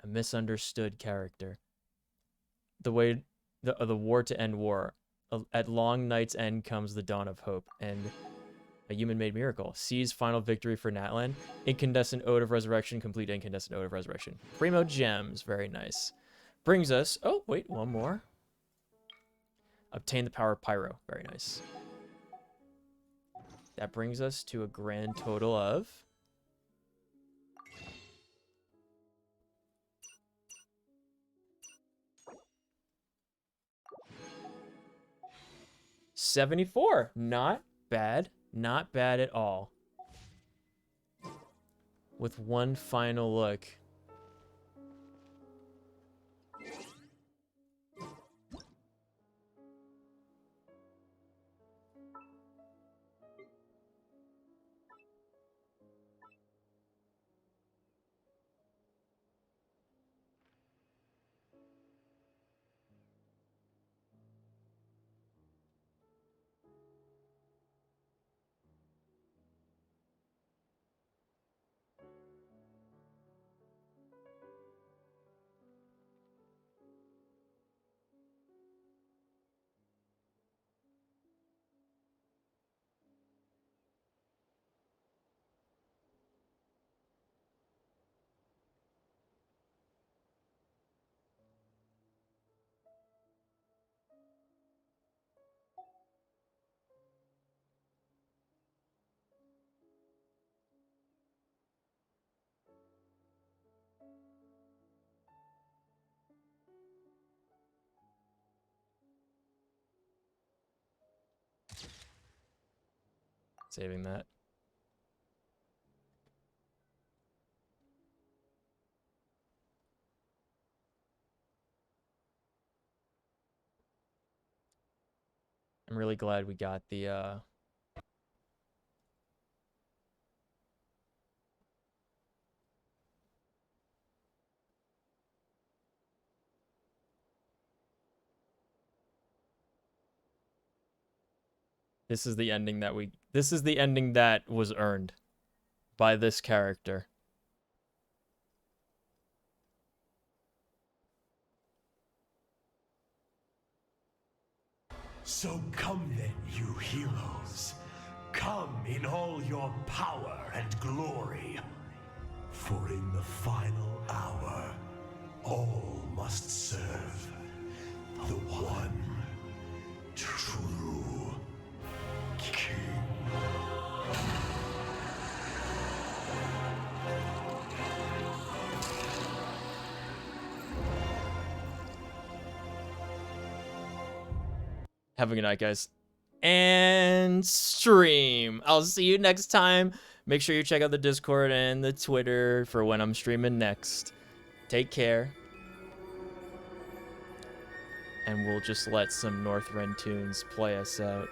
a misunderstood character. The way the war to end war. At long night's end comes the dawn of hope, and a human-made miracle. Sees final victory for Natlan. Incandescent Ode of Resurrection. Complete Incandescent Ode of Resurrection. Primo Gems. Very nice. Brings us... Oh, wait. One more. Obtain the power of Pyro. Very nice. That brings us to a grand total of... $74. Not bad. Not bad at all. With one final look. Saving that. I'm really glad we got the This is the ending that was earned by this character. So come then, you heroes. Come in all your power and glory. For in the final hour, all must serve the one true king. Have a good night, guys. And stream. I'll see you next time. Make sure you check out the Discord and the Twitter for when I'm streaming next. Take care. And we'll just let some Northrend tunes play us out.